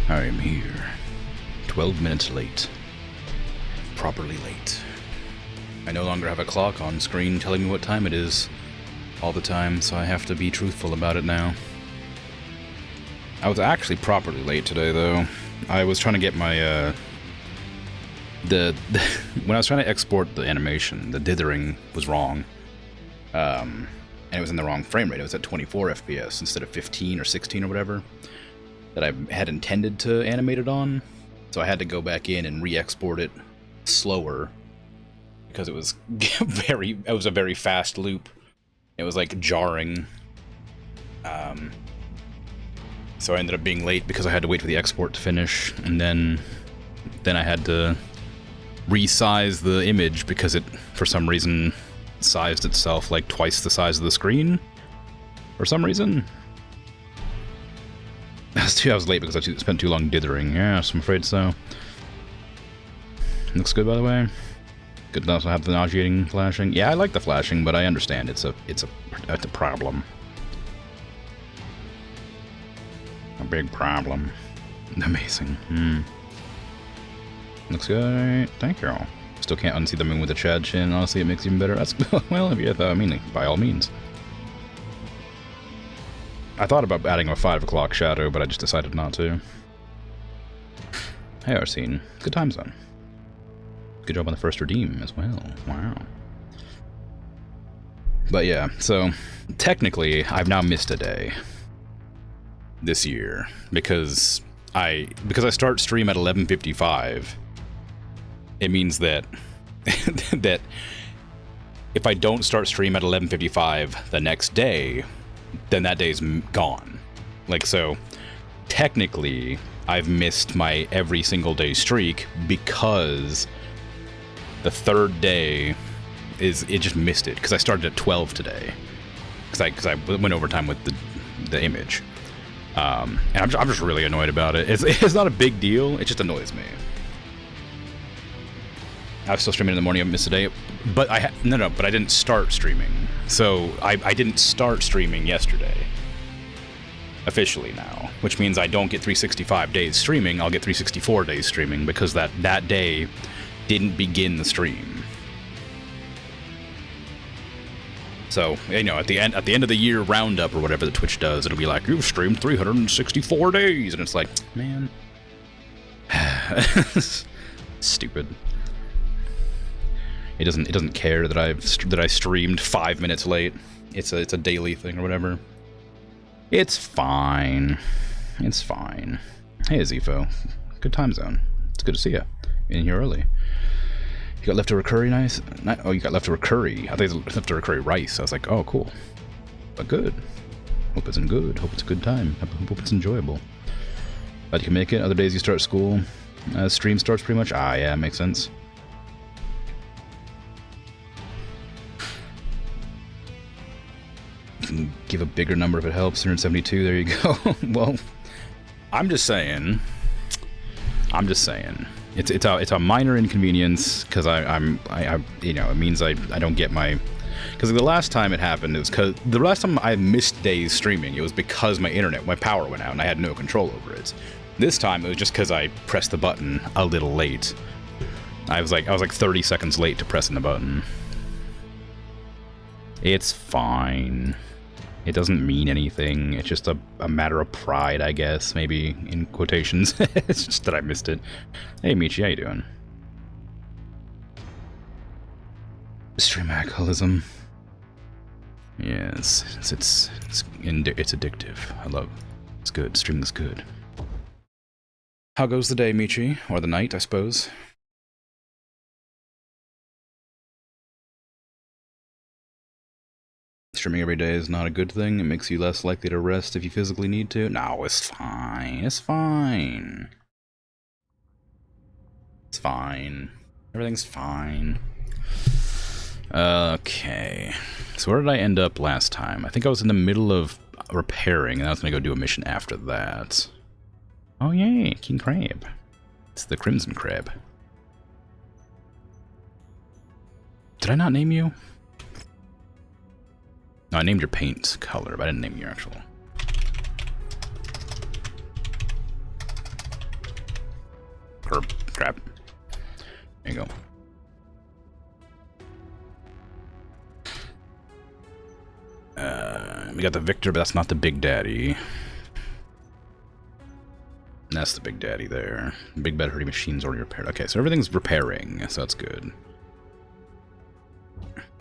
I am here. 12 minutes late. Properly late. I no longer have a clock on screen telling me what time it is all the time, so I have to be truthful about it now. I was actually properly late today, though. I was trying to get my, when I was trying to export the animation, the dithering was wrong. And it was in the wrong frame rate. It was at 24 FPS instead of 15 or 16 or whatever that I had intended to animate it on. So I had to go back in and re-export it slower because it was it was a very fast loop. It was like jarring. So I ended up being late because I had to wait for the export to finish, and then I had to resize the image because it, for some reason, sized itself like twice the size of the screen. For some reason. I was late because I spent too long dithering. Yes, I'm afraid so. Looks good, by the way. Good to also have the nauseating flashing. Yeah, I like the flashing, but I understand it's a problem. A big problem. Amazing. Looks good. Thank you. Still can't unsee the moon with a Chad chin. Honestly, it makes it even better. That's well, if you I mean, by all means. I thought about adding a 5 o'clock shadow, but I just decided not to. Hey, Arsene. Good times then. Good job on the first redeem as well. Wow. But yeah, so technically, I've now missed a day this year because I start stream at 11:55. It means that that if I don't start stream at 11:55 the next day, then that day's gone. Like, so technically I've missed my every single day streak because the third day it just missed it because I started at 12 today because I went overtime with the image. And I'm just really annoyed about it. It's not a big deal. It just annoys me. I was still streaming in the morning. I missed a day, but but I didn't start streaming. So I didn't start streaming yesterday. Officially now, which means I don't get 365 days streaming. I'll get 364 days streaming because that day didn't begin the stream. So, you know, at the end of the year roundup or whatever that Twitch does, it'll be like, you've streamed 364 days, and it's like, man, stupid. It doesn't care that I streamed 5 minutes late. It's a daily thing or whatever. It's fine. It's fine. Hey, Zifo. Good time zone. It's good to see you. In here early. You got leftover curry, nice? Oh, you got leftover curry. I thought it was leftover curry rice. I was like, oh, cool. But good. Hope it's good. Hope it's a good time. Hope it's enjoyable. Glad you can make it. Other days you start school. Stream starts pretty much. Ah, yeah, makes sense. You can give a bigger number if it helps. 172. There you go. Well, I'm just saying. It's a minor inconvenience because I you know, it means I don't get my, because the last time it happened, it was because the last time I missed days streaming, it was because my power went out and I had no control over it. This time it was just because I pressed the button a little late. I was like 30 seconds late to pressing the button. It's fine. It doesn't mean anything. It's just a matter of pride, I guess, maybe, in quotations. It's just that I missed it. Hey, Michi, how you doing? Stream alcoholism. Yes, it's addictive. I love it. It's good. Streaming is good. How goes the day, Michi? Or the night, I suppose? Streaming every day is not a good thing. It makes you less likely to rest if you physically need to. No, it's fine. It's fine. It's fine. Everything's fine. Okay. So where did I end up last time? I think I was in the middle of repairing, and I was going to go do a mission after that. Oh, yay. King Crab. It's the Crimson Crab. Did I not name you? No, I named your paint color, but I didn't name your actual. Crap. There you go. We got the Victor, but that's not the Big Daddy. That's the Big Daddy there. Big Bad Hurdy Machine's already repaired. Okay, so everything's repairing, so that's good.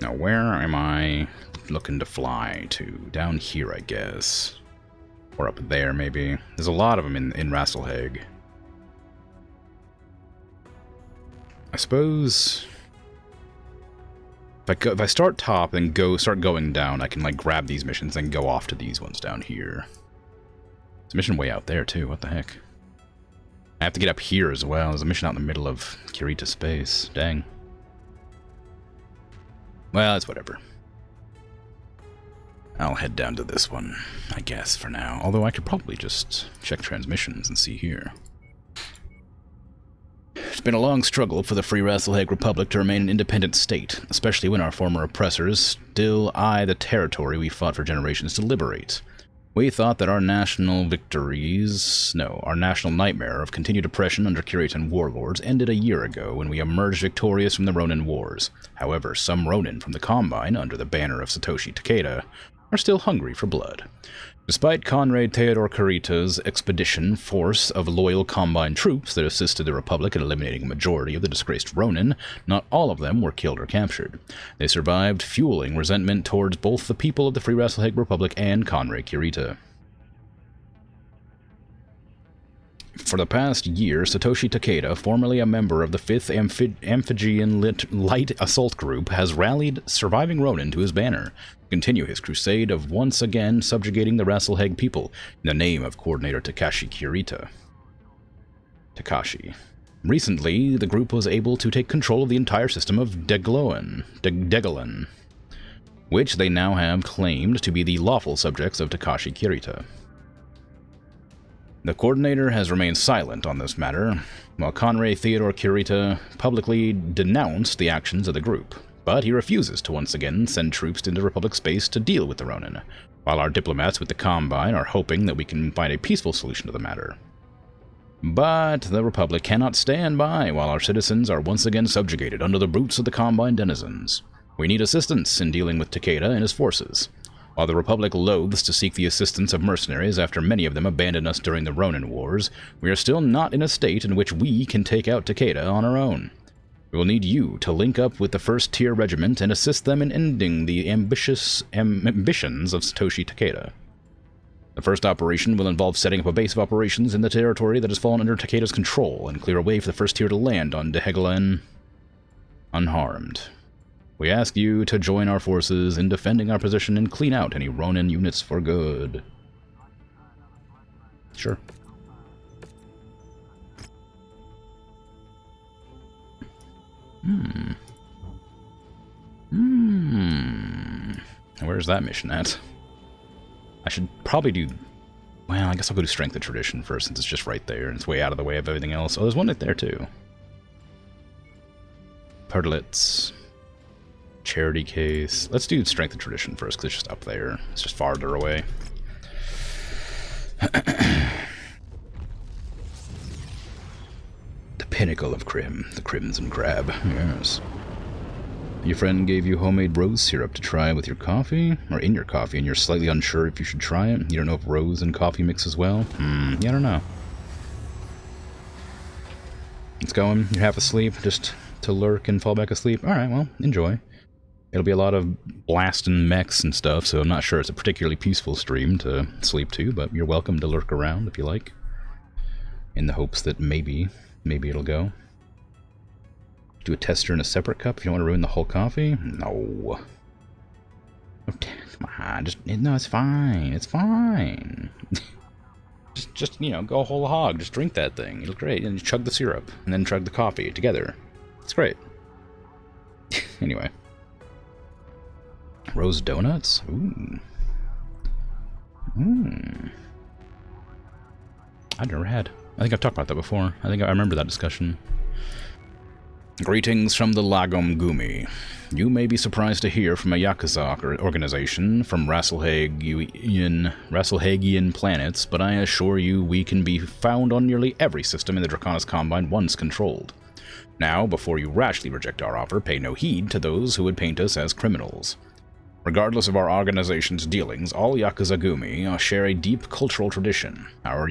Now, where am I looking to fly to? Down here, I guess. Or up there, maybe. There's a lot of them in Rasselhag. I suppose... If I start top and start going down, I can, like, grab these missions and go off to these ones down here. There's a mission way out there, too. What the heck? I have to get up here as well. There's a mission out in the middle of Kirita space. Dang. Well, it's whatever. I'll head down to this one, I guess, for now. Although I could probably just check transmissions and see here. It's been a long struggle for the Free Rasselhag Republic to remain an independent state, especially when our former oppressors still eye the territory we fought for generations to liberate. We thought that our national nightmare of continued oppression under Kiritan warlords ended a year ago when we emerged victorious from the Ronin Wars. However, some Ronin from the Combine, under the banner of Satoshi Takeda, are still hungry for blood. Despite Conrad Theodore Kirita's expedition force of loyal Combine troops that assisted the Republic in eliminating a majority of the disgraced Ronin, not all of them were killed or captured. They survived, fueling resentment towards both the people of the Free Rasselhag Republic and Conrad Kirita. For the past year, Satoshi Takeda, formerly a member of the 5th Amphibian Light Assault Group, has rallied surviving Ronin to his banner to continue his crusade of once again subjugating the Rasselhag people in the name of Coordinator Takashi Kirita. Recently, the group was able to take control of the entire system of Degalan, which they now have claimed to be the lawful subjects of Takashi Kirita. The Coordinator has remained silent on this matter, while Conrad Theodore Kirita publicly denounced the actions of the group, but he refuses to once again send troops into Republic space to deal with the Ronin, while our diplomats with the Combine are hoping that we can find a peaceful solution to the matter. But the Republic cannot stand by while our citizens are once again subjugated under the boots of the Combine denizens. We need assistance in dealing with Takeda and his forces. While the Republic loathes to seek the assistance of mercenaries after many of them abandoned us during the Ronin Wars, we are still not in a state in which we can take out Takeda on our own. We will need you to link up with the First-Tier Regiment and assist them in ending the ambitions of Satoshi Takeda. The first operation will involve setting up a base of operations in the territory that has fallen under Takeda's control and clear a way for the First Tier to land on Dehegalan unharmed. We ask you to join our forces in defending our position and clean out any Ronin units for good. Sure. Where's that mission at? I should probably do... Well, I guess I'll go do Strength and Tradition first, since it's just right there, and it's way out of the way of everything else. Oh, there's one right there, too. Pertlets. Charity Case. Let's do Strength and Tradition first, because it's just up there. It's just farther away. The pinnacle of the Crimson Crab. Yes. Your friend gave you homemade rose syrup to try with your coffee? Or in your coffee, and you're slightly unsure if you should try it? You don't know if rose and coffee mix as well? Yeah, I don't know. It's going. You're half asleep, just to lurk and fall back asleep? Alright, well, enjoy. It'll be a lot of blasting mechs and stuff, so I'm not sure it's a particularly peaceful stream to sleep to, but you're welcome to lurk around if you like. In the hopes that maybe it'll go. Do a tester in a separate cup if you don't want to ruin the whole coffee? No. Come on, no, it's fine. It's fine. just, you know, go whole hog. Just drink that thing. It'll great. And you chug the syrup, and then chug the coffee together. It's great. Anyway. Rose donuts? Ooh. I've never had. I think I've talked about that before. I think I remember that discussion. Greetings from the Lagom Gumi. You may be surprised to hear from a Yakuza organization from Rasselhagian planets, but I assure you we can be found on nearly every system in the Draconis Combine once controlled. Now, before you rashly reject our offer, pay no heed to those who would paint us as criminals. Regardless of our organization's dealings, all Yakuza-gumi share a deep cultural tradition. Our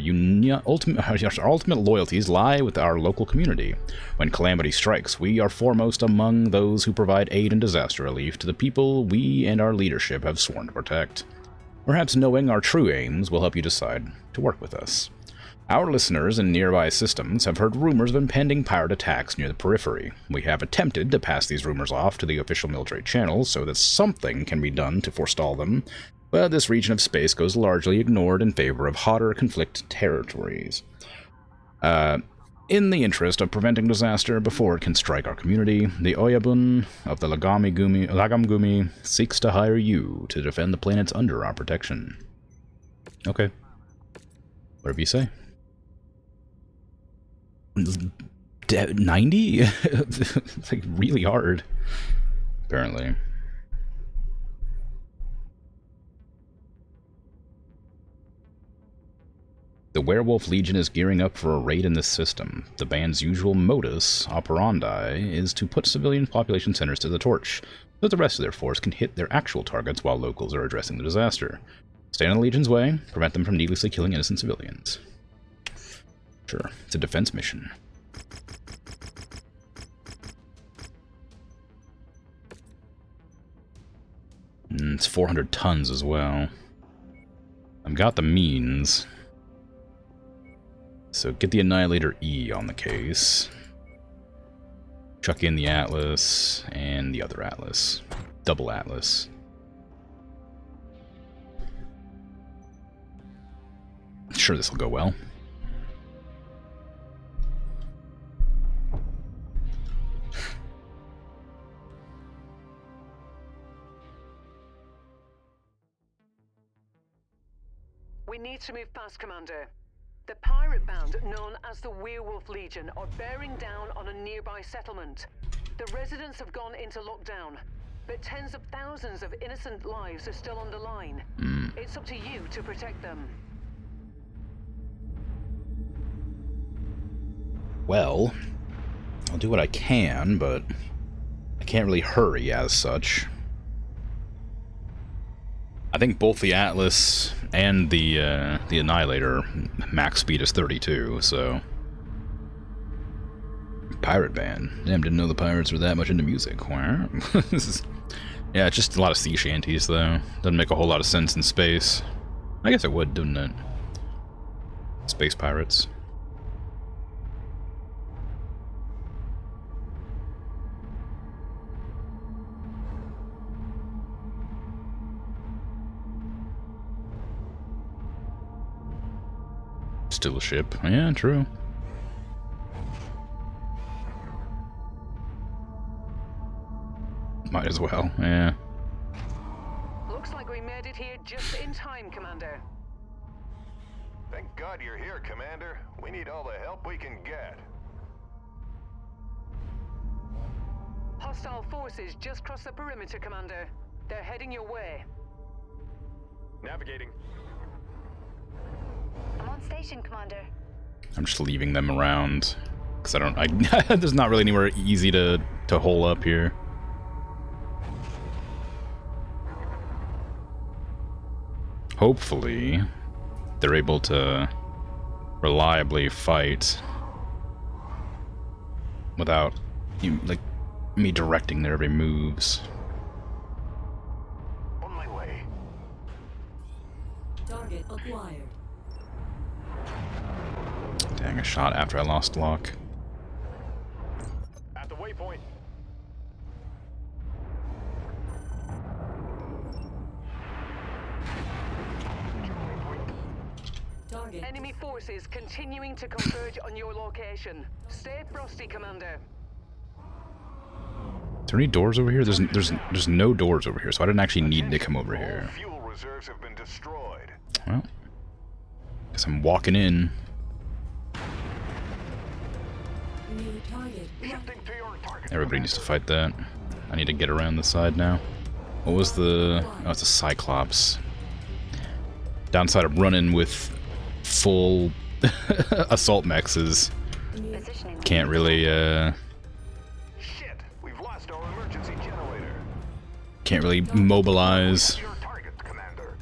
ultimate loyalties lie with our local community. When calamity strikes, we are foremost among those who provide aid and disaster relief to the people we and our leadership have sworn to protect. Perhaps knowing our true aims will help you decide to work with us. Our listeners in nearby systems have heard rumors of impending pirate attacks near the periphery. We have attempted to pass these rumors off to the official military channels so that something can be done to forestall them, but this region of space goes largely ignored in favor of hotter conflict territories. In the interest of preventing disaster before it can strike our community, the Oyabun of the Lagam-gumi seeks to hire you to defend the planets under our protection. Okay. Whatever you say. 90? It's like really hard, apparently. The Werewolf Legion is gearing up for a raid in this system. The band's usual modus operandi is to put civilian population centers to the torch, so that the rest of their force can hit their actual targets while locals are addressing the disaster. Stay in the Legion's way, prevent them from needlessly killing innocent civilians. Sure, it's a defense mission. It's 400 tons as well. I've got the means. So get the Annihilator E on the case. Chuck in the Atlas and the other Atlas. Double Atlas. Sure, this will go well. We need to move fast, Commander. The pirate band, known as the Werewolf Legion, are bearing down on a nearby settlement. The residents have gone into lockdown, but tens of thousands of innocent lives are still on the line. It's up to you to protect them. Well, I'll do what I can, but I can't really hurry as such. I think both the Atlas and the Annihilator max speed is 32, so... Pirate band. Damn, didn't know the pirates were that much into music. Wow. Yeah, it's just a lot of sea shanties, though. Doesn't make a whole lot of sense in space. I guess it would, doesn't it? Space pirates. Still a ship. Yeah, true. Might as well, yeah. Looks like we made it here just in time, Commander. Thank God you're here, Commander. We need all the help we can get. Hostile forces just crossed the perimeter, Commander. They're heading your way. Navigating. I'm on station, Commander. I'm just leaving them around because there's not really anywhere easy to hole up here. Hopefully, they're able to reliably fight without me directing their every moves. On my way. Target acquired. Dang, I shot after I lost lock. At the waypoint. Target. Enemy forces continuing to converge on your location. Stay frosty, Commander. Is there any doors over here? There's no doors over here, so I didn't actually need to come over here. Fuel reserves have been destroyed. Well, guess I'm walking in. New target. Shifting to your target. Everybody needs to fight that. I need to get around the side now. What was the... Oh, it's a Cyclops. Downside of running with full assault mechs is... Can't really, Shit! We've lost our emergency generator. Can't really mobilize. Your target, Commander.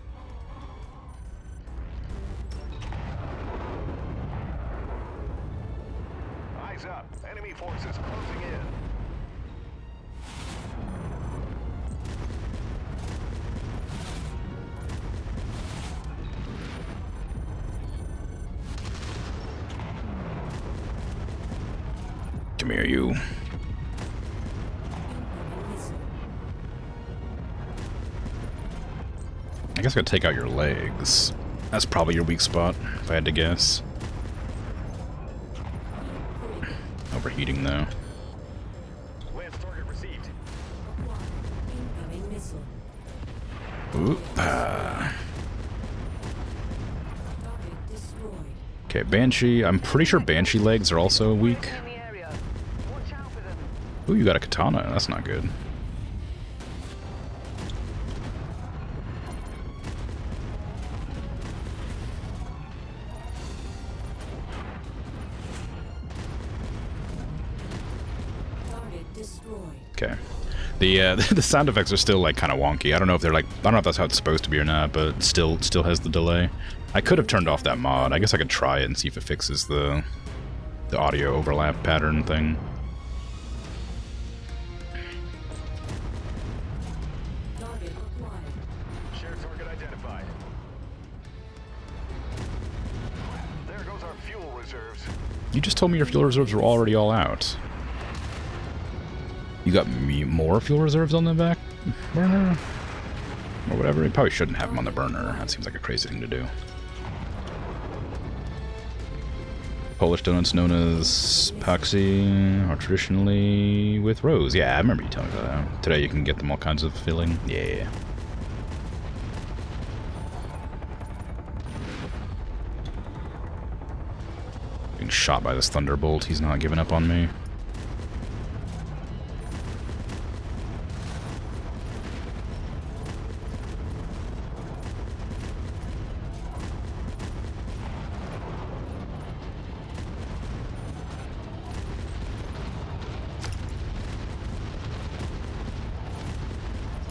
Eyes up. Enemy forces closing in. Come here, you. I guess I gotta take out your legs. That's probably your weak spot, if I had to guess. Overheating, though. Lance target received. Incoming missile. Oop. Target destroyed. Okay, Banshee. I'm pretty sure Banshee legs are also weak. In the area. Watch out for them. Ooh, you got a katana. That's not good. Target destroyed. Okay. The the sound effects are still like kind of wonky. I don't know if they're like, I don't know if that's how it's supposed to be or not, but it still has the delay. I could have turned off that mod. I guess I could try it and see if it fixes the audio overlap pattern thing. Target acquired. Shared target identified. There goes our fuel reserves. You just told me your fuel reserves were already all out. You got more fuel reserves on the back burner? Or whatever. You probably shouldn't have them on the burner. That seems like a crazy thing to do. Polish donuts known as Paxi are traditionally with rose. Yeah, I remember you telling me that. Today you can get them all kinds of filling. Yeah. Being shot by this thunderbolt. He's not giving up on me.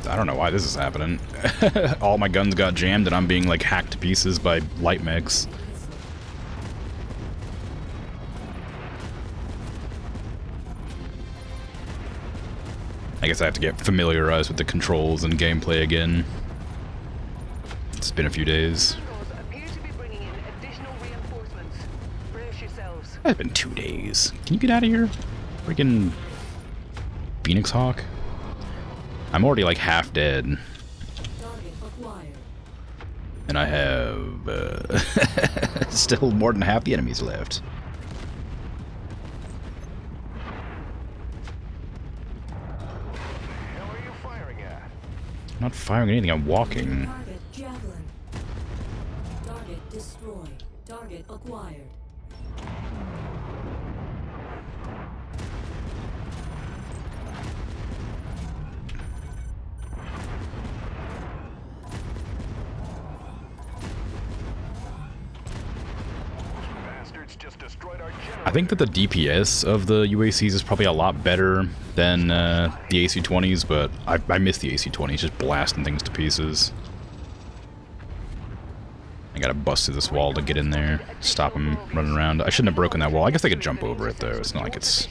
I don't know why this is happening. All my guns got jammed and I'm being like hacked to pieces by light mechs. I guess I have to get familiarized with the controls and gameplay again. It's been a few days. Eagles appear to be bringing in additional reinforcements. Brace yourselves. It's been 2 days. Can you get out of here? Freaking Phoenix Hawk? I'm already like half dead. Target acquired. And I have still more than half the enemies left. The hell are you firing at? I'm not firing anything, I'm walking. Target javelin. Target destroyed. Target acquired. Bastards just destroyed our generator. I think that the DPS of the UACs is probably a lot better than the AC-20s, but I miss the AC-20s, just blasting things to pieces. I gotta bust through this wall to get in there, stop them running around. I shouldn't have broken that wall. I guess they could jump over it, though. It's not like it's...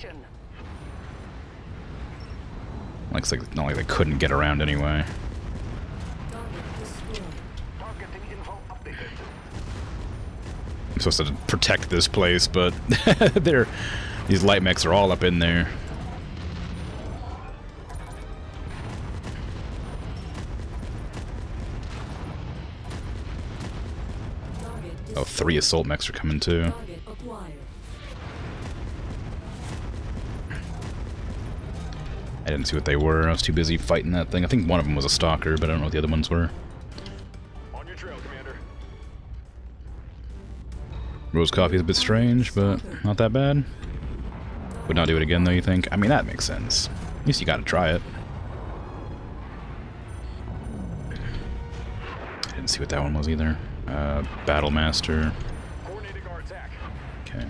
not like they couldn't get around anyway. Target destroyed. Targeting info updated. I'm supposed to protect this place, but these light mechs are all up in there. Target Oh, 3 assault mechs are coming too. Target acquired. I didn't see what they were. I was too busy fighting that thing. I think one of them was a stalker, but I don't know what the other ones were. On your trail, Commander. Rose coffee is a bit strange, but not that bad. Would not do it again, though, you think? I mean, that makes sense. At least you gotta try it. see what that one was either. Battle Master. Coordinating our attack. Okay.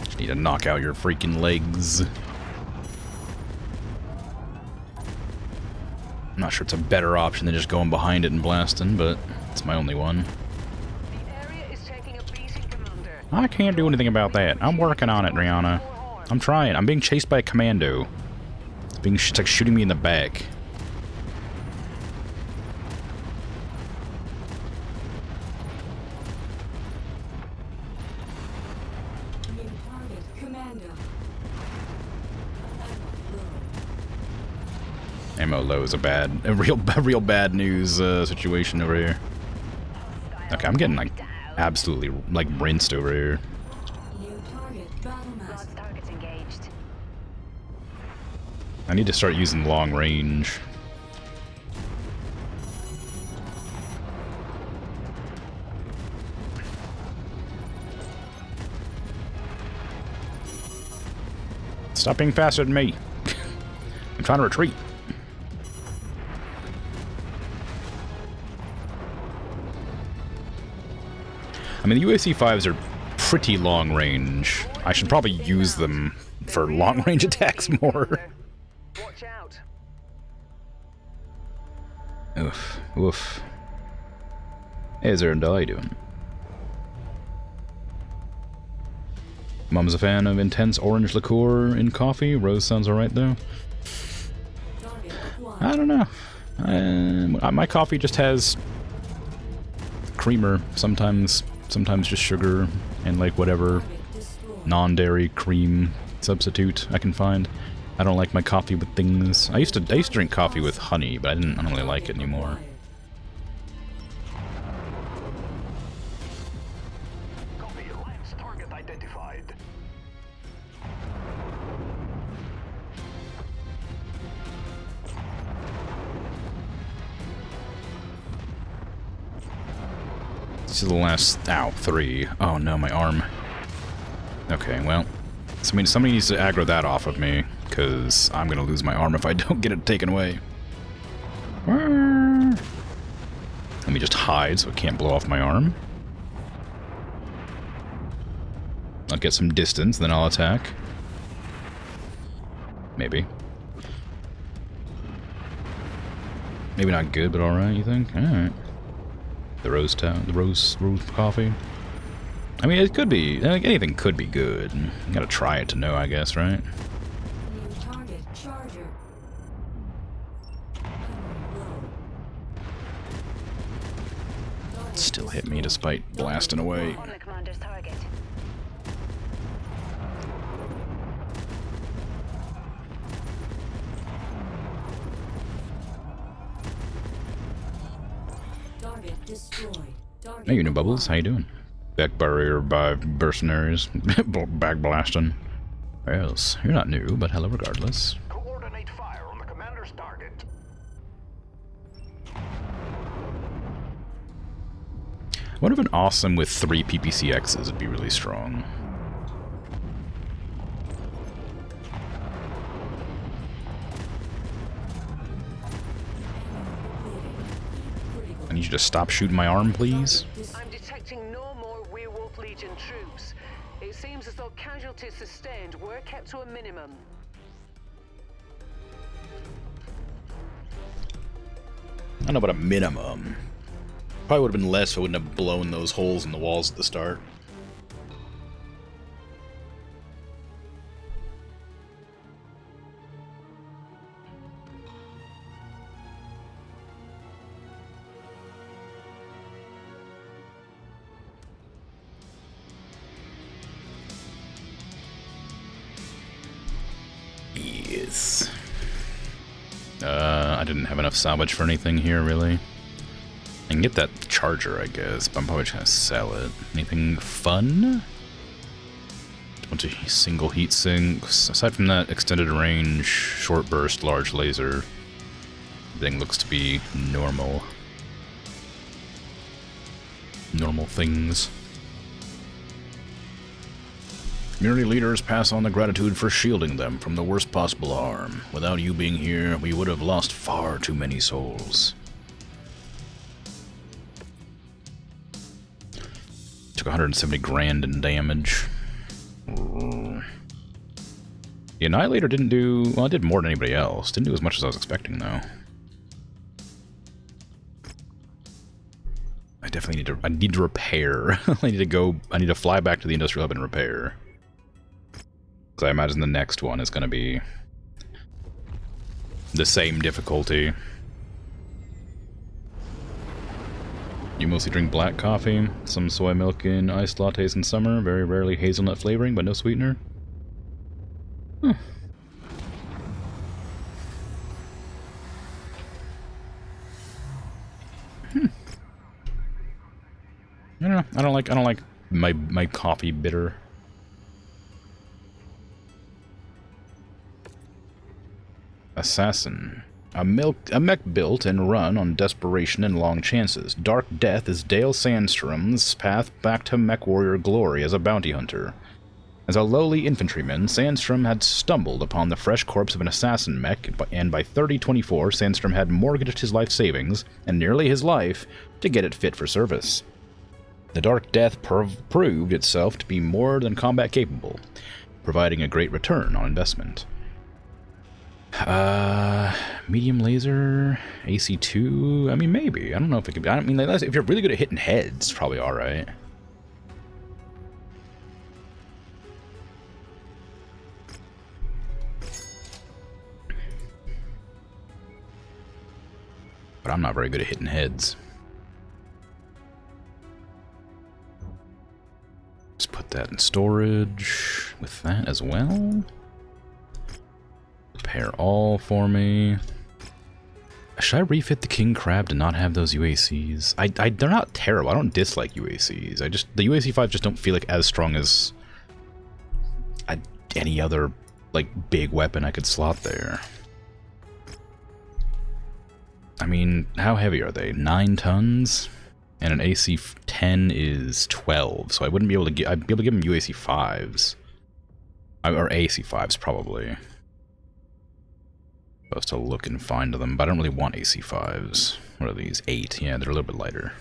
Just need to knock out your freaking legs. I'm not sure it's a better option than just going behind it and blasting, but it's my only one. The area is taking a beating, Commander. I can't do anything about that. I'm working on it, Rihanna. I'm trying. I'm being chased by a commando. It's like shooting me in the back. New target, Commando. Ammo low is a real bad news situation over here. Okay, I'm getting like absolutely like rinsed over here. New target, Battlemaster. Targets engaged. I need to start using long range. Stop being faster than me. I'm trying to retreat. I mean, the UAC-5s are pretty long range. I should probably use them for long range attacks more. Watch out. Oof. Oof. Hey, Zerndal, how you doing? Mom's a fan of intense orange liqueur in coffee. Rose sounds alright, though. Target acquired. I don't know. My coffee just has creamer, sometimes just sugar, and like whatever Target destroyed. non-dairy cream substitute I can find. I don't like my coffee with things. I used to drink coffee with honey, but I don't really like it anymore. Copy. Lance target identified. This is the last... Ow, 3. Oh no, my arm. Okay, well... Somebody needs to aggro that off of me, because I'm going to lose my arm if I don't get it taken away. Let me just hide so it can't blow off my arm. I'll get some distance, then I'll attack. Maybe. Maybe not good, but alright, you think? Alright. The rose coffee. I mean, it could be, like, anything could be good. You gotta try it to know, I guess, right? New target, Charger. Low. Still hit me despite blasting away. On the commander's target. Target destroyed. Target Hey, you new Bubbles, how you doing? Back barrier by Mercenaries. Back blasting. Yes, you're not new, but hello regardless. Coordinate fire on the commander's target. What if an awesome with 3 PPCXs would be really strong? I need you to stop shooting my arm, please. I'm detecting no more Werewolf Legion troops. It seems as though casualties sustained were kept to a minimum. I don't know about a minimum. Probably would have been less if I wouldn't have blown those holes in the walls at the start. Yes. I didn't have enough salvage for anything here, really. I can get that charger, I guess, but I'm probably just gonna sell it. Anything fun? A bunch of single heat sinks. Aside from that extended range, short burst, large laser, everything looks to be normal. Normal things. Community leaders pass on the gratitude for shielding them from the worst possible harm. Without you being here, we would have lost far too many souls. Took 170 grand in damage. The Annihilator didn't do... Well, it did more than anybody else. Didn't do as much as I was expecting, though. I definitely need to repair. I need to fly back to the industrial hub and repair. Because I imagine the next one is going to be the same difficulty. You mostly drink black coffee, some soy milk in iced lattes in summer, very rarely hazelnut flavoring, but no sweetener. Huh. I don't know. I don't like my coffee bitter. Assassin. A mech built and run on desperation and long chances. Dark Death is Dale Sandstrom's path back to MechWarrior glory as a bounty hunter. As a lowly infantryman, Sandstrom had stumbled upon the fresh corpse of an assassin mech, and by 3024, Sandstrom had mortgaged his life savings, and nearly his life, to get it fit for service. The Dark Death proved itself to be more than combat capable, providing a great return on investment. Medium laser, AC2, I mean, maybe. I don't know if it could be. I mean, if you're really good at hitting heads, it's probably alright. But I'm not very good at hitting heads. Let's put that in storage with that as well. Repair all for me. Should I refit the King Crab to not have those UACs? They're not terrible. I don't dislike UACs. The UAC 5 just don't feel like as strong as any other like big weapon I could slot there. I mean, how heavy are they? 9 tons? And an AC 10 is 12, so I wouldn't be able to get. I'd be able to give them UAC 5s. Or AC 5s, probably. Supposed to look and find them, but I don't really want AC 5s. What are these? 8. Yeah, they're a little bit lighter.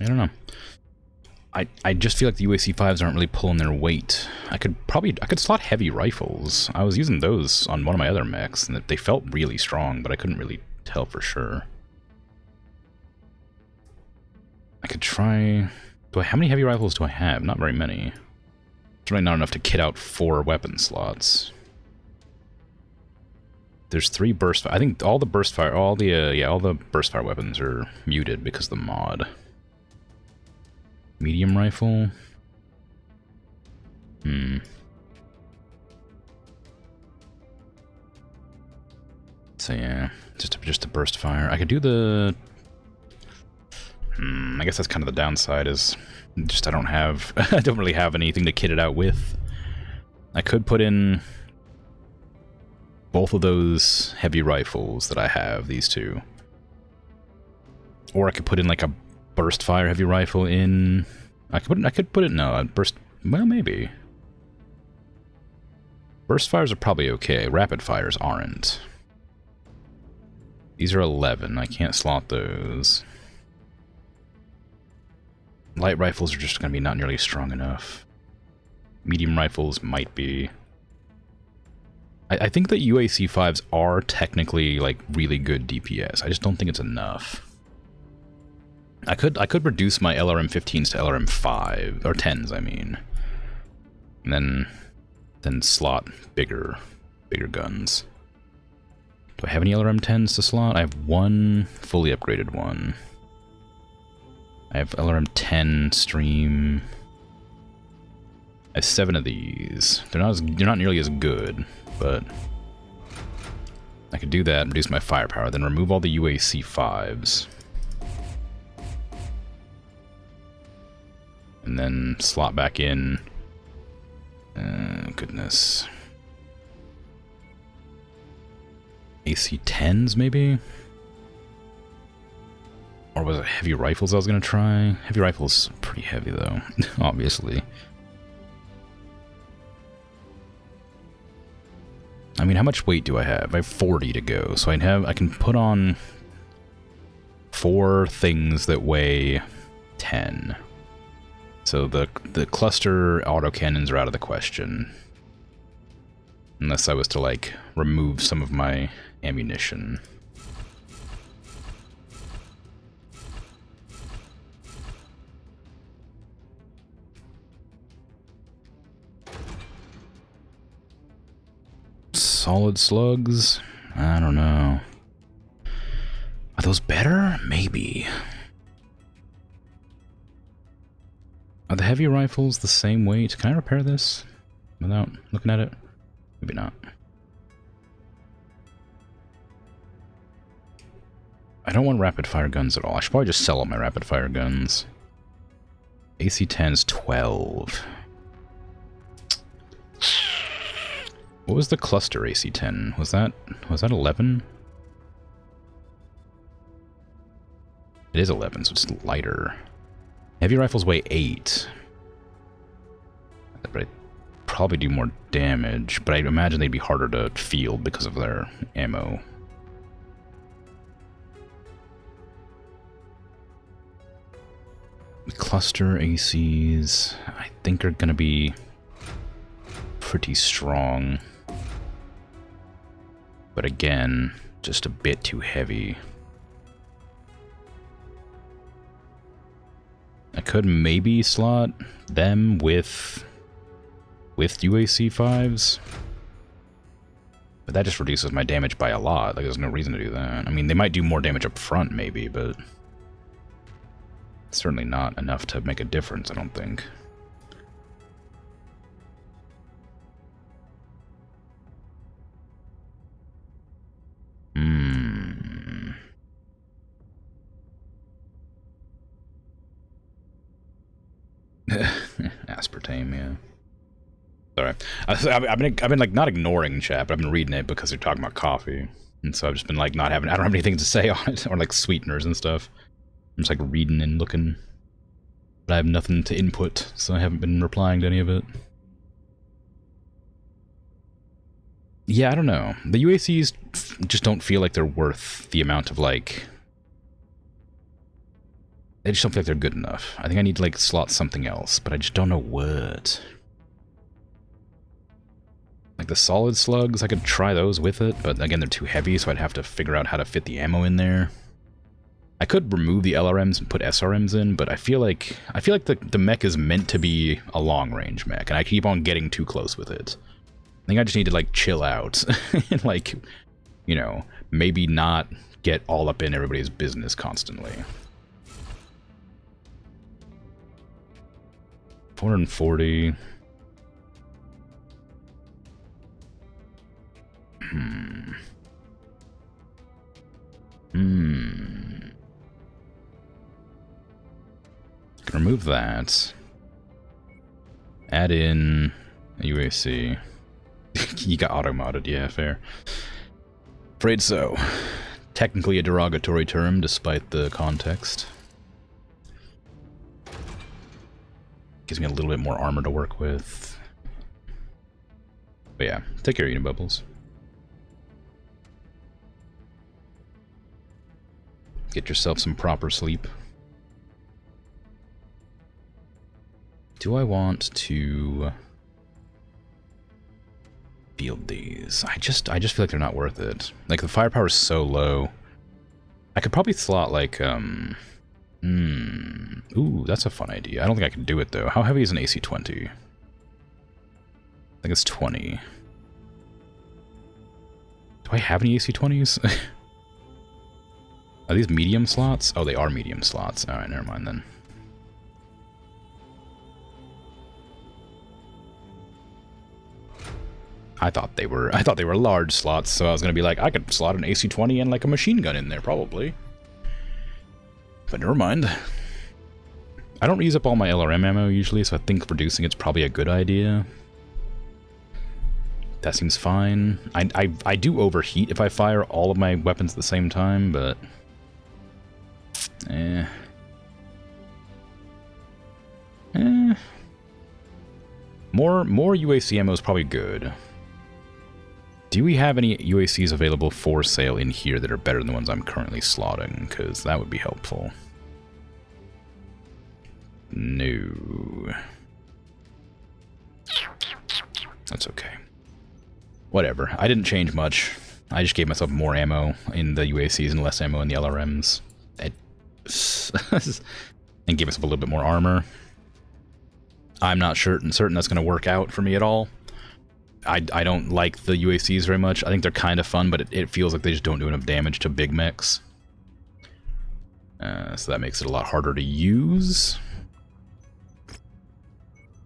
I don't know. I just feel like the UAC 5s aren't really pulling their weight. I could slot heavy rifles. I was using those on one of my other mechs, and they felt really strong, but I couldn't really tell for sure. I could try... How many heavy rifles do I have? Not very many. It's really not enough to kit out 4 weapon slots. There's 3 burst fire. I think all the burst fire, all the burst fire weapons are muted because of the mod. Medium rifle. So yeah, just a burst fire. I could do the. I guess that's kind of the downside. Is just I don't really have anything to kit it out with. I could put in both of those heavy rifles that I have, these 2. Or I could put in like a burst fire heavy rifle in. I could put it no burst. Well, maybe. Burst fires are probably okay. Rapid fires aren't. These are 11. I can't slot those. Light rifles are just going to be not nearly strong enough. Medium rifles might be. I think that UAC 5s are technically like really good DPS. I just don't think it's enough. I could reduce my LRM 15s to LRM 5 or 10s, I mean, and then slot bigger guns. Do I have any LRM 10s to slot? I have one fully upgraded one. I have LRM 10 stream. I have 7 of these. They're not nearly as good, but I could do that and reduce my firepower, then remove all the UAC 5s. And then slot back in. Goodness. AC 10s, maybe? Or was it heavy rifles I was going to try? Heavy rifles pretty heavy, though, obviously. I mean, how much weight do I have? I have 40 to go, so I can put on 4 things that weigh 10. So the cluster autocannons are out of the question. Unless I was to, like, remove some of my ammunition. Solid slugs? I don't know. Are those better? Maybe. Are the heavy rifles the same weight? Can I repair this without looking at it? Maybe not. I don't want rapid fire guns at all. I should probably just sell all my rapid fire guns. AC 10's 12. What was the cluster AC 10? Was that 11? It is 11, so it's lighter. Heavy rifles weigh 8. But I'd probably do more damage, but I imagine they'd be harder to field because of their ammo. The cluster ACs, I think, are going to be pretty strong. But again, just a bit too heavy. I could maybe slot them with UAC 5s. But that just reduces my damage by a lot. Like, there's no reason to do that. I mean, they might do more damage up front, maybe, but certainly not enough to make a difference, I don't think. Aspartame, yeah. Sorry. I've been like not ignoring chat, but I've been reading it because they're talking about coffee. And so I've just been like I don't have anything to say on it, or like sweeteners and stuff. I'm just like reading and looking. But I have nothing to input, so I haven't been replying to any of it. Yeah, I don't know. The UACs just don't feel like they're worth the amount of, like... They just don't feel like they're good enough. I think I need to, like, slot something else, but I just don't know what. Like, the solid slugs, I could try those with it, but again, they're too heavy, so I'd have to figure out how to fit the ammo in there. I could remove the LRMs and put SRMs in, but I feel like the mech is meant to be a long-range mech, and I keep on getting too close with it. I think I just need to, like, chill out and, like, you know, maybe not get all up in everybody's business constantly. 440. Can remove that. Add in a UAC. You got auto-modded, yeah, fair. Afraid so. Technically a derogatory term, despite the context. Gives me a little bit more armor to work with. But yeah, take care of eating bubbles. Get yourself some proper sleep. Do I want to field these? I just feel like they're not worth it. Like, the firepower is so low. I could probably slot, like, ooh, that's a fun idea. I don't think I can do it, though. How heavy is an AC-20? I think it's 20. Do I have any AC-20s? Are these medium slots? Oh, they are medium slots. Alright, never mind then. I thought they were large slots, so I was gonna be like, I could slot an AC-20 and like a machine gun in there, probably. But never mind. I don't use up all my LRM ammo usually, so I think reducing it's probably a good idea. That seems fine. I do overheat if I fire all of my weapons at the same time, but more UAC ammo is probably good. Do we have any UACs available for sale in here that are better than the ones I'm currently slotting? Because that would be helpful. No. That's okay. Whatever. I didn't change much. I just gave myself more ammo in the UACs and less ammo in the LRMs. And gave myself a little bit more armor. I'm not certain that's going to work out for me at all. I don't like the UACs very much. I think they're kind of fun, but it feels like they just don't do enough damage to big mechs. So that makes it a lot harder to use.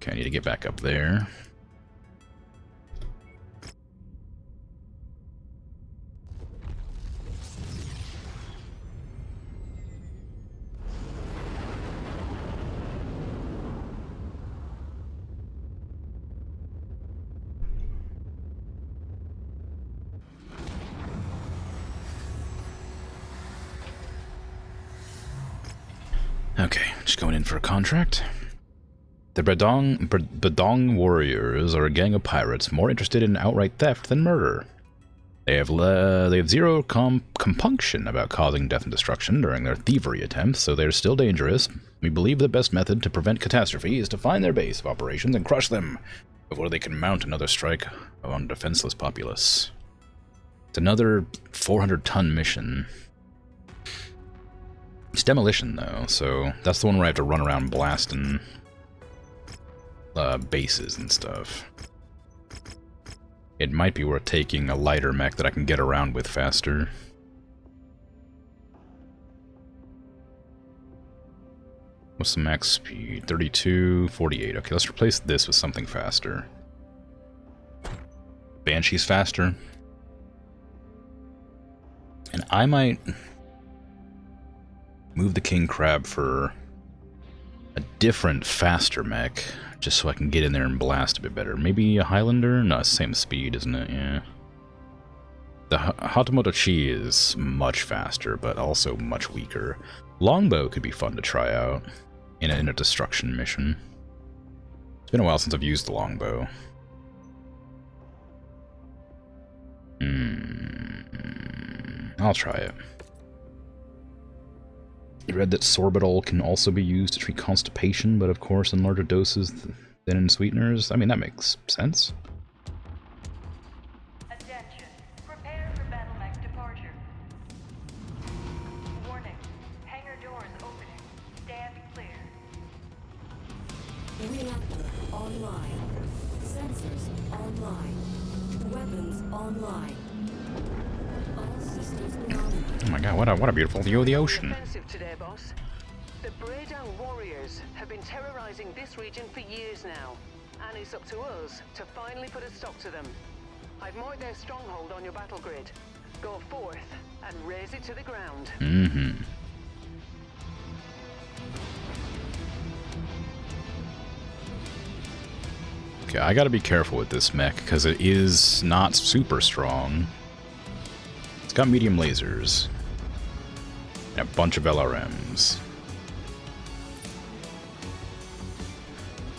Okay, I need to get back up there. Okay, just going in for a contract. The Bedong Warriors are a gang of pirates more interested in outright theft than murder. They have zero compunction about causing death and destruction during their thievery attempts, so they're still dangerous. We believe the best method to prevent catastrophe is to find their base of operations and crush them before they can mount another strike on defenseless populace. It's another 400-ton mission. It's demolition, though, so that's the one where I have to run around blasting bases and stuff. It might be worth taking a lighter mech that I can get around with faster. What's the max speed? 32, 48. Okay, let's replace this with something faster. Banshee's faster. And I might move the King Crab for a different, faster mech, just so I can get in there and blast a bit better. Maybe a Highlander? No, same speed, isn't it? Yeah. The Hatamoto Chi is much faster, but also much weaker. Longbow could be fun to try out in a destruction mission. It's been a while since I've used the longbow. I'll try it. You read that sorbitol can also be used to treat constipation, but of course in larger doses than in sweeteners. I mean, that makes sense. Attention. Prepare for battle mech departure. Warning. Hangar doors opening. Stand clear. Reactor online. Sensors online. Weapons online. All systems nominal. Oh my god, what a beautiful view of the ocean. Offensive today, boss. The Piranha warriors have been terrorizing this region for years now, and it's up to us to finally put a stop to them. I've marked their stronghold on your battle grid. Go forth and raze it to the ground. Okay, I gotta be careful with this mech, because it is not super strong. It's got medium lasers. And a bunch of LRMs.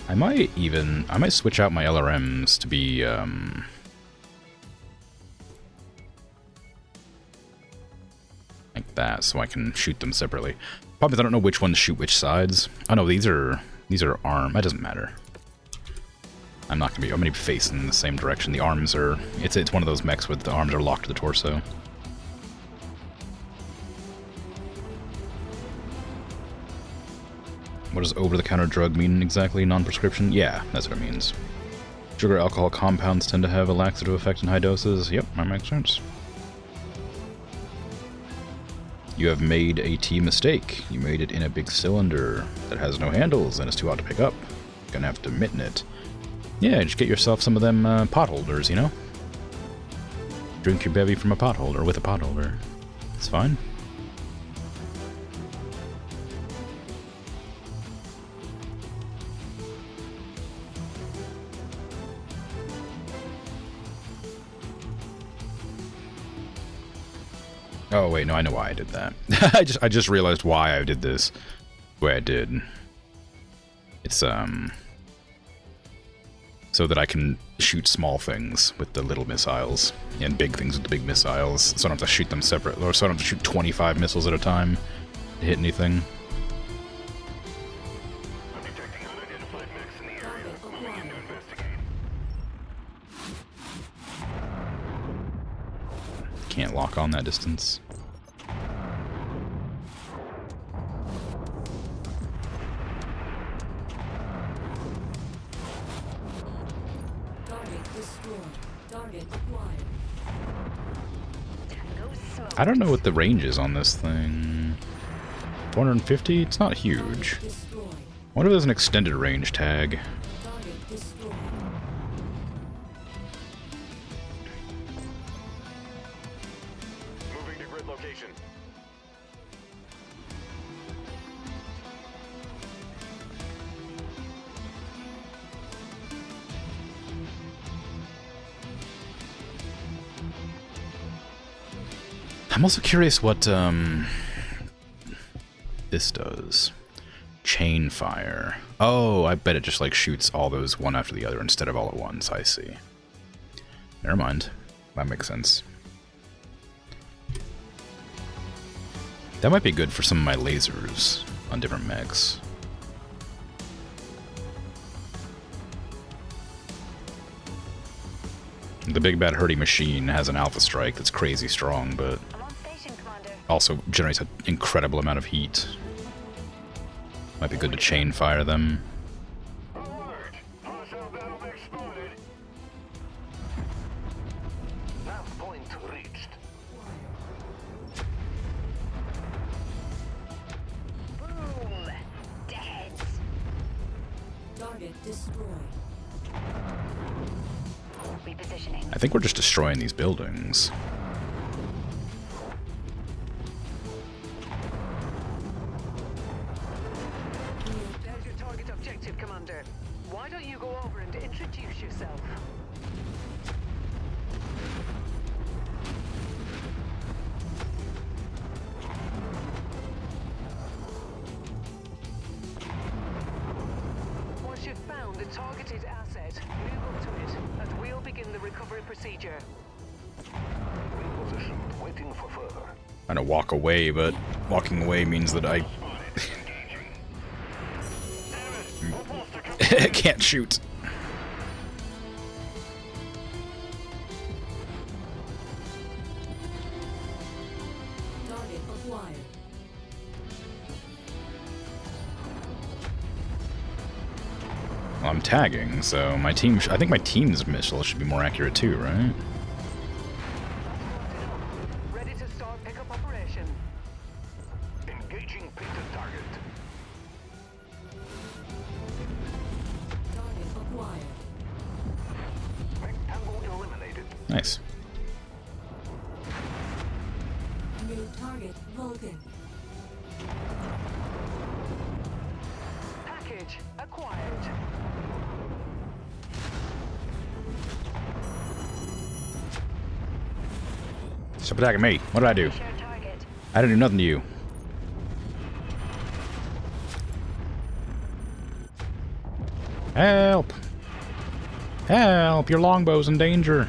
I might switch out my LRMs to be, like that, so I can shoot them separately. Problem is I don't know which ones shoot which sides. Oh no, these are arm. That doesn't matter. I'm gonna be facing the same direction. The arms are, it's one of those mechs where the arms are locked to the torso. What does over-the-counter drug mean exactly? Non-prescription? Yeah, that's what it means. Sugar alcohol compounds tend to have a laxative effect in high doses. Yep, that makes sense. You have made a T mistake. You made it in a big cylinder that has no handles and is too hot to pick up. Gonna have to mitten it. Yeah, just get yourself some of them pot holders, you know? Drink your bevy from a potholder with a potholder. It's fine. Oh wait, no, I know why I did that. I just realized why I did this the way I did. It's so that I can shoot small things with the little missiles and big things with the big missiles. So I don't have to shoot them separate, or so I don't have to shoot 25 missiles at a time to hit anything. I'm detecting unidentified mechs in the area. Moving to investigate. Can't lock on that distance. I don't know what the range is on this thing. 450? It's not huge. I wonder if there's an extended range tag. Moving to grid location. I'm also curious what this does. Chain fire. Oh, I bet it just like shoots all those one after the other instead of all at once. I see. Never mind. That makes sense. That might be good for some of my lasers on different mechs. The big bad hurdy machine has an alpha strike that's crazy strong, but I'm on station, Commander. also generates an incredible amount of heat. Might be good to chain fire them. Alert! Hostile battle mech spotted. Nav point reached. Boom! Dead. Target destroyed. Repositioning. I think we're just destroying these buildings. There's your target objective, Commander. Why don't you go over and introduce yourself? Once you've found the targeted asset, move up to it, and we'll begin the recovery procedure. Repositioned, waiting for further. Trying to walk away, but walking away means that I can't shoot. Target acquired. Well, I'm tagging, so my team. I think my team's missile should be more accurate too, right? Ready to start pickup operation. Engaging painted target. Target acquired. Mech tango eliminated. Nice. New target Vulcan. Package acquired. Stop attacking me. What did I do? Share target. I didn't do nothing to you. Help! Help! Your longbow's in danger.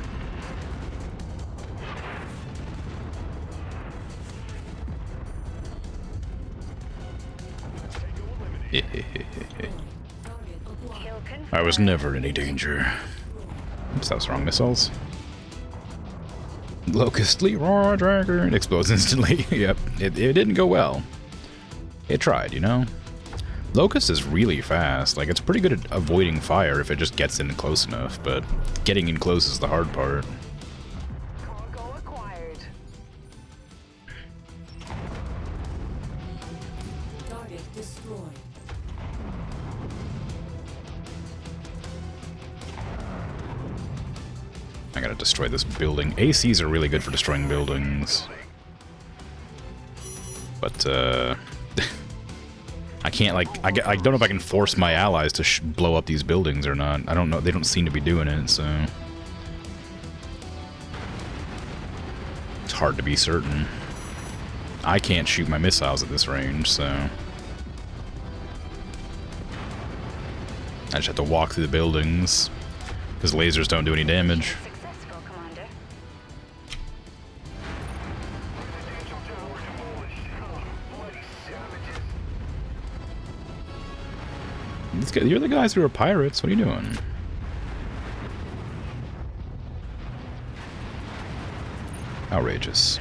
Target acquired. Kill confirmed. I was never in any danger. Oops, that was wrong missiles. Locust Leroy Dragger. It explodes instantly. Yep, it didn't go well. It tried, you know? Locust is really fast. Like, it's pretty good at avoiding fire if it just gets in close enough, but getting in close is the hard part. Cargo acquired. Target destroyed. I gotta destroy this building. ACs are really good for destroying buildings. But, I can't, like, I don't know if I can force my allies to blow up these buildings or not. I don't know. They don't seem to be doing it, so... It's hard to be certain. I can't shoot my missiles at this range, so... I just have to walk through the buildings, because lasers don't do any damage. Successful, Commander. You're the guys who are pirates. What are you doing? Outrageous.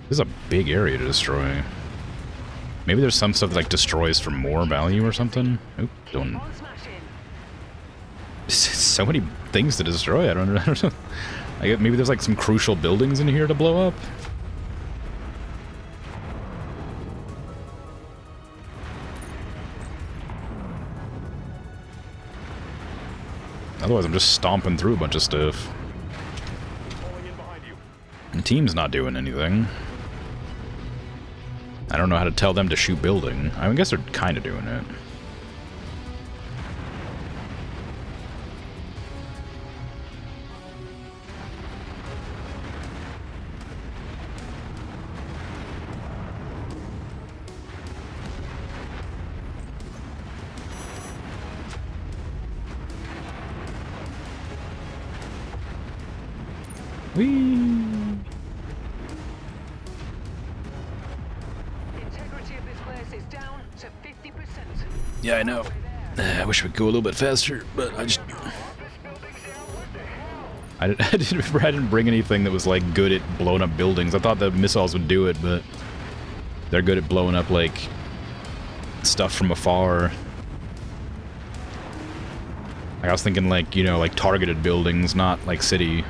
This is a big area to destroy. Maybe there's some stuff that like destroys for more value or something. Oop, don't. On smashing. So many things to destroy. I don't know. Like, maybe there's like some crucial buildings in here to blow up. Otherwise, I'm just stomping through a bunch of stuff. The team's not doing anything. I don't know how to tell them to shoot building. I guess they're kind of doing it. Whee! Integrity of this place is down to 50%. Yeah, I know. I wish we could go a little bit faster, but I didn't bring anything that was like good at blowing up buildings. I thought the missiles would do it, but they're good at blowing up like stuff from afar. Like, I was thinking like, you know, like targeted buildings, not like city.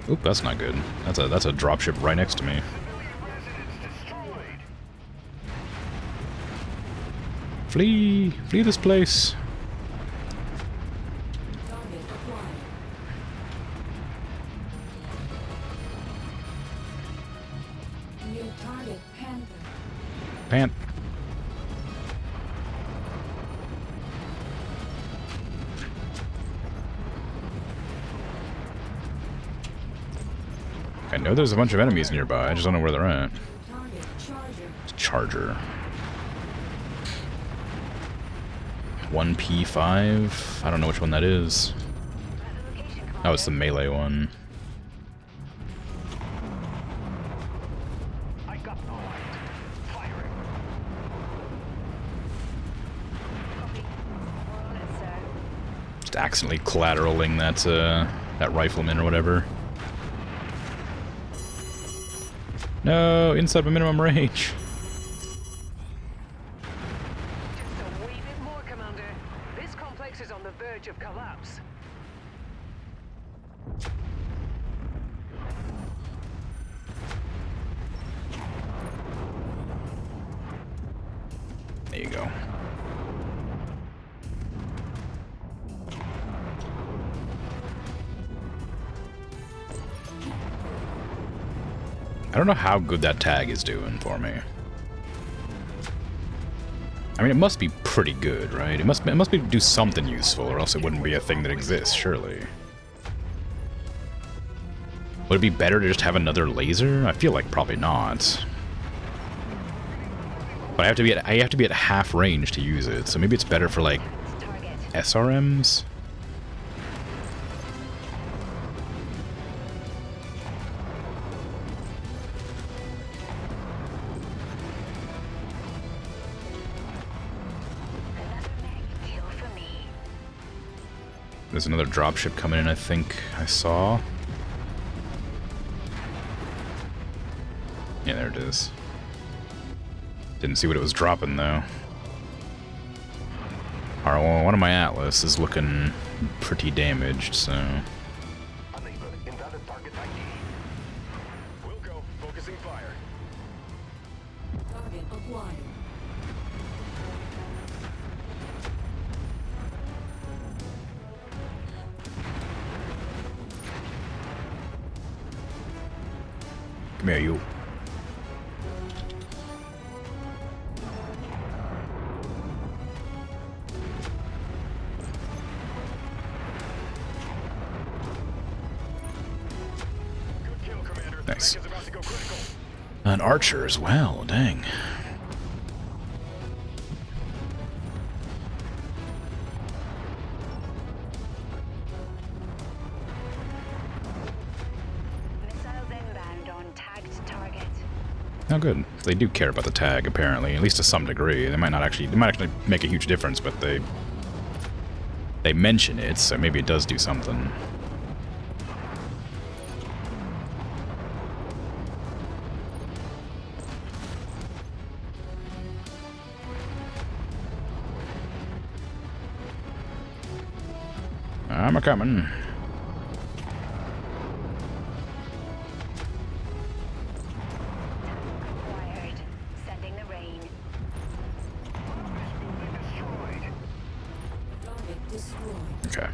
Oop, that's not good. That's a dropship right next to me. Flee! Flee this place! Target acquired. New target Panther. Pant. I know there's a bunch of enemies nearby, I just don't know where they're at. Target Charger. Charger. 1P5? I don't know which one that is. Oh, it's the melee one. I got the light. Firing. Copy. We're on it, sir. Just accidentally collateraling that rifleman or whatever. No, inside my minimum range. Just a wee bit more, Commander. This complex is on the verge of collapse. There you go. I don't know how good that tag is doing for me. I mean, it must be pretty good, right? It must be do something useful, or else it wouldn't be a thing that exists, surely. Would it be better to just have another laser? I feel like probably not. But I have to be at half range to use it, so maybe it's better for like Target. SRMs. Another mag kill for me. There's another dropship coming in, I think I saw. Yeah, there it is. Didn't see what it was dropping, though. Alright, well, one of my Atlas is looking pretty damaged, so... Unable. Invalid target ID. We'll go. Focusing fire. Target acquired. Come here, you. Good kill, Commander. Nice. Mech is about to go critical. An archer as well, dang. Missiles inbound on tagged target. Oh, good. They do care about the tag, apparently, at least to some degree. They might actually make a huge difference, but they mention it, so maybe it does do something. I'm a-coming. Acquired. Sending the rain. Building destroyed. Target destroyed. Okay.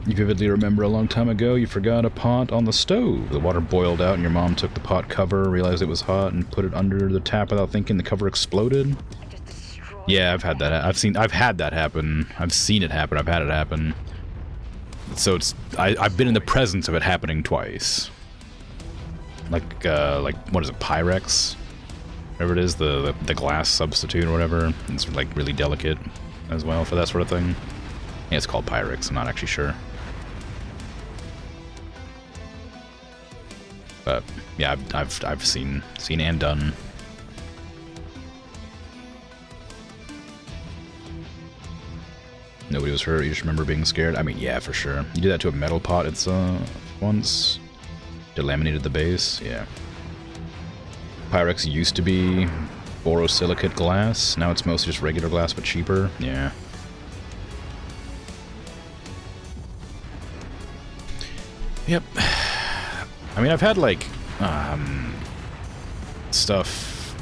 You vividly remember a long time ago you forgot a pot on the stove. The water boiled out and your mom took the pot cover, realized it was hot, and put it under the tap without thinking. The cover exploded. I just destroyed. Yeah, I've had that. I've had that happen. I've seen it happen. I've had it happen. So I've been in the presence of it happening twice. Like what is it, Pyrex? Whatever it is, the glass substitute or whatever. It's like really delicate as well for that sort of thing. Yeah, it's called Pyrex. I'm not actually sure. But yeah, I've seen and done. Nobody was hurt. You just remember being scared. I mean, yeah, for sure. You did that to a metal pot. It's once delaminated the base. Yeah. Pyrex used to be borosilicate glass. Now it's mostly just regular glass, but cheaper. Yeah. Yep. I mean, I've had, like, stuff...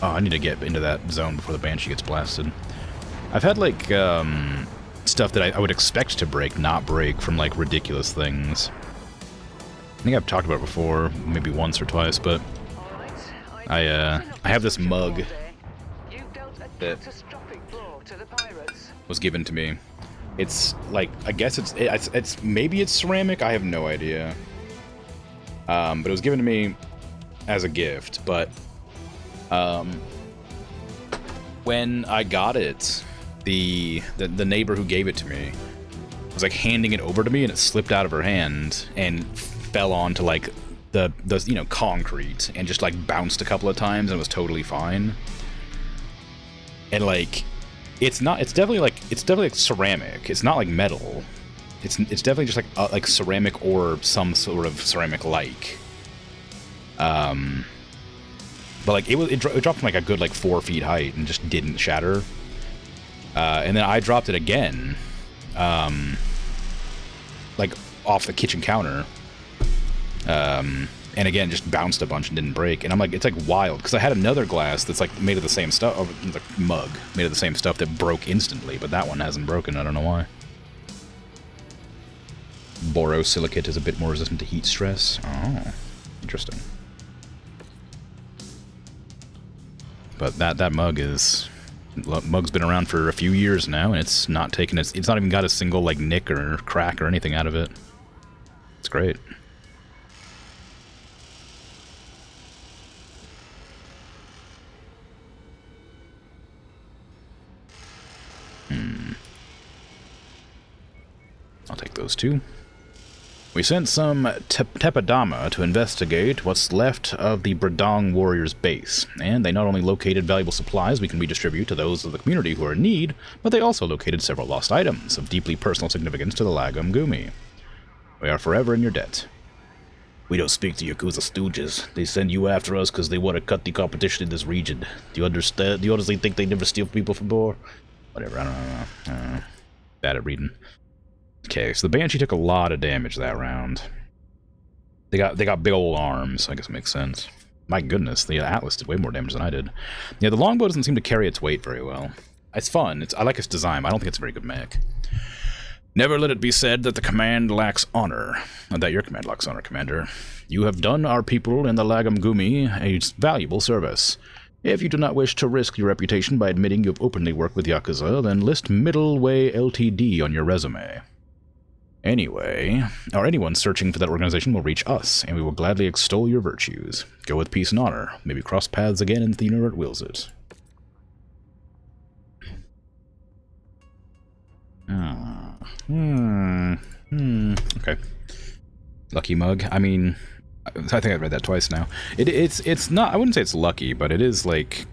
Oh, I need to get into that zone before the Banshee gets blasted. I've had, like, stuff that I would expect to break, not break from, like, ridiculous things. I think I've talked about it before, maybe once or twice, but... I have this mug that was given to me. It's, like, I guess it's maybe it's ceramic, I have no idea. But it was given to me as a gift, but when I got it, the neighbor who gave it to me was like handing it over to me, and it slipped out of her hand and fell onto like the you know, concrete and just like bounced a couple of times and it was totally fine. And like it's definitely like ceramic. It's not like metal. It's definitely just like ceramic or some sort of ceramic like. But like it dropped from like a good like 4 feet height and just didn't shatter. And then I dropped it again, like off the kitchen counter. And again, just bounced a bunch and didn't break. And I'm like, it's like wild, because I had another glass that's like made of the same stuff, or the mug made of the same stuff that broke instantly, but that one hasn't broken. I don't know why. Borosilicate is a bit more resistant to heat stress. Oh, interesting. But that mug's been around for a few years now, and it's not taken it's not even got a single like nick or crack or anything out of it. It's great. I'll take those two. We sent some Tepadama to investigate what's left of the Bradong warriors' base, and they not only located valuable supplies we can redistribute to those of the community who are in need, but they also located several lost items of deeply personal significance to the Lagom Gumi. We are forever in your debt. We don't speak to Yakuza stooges. They send you after us because they want to cut the competition in this region. Do you understand? Do you honestly think they never steal people from more? Whatever, I don't know. Bad at reading. Okay, so the Banshee took a lot of damage that round. They got big old arms, so I guess it makes sense. My goodness, the Atlas did way more damage than I did. Yeah, the longbow doesn't seem to carry its weight very well. It's fun. I like its design, but I don't think it's a very good mech. Never let it be said that the command lacks honor. That your command lacks honor, Commander. You have done our people in the Lagom Gumi a valuable service. If you do not wish to risk your reputation by admitting you have openly worked with Yakuza, then list Middleway Ltd on your resume. Anyway, or anyone searching for that organization will reach us, and we will gladly extol your virtues. Go with peace and honor. Maybe cross paths again if the universe wills it. Okay. Lucky mug. I mean, I think I've read that twice now. It's not. I wouldn't say it's lucky, but it is like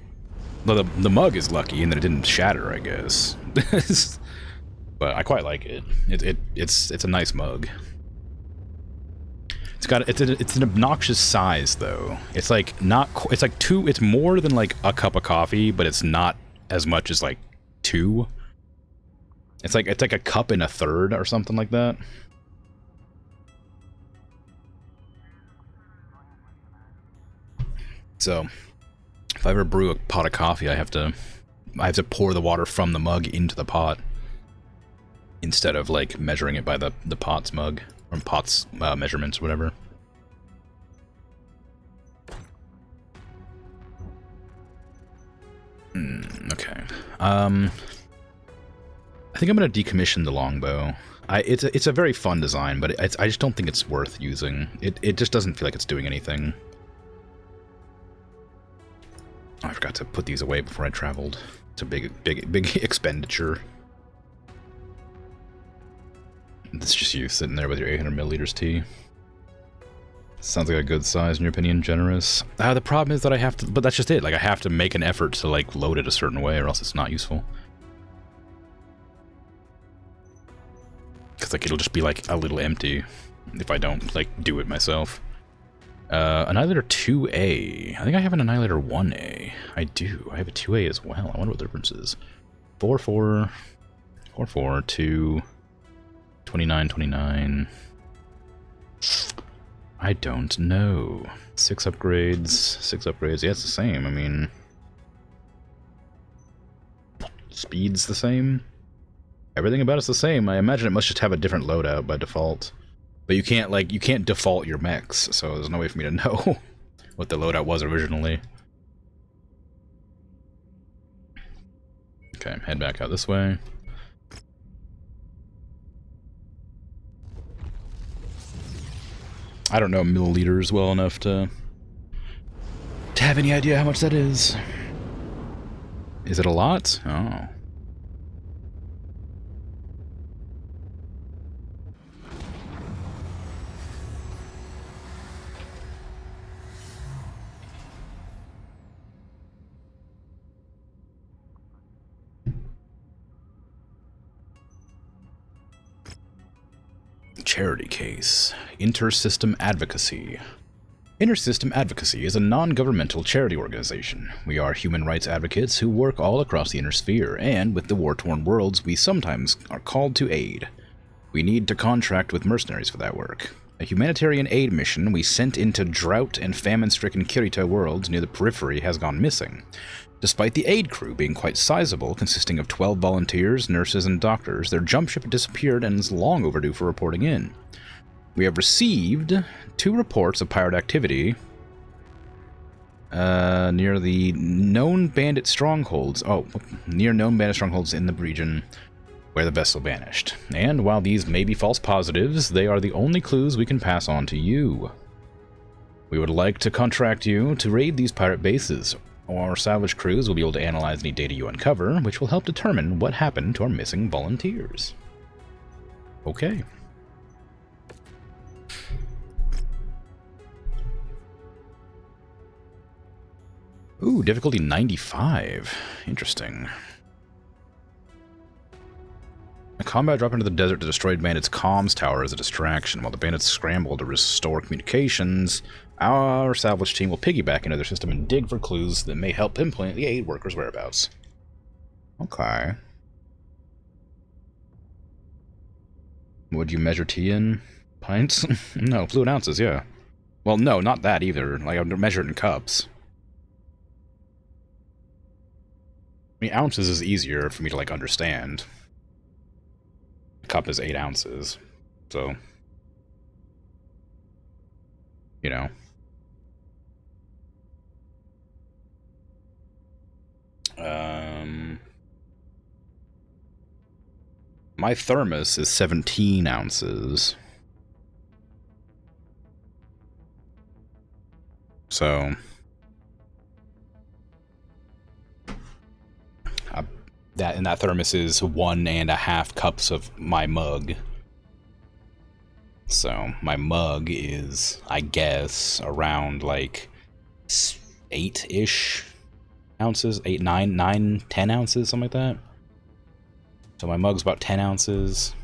the mug is lucky in that it didn't shatter, I guess. But I quite like it. It's a nice mug. It's an obnoxious size though. It's like not. It's like two. It's more than like a cup of coffee, but it's not as much as like two. It's like a cup and a third or something like that. So, if I ever brew a pot of coffee, I have to pour the water from the mug into the pot instead of like measuring it by the pot's mug or pot's measurements or whatever. Okay. I think I'm gonna decommission the longbow. It's a very fun design, but I just don't think it's worth using. It just doesn't feel like it's doing anything. Oh, I forgot to put these away before I traveled. It's a big expenditure. It's just you sitting there with your 800 milliliters tea. Sounds like a good size in your opinion, generous. The problem is that I have to, but that's just it. Like I have to make an effort to like load it a certain way, or else it's not useful. Because like it'll just be like a little empty if I don't like do it myself. Annihilator 2A. I think I have an Annihilator 1A. I do. I have a 2A as well. I wonder what the difference is. 4-4, 4-4, 2, 29, 29. I don't know. 6 upgrades, 6 upgrades. Yeah, it's the same. I mean, speed's the same. Everything about it's the same. I imagine it must just have a different loadout by default. But you can't default your mechs, so there's no way for me to know what the loadout was originally. Okay, head back out this way. I don't know milliliters well enough to have any idea how much that is. Is it a lot? Oh. Charity case. Intersystem Advocacy. Intersystem Advocacy is a non-governmental charity organization. We are human rights advocates who work all across the inner sphere, and with the war-torn worlds, we sometimes are called to aid. We need to contract with mercenaries for that work. A humanitarian aid mission we sent into drought and famine-stricken Kirito worlds near the periphery has gone missing. Despite the aid crew being quite sizable, consisting of 12 volunteers, nurses, and doctors, their jump ship disappeared and is long overdue for reporting in. We have received 2 reports of pirate activity near the known bandit strongholds. Near known bandit strongholds in the region where the vessel vanished. And while these may be false positives, they are the only clues we can pass on to you. We would like to contract you to raid these pirate bases. Our salvage crews will be able to analyze any data you uncover, which will help determine what happened to our missing volunteers. Okay. Ooh, difficulty 95. Interesting. A combat drop into the desert to destroy bandits' comms tower as a distraction. While the bandits scramble to restore communications, our salvage team will piggyback into their system and dig for clues that may help pinpoint the aid workers' whereabouts. Okay. Would you measure tea in pints? No, fluid ounces, yeah. Well, no, not that either. Like, I would measure it in cups. I mean, ounces is easier for me to, like, understand. cup is 8 ounces. So, you know. My thermos is 17 ounces. So, that thermos is 1.5 cups of my mug. So my mug is, I guess, around like 8-ish ounces, 8, 9, 10 ounces, something like that. So my mug's about 10 ounces.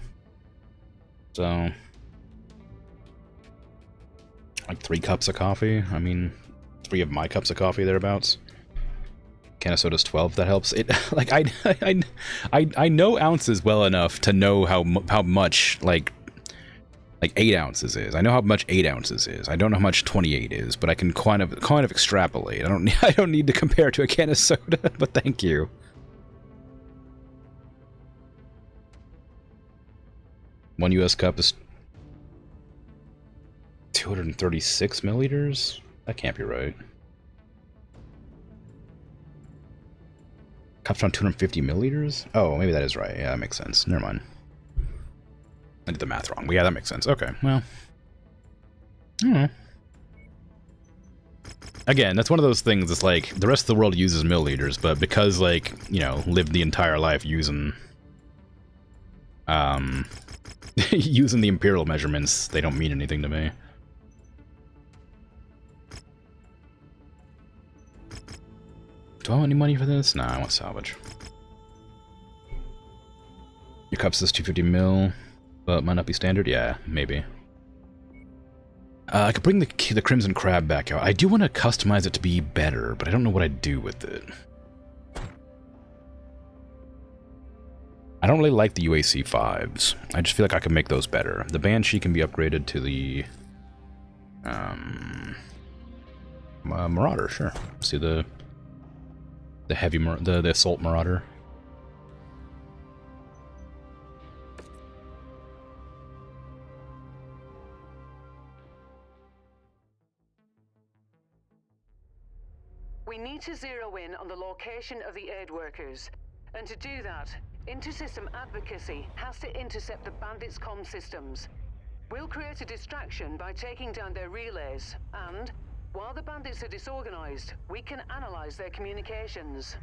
So, like 3 cups of coffee. I mean, 3 of my cups of coffee thereabouts. Can of soda's 12. That helps. It like I know ounces well enough to know how much like 8 ounces is. I know how much 8 ounces is. I don't know how much 28 is, but I can kind of extrapolate. I don't need to compare to a can of soda. But thank you. One U.S. cup is 236 milliliters? That can't be right. Cup's around 250 milliliters? Oh, maybe that is right. Yeah, that makes sense. Never mind. I did the math wrong. But yeah, that makes sense. Okay, well. I don't know. Again, that's one of those things that's like, the rest of the world uses milliliters, but because, like, you know, lived the entire life using using the imperial measurements, they don't mean anything to me. Do I want any money for this? Nah, I want salvage. Your cup says 250 mil, but might not be standard? Yeah, maybe. I could bring the Crimson Crab back out. I do want to customize it to be better, but I don't know what I'd do with it. I don't really like the UAC 5s. I just feel like I can make those better. The Banshee can be upgraded to the Marauder, sure. See the heavy the Assault Marauder. We need to zero in on the location of the aid workers. And to do that, inter-system advocacy has to intercept the bandits' comm systems. We'll create a distraction by taking down their relays, and while the bandits are disorganized, we can analyze their communications.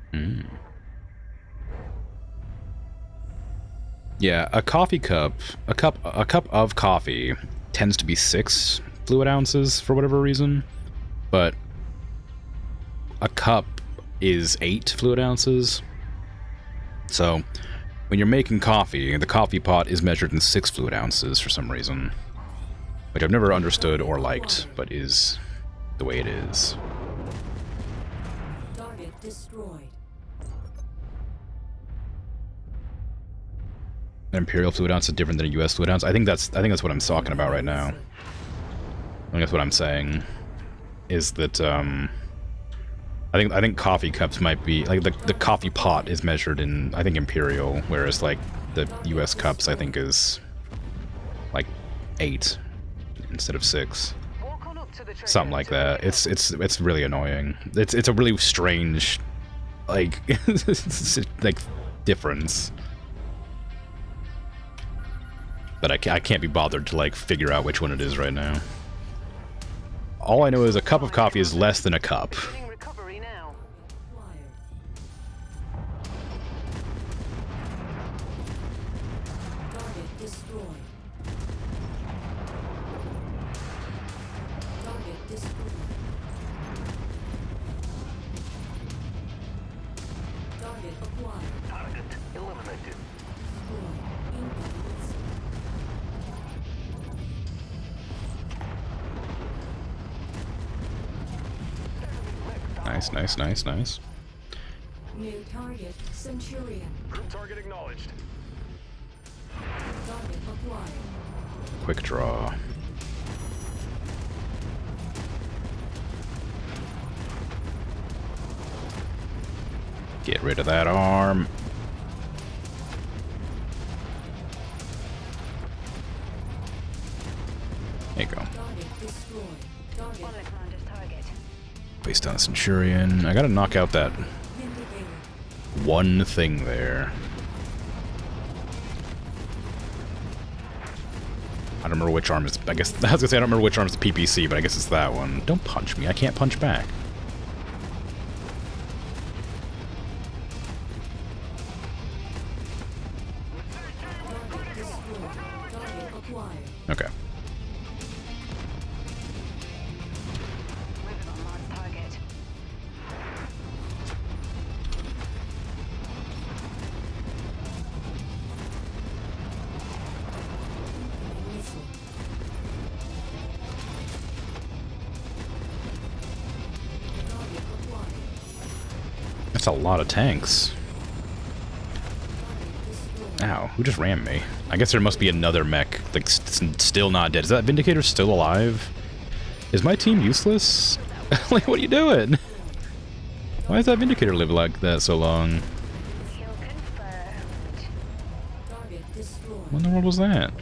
Yeah, a cup of coffee tends to be 6 fluid ounces for whatever reason, but a cup is 8 fluid ounces. So when you're making coffee, the coffee pot is measured in 6 fluid ounces for some reason, which I've never understood or liked, but is the way it is. Target destroyed. An imperial fluid ounce is different than a U.S. fluid ounce. I think that's what I'm talking about right now. I think that's what I'm saying. Is that I think coffee cups might be like the coffee pot is measured in, I think, imperial, whereas like the U.S. cups I think is like 8 instead of 6. Something like that. It's really annoying. It's a really strange like like difference. But I can't be bothered to like figure out which one it is right now. All I know is a cup of coffee is less than a cup. Nice. New target, Centurion. Group target acknowledged. Target acquired. Quick draw. Get rid of that arm. Face down the Centurion. I gotta knock out that Vindicator. one thing there. I don't remember which arm is... I guess... I was gonna say I don't remember which arm is the PPC, but I guess it's that one. Don't punch me. I can't punch back. Target destroyed. Target acquired. Okay. Moving on Mars target. Missile. Target acquired. That's a lot of tanks. Target destroyed. Ow. Who just rammed me? I guess there must be another mech, like, still not dead. Is that Vindicator still alive? Is my team useless? Like, what are you doing? Why does that Vindicator live like that so long? Kill confirmed. Target destroyed. What in the world was that?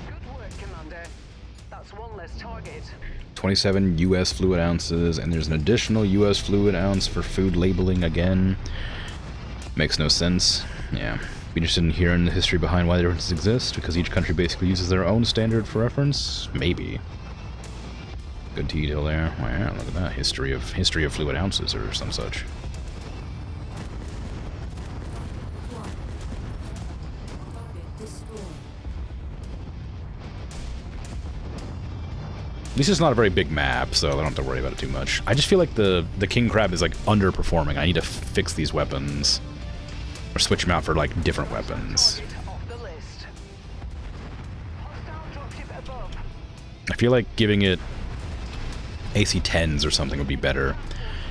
Good work, Commander. That's one less target. 27 US fluid ounces, and there's an additional US fluid ounce for food labeling again. Makes no sense. Yeah. Be interested in hearing the history behind why the differences exist, because each country basically uses their own standard for reference? Maybe. Good detail there. Wow, look at that. History of fluid ounces or some such. Target destroyed. At least it's not a very big map, so I don't have to worry about it too much. I just feel like the King Crab is like underperforming. I need to fix these weapons. Or switch them out for like different weapons. Target off the list. Hostile dropship above. I feel like giving it AC-10s or something would be better.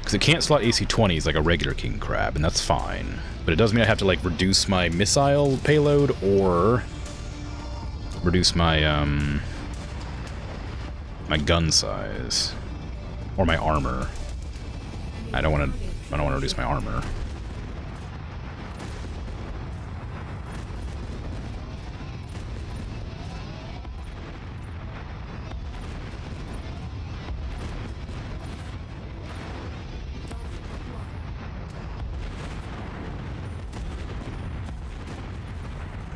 Because it can't slot AC-20s like a regular King Crab, and that's fine. But it does mean I have to like reduce my missile payload or reduce my my gun size. Or my armor. I don't want to reduce my armor.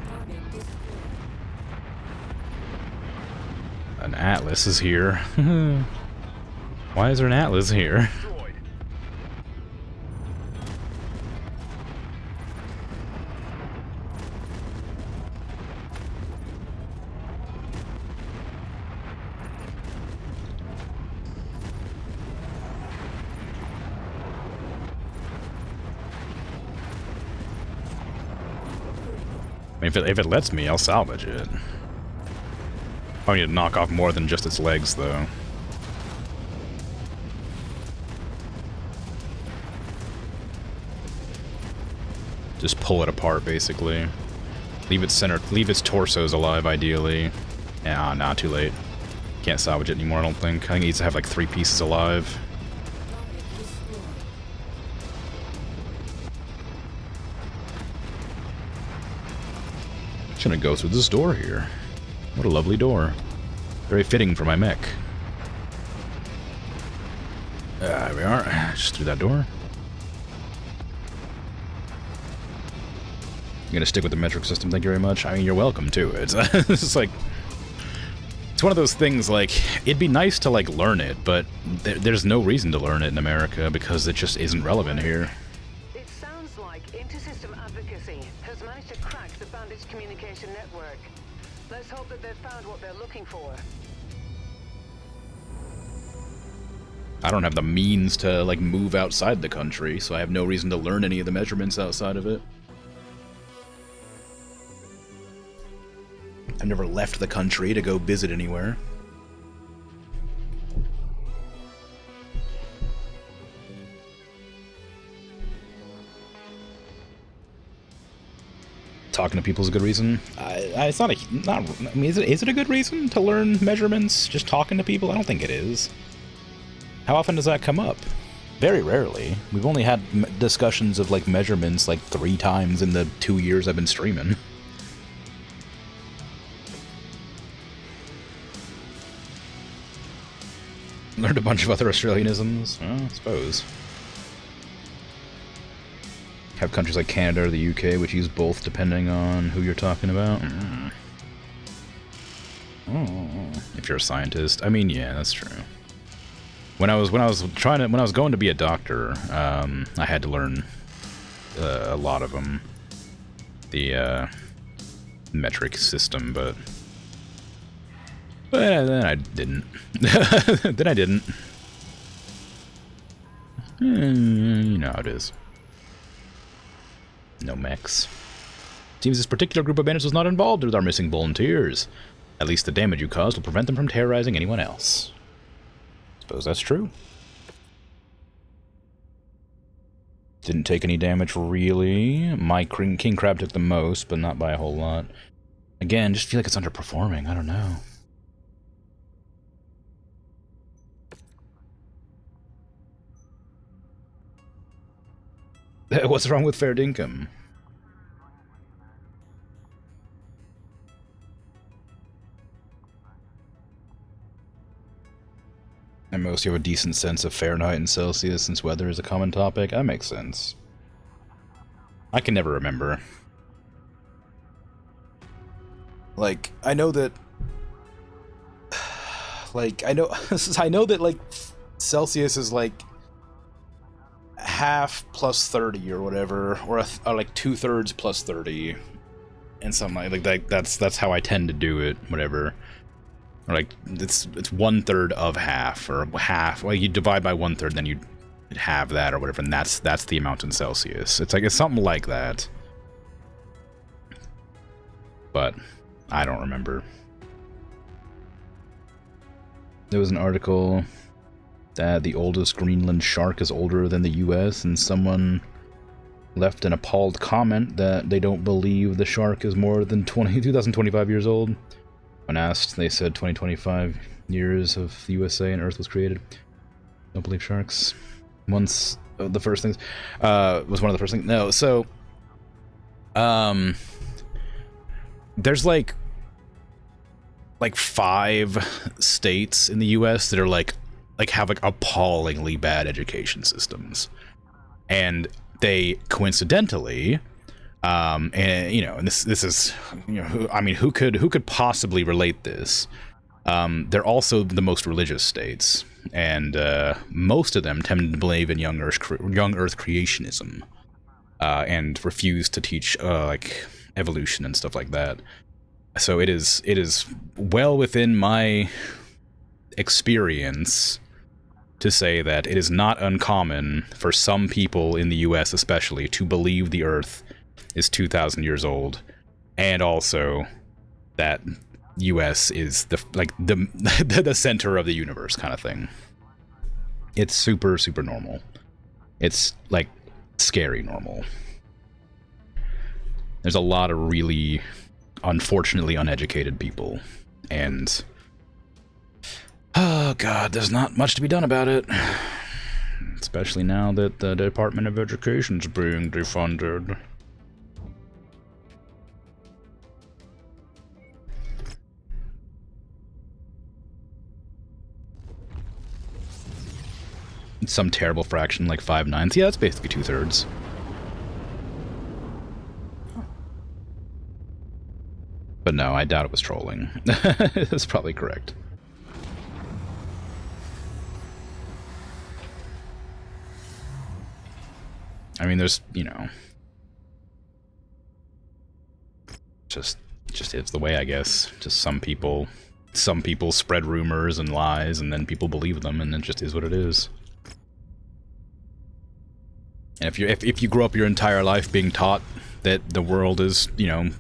Target destroyed. An Atlas is here. Why is there an Atlas here? Destroyed. I mean, if it lets me, I'll salvage it. I need to knock off more than just its legs, though. Just pull it apart, basically. Leave its center, leave its torsos alive, ideally. Yeah, nah, too late. Can't salvage it anymore, I don't think. I think it needs to have like 3 pieces alive. Target destroyed. Shouldn't go through this door here. What a lovely door. Very fitting for my mech. There we are. Just through that door. You're gonna stick with the metric system, thank you very much. I mean, you're welcome to it. It's like... It's one of those things, like, it'd be nice to, like, learn it, but there's no reason to learn it in America because it just isn't relevant here. It sounds like Intersystem Advocacy has managed to crack the bandits' communication network. Let's hope that they've found what they're looking for. I don't have the means to, like, move outside the country, so I have no reason to learn any of the measurements outside of it. I've never left the country to go visit anywhere. Talking to people is a good reason. It's not a... I mean, is it a good reason to learn measurements? Just talking to people? I don't think it is. How often does that come up? Very rarely. We've only had discussions of, like, measurements, like, 3 times in the 2 years I've been streaming. Learned a bunch of other Australianisms. Well, I suppose. Have countries like Canada or the UK, which use both depending on who you're talking about. Oh, if you're a scientist, I mean, yeah, that's true. When I was going to be a doctor, I had to learn a lot of them, the metric system, but then I didn't. Then I didn't. You know how it is. No mechs. Seems this particular group of bandits was not involved with our missing volunteers. At least the damage you caused will prevent them from terrorizing anyone else. Suppose that's true. Didn't take any damage, really. My King Crab took the most, but not by a whole lot. Again, just feel like it's underperforming. I don't know. What's wrong with fair dinkum? And most you have a decent sense of Fahrenheit and Celsius since weather is a common topic. That makes sense. I can never remember. Like, I know that... Like, I know that, like, Celsius is, like, half plus 30 or whatever, or like 2/3 plus 30, and something like that. That's how I tend to do it, whatever. Or like it's 1/3 of half, or half. Well, you divide by 1/3, then you have that or whatever, and that's the amount in Celsius. It's something like that, but I don't remember. There was an article that the oldest Greenland shark is older than the US, and someone left an appalled comment that they don't believe the shark is more than 2,025 years old. When asked, they said 2025 years of the USA and Earth was created. Don't believe sharks. Once the first things was one of the first things. No, so there's like 5 states in the US that are like have like appallingly bad education systems, and they coincidentally, and you know, and this is, you know, I mean, who could possibly relate this? They're also the most religious states, and most of them tend to believe in young Earth creationism, and refuse to teach like evolution and stuff like that. So it is well within my experience to say that it is not uncommon for some people in the US especially to believe the Earth is 2,000 years old, and also that US is the center of the universe kind of thing. It's super normal. It's like scary normal. There's a lot of really unfortunately uneducated people, and oh god, there's not much to be done about it. Especially now that the Department of Education's being defunded. It's some terrible fraction, like 5/9. Yeah, that's basically 2/3. But no, I doubt it was trolling. That's probably correct. I mean, there's, you know, just it's the way, I guess. Just some people spread rumors and lies, and then people believe them, and it just is what it is. And if you grow up your entire life being taught that the world is, you know,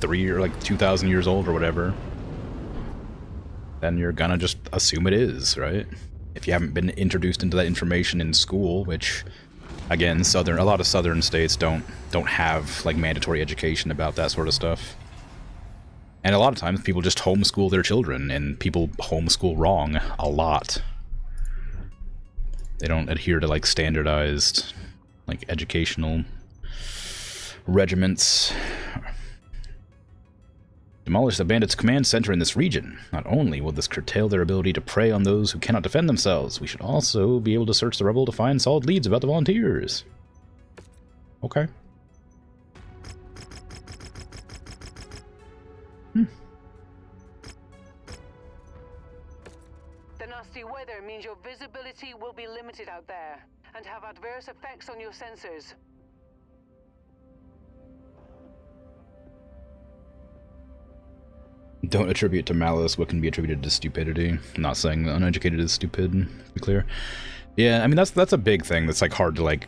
2,000 years old or whatever, then you're gonna just assume it is, right? If you haven't been introduced into that information in school, which, again, a lot of southern states don't have like mandatory education about that sort of stuff. And a lot of times people just homeschool their children, and people homeschool wrong a lot. They don't adhere to like standardized like educational regiments. Demolish the bandits' command center in this region. Not only will this curtail their ability to prey on those who cannot defend themselves, we should also be able to search the rebel to find solid leads about the volunteers. Okay. The nasty weather means your visibility will be limited out there and have adverse effects on your sensors. Don't attribute to malice what can be attributed to stupidity. I'm not saying the uneducated is stupid, to be clear. Yeah, I mean that's a big thing that's like hard to like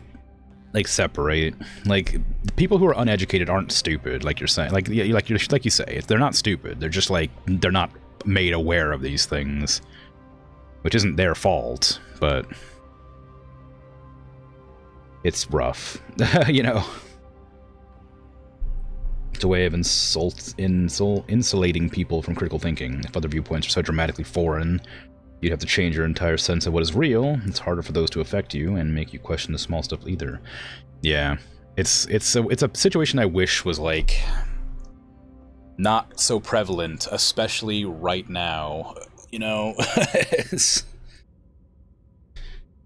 separate. Like the people who are uneducated aren't stupid, like you're saying. Like you say, they're not stupid. They're just like they're not made aware of these things, which isn't their fault, but it's rough, you know. It's a way of insulating people from critical thinking. If other viewpoints are so dramatically foreign, you'd have to change your entire sense of what is real. It's harder for those to affect you and make you question the small stuff either. Yeah, it's a situation I wish was like not so prevalent, especially right now. You know,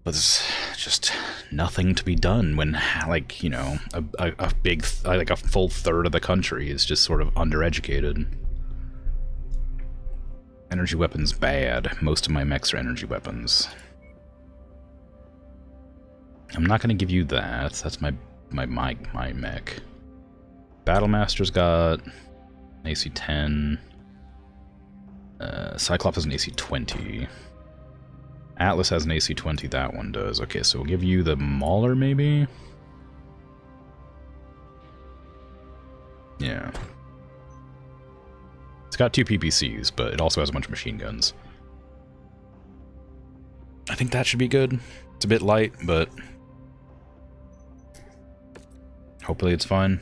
but there's just nothing to be done when, like, you know, a big, like a full third of the country is just sort of undereducated. Energy weapons bad. Most of my mechs are energy weapons. I'm not gonna give you that. That's my mech. Battlemaster's got an AC 10. Cyclops has an AC 20. Atlas has an AC 20, that one does. Okay, so we'll give you the Mauler, maybe? Yeah. It's got 2 PPCs, but it also has a bunch of machine guns. I think that should be good. It's a bit light, but hopefully it's fine.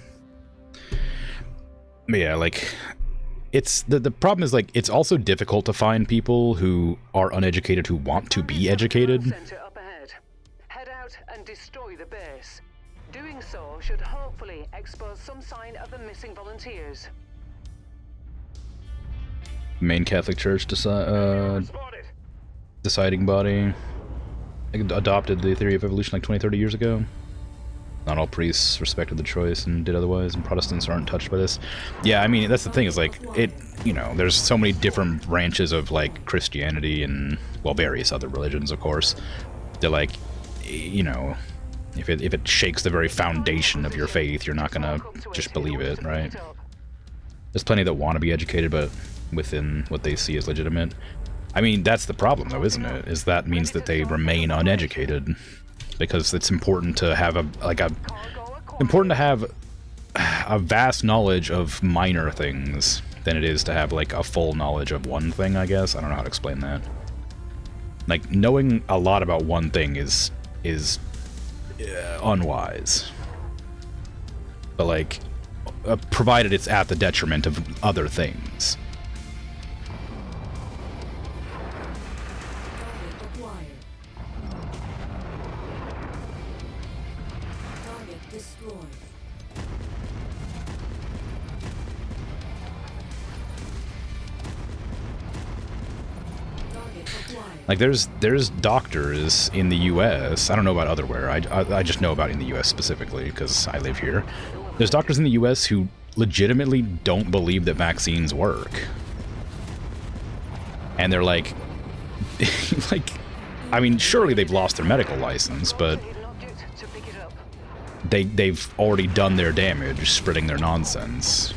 But yeah, like, it's the problem is, like, it's also difficult to find people who are uneducated who want to be educated. Center up ahead. Head out and destroy the base. Doing so should hopefully expose some sign of the missing volunteers. Main Catholic Church deciding body adopted the theory of evolution like 20-30 years ago. Not all priests respected the choice and did otherwise, and Protestants aren't touched by this. Yeah, I mean, that's the thing, is like, it, you know, there's so many different branches of, like, Christianity and, well, various other religions, of course. They're like, you know, if it shakes the very foundation of your faith, you're not gonna just believe it, right? There's plenty that want to be educated, but within what they see as legitimate. I mean, that's the problem, though, isn't it? Is that means that they remain uneducated. Because it's important to have a vast knowledge of minor things than it is to have like a full knowledge of one thing, I guess. I don't know how to explain that. Like, knowing a lot about one thing is unwise. But like, provided it's at the detriment of other things. Like, there's doctors in the U.S. I don't know about otherwhere. I just know about in the U.S. specifically because I live here. There's doctors in the U.S. who legitimately don't believe that vaccines work, and they're like, like, I mean, surely they've lost their medical license, but they've already done their damage spreading their nonsense.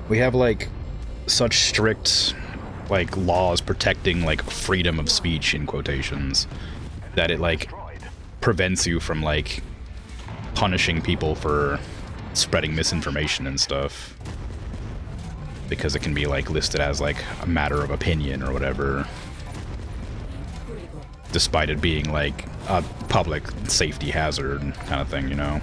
We have, like, such strict, like, laws protecting, like, freedom of speech, in quotations, that it, like, prevents you from, like, punishing people for spreading misinformation and stuff. Because it can be, like, listed as, like, a matter of opinion or whatever. Despite it being, like, a public safety hazard kind of thing, you know.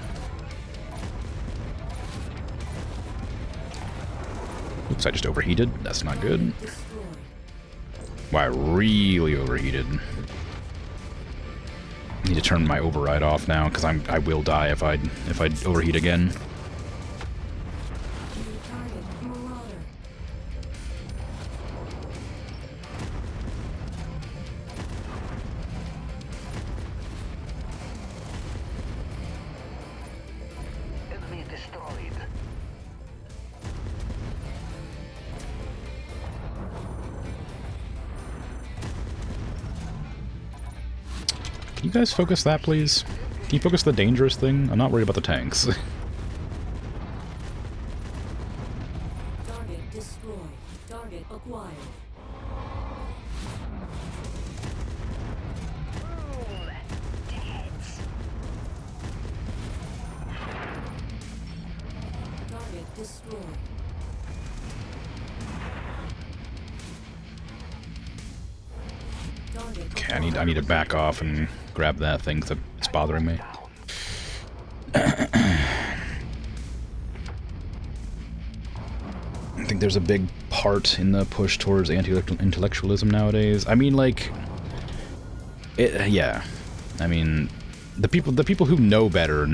Oops, I just overheated. That's not good. Wow, I really overheated. I need to turn my override off now because I will die if I overheat again. Enemy destroyed. Can you guys focus that, please? Can you focus the dangerous thing? I'm not worried about the tanks. Target destroyed. Target acquired. Boom. Deads. Target destroyed. Target Okay, I need to back off and grab that thing because it's bothering me. I think there's a big part in the push towards anti-intellectualism nowadays. I mean, like, yeah. I mean, the people who know better,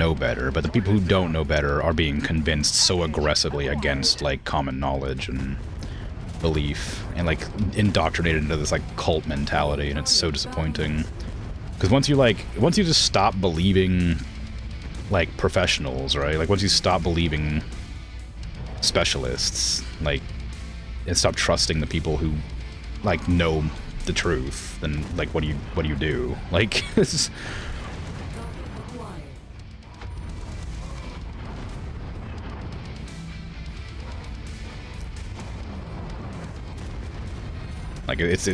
but the people who don't know better are being convinced so aggressively against, like, common knowledge and belief, and, like, indoctrinated into this, like, cult mentality, and it's so disappointing. Because once you just stop believing, like, professionals, right? Like, once you stop believing specialists, like, and stop trusting the people who, like, know the truth, then, like, what do you do? Like, it's... Like, it's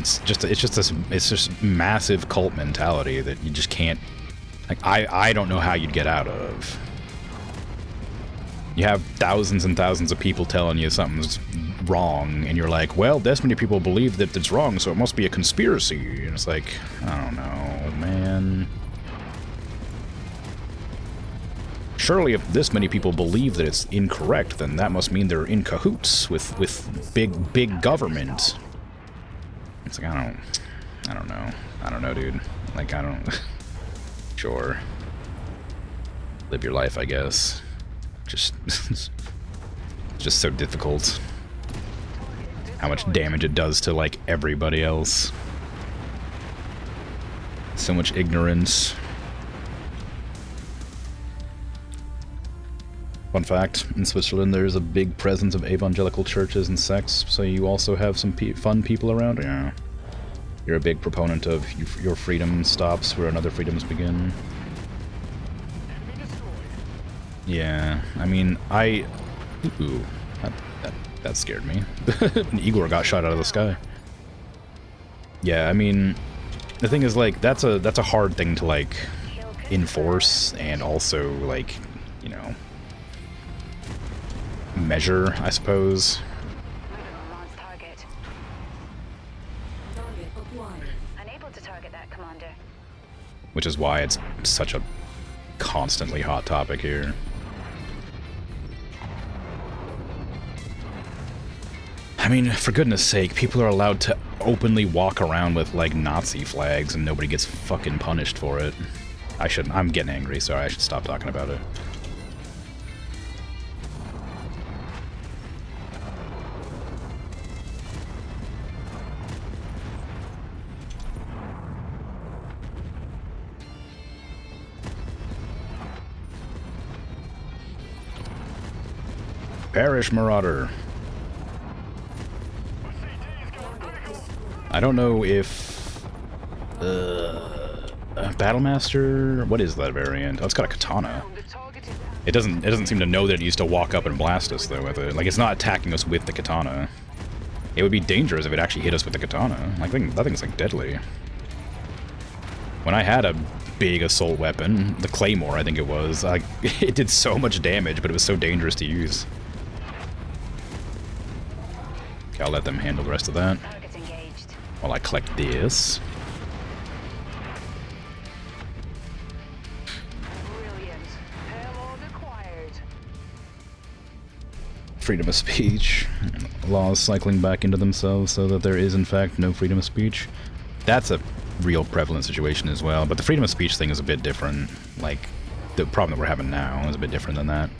just massive cult mentality that you just can't, like, I don't know how you'd get out of. You have thousands and thousands of people telling you something's wrong, and you're like, well, this many people believe that it's wrong, so it must be a conspiracy. And it's like, I don't know, man. Surely if this many people believe that it's incorrect, then that must mean they're in cahoots with big government. It's like, I don't know, dude. Like, I don't... Sure. Live your life, I guess. Just... it's just so difficult. How much damage it does to, like, everybody else. So much ignorance. Fun fact, in Switzerland there's a big presence of evangelical churches and sects, so you also have some fun people around? Yeah. You're a big proponent of your freedom stops where another freedoms begin. Yeah, I mean, Ooh, that scared me. An Igor got shot out of the sky. Yeah, I mean, the thing is, like, that's a hard thing to, like, enforce and also, like, you know, measure, I suppose. Moving on launch target. Target acquired. Unable to target that, Commander. Which is why it's such a constantly hot topic here. I mean, for goodness sake, people are allowed to openly walk around with, like, Nazi flags and nobody gets fucking punished for it. I'm getting angry, sorry, I should stop talking about it. Perish, Marauder. I don't know if... Battlemaster? What is that variant? Oh, it's got a katana. It doesn't seem to know that it needs to walk up and blast us, though, with it. Like, it's not attacking us with the katana. It would be dangerous if it actually hit us with the katana. Like, that thing's, like, deadly. When I had a big assault weapon, the Claymore, I think it was, like, it did so much damage, but it was so dangerous to use. Okay, I'll let them handle the rest of that. Target's engaged. While I collect this. freedom of speech. Laws cycling back into themselves so that there is, in fact, no freedom of speech. That's a real prevalent situation as well, but the freedom of speech thing is a bit different. Like, the problem that we're having now is a bit different than that.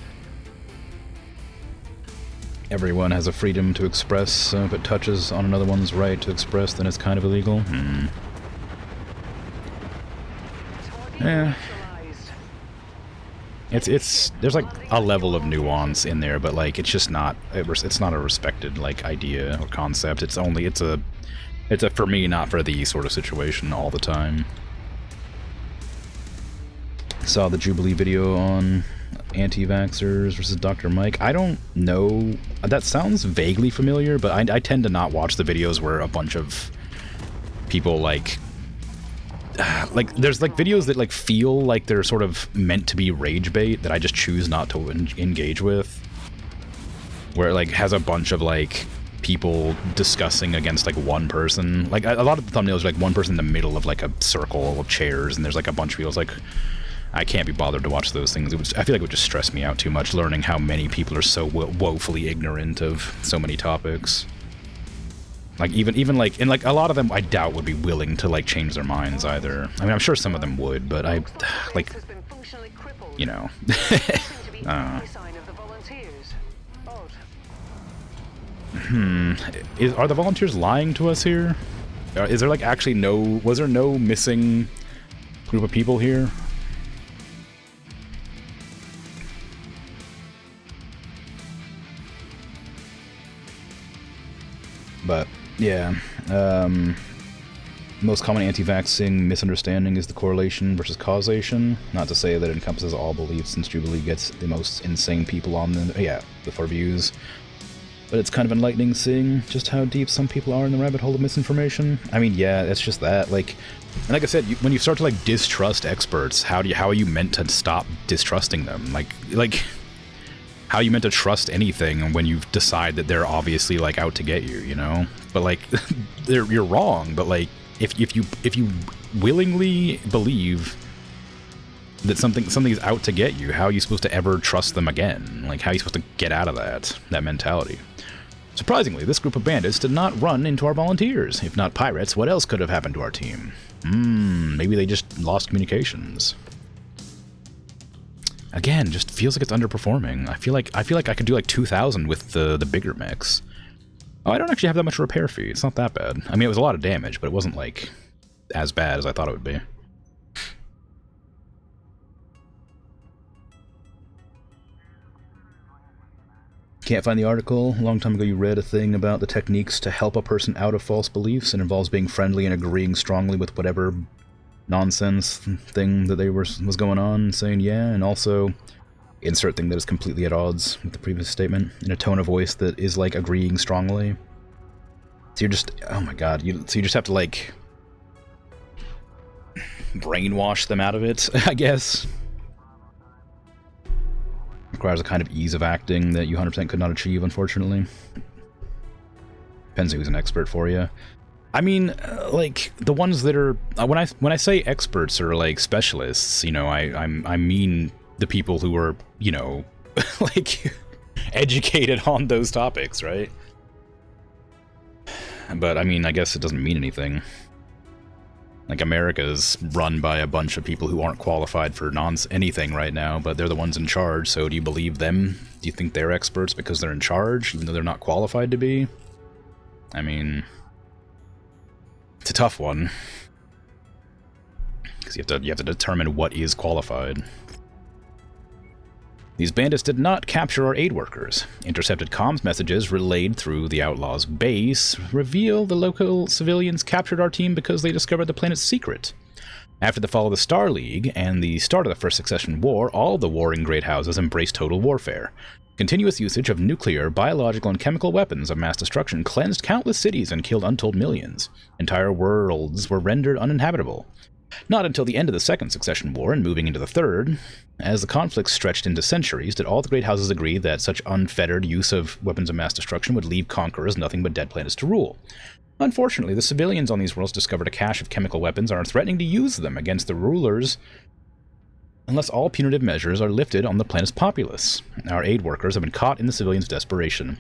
Everyone has a freedom to express, so if it touches on another one's right to express, then it's kind of illegal. Yeah. There's like a level of nuance in there, but like it's just not, it's not a respected like idea or concept. It's a for me, not for thee sort of situation all the time. Saw the Jubilee video on anti-vaxxers versus Dr. Mike. I don't know, that sounds vaguely familiar, but I tend to not watch the videos where a bunch of people like there's like videos that like feel like they're sort of meant to be rage bait that I just choose not to engage with, where it like has a bunch of like people discussing against like one person. Like a lot of the thumbnails are like one person in the middle of like a circle of chairs and there's like a bunch of people. It's like, I can't be bothered to watch those things. I feel like it would just stress me out too much, learning how many people are so woefully ignorant of so many topics. Like even like, and like a lot of them I doubt would be willing to like change their minds either. I mean, I'm sure some of them would, but I like, you know. Are the volunteers lying to us here? Is there like actually was there no missing group of people here? But yeah, most common anti-vaxxing misunderstanding is the correlation versus causation. Not to say that it encompasses all beliefs, since Jubilee gets the most insane people on the for views. But it's kind of enlightening seeing just how deep some people are in the rabbit hole of misinformation. I mean, yeah, it's just that, like, and like I said, when you start to like distrust experts, how are you meant to stop distrusting them? Like. How are you meant to trust anything when you decide that they're obviously like out to get you, you know? But like, you're wrong. But like, if you willingly believe that something is out to get you, how are you supposed to ever trust them again? Like, how are you supposed to get out of that mentality? Surprisingly, this group of bandits did not run into our volunteers. If not pirates, what else could have happened to our team? Maybe they just lost communications. Again, just feels like it's underperforming. I feel like I could do like 2,000 with the bigger mechs. Oh, I don't actually have that much repair fee. It's not that bad. I mean, it was a lot of damage, but it wasn't like as bad as I thought it would be. Can't find the article. A long time ago you read a thing about the techniques to help a person out of false beliefs. It involves being friendly and agreeing strongly with whatever nonsense thing that was going on, and saying yeah, and also insert thing that is completely at odds with the previous statement in a tone of voice that is like agreeing strongly. So you're just, oh my god, so you just have to like brainwash them out of it, I guess. Requires a kind of ease of acting that you 100% could not achieve, unfortunately. Depends who's an expert for you. I mean, like, the ones that are, when I say experts or, like, specialists, you know, I mean the people who are, you know, like, educated on those topics, right? But, I mean, I guess it doesn't mean anything. Like, America's run by a bunch of people who aren't qualified for anything right now, but they're the ones in charge, so do you believe them? Do you think they're experts because they're in charge, even though they're not qualified to be? I mean, it's a tough one, because you have to determine what is qualified. These bandits did not capture our aid workers. Intercepted comms messages relayed through the Outlaws' base reveal the local civilians captured our team because they discovered the planet's secret. After the fall of the Star League and the start of the First Succession War, all the warring great houses embraced total warfare. Continuous usage of nuclear, biological, and chemical weapons of mass destruction cleansed countless cities and killed untold millions. Entire worlds were rendered uninhabitable. Not until the end of the Second Succession War and moving into the Third, as the conflict stretched into centuries, did all the great houses agree that such unfettered use of weapons of mass destruction would leave conquerors nothing but dead planets to rule. Unfortunately, the civilians on these worlds discovered a cache of chemical weapons and are threatening to use them against the rulers unless all punitive measures are lifted on the planet's populace. Our aid workers have been caught in the civilians' desperation.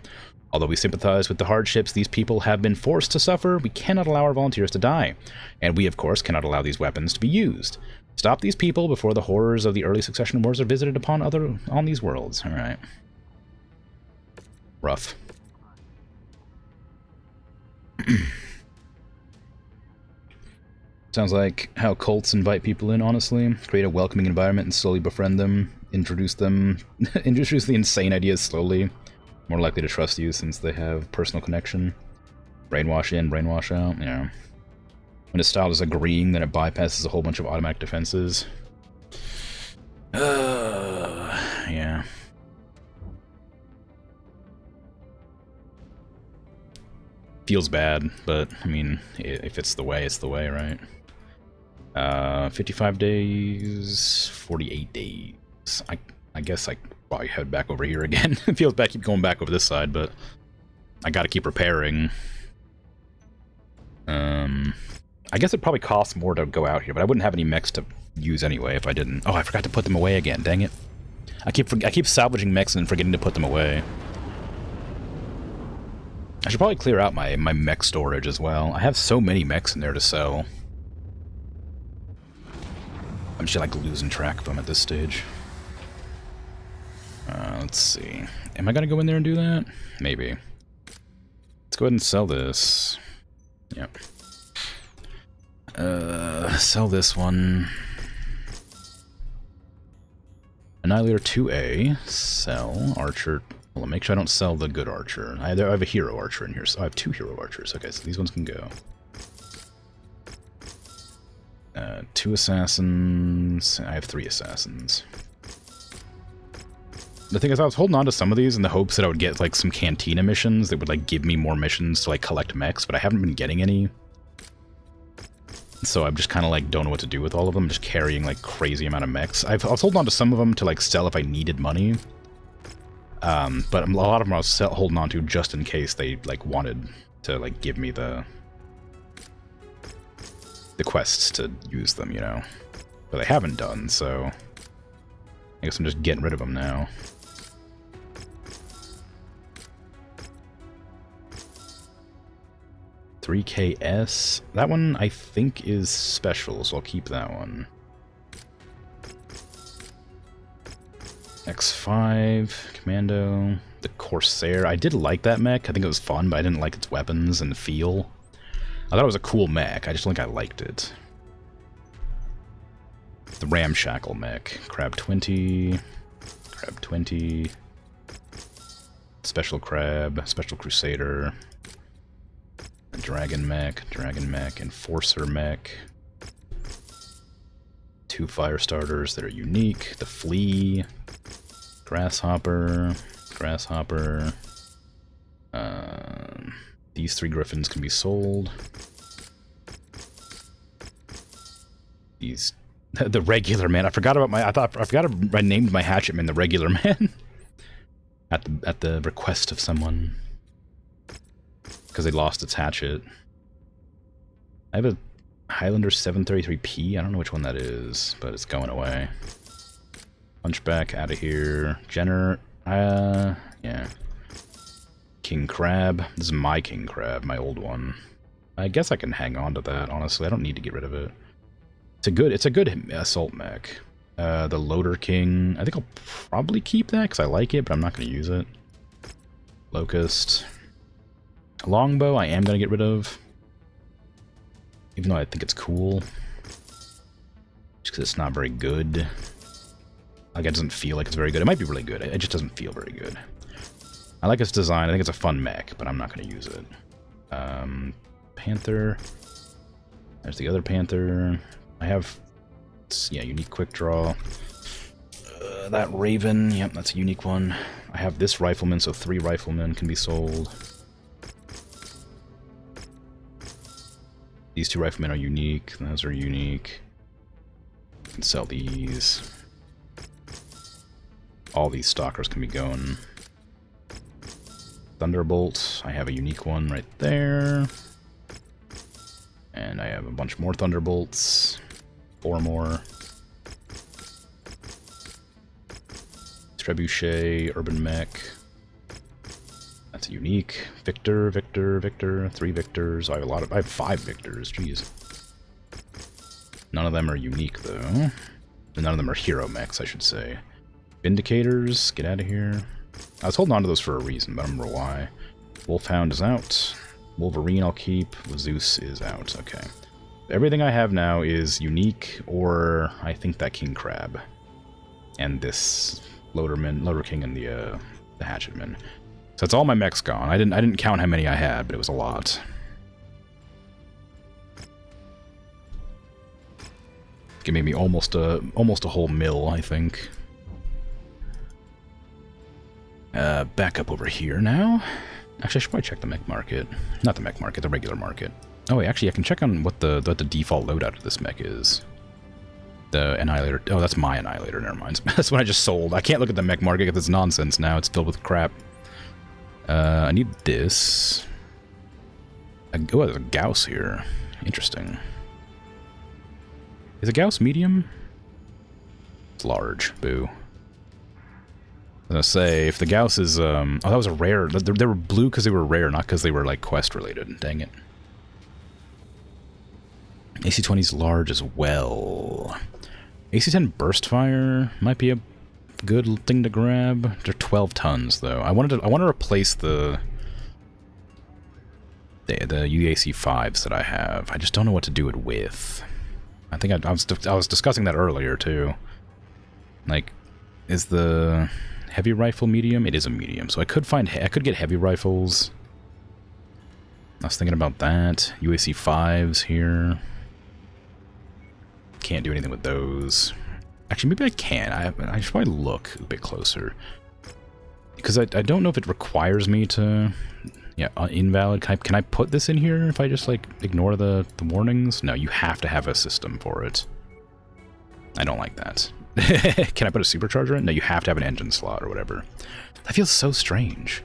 Although we sympathize with the hardships these people have been forced to suffer, we cannot allow our volunteers to die. And we, of course, cannot allow these weapons to be used. Stop these people before the horrors of the early succession wars are visited upon on these worlds. Alright. Rough. Sounds like how cults invite people in, honestly. Create a welcoming environment and slowly befriend them. Introduce the insane ideas slowly. More likely to trust you since they have personal connection. Brainwash in, brainwash out, yeah. When it's styled as agreeing, then it bypasses a whole bunch of automatic defenses. Yeah. Feels bad, but, I mean, if it's the way, right? 55 days, 48 days. I guess I probably head back over here again. It feels bad keep going back over this side, but I gotta keep repairing. I guess it probably costs more to go out here, but I wouldn't have any mechs to use anyway if I didn't. Oh, I forgot to put them away again, dang it. I keep salvaging mechs and forgetting to put them away. I should probably clear out my mech storage as well. I have so many mechs in there to sell. I'm just like losing track of them at this stage. Let's see. Am I gonna go in there and do that? Maybe. Let's go ahead and sell this. Yep. Sell this one. Annihilator 2A. Sell. Archer. Well, make sure I don't sell the good archer. I have a hero archer in here, so I have 2 hero archers. Okay, so these ones can go. 2 assassins. I have 3 assassins. The thing is, I was holding on to some of these in the hopes that I would get, like, some Cantina missions that would, like, give me more missions to, like, collect mechs, but I haven't been getting any. So I'm just kind of, like, don't know what to do with all of them, just carrying, like, crazy amount of mechs. I was holding on to some of them to, like, sell if I needed money. But a lot of them I was holding on to just in case they, like, wanted to, like, give me the quests to use them, you know. But they haven't done, so I guess I'm just getting rid of them now. $3KS. That one, I think, is special, so I'll keep that one. X5, Commando, the Corsair. I did like that mech. I think it was fun, but I didn't like its weapons and the feel. I thought it was a cool mech. I just don't think I liked it. The Ramshackle mech. Crab 20. Crab 20. Special Crab. Special Crusader. Dragon mech, Enforcer mech. 2 fire starters that are unique. The Flea, Grasshopper. These 3 Griffins can be sold. These, the regular man. I forgot about I named my hatchetman the regular man. at the request of someone. Because they lost its hatchet. I have a Highlander 733P. I don't know which one that is, but it's going away. Hunchback out of here. Jenner. Yeah. King Crab. This is my King Crab, my old one. I guess I can hang on to that, honestly. I don't need to get rid of it. It's a good assault mech. The Loader King. I think I'll probably keep that because I like it, but I'm not going to use it. Locust. Longbow I am going to get rid of. Even though I think it's cool. Just because it's not very good. Like, it doesn't feel like it's very good. It might be really good. It just doesn't feel very good. I like its design. I think it's a fun mech, but I'm not going to use it. Panther. There's the other Panther. I have, yeah, unique quick draw. That Raven. Yep, that's a unique one. I have this Rifleman, so 3 Riflemen can be sold. These 2 Riflemen are unique. Those are unique. I can sell these. All these Stalkers can be going. Thunderbolt. I have a unique one right there. And I have a bunch more Thunderbolts. 4 more. Trebuchet, Urban Mech. That's a unique. Victor, Victor, Victor. 3 Victors. I have 5 Victors. Jeez. None of them are unique though. And none of them are hero mechs, I should say. Vindicators, get out of here. I was holding on to those for a reason, but I don't remember why. Wolfhound is out. Wolverine I'll keep. Zeus is out. Okay. Everything I have now is unique, or I think that King Crab. And this Loader King and the Hatchetman. So that's all my mechs gone. I didn't count how many I had, but it was a lot. Give me almost a whole mill, I think. Back up over here now. Actually, I should probably check the mech market. Not the mech market, the regular market. Oh wait, actually I can check on what the default loadout of this mech is. The Annihilator. Oh, that's my Annihilator, never mind. That's what I just sold. I can't look at the mech market because it's nonsense now. It's filled with crap. I need this. Oh, there's a Gauss here. Interesting. Is a Gauss medium? It's large. Boo. I was gonna say, if the Gauss is, oh, that was a rare. They were blue because they were rare, not because they were, like, quest-related. Dang it. AC-20's large as well. AC-10 Burst Fire might be a good thing to grab. They're 12 tons, though. I want to replace the UAC-5s that I have. I just don't know what to do it with. I think I was discussing that earlier, too. Like, is the heavy rifle medium? It is a medium, so I could get heavy rifles. I was thinking about that. UAC-5s here. Can't do anything with those. Actually, maybe I can. I should probably look a bit closer. Because I don't know if it requires me to... Yeah, invalid. Can I put this in here if I just, like, ignore the warnings? No, you have to have a system for it. I don't like that. Can I put a supercharger in? No, you have to have an engine slot or whatever. That feels so strange.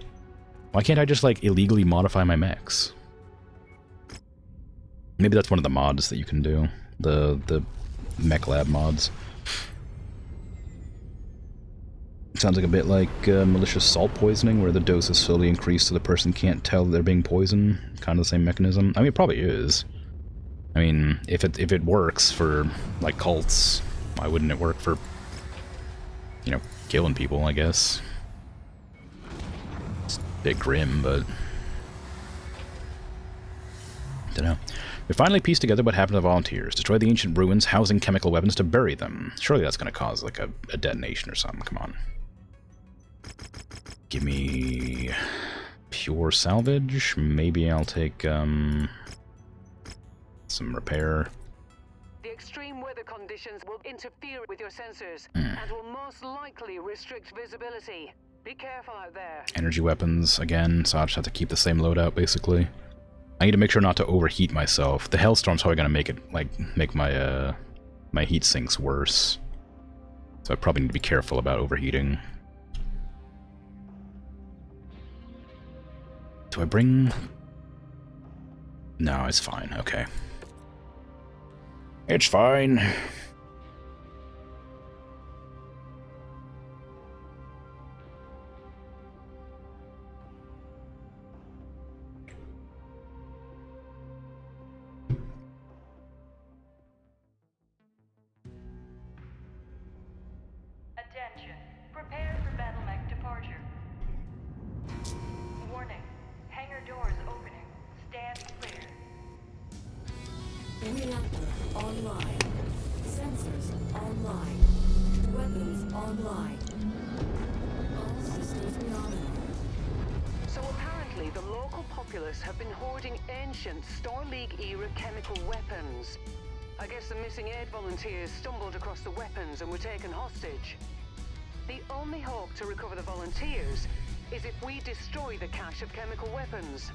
Why can't I just, like, illegally modify my mechs? Maybe that's one of the mods that you can do. The mech lab mods. Sounds like a bit like malicious salt poisoning, where the dose is slowly increased so the person can't tell that they're being poisoned. Kind of the same mechanism. I mean, it probably is. I mean, if it works for, like, cults, why wouldn't it work for, you know, killing people, I guess? It's a bit grim, but... Dunno. We finally pieced together what happened to the volunteers. Destroy the ancient ruins, housing chemical weapons to bury them. Surely that's going to cause, like, a detonation or something. Come on. Give me... pure salvage. Maybe I'll take, some repair. The extreme weather conditions will interfere with your sensors and will most likely restrict visibility. Be careful out there. Energy weapons, again, so I'll just have to keep the same loadout, basically. I need to make sure not to overheat myself. The Hellstorm's probably gonna make it, like, make my, my heat sinks worse. So I probably need to be careful about overheating. Do I bring... No, it's fine, okay. It's fine. Attention. Prepare for battle mech departure. Warning. Hangar doors opening. Stand clear. Reactor online. Sensors online. Weapons online. All systems nominal. So apparently the local populace have been hoarding ancient Star League-era chemical weapons. I guess the missing aid volunteers stumbled across the weapons and were taken hostage. The only hope to recover the volunteers is if we destroy the cache of chemical weapons.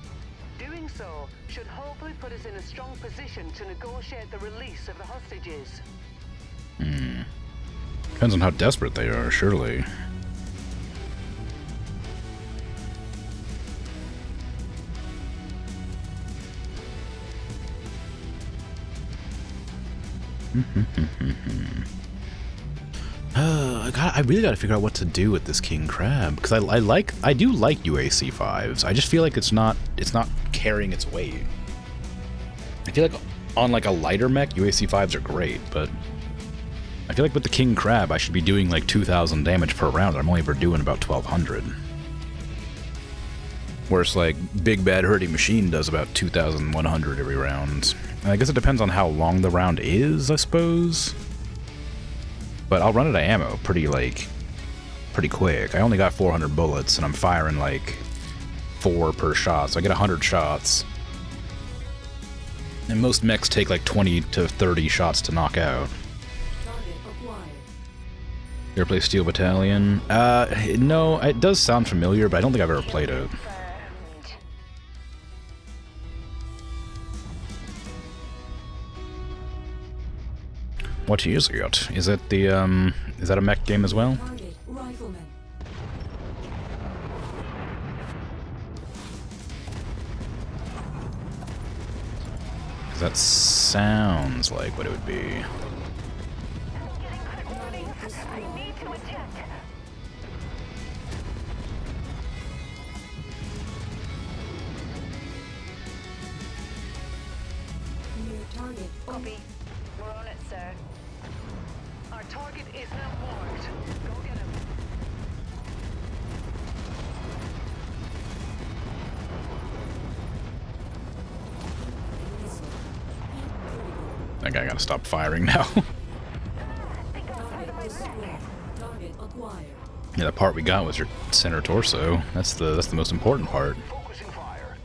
Doing so should hopefully put us in a strong position to negotiate the release of the hostages. Depends on how desperate they are, surely. I really got to figure out what to do with this king crab, because I do like UAC 5s. I just feel like it's not carrying its weight. I feel like on like a lighter mech, UAC 5s are great, but I feel like with the king crab, I should be doing like 2,000 damage per round. I'm only ever doing about 1,200. Whereas like Big Bad Hurting Machine does about 2,100 every round. And I guess it depends on how long the round is, I suppose. But I'll run out of ammo pretty quick. I only got 400 bullets, and I'm firing like 4 per shot, so I get 100 shots. And most mechs take like 20 to 30 shots to knock out. You ever play Steel Battalion? No, it does sound familiar, but I don't think I've ever played it. What is it? Is it the, is that a mech game as well? Rifleman. 'Cause that sounds like what it would be. Near target. Copy. We're on it, sir. Our target is now marked. Go get him. That guy gotta stop firing now. Target destroyed. Target acquired. Yeah, the part we got was your center torso. That's the most important part. Focusing fire.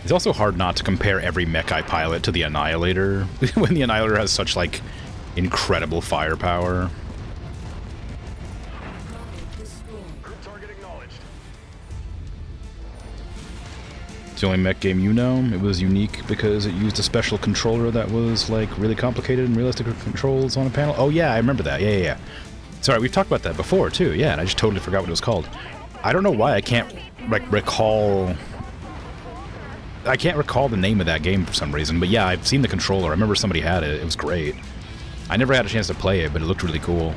It's also hard not to compare every mech I pilot to the Annihilator, when the Annihilator has such, like, incredible firepower. Target destroyed. Group target acknowledged. It's the only mech game you know. It was unique because it used a special controller that was, like, really complicated and realistic controls on a panel. Oh, yeah, I remember that. Yeah. Sorry, we've talked about that before, too. Yeah, and I just totally forgot what it was called. I don't know why I can't, like, recall... I can't recall the name of that game for some reason, but yeah, I've seen the controller. I remember somebody had it. It was great. I never had a chance to play it, but it looked really cool.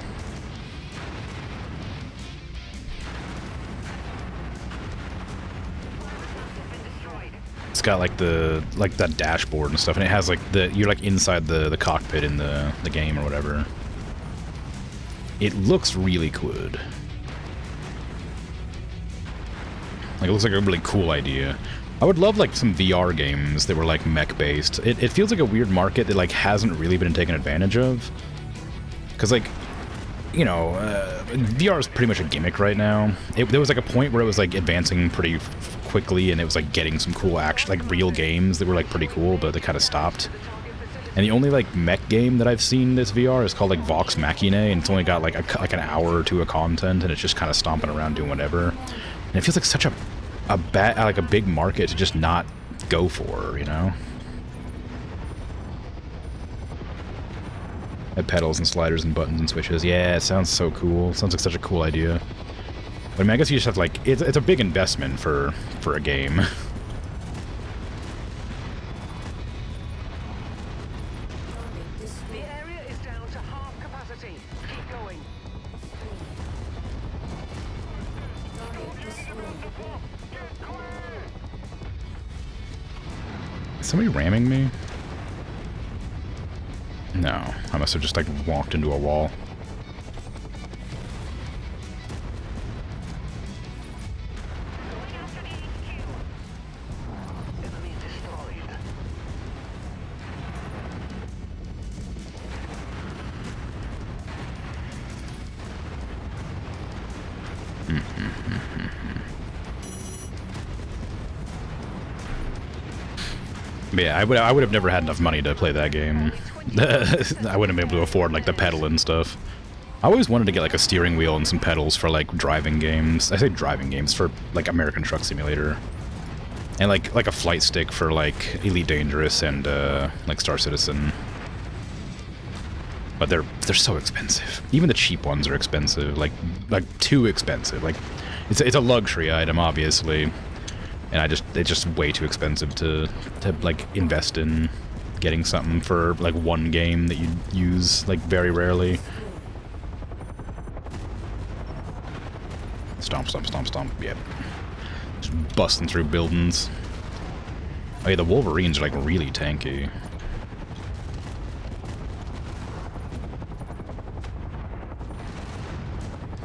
It's got like that dashboard and stuff, and it has like you're like inside the cockpit in the game or whatever. It looks really good. Like, it looks like a really cool idea. I would love, like, some VR games that were, like, mech-based. It feels like a weird market that, like, hasn't really been taken advantage of. Because, like, you know, VR is pretty much a gimmick right now. There was, like, a point where it was, like, advancing pretty quickly, and it was, like, getting some cool action, like, real games that were, like, pretty cool, but they kind of stopped. And the only, like, mech game that I've seen this VR is called, like, Vox Machina, and it's only got, like, an hour or two of content, and it's just kind of stomping around doing whatever. And it feels like such a big market to just not go for, you know? Have pedals and sliders and buttons and switches. Yeah, it sounds so cool. Sounds like such a cool idea. But I mean, I guess you just have to, like, it's a big investment for a game. The area is down to half capacity. Keep going. Target destroyed. Is somebody ramming me? No, I must have just, like, walked into a wall. Enemy destroyed. But yeah, I would have never had enough money to play that game. I wouldn't be able to afford, like, the pedal and stuff. I always wanted to get, like, a steering wheel and some pedals for, like, driving games. I say driving games for, like, American Truck Simulator. And, like a flight stick for, like, Elite Dangerous and, like, Star Citizen. But they're so expensive. Even the cheap ones are expensive. Like too expensive. Like, It's a luxury item, obviously, and it's just way too expensive to like invest in getting something for like one game that you use like very rarely. Stomp, stomp, stomp, stomp. Yep. Just busting through buildings. Oh yeah, the Wolverines are like really tanky.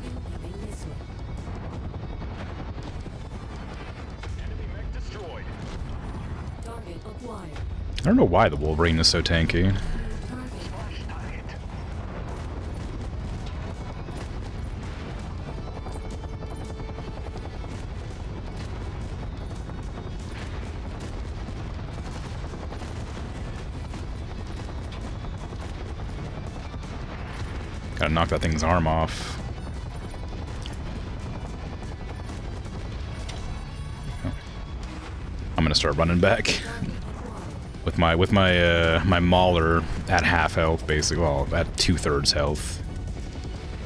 Incoming missile. Enemy mech destroyed. Target acquired. I don't know why the Wolverine is so tanky. New target. Flash target. Gotta knock that thing's arm off. Oh. I'm gonna start running back with my Mauler at half health, basically. Well, at 2/3 health.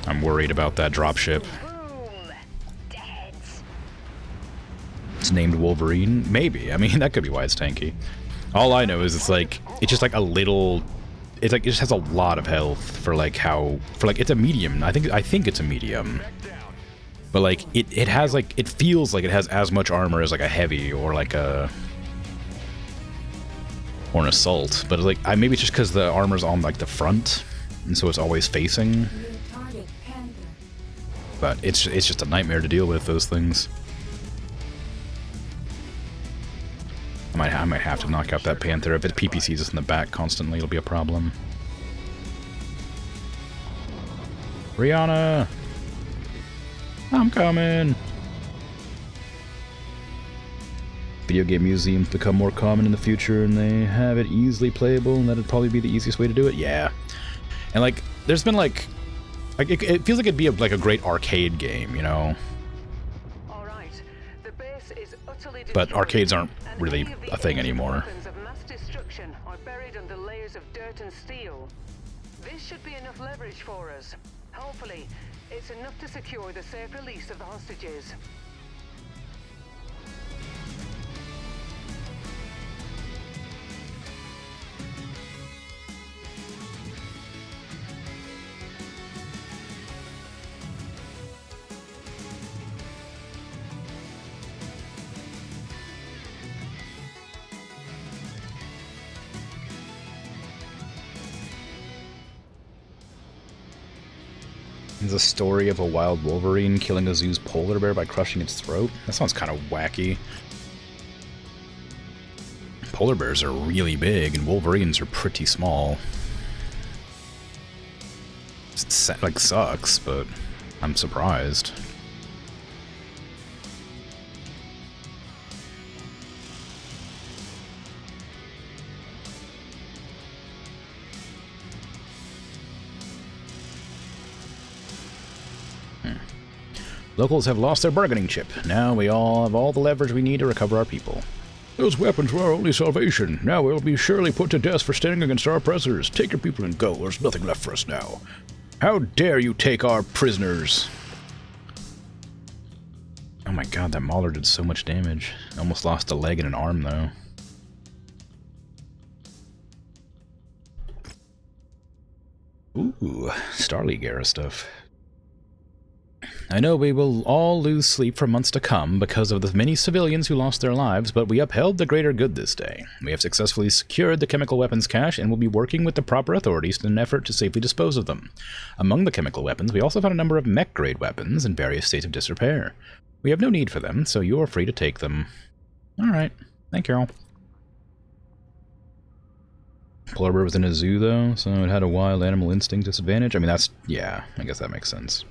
I'm worried about that dropship. Boom. Dead. It's named Wolverine. Maybe. I mean, that could be why it's tanky. All I know is it's just like a little. It's like it just has a lot of health for like it's a medium. I think it's a medium. But like it has like it feels like it has as much armor as like a heavy or like an assault. But like maybe it's just because the armor's on like the front, and so it's always facing. New target Panther. But it's just a nightmare to deal with those things. I might have to knock out that Panther. If it PPCs us in the back constantly, it'll be a problem. Rihanna! I'm coming! Video game museums become more common in the future, and they have it easily playable, and that'd probably be the easiest way to do it? Yeah. And, like, there's been, like it feels like it'd be a great arcade game, you know? But arcades aren't really a thing anymore. Weapons of mass destruction are buried under layers of dirt and steel. This should be enough leverage for us. Hopefully, it's enough to secure the safe release of the hostages. It's a story of a wild Wolverine killing a zoo's polar bear by crushing its throat. That sounds kind of wacky. Polar bears are really big, and Wolverines are pretty small. It like sucks, but I'm surprised. Locals have lost their bargaining chip. Now we all have all the leverage we need to recover our people. Those weapons were our only salvation. Now we'll be surely put to death for standing against our oppressors. Take your people and go. There's nothing left for us now. How dare you take our prisoners? Oh my god, that Mauler did so much damage. Almost lost a leg and an arm, though. Ooh, Starleague era stuff. I know we will all lose sleep for months to come because of the many civilians who lost their lives, but we upheld the greater good this day. We have successfully secured the chemical weapons cache and will be working with the proper authorities in an effort to safely dispose of them. Among the chemical weapons, we also found a number of mech-grade weapons in various states of disrepair. We have no need for them, so you are free to take them. Alright, thank you all. Polar bear was in a zoo, though, so it had a wild animal instinct disadvantage. I mean, that's... yeah, I guess that makes sense.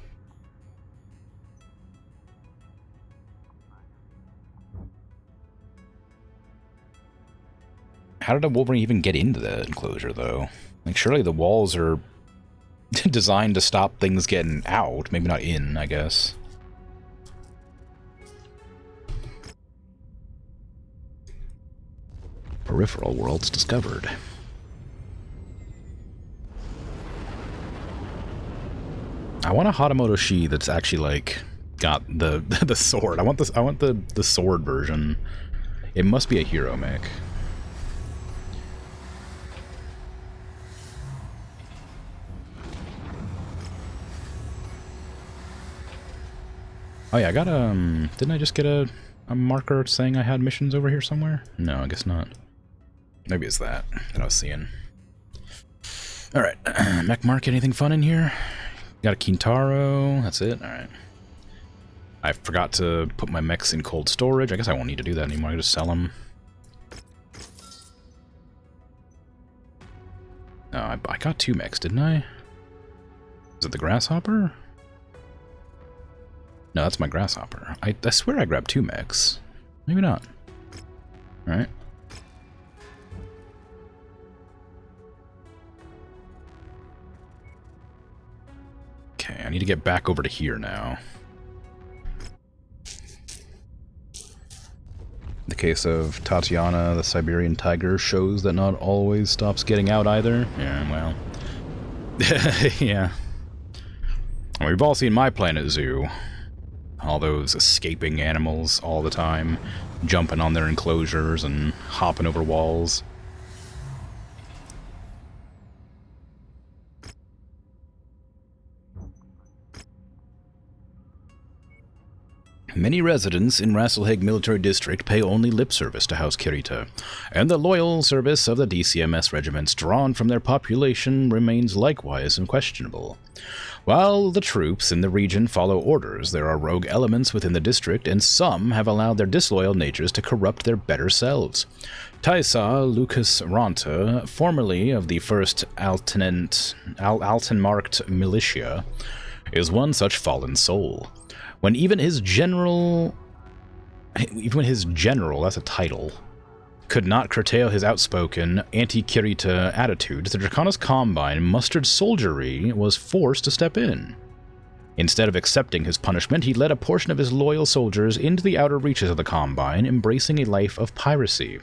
How did a Wolverine even get into the enclosure, though? Like, surely the walls are designed to stop things getting out. Maybe not in, I guess. Peripheral worlds discovered. I want a Hatamoto Shi that's actually, like, got the the sword. I want this. I want the sword version. It must be a hero mech. Oh yeah, I got didn't I just get a marker saying I had missions over here somewhere? No, I guess not. Maybe it's that I was seeing. Alright, mech mark, anything fun in here? Got a Kintaro, that's it, alright. I forgot to put my mechs in cold storage. I guess I won't need to do that anymore, I can just sell them. No, I got 2 mechs, didn't I? Is it the Grasshopper? No, that's my Grasshopper. I swear I grabbed 2 mechs. Maybe not. Alright. Okay, I need to get back over to here now. The case of Tatiana, the Siberian tiger, shows that not always stops getting out either. Yeah, well. Yeah. Well, we've all seen My Planet Zoo. All those escaping animals all the time, jumping on their enclosures and hopping over walls. Many residents in Rasselheg Military District pay only lip service to House Kirita, and the loyal service of the DCMS regiments drawn from their population remains likewise unquestionable. While the troops in the region follow orders, there are rogue elements within the district, and some have allowed their disloyal natures to corrupt their better selves. Taisa Lucas Ronta, formerly of the 1st Altenmarkt Militia, is one such fallen soul. When even his general, that's a title, could not curtail his outspoken anti-Kirita attitudes, the Draconis Combine mustered soldiery was forced to step in. Instead of accepting his punishment, he led a portion of his loyal soldiers into the outer reaches of the Combine, embracing a life of piracy.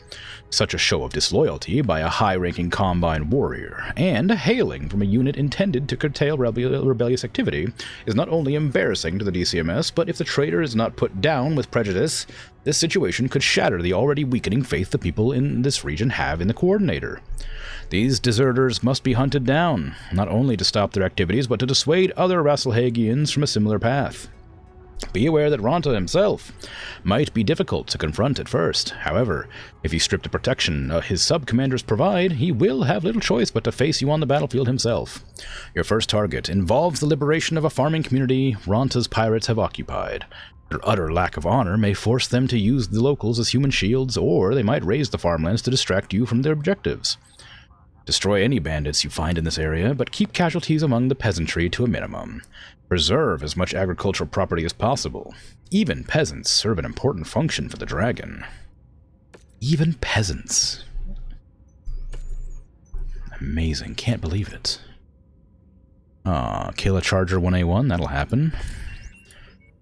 Such a show of disloyalty by a high-ranking Combine warrior, and hailing from a unit intended to curtail rebellious activity, is not only embarrassing to the DCMS, but if the traitor is not put down with prejudice, this situation could shatter the already weakening faith the people in this region have in the Coordinator. These deserters must be hunted down, not only to stop their activities, but to dissuade other Rasselhagians from a similar path. Be aware that Ronta himself might be difficult to confront at first. However, if you strip the protection his sub-commanders provide, he will have little choice but to face you on the battlefield himself. Your first target involves the liberation of a farming community Ronta's pirates have occupied. Their utter lack of honor may force them to use the locals as human shields, or they might raise the farmlands to distract you from their objectives. Destroy any bandits you find in this area, but keep casualties among the peasantry to a minimum. Preserve as much agricultural property as possible. Even peasants serve an important function for the dragon. Even peasants. Amazing, can't believe it. Kill a Charger 1A1, that'll happen.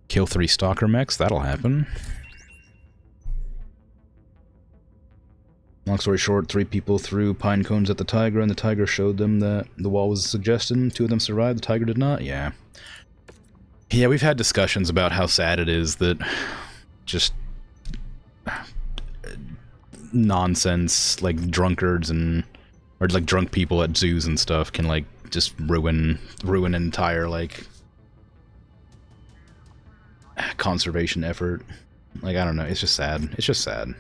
Kill 3 Stalker mechs, that'll happen. Long story short, 3 people threw pine cones at the tiger, and the tiger showed them that the wall was a suggestion. 2 of them survived, the tiger did not? Yeah. Yeah, we've had discussions about how sad it is that just nonsense, like drunkards and, or like drunk people at zoos and stuff can like just ruin an entire like conservation effort. Like, I don't know, it's just sad. It's just sad.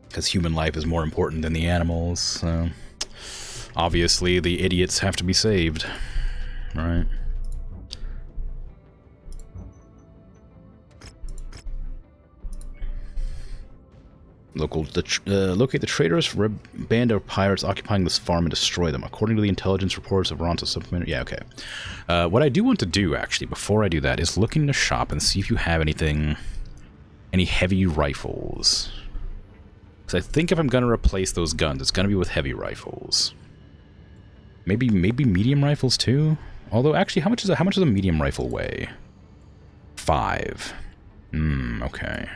Because human life is more important than the animals, so obviously the idiots have to be saved, right? Locate the traitorous band of pirates occupying this farm and destroy them, according to the intelligence reports of Ronta subcommander. Yeah, okay. What I do want to do, actually, before I do that, is look in the shop and see if you have any heavy rifles. Because I think if I'm going to replace those guns, it's going to be with heavy rifles. Maybe medium rifles too? Although, actually, how much does a medium rifle weigh? 5. Okay.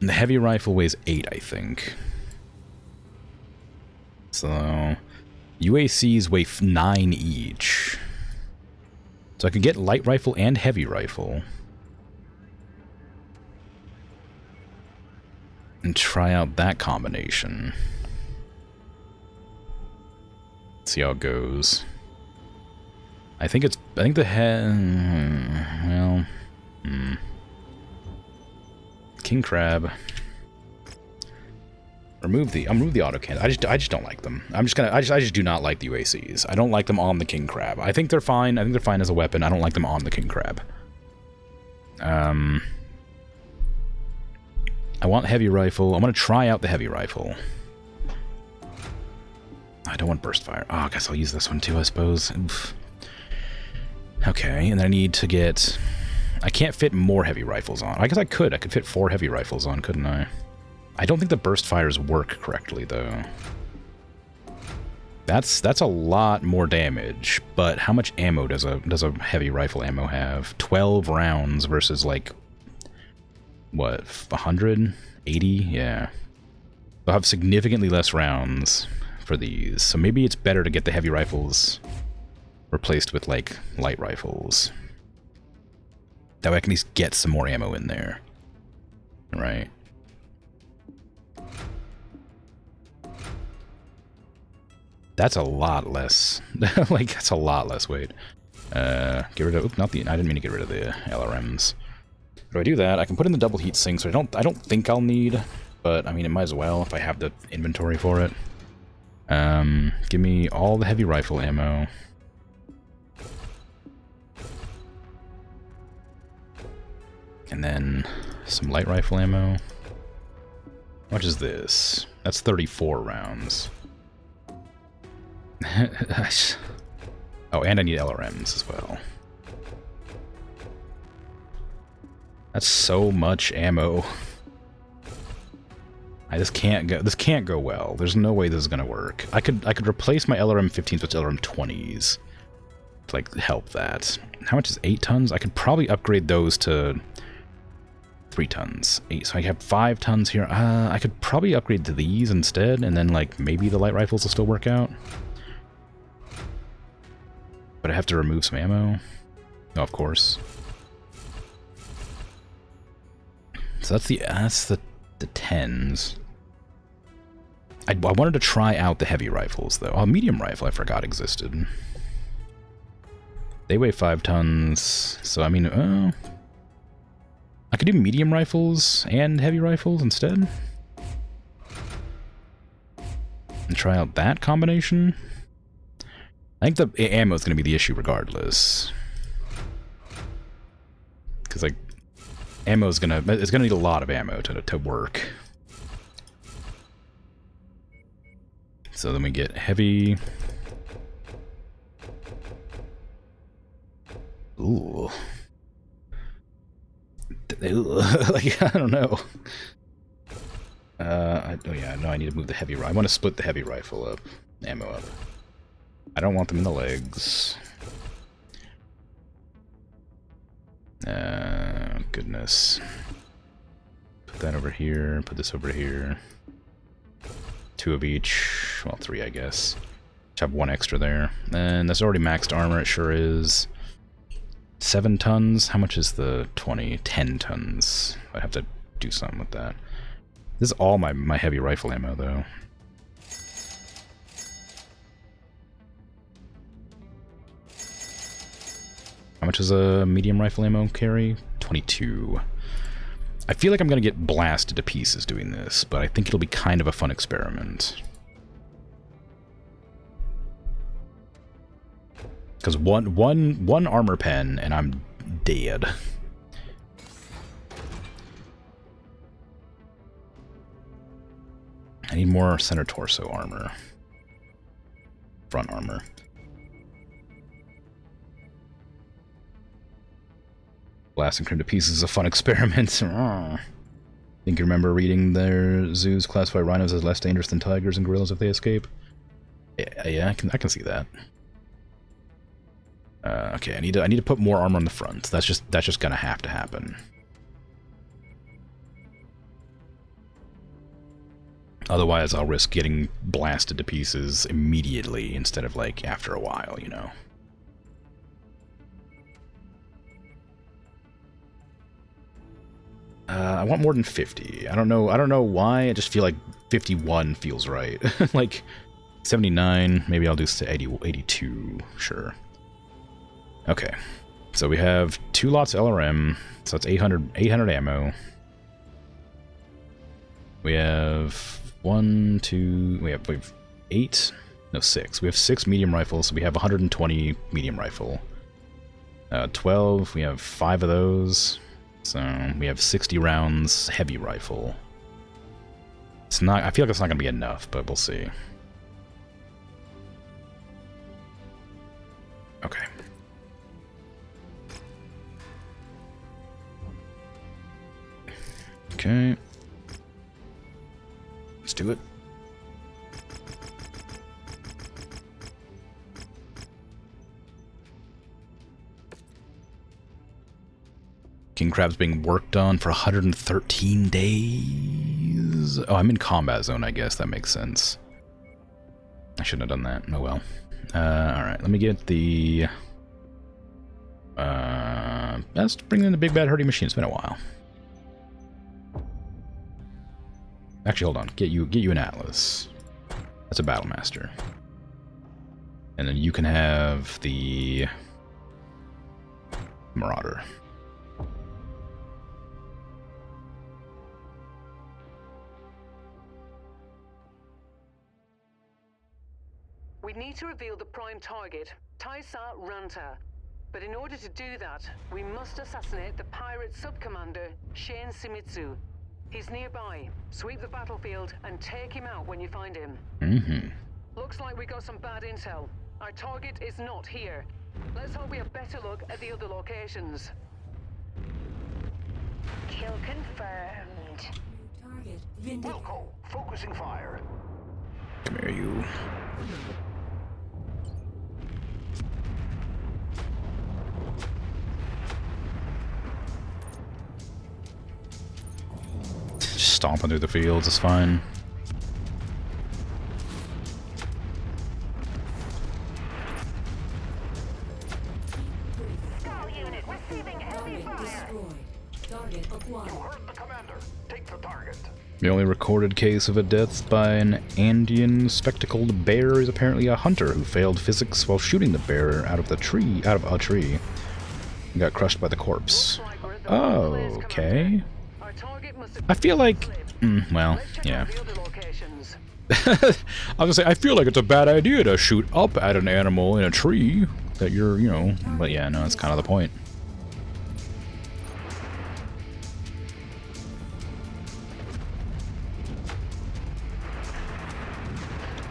And the heavy rifle weighs 8, I think. So, UACs weigh 9 each. So I could get light rifle and heavy rifle. And try out that combination. See how it goes. I think the King Crab. I'll remove the auto cannon. I just don't like them. I just do not like the UACs. I don't like them on the King Crab. I think they're fine. I think they're fine as a weapon. I don't like them on the King Crab. I want heavy rifle. I want to try out the heavy rifle. I don't want burst fire. Oh, I guess I'll use this one too, I suppose. Oof. Okay, and then I need to get... I can't fit more heavy rifles on. I guess I could. I could fit 4 heavy rifles on, couldn't I? I don't think the burst fires work correctly, though. That's a lot more damage, but how much ammo does a heavy rifle ammo have? 12 rounds versus, like, what, 180? Yeah. They'll have significantly less rounds for these, so maybe it's better to get the heavy rifles replaced with, like, light rifles. That way I can at least get some more ammo in there. Right. That's a lot less. Like, that's a lot less weight. Get rid of... Oop, not the... I didn't mean to get rid of the LRMs. Do I do that? I can put in the double heat sink, so I don't think I'll need, but, I mean, it might as well if I have the inventory for it. Give me all the heavy rifle ammo. And then some light rifle ammo. How much is this? That's 34 rounds. Oh, and I need LRMs as well. That's so much ammo. This can't go well. There's no way this is gonna work. I could replace my LRM 15s with LRM 20s to, like, help that. How much is 8 tons? I could probably upgrade those to 3 tons. 8. So I have 5 tons here. I could probably upgrade to these instead, and then, like, maybe the light rifles will still work out. But I have to remove some ammo. Oh, of course. So that's the 10s. I wanted to try out the heavy rifles, though. Oh, medium rifle I forgot existed. They weigh 5 tons, so I mean, I could do medium rifles and heavy rifles instead. And try out that combination. I think the ammo is going to be the issue regardless. Because, like, ammo is it's going to need a lot of ammo to work. So then we get heavy. Ooh. Like, I don't know. Oh yeah, no, I need to move the heavy rifle. I want to split the heavy rifle up. Ammo up. I don't want them in the legs. Goodness. Put that over here, put this over here. 2 of each. Well, 3, I guess. Just have 1 extra there. And that's already maxed armor, it sure is. 7 tons? How much is the 20? 10 tons. I have to do something with that. This is all my heavy rifle ammo, though. How much does a medium rifle ammo carry? 22. I feel like I'm going to get blasted to pieces doing this, but I think it'll be kind of a fun experiment. Because one armor pen, and I'm dead. I need more center torso armor. Front armor. Blasting Krim to pieces is a fun experiment. Think you remember reading their zoos classify rhinos as less dangerous than tigers and gorillas if they escape? Yeah, I can see that. Okay, I need to put more armor on the front. That's just gonna have to happen. Otherwise, I'll risk getting blasted to pieces immediately instead of, like, after a while, you know. I want more than 50. I don't know why. I just feel like 51 feels right. Like 79, maybe I'll do 80, 82, sure. Okay. So we have 2 lots of LRM, so that's 800 ammo. We have 1, 2, we have 8, no 6. We have 6 medium rifles, so we have 120 medium rifle. 12, we have 5 of those. So we have 60 rounds heavy rifle. It's not, I feel like it's not going to be enough, but we'll see. Okay. Okay. Let's do it. King Crab's being worked on for 113 days. Oh, I'm in combat zone, I guess. That makes sense. I shouldn't have done that. Oh well. Alright, let me get the... let's bring in the big bad hurdy machine. It's been a while. Actually, hold on. Get you an Atlas. That's a Battlemaster. And then you can have the... Marauder. We need to reveal the prime target, Taisa Ranta. But in order to do that, we must assassinate the pirate sub-commander, Shane Simitsu. He's nearby. Sweep the battlefield and take him out when you find him. Mm-hmm. Looks like we got some bad intel. Our target is not here. Let's hope we have better look at the other locations. Kill confirmed. Target vindicated. Wilco, focusing fire. Come here, you. Just stomping through the fields is fine. All unit receiving heavy Target fire. destroyed. Target acquired. Hurt the commander. Take the target. The only recorded case of a death by an Andean spectacled bear is apparently a hunter who failed physics while shooting the bear out of a tree, and got crushed by the corpse. Looks like we're at the Oh, wrong place, okay. Commander. Our target must have I feel like, slipped. well, Let's check yeah. out the other locations. I was gonna say, I feel like it's a bad idea to shoot up at an animal in a tree that you're, you know, but yeah, no, that's kind of the point.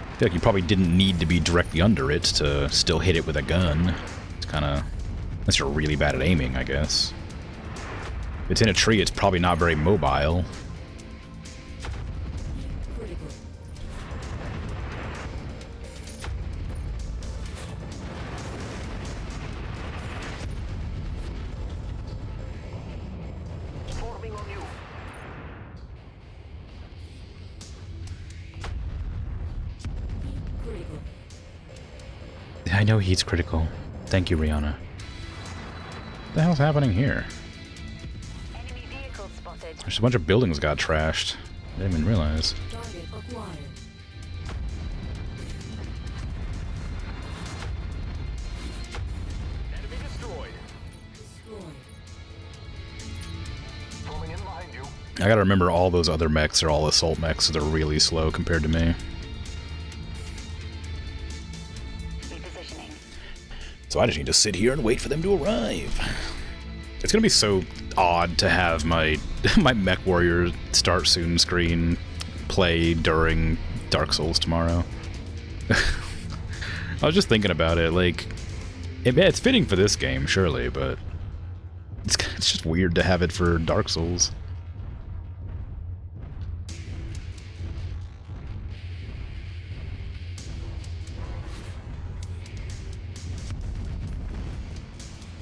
I feel like you probably didn't need to be directly under it to still hit it with a gun. It's kind of, unless you're really bad at aiming, I guess. If it's in a tree, it's probably not very mobile. Critical. Forming on you. Critical. I know he's critical. Thank you, Rihanna. What the hell's happening here? Enemy vehicle spotted. There's a bunch of buildings got trashed. I didn't even realize. Target acquired. Enemy destroyed. Destroyed. Falling in behind you. I gotta remember all those other mechs are all assault mechs, so they're really slow compared to me. Repositioning. So I just need to sit here and wait for them to arrive. It's gonna be so odd to have my my MechWarrior Start Soon screen play during Dark Souls tomorrow. I was just thinking about it, like, it's fitting for this game, surely, but it's just weird to have it for Dark Souls.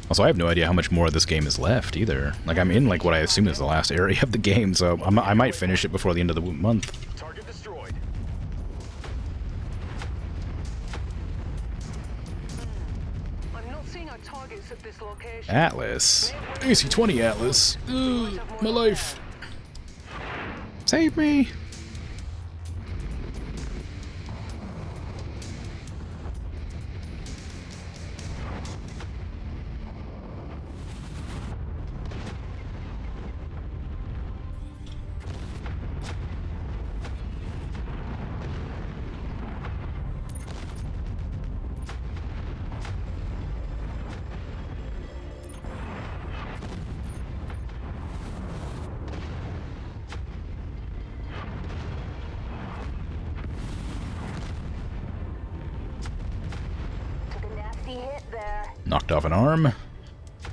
Also, I have no idea how much more of this game is left, either. Like, I'm in, like, what I assume is the last area of the game, so I might finish it before the end of the month. Target destroyed. I'm not seeing our targets at this location. Atlas. AC-20 Atlas. Ugh, my life. Save me! Knocked off an arm.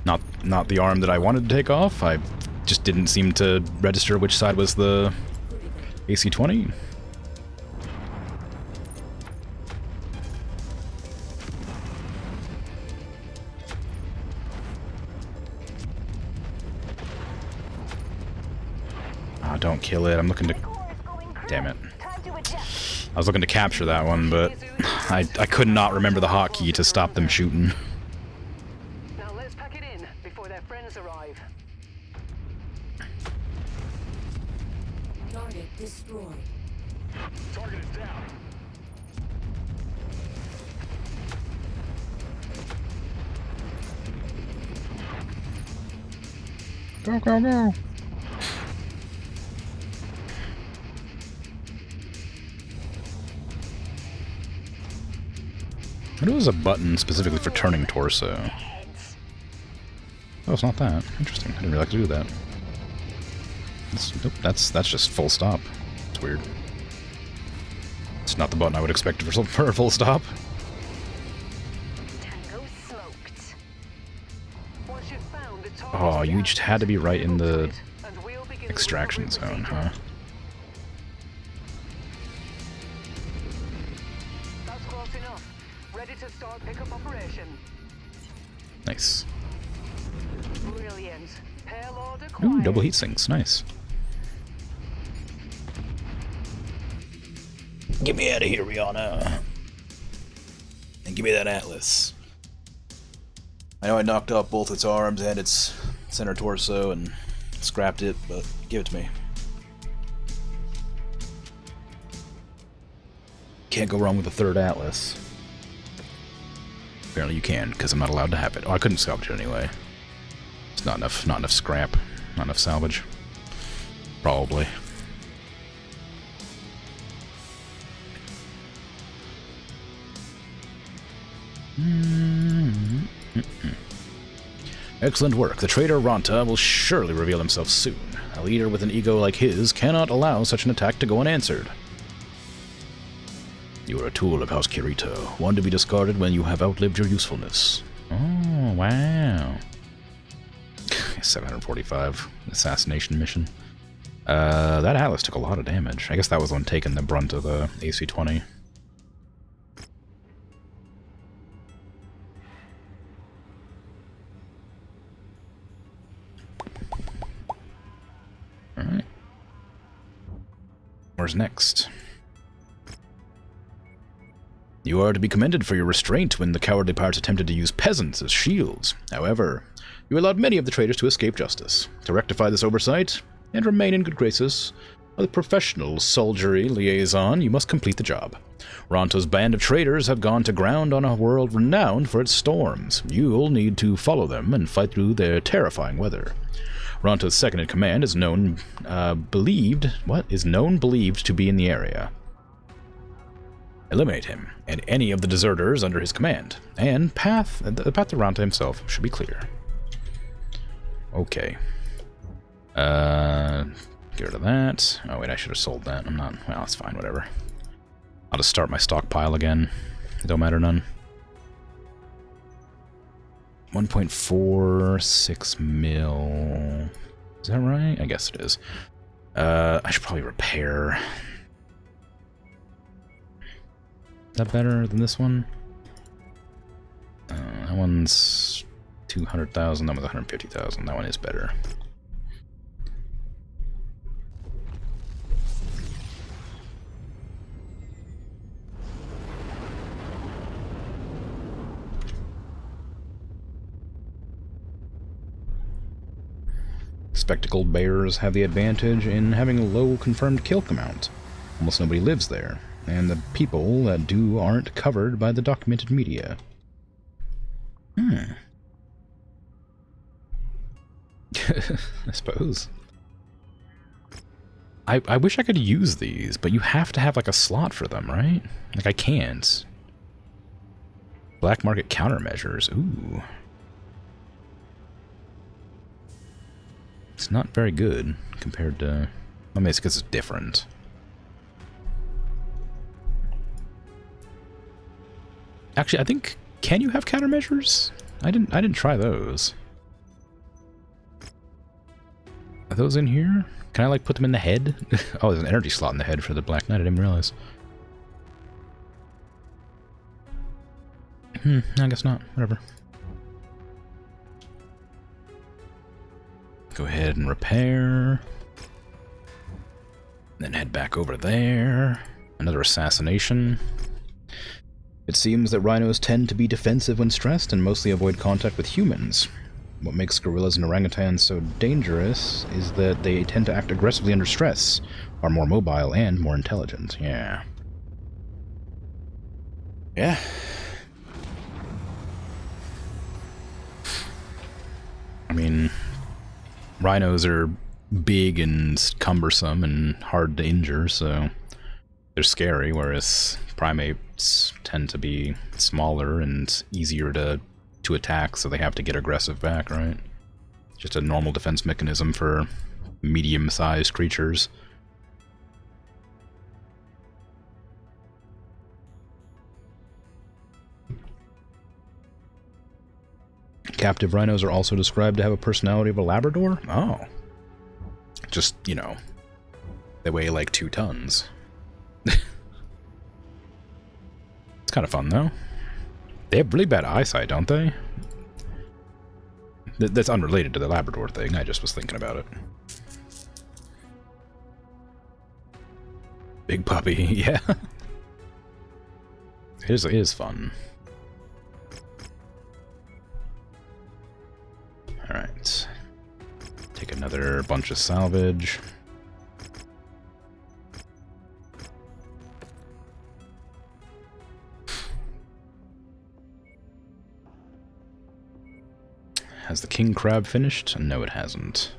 Not the arm that I wanted to take off. I just didn't seem to register which side was the AC-20. Ah, don't kill it. I'm looking to... Damn it. I was looking to capture that one, but I could not remember the hotkey to stop them shooting. Now let's pack it in before their friends arrive. Target destroyed. Target is down. Go, go, go! I knew there was a button specifically for turning torso. Oh, it's not that. Interesting. I didn't really like to do that. Nope, that's just full stop. It's weird. It's not the button I would expect for a full stop. Tango smoked. Once you've found the target, Oh, you just had to be right in the and we'll begin the extraction recovery zone, procedure. huh? That's close enough. Ready to start pickup operation. Nice. Brilliant. Payload Ooh, acquired. double heat sinks. Nice. Get me out of here, Rihanna. And give me that Atlas. I know I knocked off both its arms and its center torso and scrapped it, but give it to me. Can't go wrong with a third Atlas. Apparently you can, because I'm not allowed to have it. Oh, I couldn't salvage it anyway. It's not enough scrap. Not enough salvage. Probably. Excellent work. The traitor Ronta will surely reveal himself soon. A leader with an ego like his cannot allow such an attack to go unanswered. You are a tool of House Kirito, one to be discarded when you have outlived your usefulness. Oh, wow. 745 assassination mission. That Atlas took a lot of damage. I guess that was the one taking the brunt of the AC-20. Alright. Where's next? You are to be commended for your restraint when the cowardly pirates attempted to use peasants as shields. However, you allowed many of the traitors to escape justice. To rectify this oversight, and remain in good graces, as a professional soldiery liaison, you must complete the job. Ronto's band of traitors have gone to ground on a world renowned for its storms. You'll need to follow them and fight through their terrifying weather. Ronto's second-in-command is believed to be in the area. Eliminate him, and any of the deserters under his command, and the path to Ronta himself should be clear. Okay. Get rid of that. Oh wait, I should have sold that. I'm not... Well, it's fine, whatever. I'll just start my stockpile again. It don't matter none. 1.46 mil... Is that right? I guess it is. I should probably repair... Is that better than this one? That one's 200,000, that one's 150,000. That one is better. Spectacled bears have the advantage in having a low confirmed kill count. Almost nobody lives there, and the people that do aren't covered by the documented media. I suppose. I wish I could use these, but you have to have like a slot for them, right? Like I can't. Black market countermeasures. Ooh. It's not very good compared to... I mean, it's because it's different. Actually, I think... Can you have countermeasures? I didn't try those. Are those in here? Can I, like, put them in the head? Oh, there's an energy slot in the head for the Black Knight. I didn't realize. I guess not. Whatever. Go ahead and repair. Then head back over there. Another assassination. It seems that rhinos tend to be defensive when stressed and mostly avoid contact with humans. What makes gorillas and orangutans so dangerous is that they tend to act aggressively under stress, are more mobile and more intelligent. Yeah. Yeah. I mean, rhinos are big and cumbersome and hard to injure, so they're scary, whereas primates tend to be smaller and easier to attack, so they have to get aggressive back, right? Just a normal defense mechanism for medium-sized creatures. Captive rhinos are also described to have a personality of a Labrador? Oh. Just, you know, they weigh like 2 tons. It's kind of fun, though. They have really bad eyesight, don't they? That's unrelated to the Labrador thing, I just was thinking about it. Big puppy, yeah. It is fun. Alright. Take another bunch of salvage. Has the king crab finished? No, it hasn't.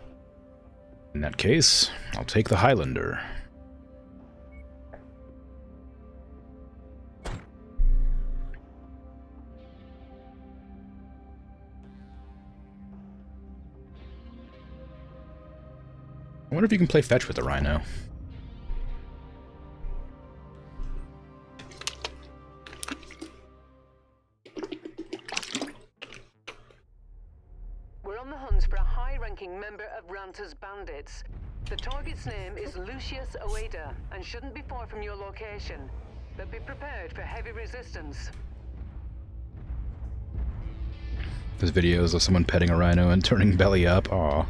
In that case, I'll take the Highlander. I wonder if you can play fetch with the rhino. We're on the hunt for a high-ranking member of Ranta's bandits. The target's name is Lucius Oeda and shouldn't be far from your location. But be prepared for heavy resistance. There's videos of someone petting a rhino and turning belly up. Aw.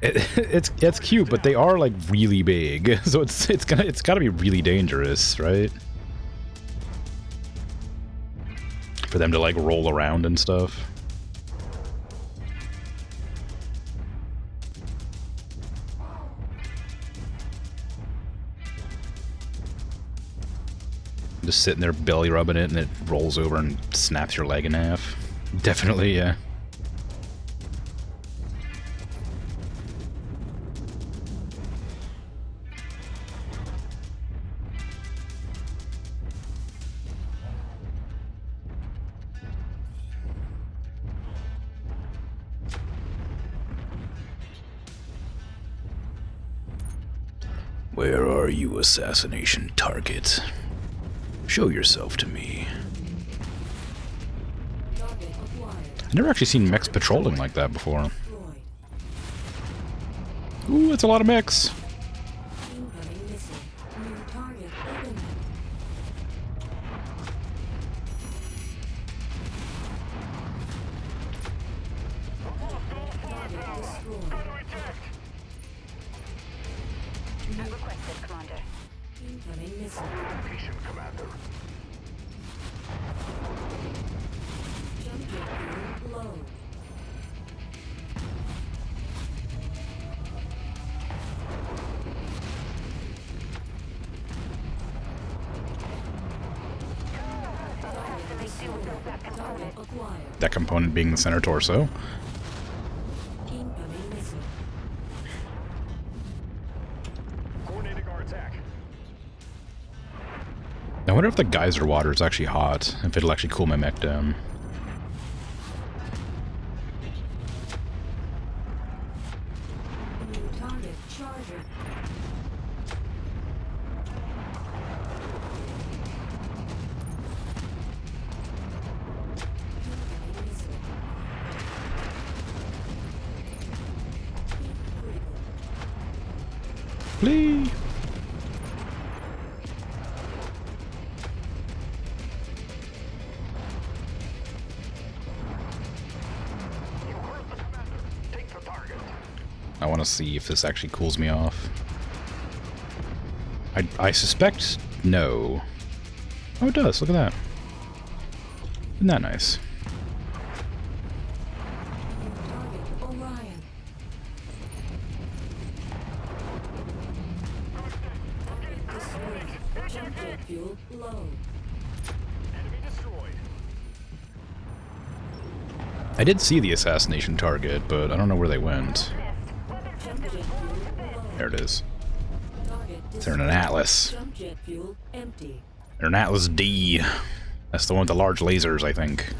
It's cute, but they are like really big, so it's gotta be really dangerous, right? For them to like roll around and stuff. Just sitting there belly rubbing it and it rolls over and snaps your leg in half. Definitely, yeah. Where are you, assassination target? Show yourself to me. I've never actually seen mechs patrolling like that before. Ooh, that's a lot of mechs. Target acquired. That component being the center torso. Incoming missile. Coordinating our attack. I wonder if the geyser water is actually hot, if it'll actually cool my mech down. New target charger. Incoming missile. Critical. Flee! You heard the commander. Take the target. I want to see if this actually cools me off. I suspect no. Oh, it does. Look at that. Isn't that nice? New target Orion. Target destroyed. Jump jet fuel low. Enemy destroyed. I did see the assassination target, but I don't know where they went. Jump jet fuel low. There it is. Target They're in an Atlas. Jump jet fuel empty. They're an Atlas D. That's the one with the large lasers, I think.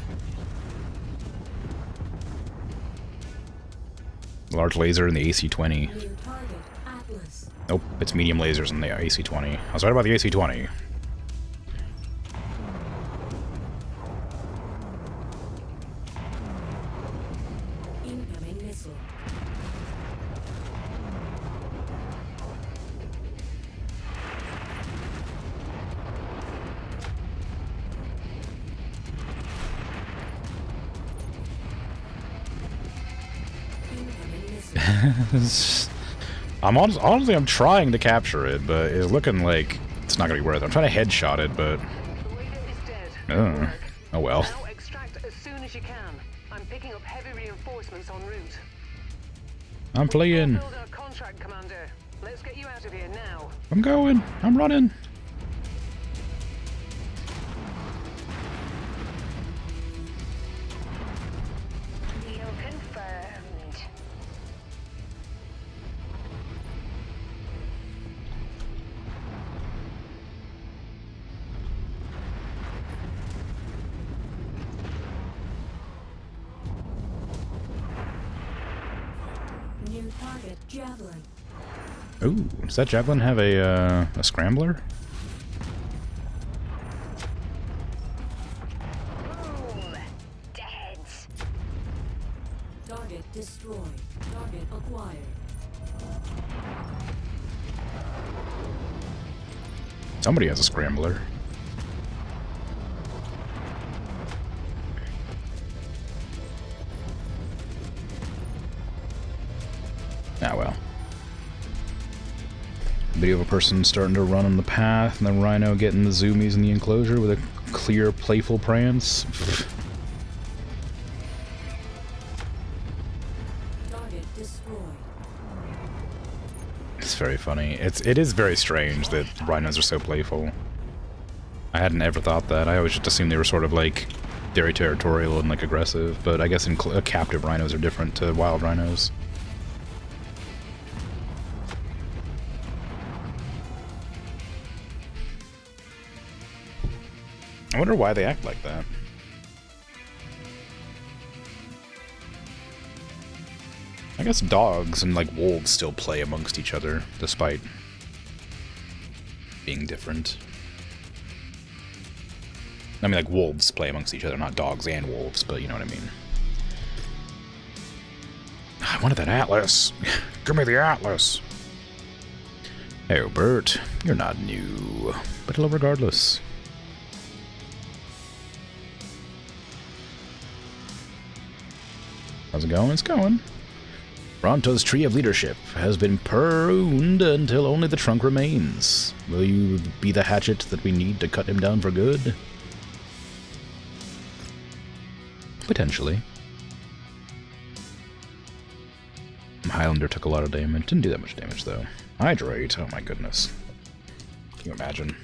Large laser in the AC-20. New target Atlas. Nope, it's medium lasers in the AC-20. I was right about the AC-20. Incoming missile. Incoming missile. Honestly, I'm trying to capture it, but it's looking like it's not gonna be worth it. I'm trying to headshot it, but The radar is dead. Oh. Work. Oh well. Now extract as soon as you can. I'm picking up heavy reinforcements en route. I'm fleeing. Fulfilled our contract, Commander. Let's get you out of here now. I'm going. I'm running. Deal confirmed. New target Javelin. Ooh, does that javelin have a scrambler? Boom. Dead. Target destroyed. Target acquired. Somebody has a scrambler. Ah well. Video of a person starting to run on the path, and the rhino getting the zoomies in the enclosure with a clear, playful prance. Target destroyed. It's very funny. It is very strange that rhinos are so playful. I hadn't ever thought that. I always just assumed they were sort of like very territorial and like aggressive, but I guess captive rhinos are different to wild rhinos. I wonder why they act like that. I guess dogs and like wolves still play amongst each other, despite being different. I mean, like wolves play amongst each other, not dogs and wolves, but you know what I mean. I wanted that Atlas. Give me the Atlas. Hey, Bert, you're not new, but hello regardless. How's it going? It's going. Ronto's tree of leadership has been pruned until only the trunk remains. Will you be the hatchet that we need to cut him down for good? Potentially. Highlander took a lot of damage. Didn't do that much damage, though. Hydrate. Oh my goodness. Can you imagine?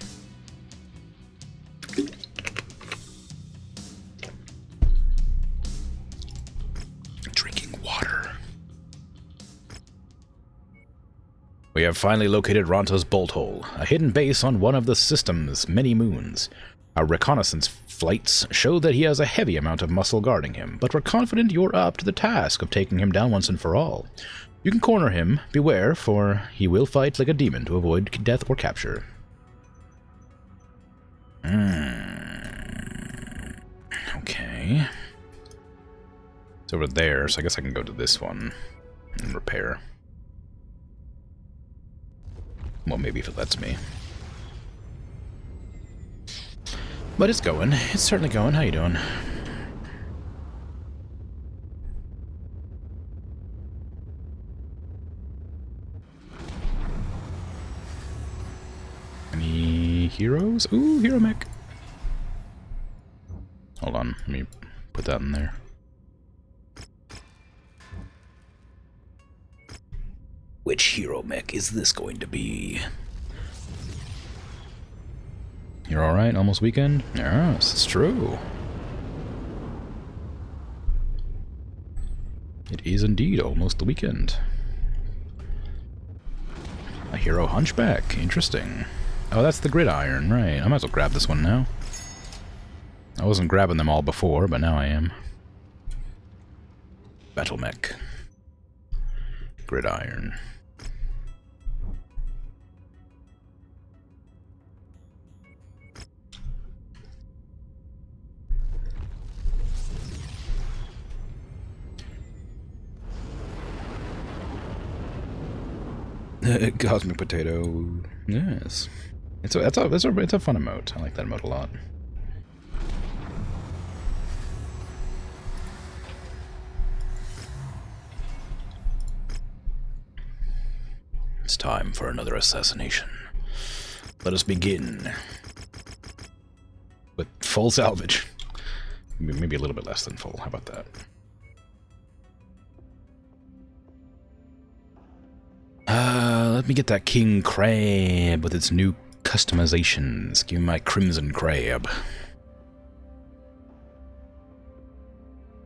We have finally located Ronta's bolt hole, a hidden base on one of the system's many moons. Our reconnaissance flights show that he has a heavy amount of muscle guarding him, but we're confident you're up to the task of taking him down once and for all. You can corner him, beware, for he will fight like a demon to avoid death or capture. Okay. It's over there, so I guess I can go to this one and repair. Well, maybe if it lets me. But it's going. It's certainly going. How you doing? Any heroes? Ooh, hero mech. Hold on. Let me put that in there. Which hero mech is this going to be? You're alright? Almost weekend? Yes, it's true. It is indeed almost the weekend. A hero hunchback. Interesting. Oh, that's the gridiron, right. I might as well grab this one now. I wasn't grabbing them all before, but now I am. Battle mech. Gridiron. Cosmic potato. Yes. It's a fun emote. I like that emote a lot. It's time for another assassination. Let us begin. With full salvage. Maybe a little bit less than full. How about that? Let me get that king crab with its new customizations. Give me my crimson crab.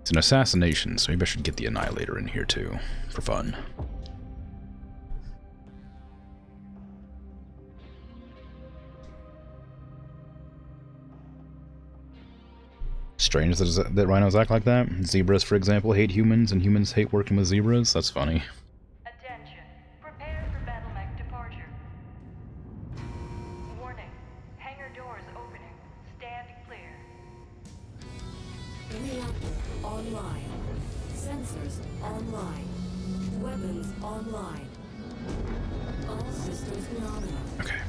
It's an assassination, so maybe I should get the annihilator in here too, for fun. Strange that rhinos act like that. Zebras, for example, hate humans, and humans hate working with zebras. That's funny. Attention. Prepare for battle mech departure. Warning. Hangar doors opening. Stand clear. Reactor online. Sensors online. Weapons online. All systems nominal. Okay.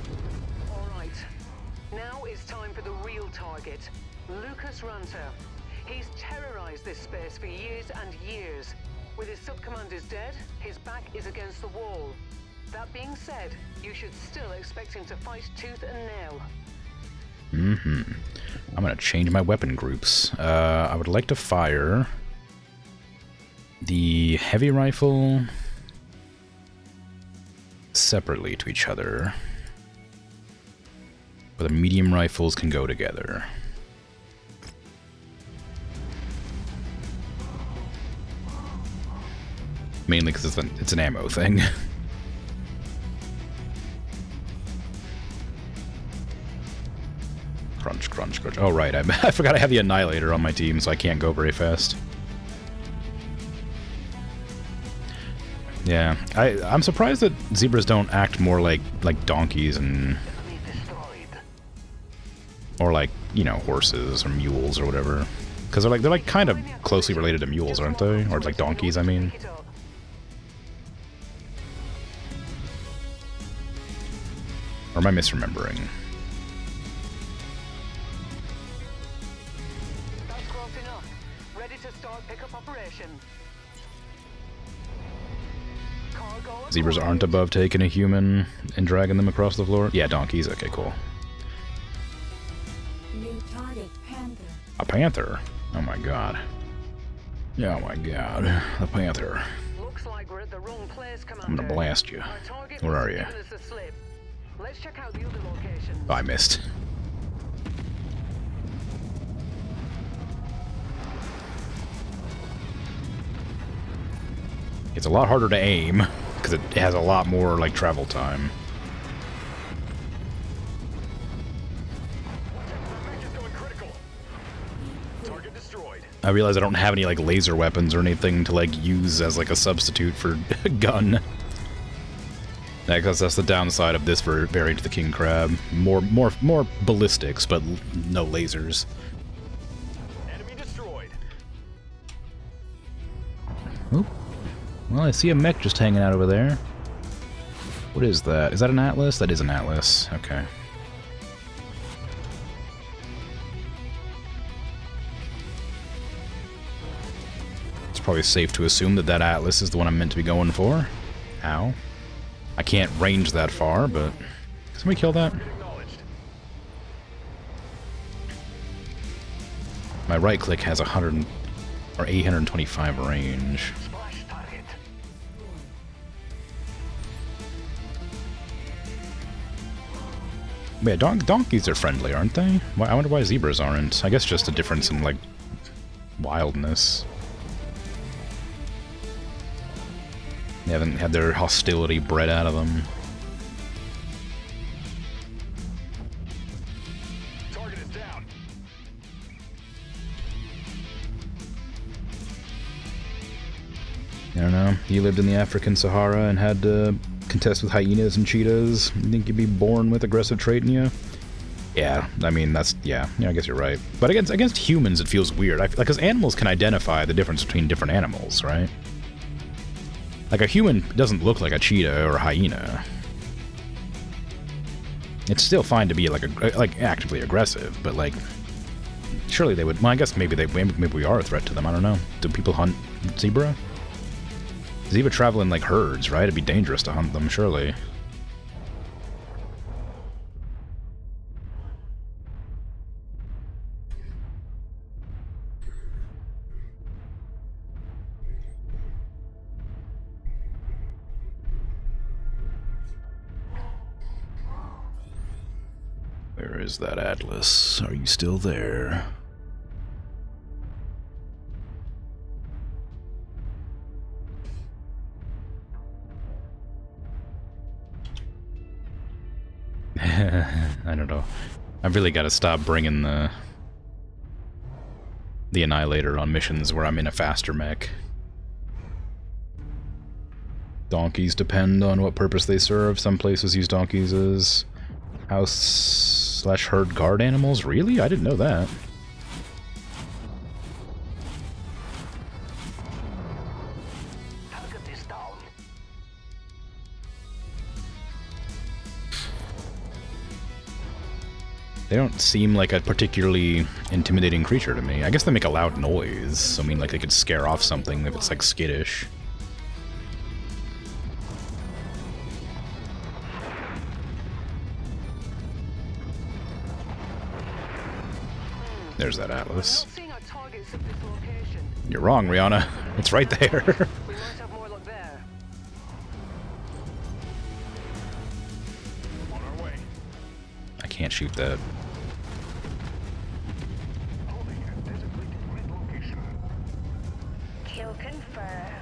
Alright. Now is time for the real target. Lucas Runter. He's terrorized this space for years and years. With his sub-commanders dead, his back is against the wall. That being said, you should still expect him to fight tooth and nail. I'm gonna change my weapon groups. I would like to fire the heavy rifle separately to each other, but the medium rifles can go together. Mainly because it's an ammo thing. Crunch, crunch, crunch. Oh, right. I forgot I have the Annihilator on my team, so I can't go very fast. Yeah. I'm surprised that zebras don't act more like donkeys and... or like, you know, horses or mules or whatever. Because they're like kind of closely related to mules, aren't they? Or like donkeys, I mean. Or am I misremembering? That's close enough. Ready to start pickup operation. Cargo Zebras aren't above taking a human and dragging them across the floor? Yeah, donkeys. Okay, cool. New target Panther. A panther? Oh my god. Yeah, oh my god. The panther. Looks like we're at the wrong place, Commander. I'm gonna blast you. Our target Where was are you? giving us the slip. Let's check out the other locations. Oh, I missed. It's a lot harder to aim, because it has a lot more like travel time. I realize I don't have any like laser weapons or anything to like use as like a substitute for a gun. Yeah, because that's the downside of this variant of the king crab. More ballistics, but no lasers. Enemy destroyed. Oop. Well, I see a mech just hanging out over there. What is that? Is that an Atlas? That is an Atlas. Okay. It's probably safe to assume that that Atlas is the one I'm meant to be going for. Ow. I can't range that far, but... Can somebody kill that? My right click has 100 or 825 range. Yeah, donkeys are friendly, aren't they? I wonder why zebras aren't. I guess just a difference in, like, wildness. They haven't had their hostility bred out of them. Target is down. I don't know. You lived in the African Sahara and had to contest with hyenas and cheetahs. You think you'd be born with aggressive trait in you? Yeah, I mean, that's... Yeah, I guess you're right. But against humans, it feels weird. Because animals can identify the difference between different animals, right? Like, a human doesn't look like a cheetah or a hyena. It's still fine to be, like actively aggressive, but, like... Surely they would... Well, I guess maybe we are a threat to them. I don't know. Do people hunt zebra? Zebra travel in, like, herds, right? It'd be dangerous to hunt them, surely. Where is that Atlas? Are you still there? I don't know. I've really got to stop bringing the Annihilator on missions where I'm in a faster mech. Donkeys depend on what purpose they serve. Some places use donkeys as house/herd guard animals. Really? I didn't know that. They don't seem like a particularly intimidating creature to me. I guess they make a loud noise, so I mean, like, they could scare off something if it's, like, skittish. There's that Atlas. You're wrong, Rihanna. It's right there. We might have more luck there. On our way. I can't shoot that. Holding a designated grid location. Kill confirmed.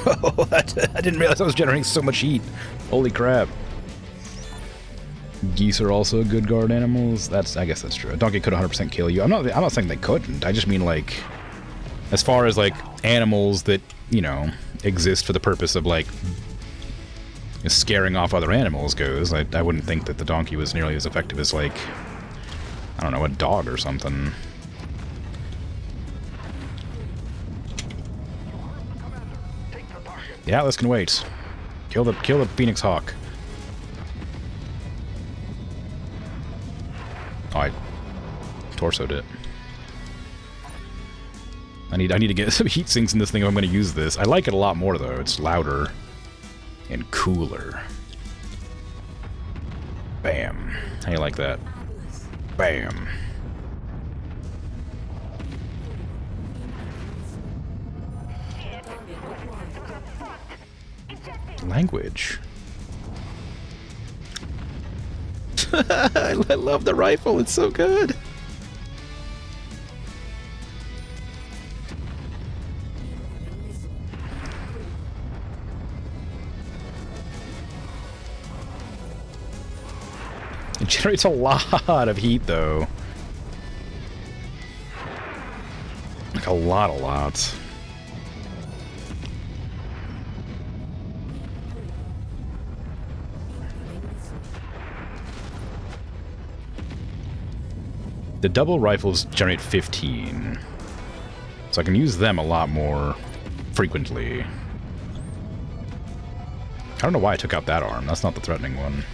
Oh, I didn't realize I was generating so much heat. Holy crap. Geese are also good guard animals. I guess that's true. A donkey could 100% kill you. I'm not saying they couldn't. I just mean, like, as far as, like, animals that, you know, exist for the purpose of, like, scaring off other animals goes, I wouldn't think that the donkey was nearly as effective as, like, I don't know, a dog or something. The Atlas can wait. Kill the Phoenix Hawk. Oh, I torsoed it. I need to get some heat sinks in this thing if I'm going to use this. I like it a lot more though. It's louder and cooler. Bam. How you like that? Bam. Language. I love the rifle, it's so good. generates a lot of heat, though. Like a lot. The double rifles generate 15. So I can use them a lot more frequently. I don't know why I took out that arm. That's not the threatening one.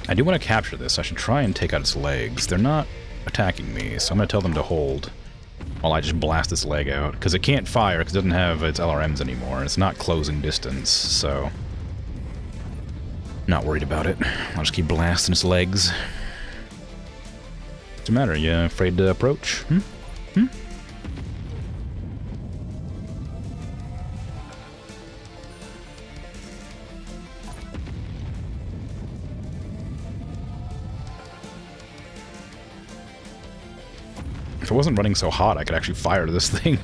I do want to capture this. I should try and take out its legs. They're not attacking me, so I'm going to tell them to hold while I just blast its leg out. Because it can't fire because it doesn't have its LRMs anymore. It's not closing distance, so... Not worried about it. I'll just keep blasting its legs. What's the matter? You afraid to approach? If it wasn't running so hot, I could actually fire this thing.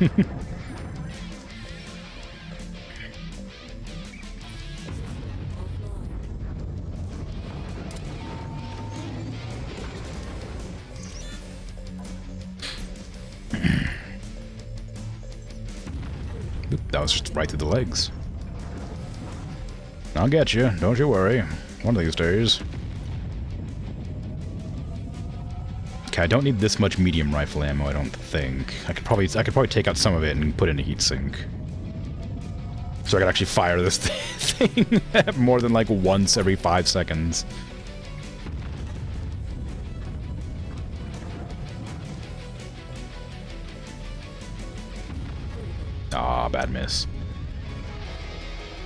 Oop, that was just right through the legs. I'll get you, don't you worry. One of these days. Okay, I don't need this much medium rifle ammo, I don't think. I could probably take out some of it and put it in a heatsink. So I could actually fire this thing more than like once every 5 seconds. Ah, bad miss.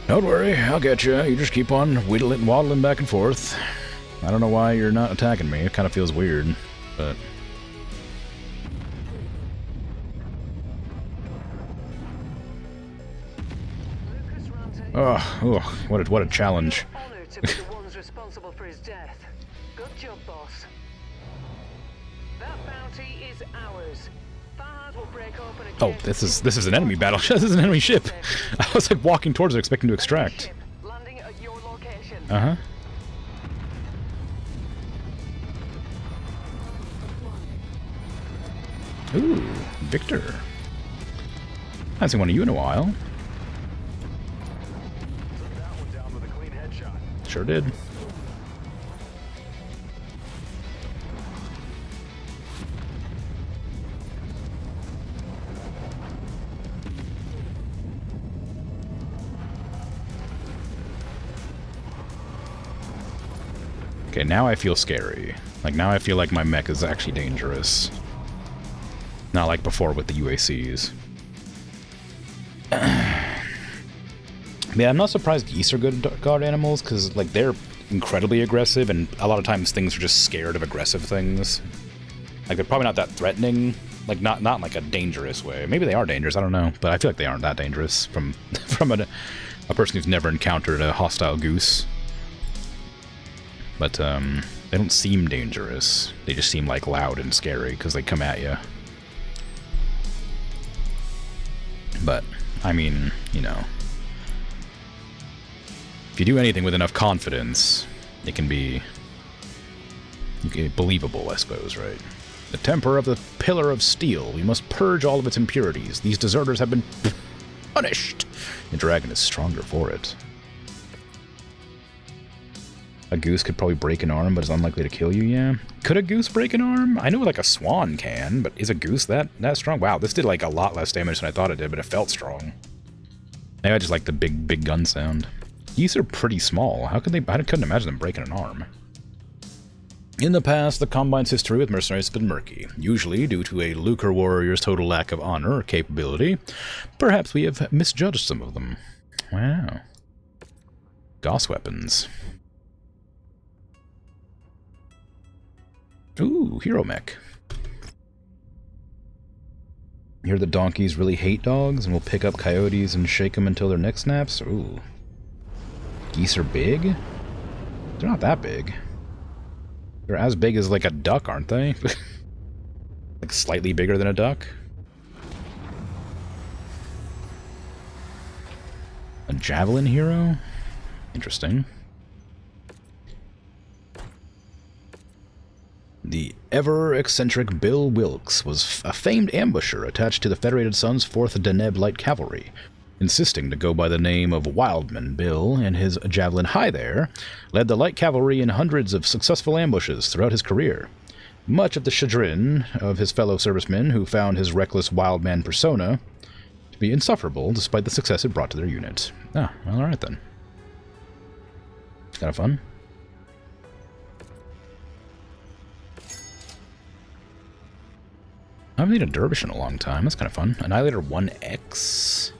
Don't worry, I'll get you. You just keep on waddling back and forth. I don't know why you're not attacking me. It kind of feels weird. But oh, what a challenge! Honor to be the ones responsible for his death. Good job, boss. That bounty is ours. Fahad will break open a Oh, this is an enemy battle. This is an enemy ship. I was like walking towards it, expecting to extract. landing at your location. Uh-huh. Ooh, Victor. I haven't seen one of you in a while. Took that one down with a clean headshot. Sure did. Okay, now I feel scary. Like, now I feel like my mech is actually dangerous. Not like before with the UACs. Yeah, I'm not surprised geese are good guard animals, because, like, they're incredibly aggressive, and a lot of times things are just scared of aggressive things. Like, they're probably not that threatening. Like, not in, like, a dangerous way. Maybe they are dangerous, I don't know. But I feel like they aren't that dangerous from a person who's never encountered a hostile goose. But, they don't seem dangerous. They just seem, like, loud and scary, because they come at you. But, I mean, you know, if you do anything with enough confidence, it can be believable, I suppose, right? The temper of the pillar of steel. We must purge all of its impurities. These deserters have been punished. The dragon is stronger for it. A goose could probably break an arm, but is unlikely to kill you, yeah? Could a goose break an arm? I know like a swan can, but is a goose that strong? Wow, this did like a lot less damage than I thought it did, but it felt strong. Maybe I just like the big gun sound. Geese are pretty small. How could they? I couldn't imagine them breaking an arm. In the past, the Combine's history with mercenaries has been murky, usually due to a lucre warrior's total lack of honor or capability. Perhaps we have misjudged some of them. Wow. Gauss weapons. Ooh, hero mech. Hear the donkeys really hate dogs, and will pick up coyotes and shake them until their neck snaps? Ooh. Geese are big? They're not that big. They're as big as, like, a duck, aren't they? Like, slightly bigger than a duck? A javelin hero? Interesting. ever-eccentric Bill Wilkes was a famed ambusher attached to the Federated Sun's 4th Deneb Light Cavalry. Insisting to go by the name of Wildman, Bill and his javelin Hi There led the light cavalry in hundreds of successful ambushes throughout his career. Much of the chagrin of his fellow servicemen who found his reckless wildman persona to be insufferable despite the success it brought to their unit. Ah, well, alright then. It's kind of fun. I haven't needed a dervish in a long time. That's kind of fun. Annihilator 1X?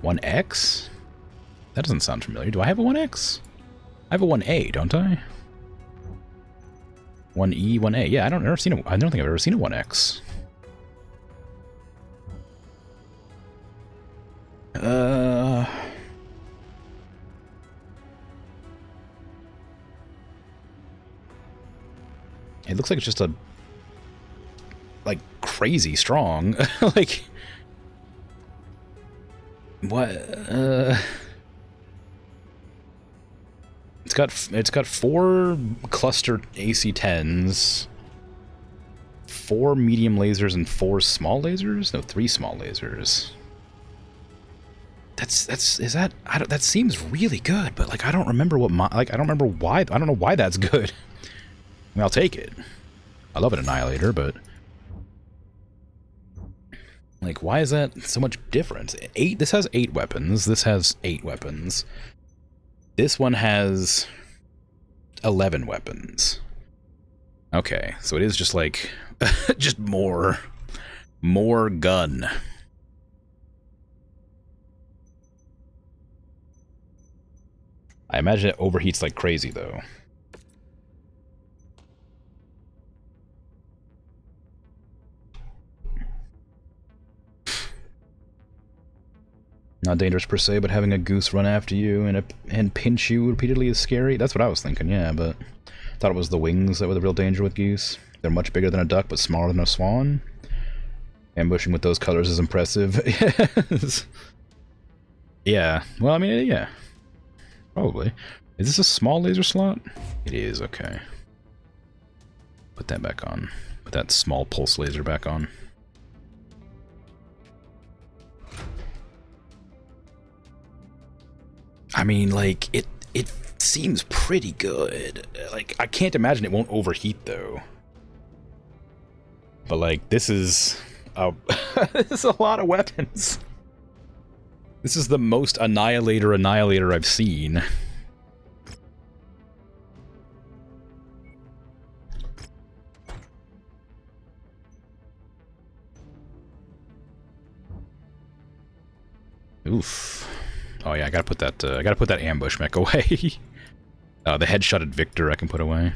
1X? That doesn't sound familiar. Do I have a 1X? I have a 1A, don't I? 1E, 1A. Yeah, I don't think I've ever seen a 1X. It looks like it's just a like crazy strong. Like what? It's got 4 cluster AC-10s, 4 medium lasers, and 4 small lasers. No, 3 small lasers. That seems really good, but like I don't remember what I don't remember why. I don't know why that's good. I mean, I'll take it. I love an Annihilator, but like, why is that so much different? This has 8 weapons. This has 8 weapons. This one has 11 weapons. Okay, so it is just like, just more gun. I imagine it overheats like crazy, though. Not dangerous per se, but having a goose run after you and pinch you repeatedly is scary. That's what I was thinking, yeah, but I thought it was the wings that were the real danger with goose. They're much bigger than a duck, but smaller than a swan. Ambushing with those colors is impressive. Yes. Yeah, well, I mean, yeah. Probably. Is this a small laser slot? It is, okay. Put that back on. Put that small pulse laser back on. I mean, like, it seems pretty good. Like, I can't imagine it won't overheat, though. But, like, this is this is a lot of weapons. This is the most Annihilator I've seen. Oof. Oh yeah, I gotta put that ambush mech away. The headshotted Victor I can put away.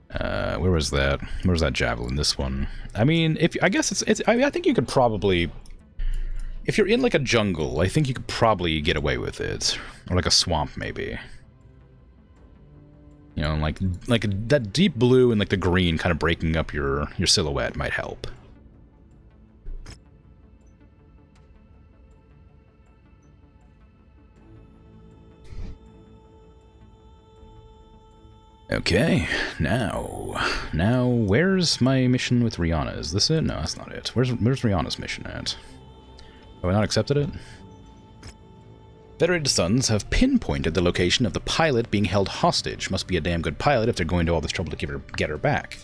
Where was that? Where was that javelin? This one. I mean, I think you could probably, if you're in like a jungle, I think you could probably get away with it, or like a swamp maybe. You know, like that deep blue and like the green kind of breaking up your silhouette might help. Okay, now, where's my mission with Rihanna? Is this it? No, that's not it. Where's Rihanna's mission at? Have I not accepted it? Federated Sons have pinpointed the location of the pilot being held hostage. Must be a damn good pilot if they're going to all this trouble to get her back.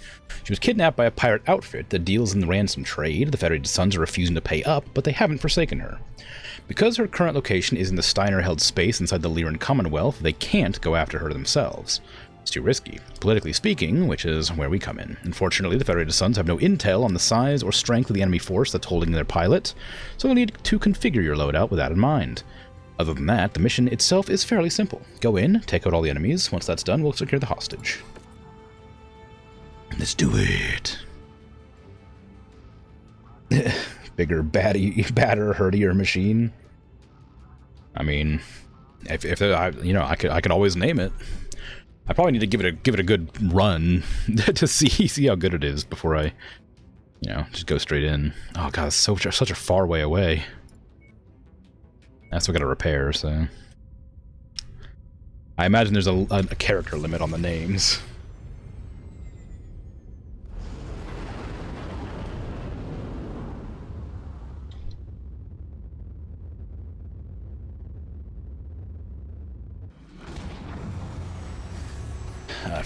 She was kidnapped by a pirate outfit that deals in the ransom trade. The Federated Sons are refusing to pay up, but they haven't forsaken her. Because her current location is in the Steiner-held space inside the Lyran Commonwealth, they can't go after her themselves. It's too risky, politically speaking, which is where we come in. Unfortunately, the Federated Sons have no intel on the size or strength of the enemy force that's holding their pilot, so they'll need to configure your loadout with that in mind. Other than that, the mission itself is fairly simple. Go in, take out all the enemies. Once that's done, we'll secure the hostage. Let's do it. Bigger, badder, herdier machine. I mean, if I could always name it. I probably need to give it a good run to see how good it is before I, just go straight in. Oh god, it's such a far way away. That's what I gotta repair. So I imagine there's a character limit on the names.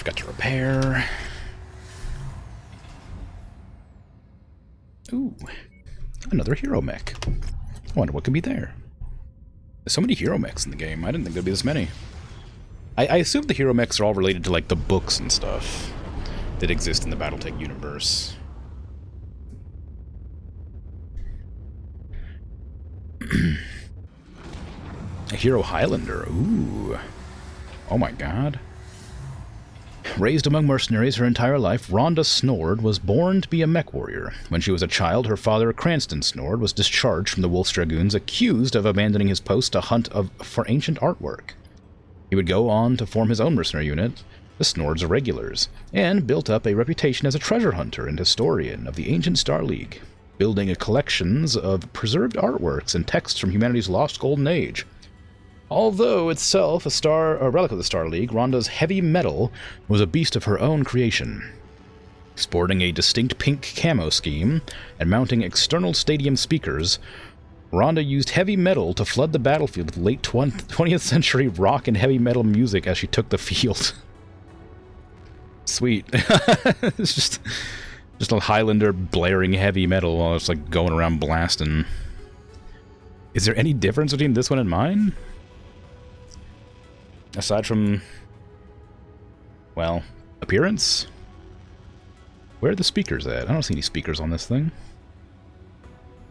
I've got to repair. Ooh, another hero mech. I wonder what could be there. There's so many hero mechs in the game. I didn't think there'd be this many. I assume the hero mechs are all related to, like, the books and stuff that exist in the Battletech universe. A hero Highlander. Ooh. Oh my god. Raised among mercenaries her entire life, Rhonda Snord was born to be a MechWarrior. When she was a child, her father, Cranston Snord, was discharged from the Wolf's Dragoons, accused of abandoning his post to hunt for ancient artwork. He would go on to form his own mercenary unit, the Snords Irregulars, and built up a reputation as a treasure hunter and historian of the ancient Star League, building collections of preserved artworks and texts from humanity's lost golden age. Although itself a relic of the Star League, Rhonda's heavy metal was a beast of her own creation. Sporting a distinct pink camo scheme and mounting external stadium speakers, Rhonda used heavy metal to flood the battlefield with late 20th century rock and heavy metal music as she took the field. Sweet. It's just a Highlander blaring heavy metal while it's like going around blasting. Is there any difference between this one and mine? Aside from, well, appearance? Where are the speakers at? I don't see any speakers on this thing.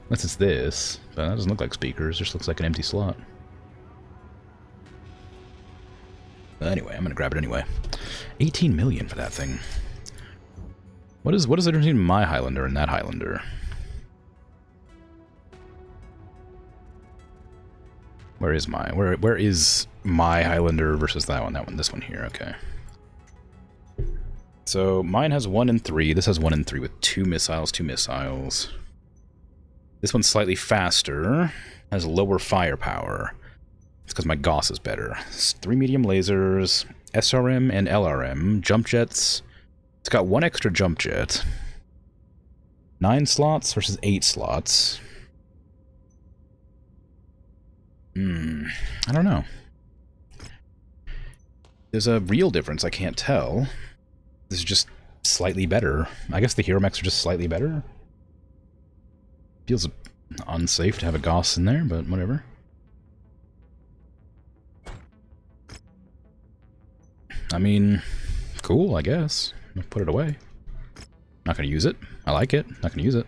Unless it's this, but that doesn't look like speakers, it just looks like an empty slot. But anyway, I'm gonna grab it anyway. 18 million for that thing. What is the difference between my Highlander and that Highlander? Where is my Highlander versus that one? This one here, okay. So mine has 1 and 3. This has 1 and 3 with 2 missiles, 2 missiles. This one's slightly faster, has lower firepower. It's because my Gauss is better. It's 3 medium lasers, SRM and LRM, jump jets. It's got 1 extra jump jet. 9 slots versus 8 slots. I don't know. There's a real difference, I can't tell. This is just slightly better. I guess the hero mechs are just slightly better. Feels unsafe to have a Gauss in there, but whatever. I mean, cool, I guess. I'll put it away. Not gonna use it. I like it. Not gonna use it.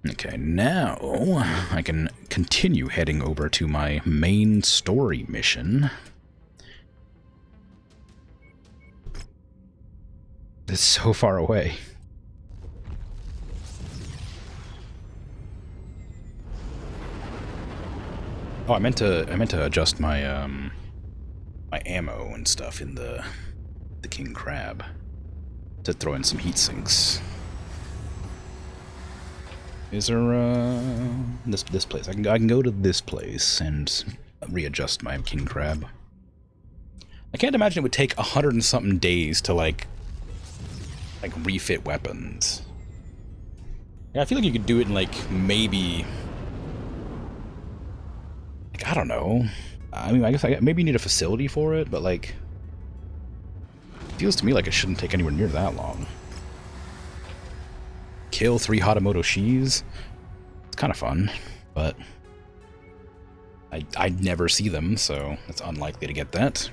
Okay, now I can continue heading over to my main story mission. It's so far away. Oh, I meant to adjust my my ammo and stuff in the King Crab to throw in some heat sinks. Is there this place? I can go to this place and readjust my King Crab. I can't imagine it would take 100 and something days to like refit weapons. Yeah, I feel like you could do it in like maybe, like, I don't know. I mean, I guess maybe you need a facility for it, but like, it feels to me like it shouldn't take anywhere near that long. Kill 3 Hatamoto Shis. It's kind of fun, but I never see them, so it's unlikely to get that.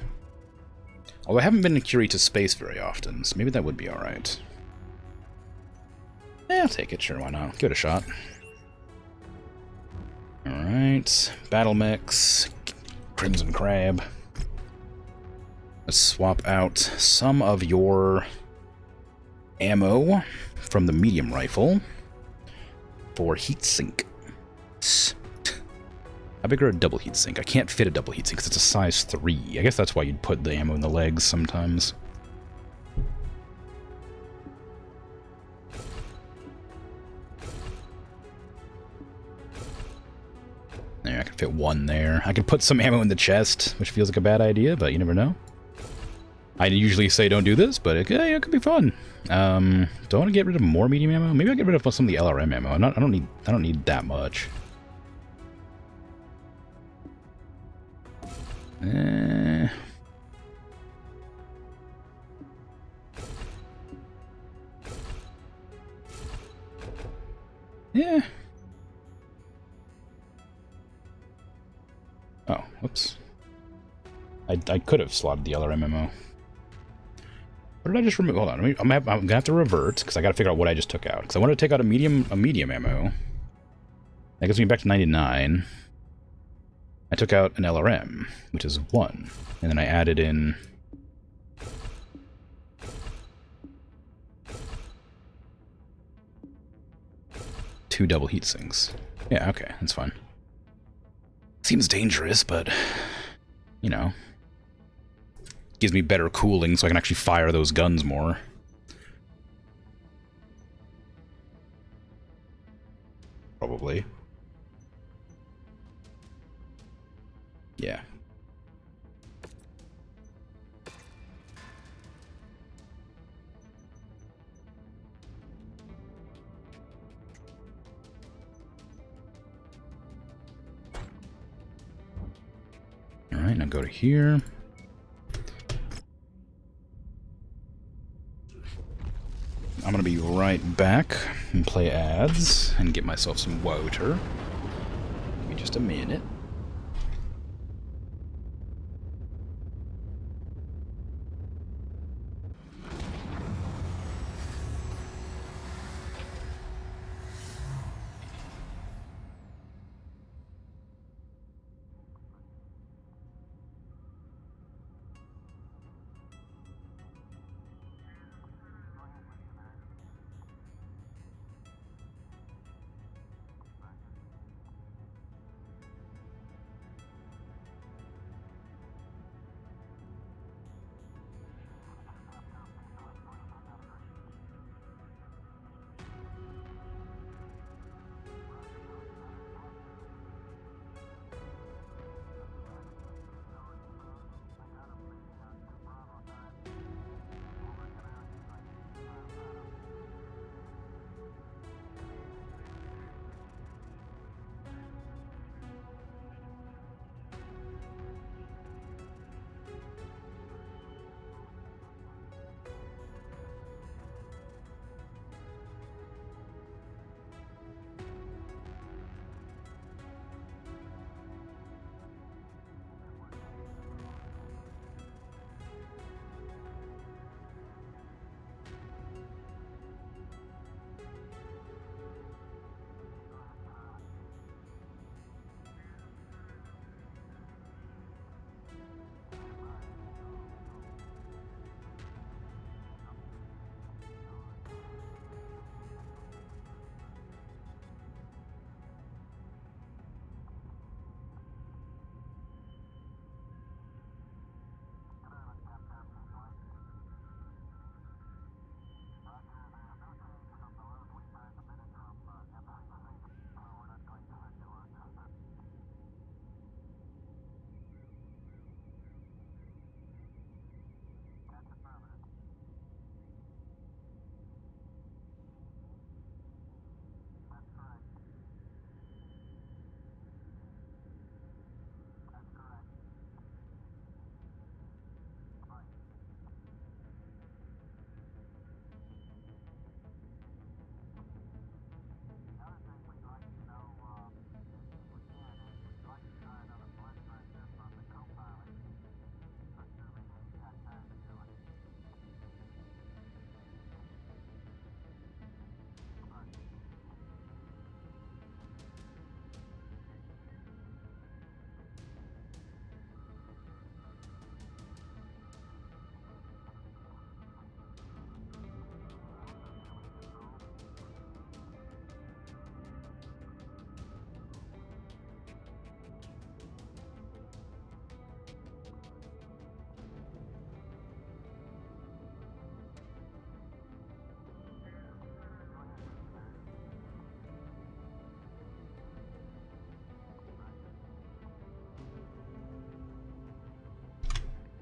Although I haven't been in Curie to space very often, so maybe that would be alright. Yeah, I'll take it, sure, why not? Give it a shot. Alright, Battle Mechs, Crimson Crab. Let's swap out some of your ammo from the medium rifle for heatsink. How big are a double heatsink? I can't fit a double heatsink because it's a size 3. I guess that's why you'd put the ammo in the legs sometimes. There, I can fit 1 there. I could put some ammo in the chest, which feels like a bad idea, but you never know. I usually say don't do this, but it could be fun. Do I want to get rid of more medium ammo? Maybe I'll get rid of some of the LRM ammo. I don't need that much. Eh. Yeah. Oh, whoops. I could have slotted the other MMO. What did I just remove? Hold on, I'm gonna have to revert because I gotta figure out what I just took out. Because I wanted to take out a medium ammo. That gets me back to 99. I took out an LRM, which is 1, and then I added in 2 double heat sinks. Yeah, okay, that's fine. Seems dangerous, but you know, gives me better cooling so I can actually fire those guns more. Probably. Yeah. Alright, now go to here. I'm gonna be right back and play ads and get myself some water. Give me just a minute.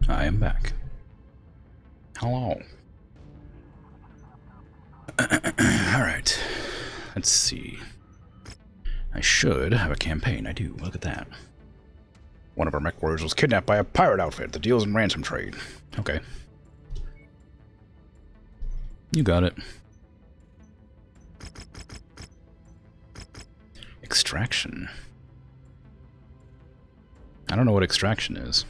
I am back. Hello. Alright. Let's see. I should have a campaign. I do. Look at that. One of our mech warriors was kidnapped by a pirate outfit that deals in ransom trade. Okay. You got it. Extraction. I don't know what extraction is.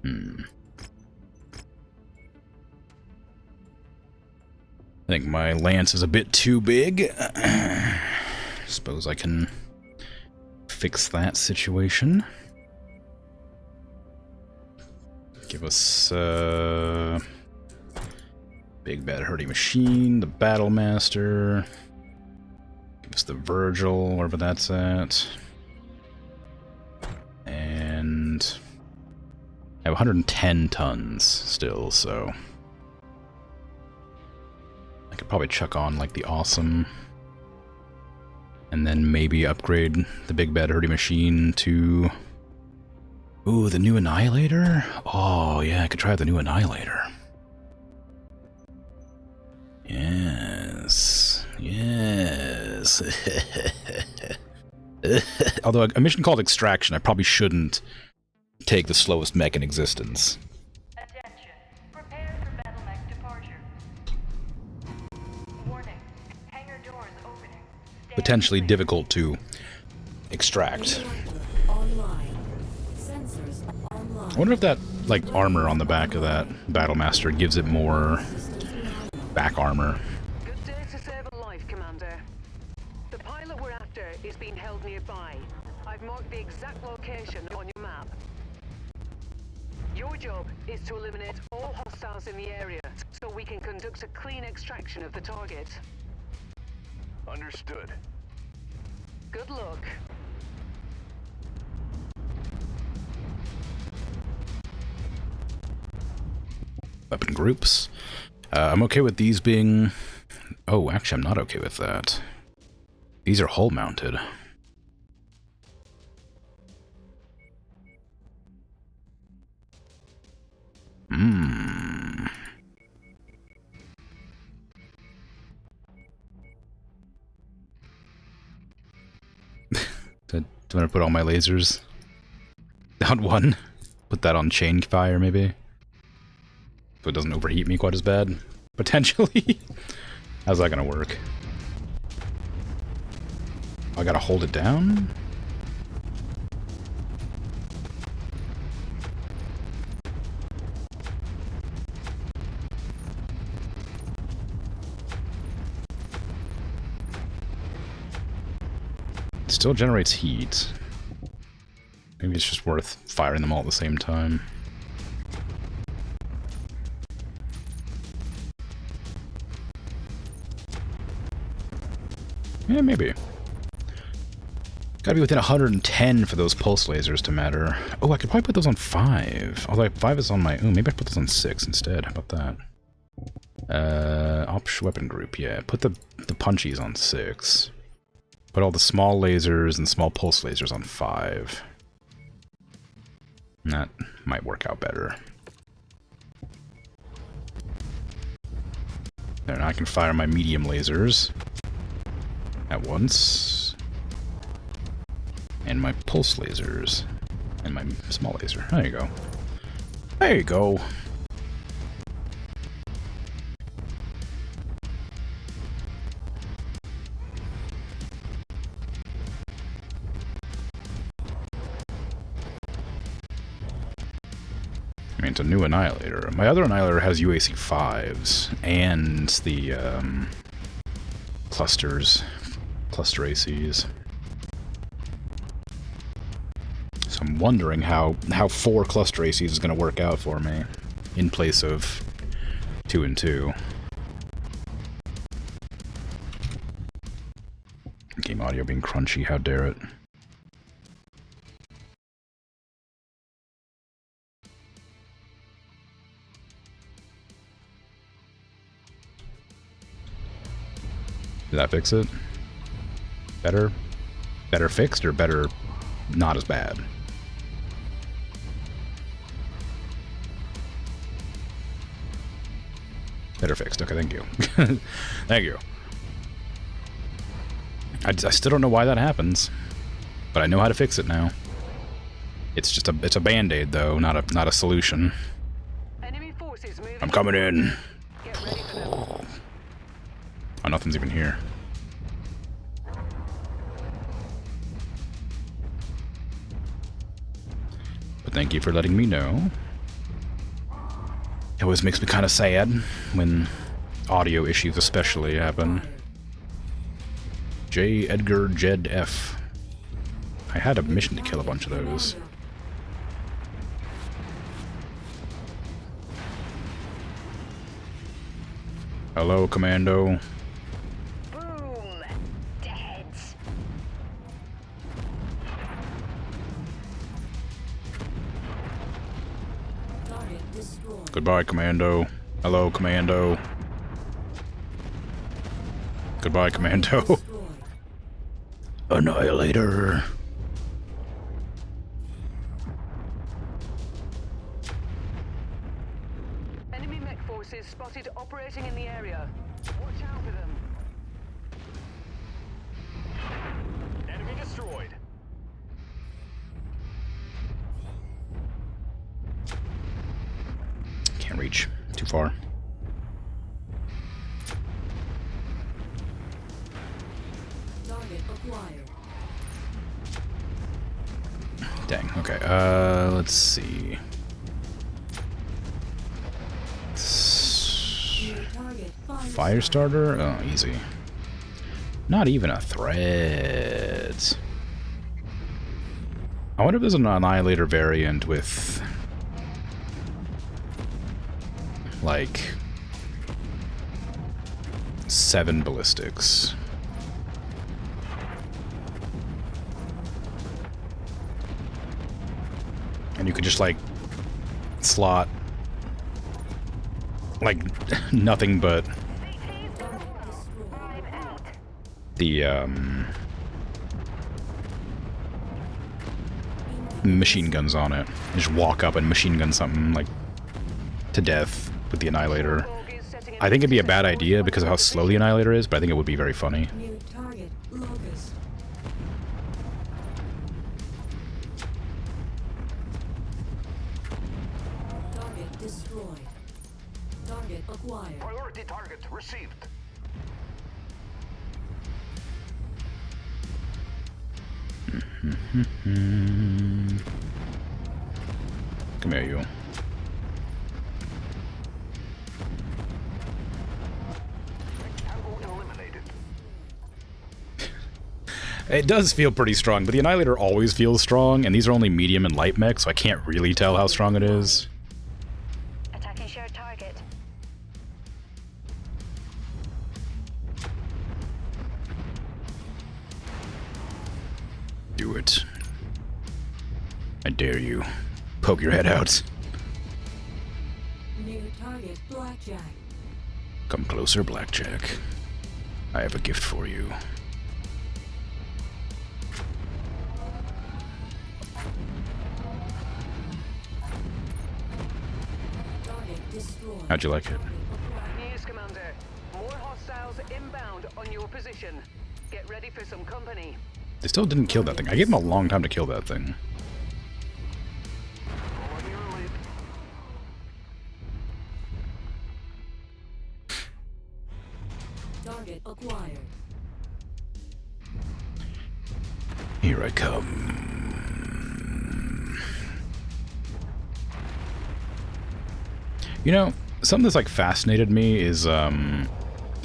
I think my lance is a bit too big. Suppose I can fix that situation. Give us big bad hurdy machine, the battle master. Give us the Virgil, wherever that's at. And I have 110 tons still, so I could probably chuck on like the awesome. And then maybe upgrade the big bad hurdy machine to... Ooh, the new Annihilator? Oh, yeah, I could try the new Annihilator. Yes. Yes. Although a mission called Extraction, I probably shouldn't take the slowest mech in existence. Attention. Prepare for battle mech departure. Warning. Hangar doors opening. Potentially difficult to extract. Online. Sensors online. I wonder if that, like, armor on the back of that Battlemaster gives it more back armor. Good day to save a life, Commander. The pilot we're after is being held nearby. I've marked the exact location on your map. Your job is to eliminate all hostiles in the area so we can conduct a clean extraction of the target. Understood. Good luck. Weapon groups. I'm okay with these being... Oh, actually, I'm not okay with that. These are hull mounted. Do I want to put all my lasers down one? Put that on chain fire, maybe? So it doesn't overheat me quite as bad? Potentially? How's that gonna work? I gotta hold it down? It still generates heat. Maybe it's just worth firing them all at the same time. Yeah, maybe. Gotta be within 110 for those pulse lasers to matter. Oh, I could probably put those on 5. Although 5 is on my... Ooh, maybe I put those on 6 instead. How about that? Option weapon group, yeah. Put the punchies on 6. Put all the small lasers and small pulse lasers on 5. And that might work out better. There, now I can fire my medium lasers at once. And my pulse lasers. And my small laser. There you go. There you go. I mean, it's a new Annihilator. My other Annihilator has UAC 5s and the cluster ACs. So I'm wondering how 4 cluster ACs is going to work out for me in place of 2 and 2. Game audio being crunchy, how dare it. Did that fix it? Better? Better fixed or better not as bad? Better fixed. Okay, thank you. Thank you. I still don't know why that happens, but I know how to fix it now. It's just it's a band-aid though, not a solution. Enemy forces moving. I'm coming in. Get ready for them. Oh, nothing's even here. But thank you for letting me know. It always makes me kind of sad when audio issues especially happen. J. Edgar Jed F. I had a mission to kill a bunch of those. Hello, Commando. Boom! Deads. Target destroyed. Goodbye, Commando. Hello, Commando. Goodbye, Commando. Destroyed. Annihilator. Enemy mech forces spotted operating in the area. Watch out for them. Enemy destroyed. Can't reach. Too far. Target acquired. Dang. Okay. Let's see. New target Fire starter? Oh, easy. Not even a threat. I wonder if there's an Annihilator variant with, like, 7 ballistics. And you could just, like, slot, like, nothing but the, machine guns on it. You just walk up and machine gun something, like, to death with the Annihilator. I think it'd be a bad idea because of how slow the Annihilator is, but I think it would be very funny. New target locust. Target destroyed. Target acquired. Priority target received. Come here, you. Tango eliminated. It does feel pretty strong, but the Annihilator always feels strong, and these are only medium and light mechs, so I can't really tell how strong it is. Attacking shared target. Do it. I dare you. Poke your head out. New target blackjack. Come closer, Blackjack. I have a gift for you. Target destroyed. How'd you like it? News, Commander. More hostiles inbound on your position. Get ready for some company. They still didn't kill that thing. I gave them a long time to kill that thing. Following your lead. Target acquired. Here I come. You know, something that's like fascinated me is, and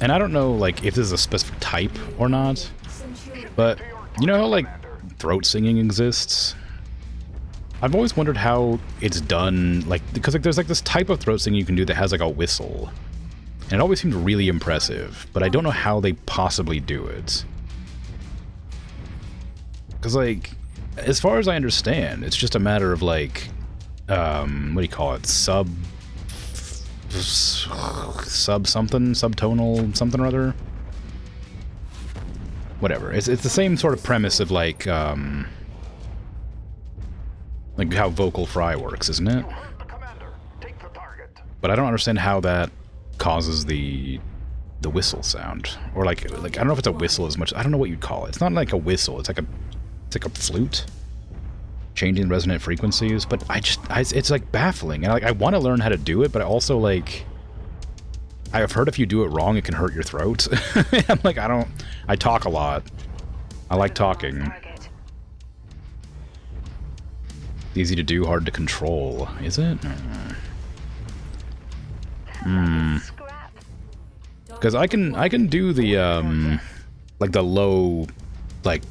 I don't know like if this is a specific type or not, but you know how like throat singing exists? I've always wondered how it's done, like, because like there's like this type of throat singing you can do that has like a whistle. And it always seemed really impressive, but I don't know how they possibly do it. Because, like, as far as I understand, it's just a matter of, like, what do you call it? Subtonal something or other? Whatever. It's the same sort of premise of, like how vocal fry works, isn't it? You heard the commander. Take the target. But I don't understand how that causes the the whistle sound, or like I don't know if it's a whistle as much. I don't know what you'd call it. It's not like a whistle. It's like a flute, changing resonant frequencies. But it's like baffling, and like I want to learn how to do it, but I also like I've heard if you do it wrong, it can hurt your throat. I'm like I talk a lot. I like talking. Easy to do, hard to control. Is it? Because I can do the like the low, like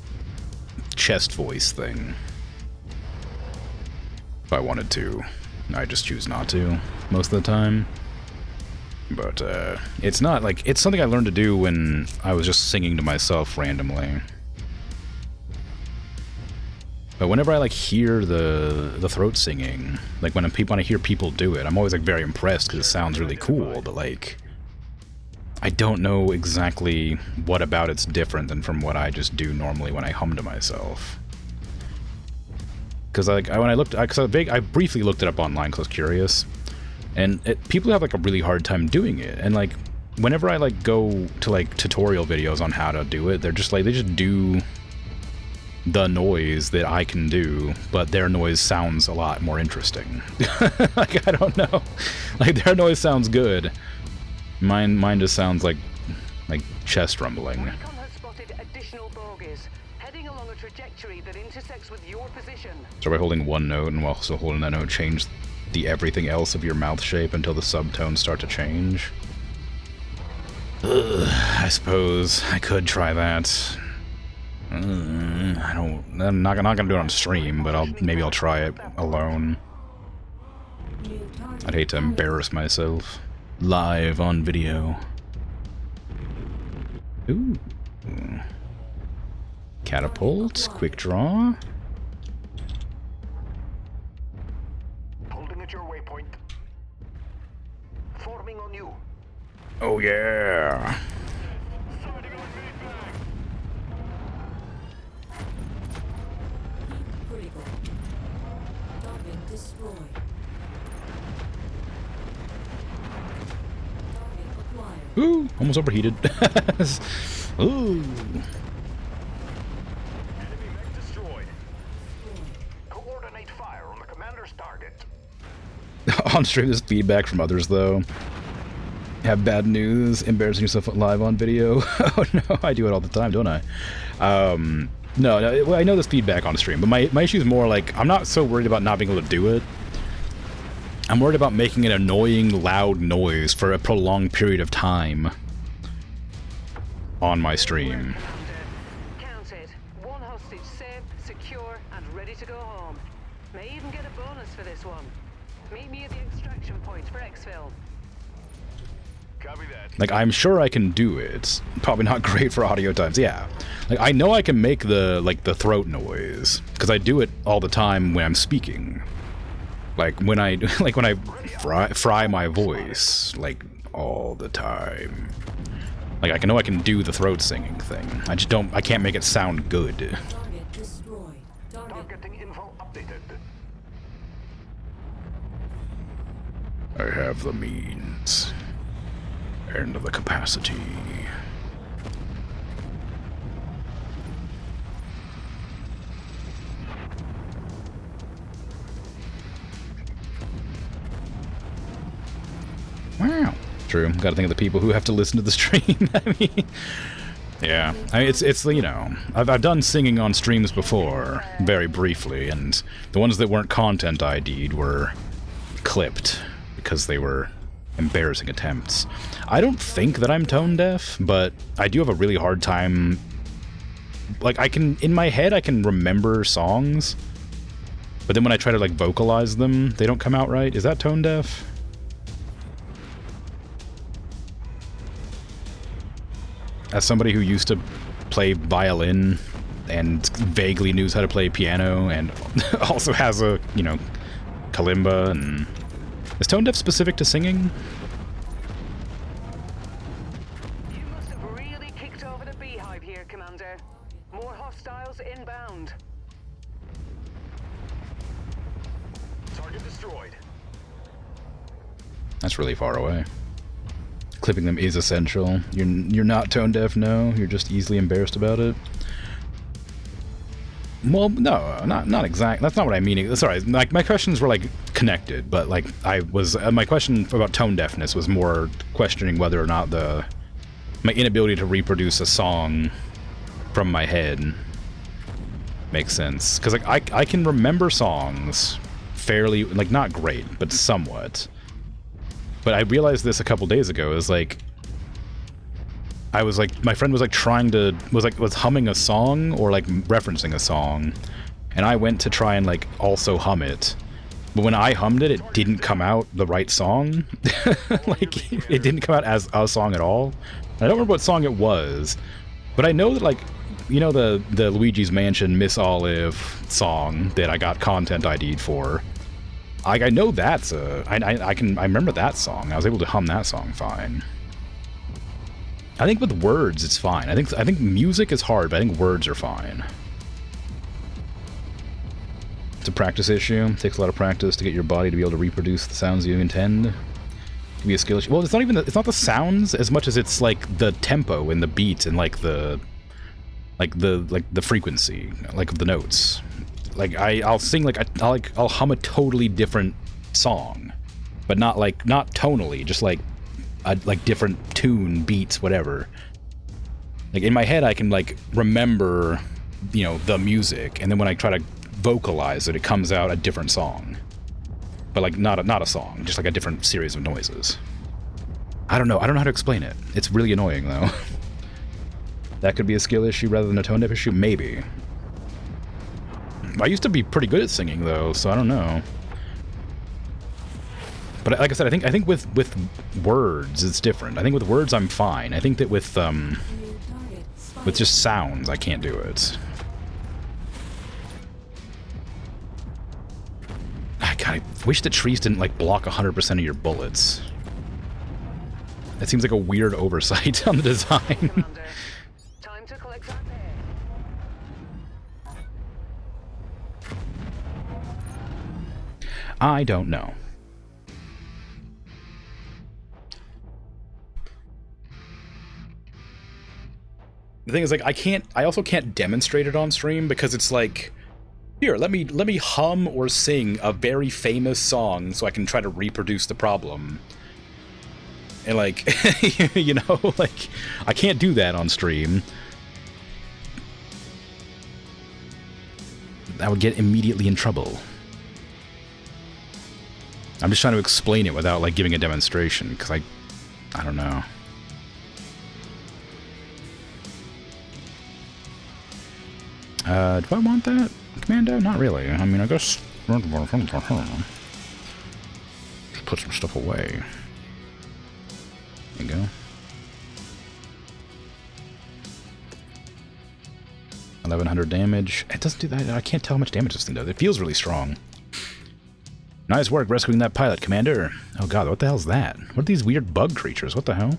chest voice thing if I wanted to. I just choose not to most of the time. But it's not like it's something I learned to do when I was just singing to myself randomly. But whenever I like hear the throat singing, like when I hear people do it, I'm always like very impressed because it sounds really cool. But like, I don't know exactly what about it's different than from what I just do normally when I hum to myself. Because like I briefly looked it up online because I was curious, and people have like a really hard time doing it. And like whenever I like go to like tutorial videos on how to do it, they're just like they just do the noise that I can do, but their noise sounds a lot more interesting. Like, I don't know. Like, their noise sounds good. Mine just sounds like chest rumbling. Recon has spotted additional bogies heading along a trajectory that intersects with your position. So by holding one note and while still holding that note, change the everything else of your mouth shape until the subtones start to change. Ugh, I suppose I could try that. I'm not gonna do it on stream, but maybe I'll try it alone. I'd hate to embarrass myself live on video. Ooh. Catapult, quick draw. Holding at your waypoint. Forming on you. Oh yeah. Critical. Target destroyed. Target acquired. Ooh, almost overheated. Ooh. Enemy mech destroyed. Coordinate fire on the commander's target. On stream, there's feedback from others, though. Have bad news, embarrassing yourself live on video. Oh no, I do it all the time, don't I? No, well, I know there's feedback on stream, but my issue is more like, I'm not so worried about not being able to do it. I'm worried about making an annoying, loud noise for a prolonged period of time on my stream. Counted. One hostage safe, secure, and ready to go home. May even get a bonus for this one. Meet me at the extraction point for exfil. Copy that. Like, I'm sure I can do it. Probably not great for audio times, yeah. Like, I know I can make the throat noise, because I do it all the time when I'm speaking. Like, when I fry my voice, like, all the time. Like, I know I can do the throat singing thing. I can't make it sound good. Target destroyed. Targeting info updated. I have the means. And the capacity. Wow. True. Gotta think of the people who have to listen to the stream. I mean, yeah. I mean, it's you know, I've done singing on streams before, very briefly, and the ones that weren't content ID'd were clipped because they were embarrassing attempts. I don't think that I'm tone deaf, but I do have a really hard time. Like, in my head, I can remember songs, but then when I try to like vocalize them, they don't come out right. Is that tone deaf? As somebody who used to play violin and vaguely knows how to play piano and also has a, you know, kalimba, and is tone deaf specific to singing? You must have really kicked over the beehive here, Commander. More hostiles inbound. Target destroyed. That's really far away. clipping them is essential. You're not tone deaf, no. You're just easily embarrassed about it. Well, no, not exact. That's not what I mean. Sorry, like my questions were like connected, but like I was my question about tone deafness was more questioning whether or not my inability to reproduce a song from my head makes sense. Because like I can remember songs fairly, like not great, but somewhat. But I realized this a couple days ago. Is like I was like, my friend was like was humming a song or like referencing a song, and I went to try and like also hum it, but when I hummed it, it didn't come out the right song. Like it didn't come out as a song at all. I don't remember what song it was, but I know that like, you know, the Luigi's Mansion Miss Olive song that I got content ID'd for. I know that's I remember that song. I was able to hum that song fine. I think with words it's fine. I think music is hard, but I think words are fine. It's a practice issue. It takes a lot of practice to get your body to be able to reproduce the sounds you intend. It can be a skill issue. Well, it's not the sounds as much as it's like the tempo and the beat and like the frequency, like of the notes. Like I'll sing I'll hum a totally different song, but not tonally, just like different tune, beats, whatever. Like in my head I can like remember, you know, the music, and then when I try to vocalize it, it comes out a different song. But like not a song, just like a different series of noises. I don't know how to explain it. It's really annoying though. That could be a skill issue rather than a tone deaf issue, maybe. I used to be pretty good at singing though, so I don't know. But like I said, I think with words it's different. I think with words I'm fine. I think that with just sounds I can't do it. God, I wish the trees didn't like block 100% of your bullets. That seems like a weird oversight on the design. Time to collect that there. I don't know. The thing is, like, I also can't demonstrate it on stream because it's like, here, let me hum or sing a very famous song so I can try to reproduce the problem. And like, you know, like, I can't do that on stream. I would get immediately in trouble. I'm just trying to explain it without like giving a demonstration, because I don't know. Do I want that, Commando? Not really. I mean, I guess just put some stuff away. There you go. $1,100 damage. It doesn't do that. I can't tell how much damage this thing does. It feels really strong. Nice work rescuing that pilot, Commander. Oh god, what the hell's that? What are these weird bug creatures? What the hell?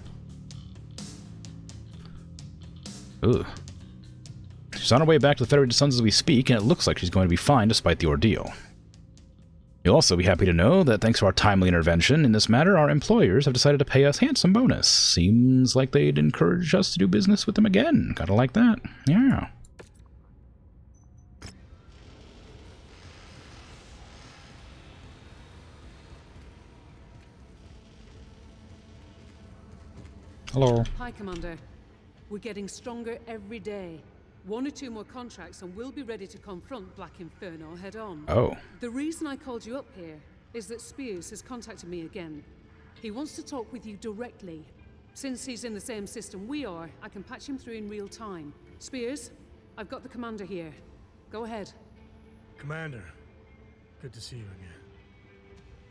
Ugh. She's on her way back to the Federated Suns as we speak, and it looks like she's going to be fine despite the ordeal. You'll also be happy to know that thanks to our timely intervention in this matter, our employers have decided to pay us a handsome bonus. Seems like they'd encourage us to do business with them again. Gotta like that. Yeah. Hello. Hi, Commander. We're getting stronger every day. 1 or 2 more contracts and we'll be ready to confront Black Inferno head-on. Oh. The reason I called you up here is that Spears has contacted me again. He wants to talk with you directly. Since he's in the same system we are, I can patch him through in real time. Spears, I've got the Commander here. Go ahead. Commander, good to see you again.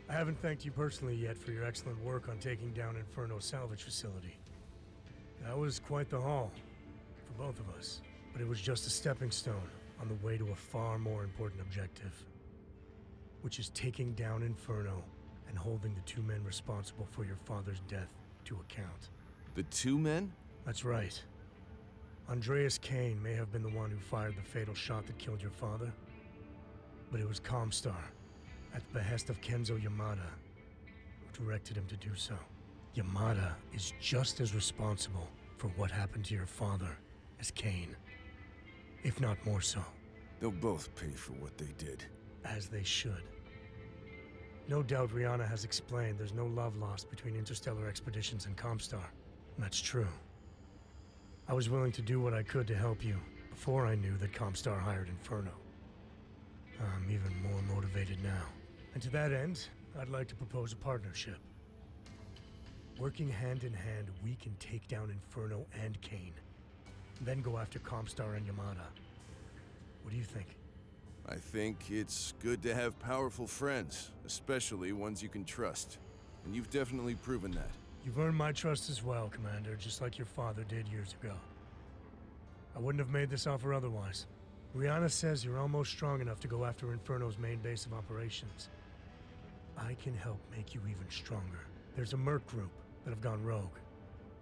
I haven't thanked you personally yet for your excellent work on taking down Inferno's salvage facility. That was quite the haul, for both of us. But it was just a stepping stone on the way to a far more important objective, which is taking down Inferno and holding the 2 men responsible for your father's death to account. The 2 men? That's right. Andreas Kane may have been the one who fired the fatal shot that killed your father, but it was Comstar, at the behest of Kenzo Yamada, who directed him to do so. Yamada is just as responsible for what happened to your father as Kane. If not more so. They'll both pay for what they did. As they should. No doubt Rihanna has explained there's no love lost between interstellar expeditions and Comstar. That's true. I was willing to do what I could to help you before I knew that Comstar hired Inferno. I'm even more motivated now. And to that end, I'd like to propose a partnership. Working hand in hand, we can take down Inferno and Kane. Then go after Comstar and Yamada. What do you think? I think it's good to have powerful friends, especially ones you can trust. And you've definitely proven that. You've earned my trust as well, Commander, just like your father did years ago. I wouldn't have made this offer otherwise. Rihanna says you're almost strong enough to go after Inferno's main base of operations. I can help make you even stronger. There's a merc group that have gone rogue.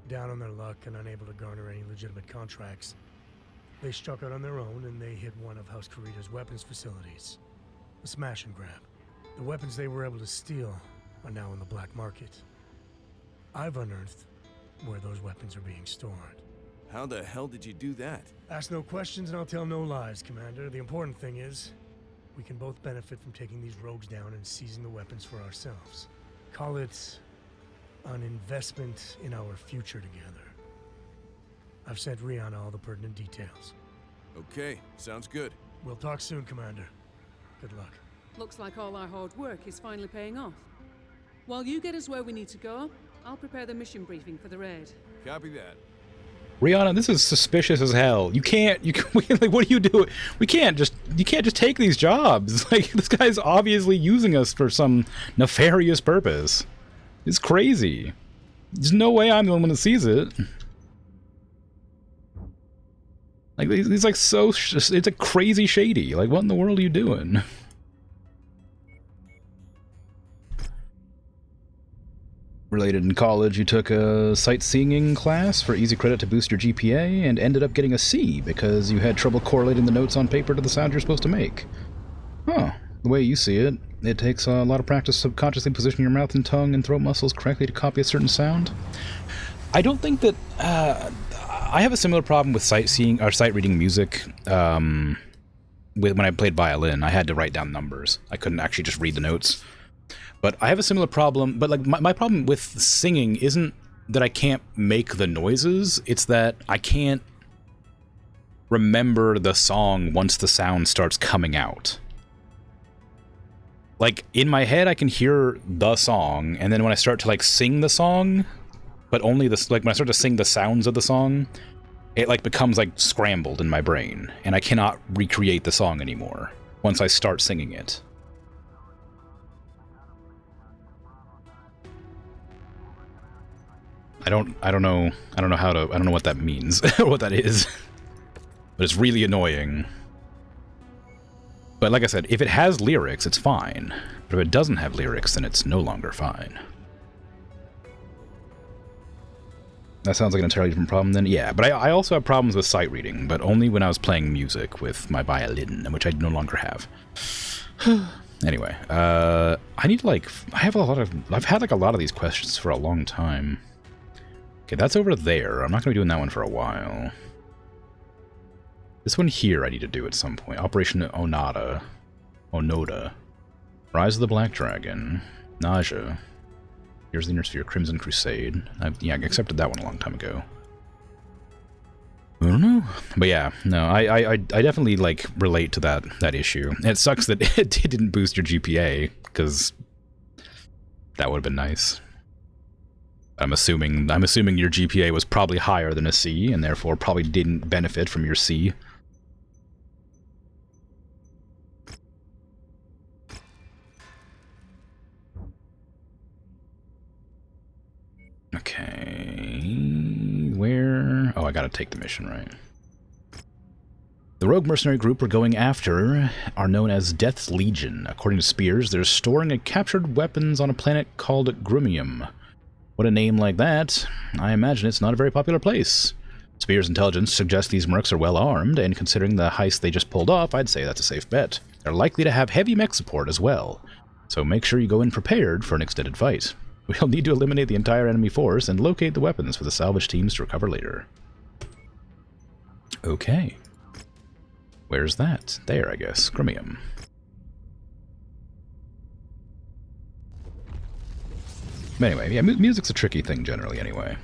Down on their luck and unable to garner any legitimate contracts. They struck out on their own and they hit one of House Kurita's weapons facilities. A smash and grab. The weapons they were able to steal are now on the black market. I've unearthed where those weapons are being stored. How the hell did you do that? Ask no questions and I'll tell no lies, Commander. The important thing is, we can both benefit from taking these rogues down and seizing the weapons for ourselves. Call it an investment in our future together. I've sent Rihanna all the pertinent details. Okay, sounds good. We'll talk soon, Commander. Good luck. Looks like all our hard work is finally paying off. While you get us where we need to go, I'll prepare the mission briefing for the raid. Copy that. Rihanna, this is suspicious as hell. You can't, like, what are you doing? You can't just take these jobs. Like, this guy's obviously using us for some nefarious purpose. It's crazy. There's no way I'm the only one that sees it. Like, he's like so, it's a crazy shady. Like, what in the world are you doing? Related in college, you took a sightseeing class for easy credit to boost your GPA and ended up getting a C because you had trouble correlating the notes on paper to the sound you're supposed to make. Huh. The way you see it, it takes a lot of practice subconsciously positioning your mouth and tongue and throat muscles correctly to copy a certain sound. I don't think that... I have a similar problem with sightseeing or sight reading music. When I played violin, I had to write down numbers. I couldn't actually just read the notes. But I have a similar problem, but like my problem with singing isn't that I can't make the noises, it's that I can't remember the song once the sound starts coming out. Like, in my head I can hear the song, and then when I start to like sing the song, but only the, like when I start to sing the sounds of the song, it like becomes like scrambled in my brain, and I cannot recreate the song anymore once I start singing it. I don't know what that means, or what that is. But it's really annoying. But like I said, if it has lyrics, it's fine. But if it doesn't have lyrics, then it's no longer fine. That sounds like an entirely different problem then? Yeah, but I also have problems with sight reading, but only when I was playing music with my violin, which I no longer have. Anyway, I need to like, I've had like a lot of these questions for a long time. Okay, that's over there. I'm not going to be doing that one for a while. This one here I need to do at some point. Operation Onoda. Rise of the Black Dragon. Nausea. Here's the Inner Sphere. Crimson Crusade. I accepted that one a long time ago. I don't know. But yeah, no, I definitely, like, relate to that issue. And it sucks that it didn't boost your GPA, because that would have been nice. I'm assuming your GPA was probably higher than a C, and therefore probably didn't benefit from your C. Okay, where? Oh, I gotta take the mission, right? The rogue mercenary group we're going after are known as Death's Legion. According to Spears, they're storing a captured weapons on a planet called Grumium. What a name like that. I imagine it's not a very popular place. Spears' intelligence suggests these mercs are well armed, and considering the heist they just pulled off, I'd say that's a safe bet. They're likely to have heavy mech support as well, so make sure you go in prepared for an extended fight. We'll need to eliminate the entire enemy force and locate the weapons for the salvage teams to recover later. Okay. Where's that? There, I guess. Chromium. But anyway, yeah, music's a tricky thing generally anyway.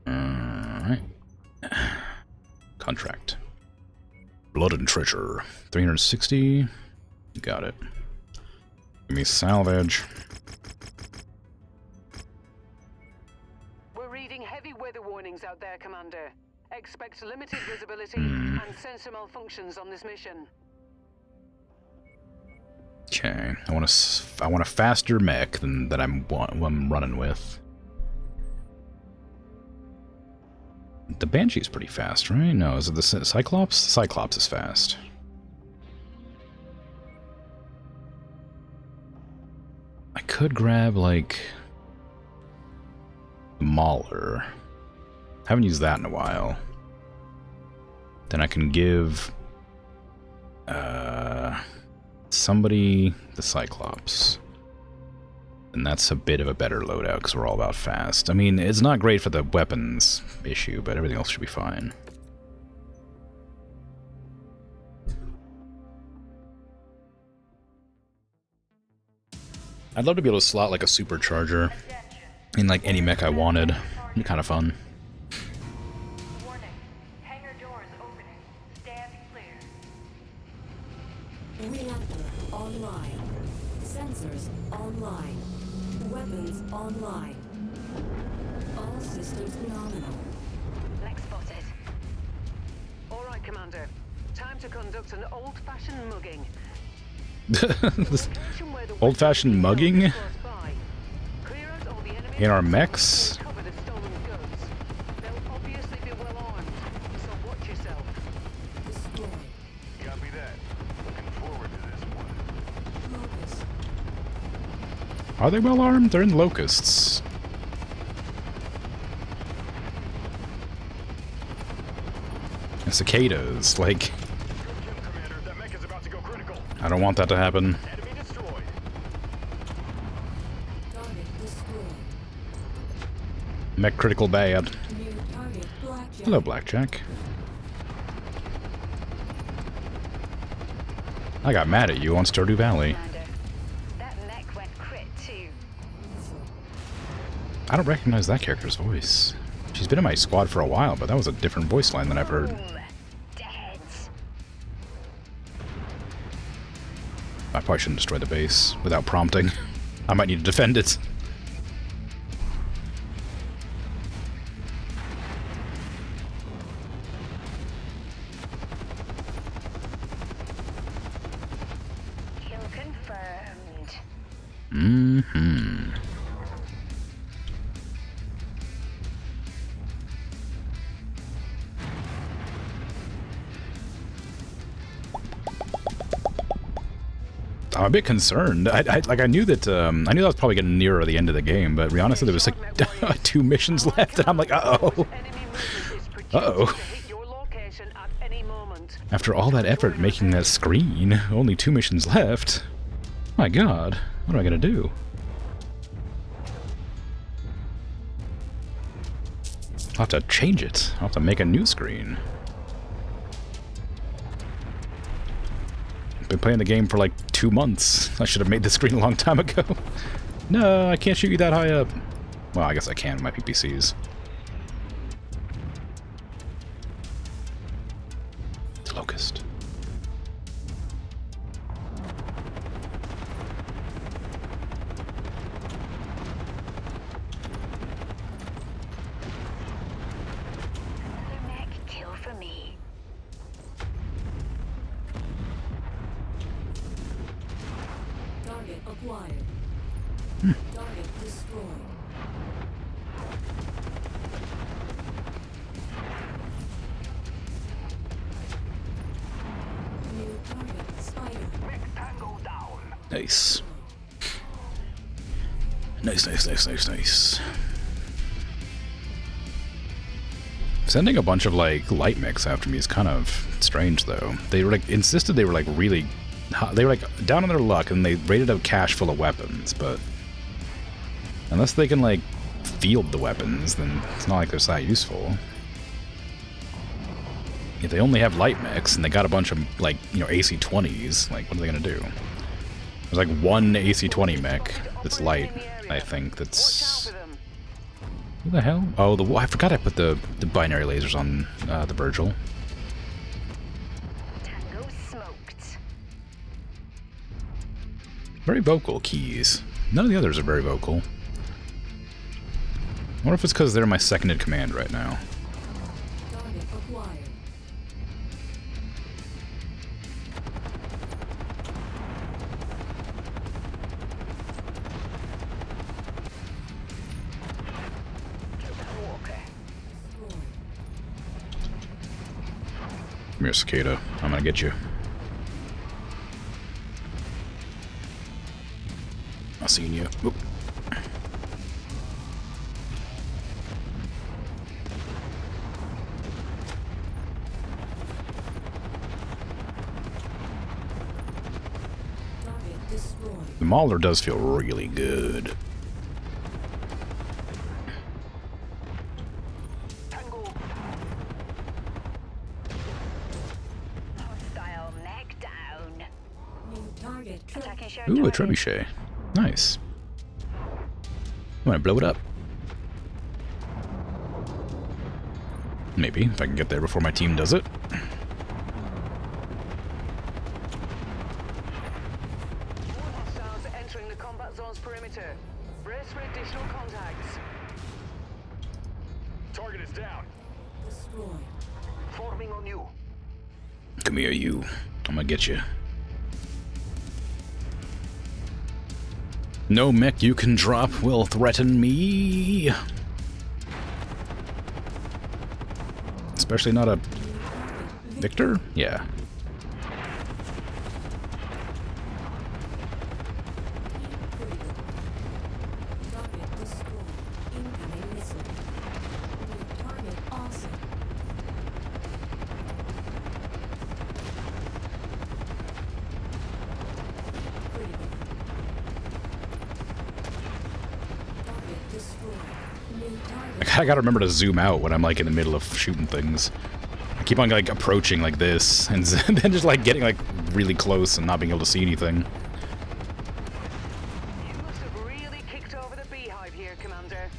Alright. Contract. Blood and treasure. 360. Got it. Give me salvage. We're reading heavy weather warnings out there, Commander. Expect limited visibility and sensor malfunctions on this mission. Okay, I want a faster mech than that I'm running with. The Banshee's pretty fast, right? No, is it the Cyclops? Cyclops is fast. I could grab, like, the Mauler. Haven't used that in a while. Then I can give somebody the Cyclops. And that's a bit of a better loadout because we're all about fast. I mean, it's not great for the weapons issue, but everything else should be fine. I'd love to be able to slot like a supercharger in like any mech I wanted. It'd be kind of fun. Warning. Hangar doors opening. Stand clear. Reactor online. Sensors online. Weapons online. All systems nominal. Next spotted. All right, Commander. Time to conduct an old-fashioned mugging. Old-fashioned mugging? In our mechs? Destroy. Copy that. Looking forward to this one. Locus. Are they well armed? They're in locusts. And cicadas, like... Commander, that mech is about to go critical. I don't want that to happen. Enemy destroyed. Target destroyed. Mech critical bad. New target Blackjack. Hello, Blackjack. I got mad at you on Stardew Valley. Commander. That mech went crit too. I don't recognize that character's voice. She's been in my squad for a while, but that was a different voice line than I've heard. Deads. I probably shouldn't destroy the base without prompting. I might need to defend it. Kill confirmed. Mm-hmm. I'm a bit concerned. I knew that I knew that was probably getting nearer the end of the game, but Rihanna said there was like 2 missions left, and I'm like, uh-oh. Uh-oh. After all that effort making that screen, only 2 missions left. My god, what am I gonna do? I'll have to change it. I'll have to make a new screen. Been playing the game for like 2 months. I should have made the screen a long time ago. No, I can't shoot you that high up. Well, I guess I can with my PPCs. The Locust. Another mech kill for me. Target acquired. Target destroyed. New target Nice. Nice. Sending a bunch of like light mechs after me is kind of strange, though. They were like insisted they were like really hot. They were like down on their luck, and they raided a cache full of weapons. But unless they can like field the weapons, then it's not like they're that useful. If they only have light mechs and they got a bunch of like, you know, AC-20s, like what are they gonna do? There's like one AC-20 mech that's light, I think. That's who the hell? Oh, I forgot I put the binary lasers on the Virgil. Tango smoked. Very vocal keys. None of the others are very vocal. I wonder if it's because they're my second in command right now. Target acquired. Come here, Cicada. I'm gonna get you. I seen you. Oop. Target destroyed. The Mauler does feel really good. Hostile mech down. New target Attacking shared Ooh, a target. trebuchet. Nice. I'm gonna blow it up. Maybe, if I can get there before my team does it. More hostiles entering the combat zone's perimeter. Brace for additional contacts. Target is down. destroyed. Forming on you. Come here, you. I'm gonna get you. No mech you can drop will threaten me. Especially not a Victor? Yeah. Target destroyed. Incoming missile. New target awesome. Critical. Target destroyed. New target. I gotta remember to zoom out when I'm like in the middle of shooting things. I keep on like approaching like this and then just like getting like really close and not being able to see anything. You must have really kicked over the beehive here, Commander.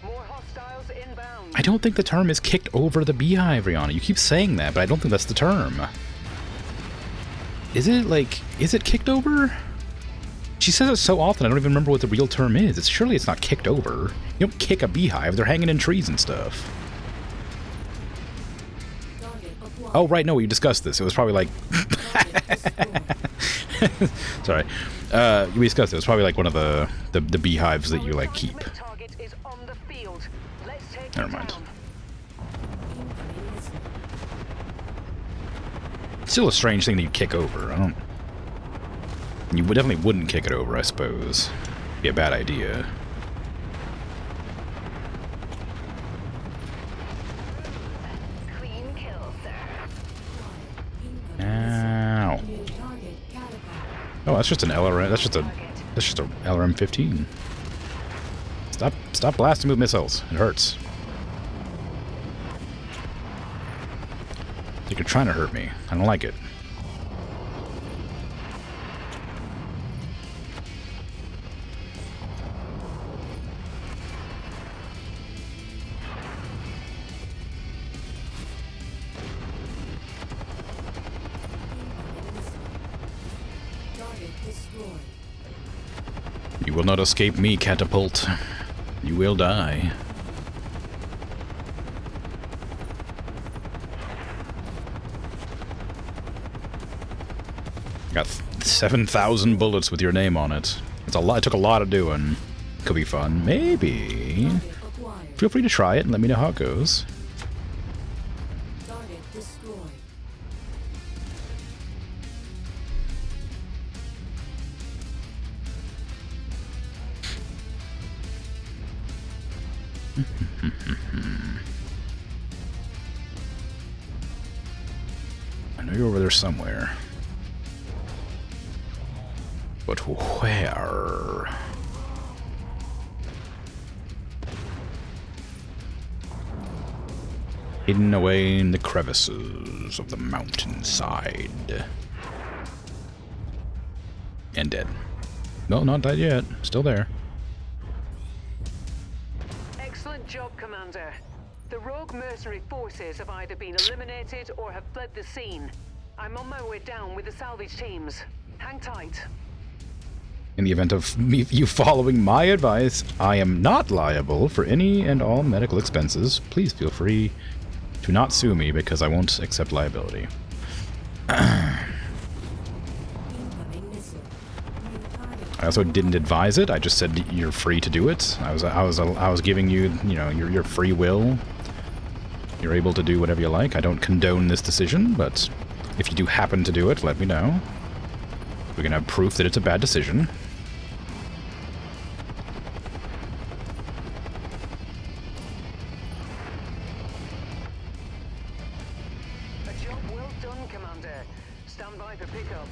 More hostiles inbound. I don't think the term is kicked over the beehive, Rihanna. You keep saying that, but I don't think that's the term. Is it like, is it kicked over? She says it so often I don't even remember what the real term is. Surely it's not kicked over. You don't kick a beehive, they're hanging in trees and stuff. Target acquired. Oh, right, no, we discussed this. It was probably like... Target destroyed. Sorry. We discussed it. It was probably like one of the beehives that you like keep. Ultimate target is on the field. Let's take Never it mind. down. Incoming missile. Still a strange thing that you kick over. I don't... You definitely wouldn't kick it over, I suppose. Be a bad idea. Clean kill, sir. Incoming Ow. missile. New target catapult. Oh, that's just an LRM. That's just a LRM-15. Stop blasting with missiles. It hurts. Like you're trying to hurt me. I don't like it. Target destroyed. You will not escape me, catapult. You will die. Got 7,000 bullets with your name on it. It's a lot. It took a lot of doing. Could be fun. Maybe. Target acquired. Feel free to try it and let me know how it goes. Target destroyed. I know you're over there somewhere. But where? Hidden away in the crevices of the mountainside. And dead. No, not dead yet. Still there. Excellent job, Commander. The rogue mercenary forces have either been eliminated or have fled the scene. I'm on my way down with the salvage teams. Hang tight. In the event of you following my advice, I am not liable for any and all medical expenses. Please feel free to not sue me because I won't accept liability. I also didn't advise it. I just said you're free to do it. I was giving you, you know, your free will. You're able to do whatever you like. I don't condone this decision, but if you do happen to do it, let me know. We can have proof that it's a bad decision. A job well done, Commander. Stand by for pickup.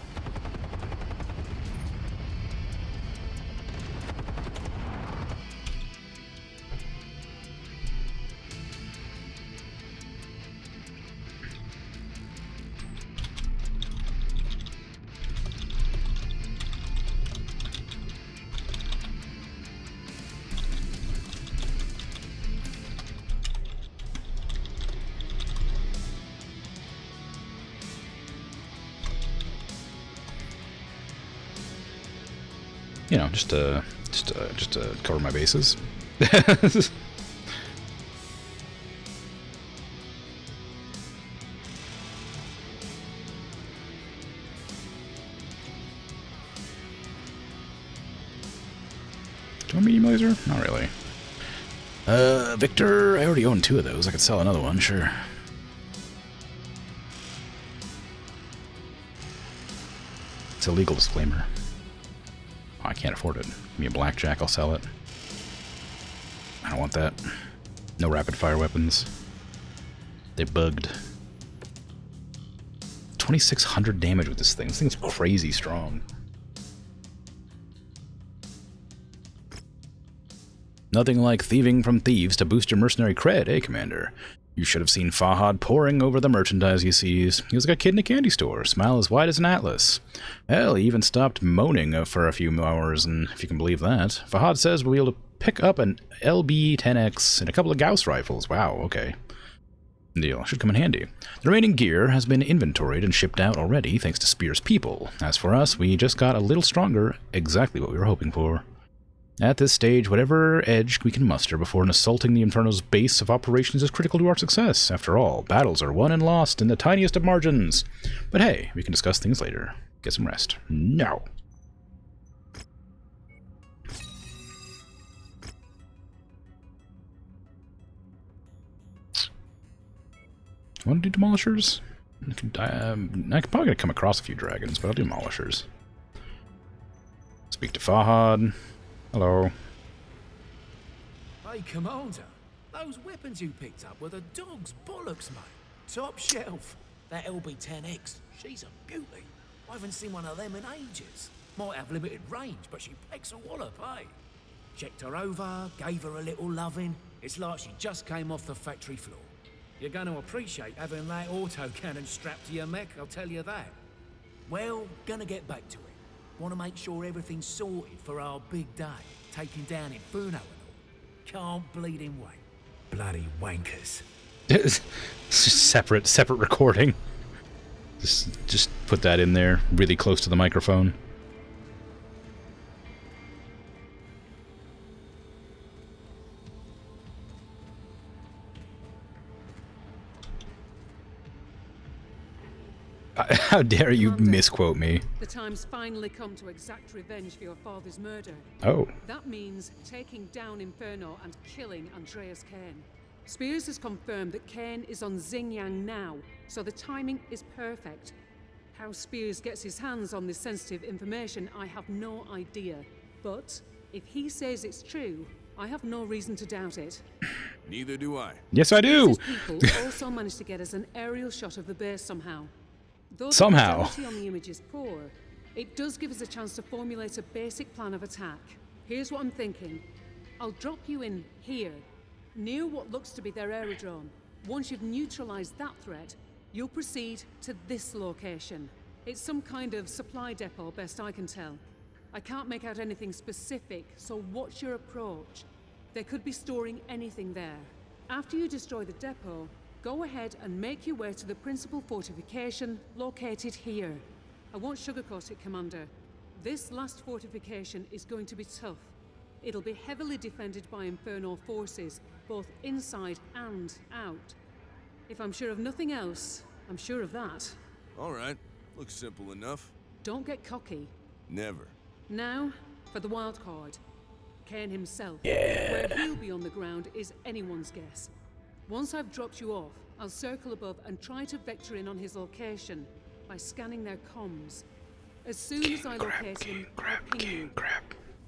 You know, just to cover my bases. Do I medium laser? Not really. Victor, I already own 2 of those. I could sell another one, sure. It's a legal disclaimer. Oh, I can't afford it. Give me a blackjack, I'll sell it. I don't want that. No rapid fire weapons. They're bugged. 2,600 damage with this thing. This thing's crazy strong. Nothing like thieving from thieves to boost your mercenary cred, eh, Commander? You should have seen Fahad poring over the merchandise he sees. He was like a kid in a candy store, smile as wide as an atlas. Hell, he even stopped moaning for a few hours, and if you can believe that. Fahad says we'll be able to pick up an LB-10X and a couple of Gauss rifles. Wow, okay. Deal. Should come in handy. The remaining gear has been inventoried and shipped out already, thanks to Spear's people. As for us, we just got a little stronger, exactly what we were hoping for. At this stage, whatever edge we can muster before assaulting the Inferno's base of operations is critical to our success. After all, battles are won and lost in the tiniest of margins. But hey, we can discuss things later. Get some rest. No. Want to do demolishers? I could probably gonna come across a few dragons, but I'll do demolishers. Speak to Fahad. Hello. Hey, Commander. Those weapons you picked up were the dog's bollocks, mate. Top shelf. That LB-10X, she's a beauty. I haven't seen one of them in ages. Might have limited range, but she packs a wallop, eh? Checked her over, gave her a little loving. It's like she just came off the factory floor. You're going to appreciate having that autocannon strapped to your mech, I'll tell you that. Well, gonna get back to it. Want to make sure everything's sorted for our big day, taking down Inferno and all. Can't bleed him wait. Bloody wankers. separate recording. Just put that in there, really close to the microphone. How dare you misquote me? The time's finally come to exact revenge for your father's murder. Oh. That means taking down Inferno and killing Andreas Kane. Spears has confirmed that Kane is on Xinjiang now, so the timing is perfect. How Spears gets his hands on this sensitive information, I have no idea. But if he says it's true, I have no reason to doubt it. Neither do I. Yes, I do. His people also managed to get us an aerial shot of the base somehow. Though Somehow. the quality on the image is poor, it does give us a chance to formulate a basic plan of attack. Here's what I'm thinking. I'll drop you in here, near what looks to be their aerodrome. Once you've neutralized that threat, you'll proceed to this location. It's some kind of supply depot, best I can tell. I can't make out anything specific, so watch your approach. They could be storing anything there. After you destroy the depot, go ahead and make your way to the principal fortification located here. I won't sugarcoat it, Commander. This last fortification is going to be tough. It'll be heavily defended by Inferno forces, both inside and out. If I'm sure of nothing else, I'm sure of that. All right. Looks simple enough. Don't get cocky. Never. Now, for the wild card. Kane himself. Where he'll be on the ground is anyone's guess. Once I've dropped you off, I'll circle above and try to vector in on his location by scanning their comms. As soon as I locate him, I'll ping you.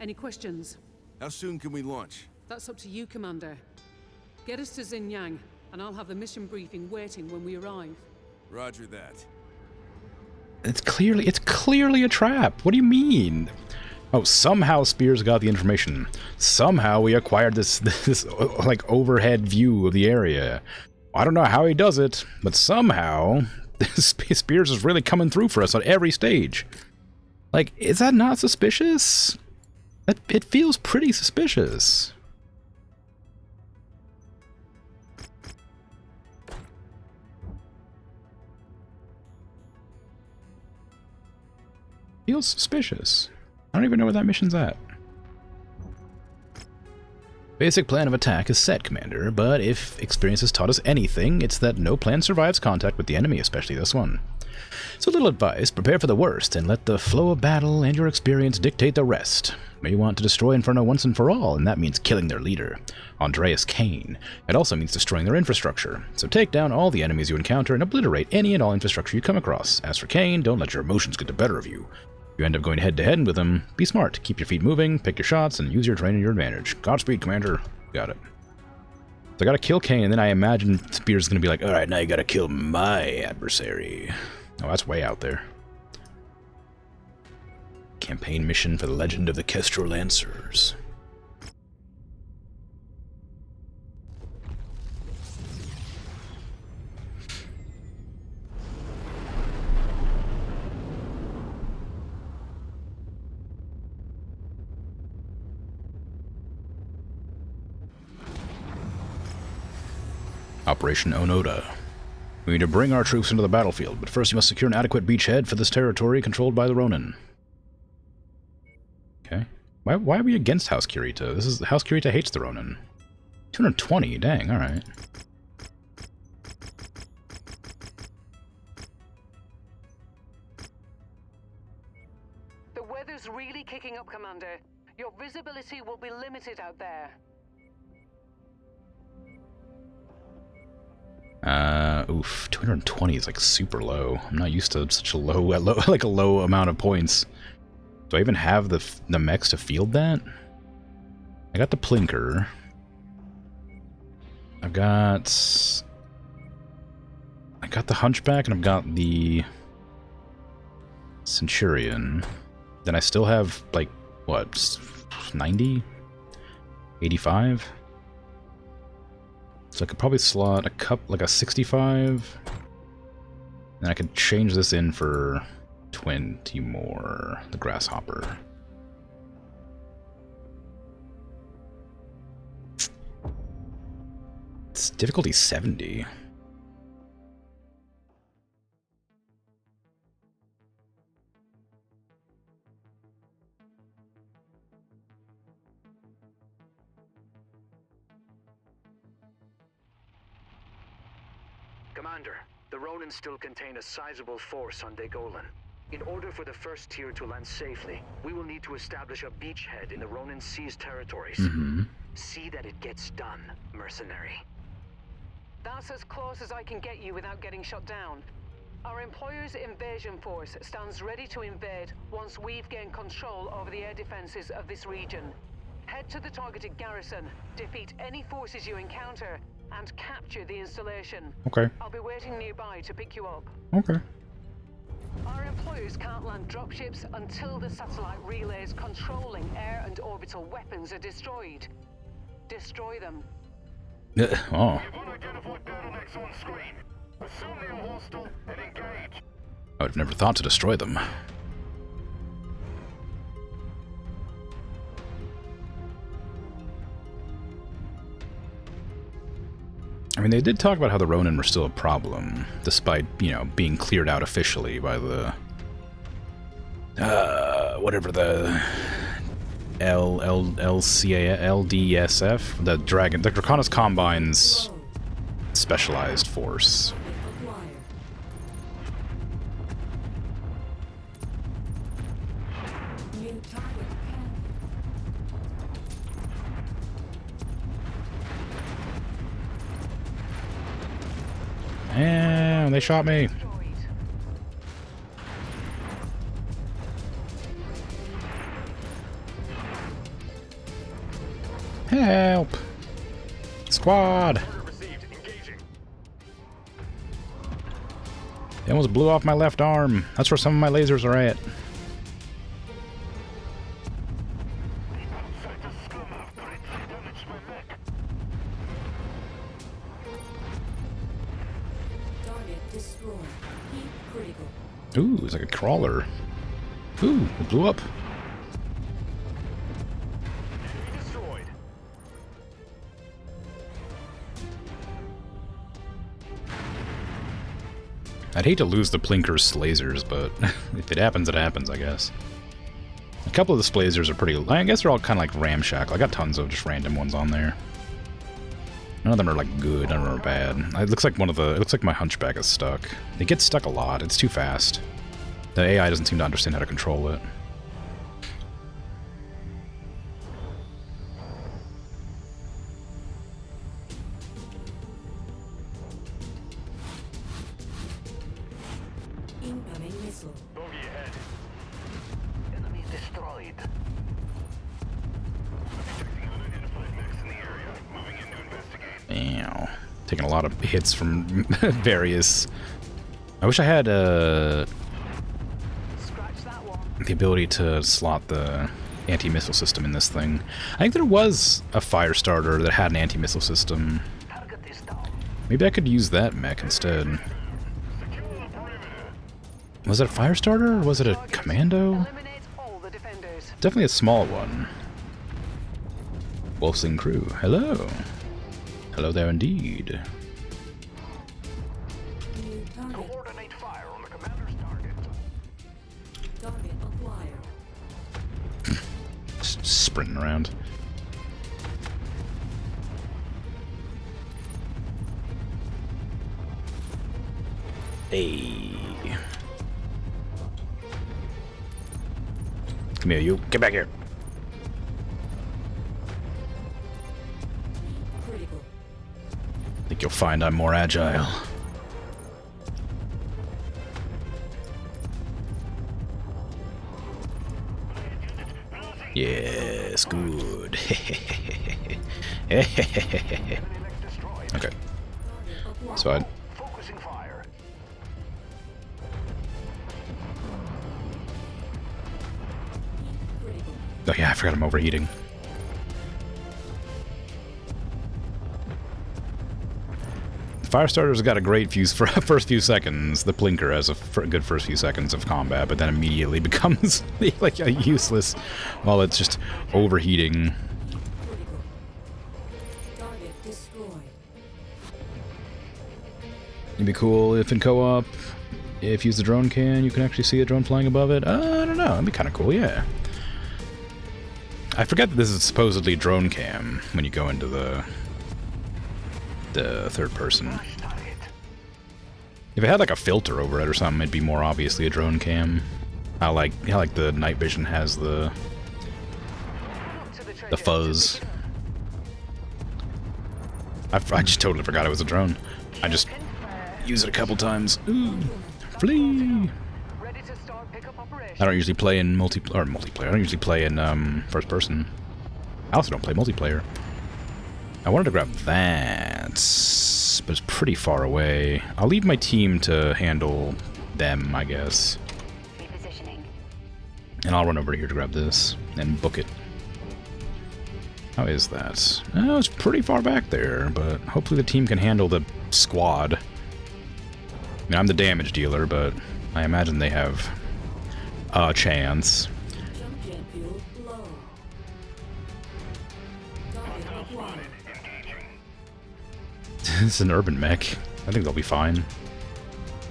Any questions? How soon can we launch? That's up to you, Commander. Get us to Xinjiang, and I'll have the mission briefing waiting when we arrive. Roger that. It's clearly a trap. What do you mean? Oh, somehow Spears got the information. Somehow we acquired this like overhead view of the area. I don't know how he does it, but somehow Spears is really coming through for us on every stage. Like, is that not suspicious? It feels pretty suspicious. Feels suspicious. I don't even know where that mission's at. Basic plan of attack is set, Commander, but if experience has taught us anything, it's that no plan survives contact with the enemy, especially this one. So little advice, prepare for the worst, and let the flow of battle and your experience dictate the rest. We want to destroy Inferno once and for all, and that means killing their leader, Andreas Kane. It also means destroying their infrastructure. So take down all the enemies you encounter and obliterate any and all infrastructure you come across. As for Kane, don't let your emotions get the better of you. If you end up going head-to-head with him, be smart, keep your feet moving, pick your shots, and use your terrain to your advantage. Godspeed, Commander. Got it. So I gotta kill Kane, and then I imagine Spears is gonna be like, alright, now you gotta kill my adversary. Oh, that's way out there. Campaign mission for the Legend of the Kestrel Lancers. Operation Onoda. We need to bring our troops into the battlefield, but first you must secure an adequate beachhead for this territory controlled by the Ronin. Okay. Why are we against House Kirita? House Kirita hates the Ronin. 220, dang, alright. The weather's really kicking up, Commander. Your visibility will be limited out there. Oof, 220 is like super low. I'm not used to such a low amount of points. Do I even have the mechs to field that? I got the Plinker. I've got the Hunchback, and I've got the Centurion. Then I still have, like, what, 90? 85? So I could probably slot like a 65. And I could change this in for 20 more. The Grasshopper. It's difficulty 70. Commander, the Ronin still contain a sizable force on Dagolan. In order for the first tier to land safely, we will need to establish a beachhead in the Ronin seized territories. See that it gets done, mercenary. That's as close as I can get you without getting shut down. Our employer's invasion force stands ready to invade once we've gained control over the air defenses of this region. Head to the targeted garrison, defeat any forces you encounter, and capture the installation. Okay. I'll be waiting nearby to pick you up. Okay. Our employers can't land dropships until the satellite relays controlling air and orbital weapons are destroyed. Destroy them. Oh. Unidentified bottlenecks on screen. Assume they're hostile and engage. I would have never thought to destroy them. I mean, they did talk about how the Ronin were still a problem, despite, you know, being cleared out officially by the... whatever the... LDSF? The Draconis Combine's specialized force. And they shot me. Help! Squad! They almost blew off my left arm. That's where some of my lasers are at. Ooh, it's like a crawler. Ooh, it blew up. I'd hate to lose the Plinker's lasers, but if it happens, I guess. A couple of the lasers are pretty... I guess they're all kind of like ramshackle. I got tons of just random ones on there. None of them are like good, none of them are bad. It looks like it looks like my Hunchback is stuck. It gets stuck a lot. It's too fast. The AI doesn't seem to understand how to control it. Incoming missile. Bogey ahead. Enemy destroyed. Detecting unidentified mechs in the area. Moving in to investigate. Ow. Taking a lot of hits from various... I wish I had the ability to slot the anti-missile system in this thing. I think there was a fire starter that had an anti-missile system. Maybe I could use that mech instead. Was it a fire starter or was it a commando? Definitely a small one. Wolfsing crew. Hello. Hello there indeed. Coordinate fire on the commander's target. Target acquired. Sprinting around. Hey. Come here, you. Get back here. Critical. Think you'll find I'm more agile. Yes, good. Okay. So I... Focusing fire. Oh yeah, I forgot I'm overheating. Firestarter's got a great first few seconds. The Plinker has a good first few seconds of combat, but then immediately becomes like useless while it's just overheating. Critical. Target destroyed. It'd be cool if in co-op, if you use the drone can, you can actually see a drone flying above it. I don't know, that'd be kind of cool, yeah. I forget that this is supposedly drone cam when you go into the third person. If it had like a filter over it or something, it'd be more obviously a drone cam. I like the night vision has the fuzz. I just totally forgot it was a drone. I just used it a couple times. Ooh, flee! I don't usually play in multiplayer. I don't usually play in first person. I also don't play multiplayer. I wanted to grab that, but it's pretty far away. I'll leave my team to handle them, I guess. Repositioning. And I'll run over here to grab this and book it. How is that? Oh, it's pretty far back there, but hopefully the team can handle the squad. I mean, I'm the damage dealer, but I imagine they have a chance. Jump jet fuel low. Target acquired. This is an urban mech. I think they'll be fine.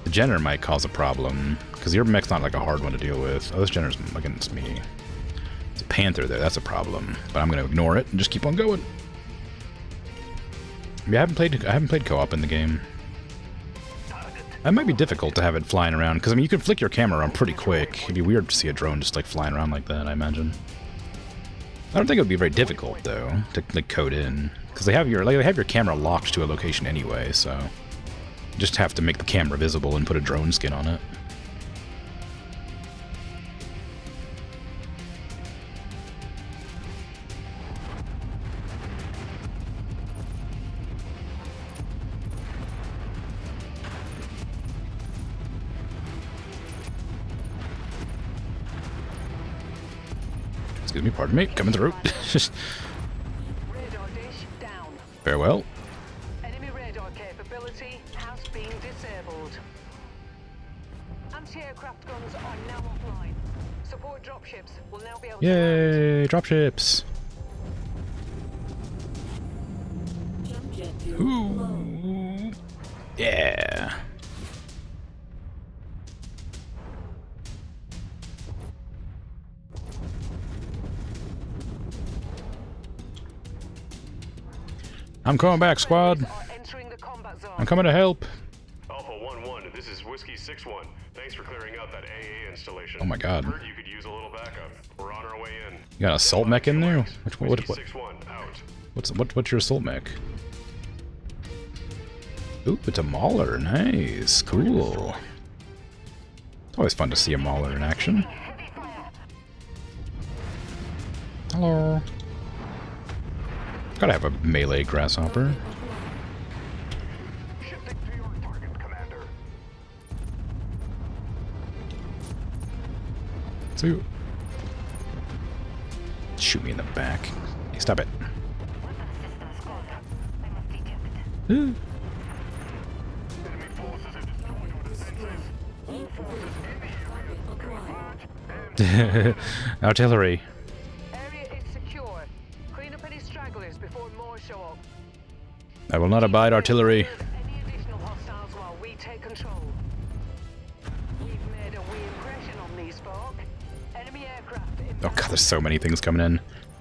The Jenner might cause a problem, because the urban mech's not like a hard one to deal with. Oh, this Jenner's against me. There's a Panther there, that's a problem. But I'm going to ignore it and just keep on going. I haven't played co-op in the game. It might be difficult to have it flying around, because I mean you can flick your camera around pretty quick. It'd be weird to see a drone just like flying around like that, I imagine. I don't think it would be very difficult though to like code in, because they have your camera locked to a location anyway, so you just have to make the camera visible and put a drone skin on it. Excuse me, pardon me, coming through. Radar dish down. Farewell. Enemy radar capability has been disabled. Anti-aircraft guns are now offline. Support dropships will now be able to... Yay, dropships. Jump jet fuel low. Ooh. Yeah. I'm coming back, squad. I'm coming to help. Alpha 1-1, this is Whiskey 6-1. Thanks for clearing out that AA installation. Oh my god. Heard you could use a little backup. We're on our way in. You got an assault mech in there? What, Whiskey 6-1, out. what's your assault mech? Ooh, it's a Mauler. Nice. Cool. It's always fun to see a Mauler in action. Hello. Gotta have a melee grasshopper. Shifting to your target, Commander. So, shoot me in the back. Hey, stop it. Ooh. Artillery. Area is secure. Clean up any stragglers before more show up. I will not abide artillery. Any additional hostiles while we take control. We've made a wee impression on these folk. Enemy aircraft in... Oh god, there's so many things coming in.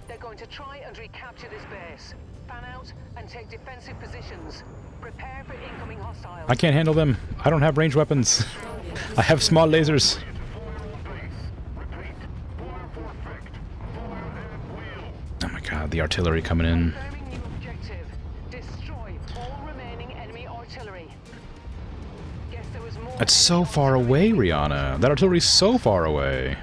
They're going to try and recapture this base. Fan out and take defensive positions. Prepare for incoming hostiles. I can't handle them. I don't have ranged weapons. I have small lasers. Oh my god, the artillery coming in. Confirming new objective. Destroy all remaining enemy artillery. Guess there was more... That's so far away, Rihanna. That artillery's so far away.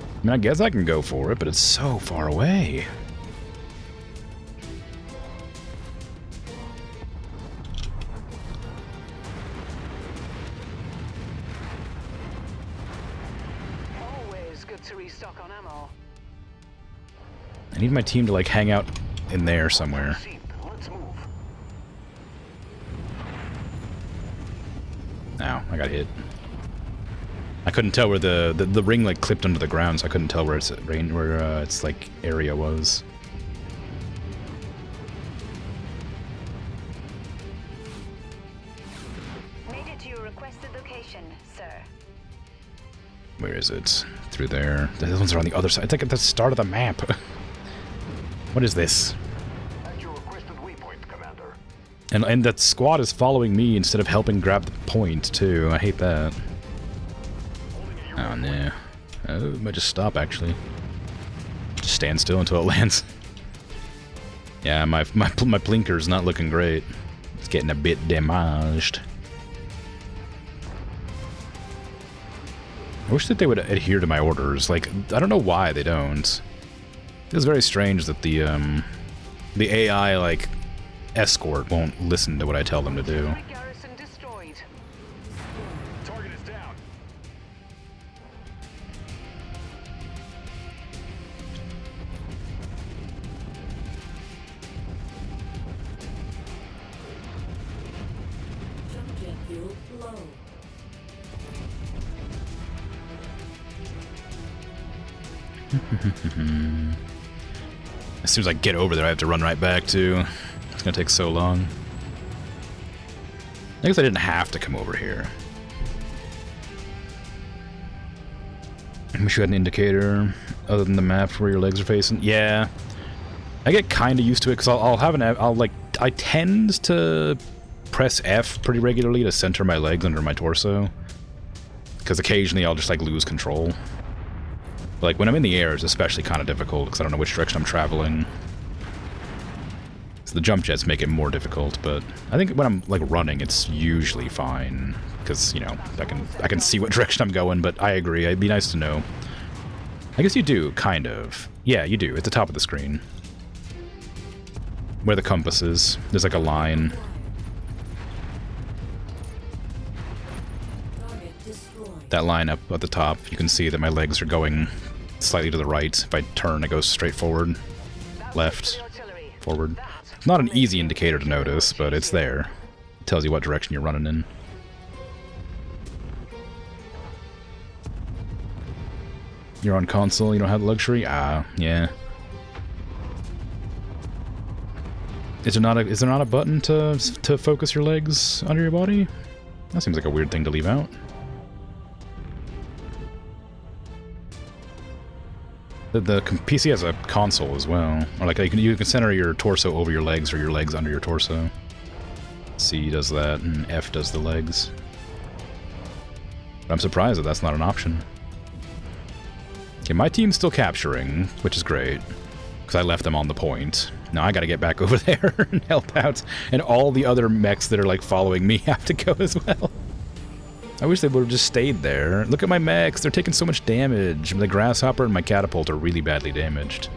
I mean, I guess I can go for it, but it's so far away. Always good to restock on ammo. I need my team to, like, hang out in there somewhere. Let's move. Ow, I got hit. I couldn't tell where the ring like clipped under the ground, so I couldn't tell where its its like area was. Made it to your requested location, sir. Where is it? Through there. The other ones are on the other side. It's like at the start of the map. What is this? At your requested waypoint, Commander. And that squad is following me instead of helping grab the point too. I hate that. Oh no. Oh, it might just stop actually. Just stand still until it lands. Yeah, my blinker's not looking great. It's getting a bit damaged. I wish that they would adhere to my orders. Like, I don't know why they don't. It's very strange that the AI, like, escort won't listen to what I tell them to do. Garrison destroyed. Target is down. Jump jet fuel low. As soon as I get over there, I have to run right back, too. It's gonna take so long. I guess I didn't have to come over here. I wish you had an indicator other than the map where your legs are facing. Yeah. I get kind of used to it, because I'll have I tend to press F pretty regularly to center my legs under my torso. Because occasionally I'll just, like, lose control. Like, when I'm in the air, it's especially kind of difficult, because I don't know which direction I'm traveling. So the jump jets make it more difficult, but I think when I'm, like, running, it's usually fine. Because, you know, I can see what direction I'm going, but I agree, it'd be nice to know. I guess you do, kind of. Yeah, you do, at the top of the screen. Where the compass is. There's, like, a line. That line up at the top, you can see that my legs are going slightly to the right. If I turn, it goes straight forward, left, forward. It's not an easy indicator to notice, but it's there. It tells you what direction you're running in. You're on console, you don't have the luxury? Ah, yeah. Is there not a button to focus your legs under your body? That seems like a weird thing to leave out. The PC has a console as well. Or like you can center your torso over your legs or your legs under your torso. C does that and F does the legs. But I'm surprised that that's not an option. Okay, my team's still capturing, which is great. Because I left them on the point. Now I gotta get back over there and help out. And all the other mechs that are like following me have to go as well. I wish they would have just stayed there. Look at my mechs, they're taking so much damage. The Grasshopper and my Catapult are really badly damaged.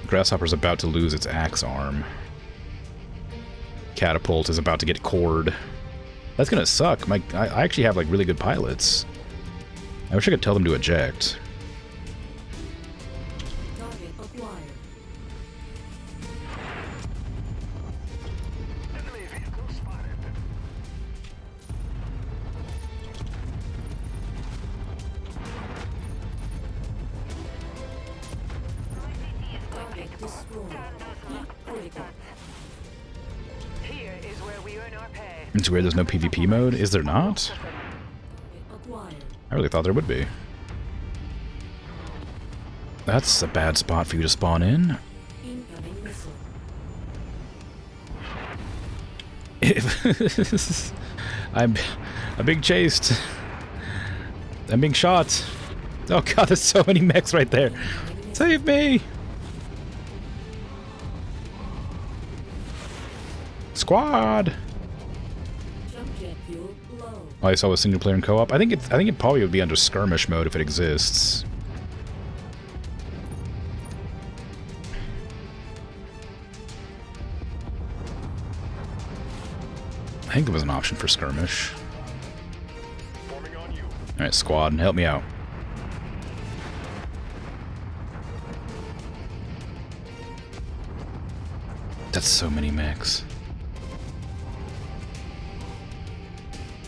The Grasshopper's about to lose its axe arm. Catapult is about to get cored. That's gonna suck. I actually have like really good pilots. I wish I could tell them to eject. Target acquired. Enemy vehicle spotted. Target destroyed. Heat critical. Here is where we earn our pay. It's weird there's no PvP mode. Is there not? Target acquired. I really thought there would be. That's a bad spot for you to spawn in. Incoming missile. I'm being chased. I'm being shot. Oh god, there's so many mechs right there. Save me! Squad! Jump jet fuel low. Oh, I saw a single player in co-op. I think it probably would be under skirmish mode if it exists. I think there was an option for skirmish. Forming on you. Alright, squad, help me out. That's so many mechs.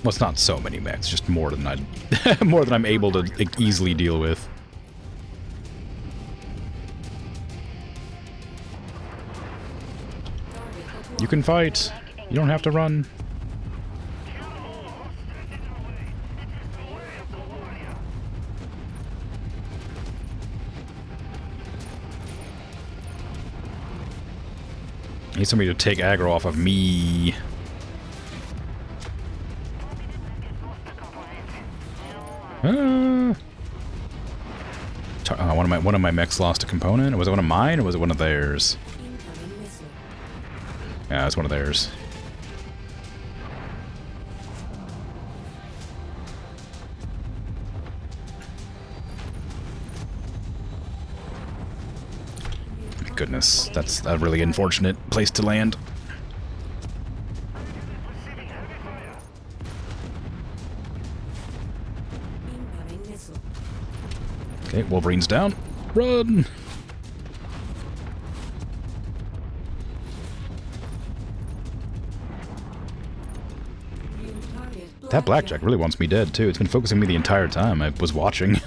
Well, it's not so many mechs, just more than more than I'm able to like, easily deal with. You can fight. You don't have to run. I need somebody to take aggro off of me. One of my mechs lost a component. Was it one of mine or was it one of theirs? Incoming missile. Yeah, it's one of theirs. goodness. That's a really unfortunate place to land. Incoming missile. Okay, Wolverine's down. Run! New target. That blackjack really wants me dead, too. It's been focusing me the entire time I was watching.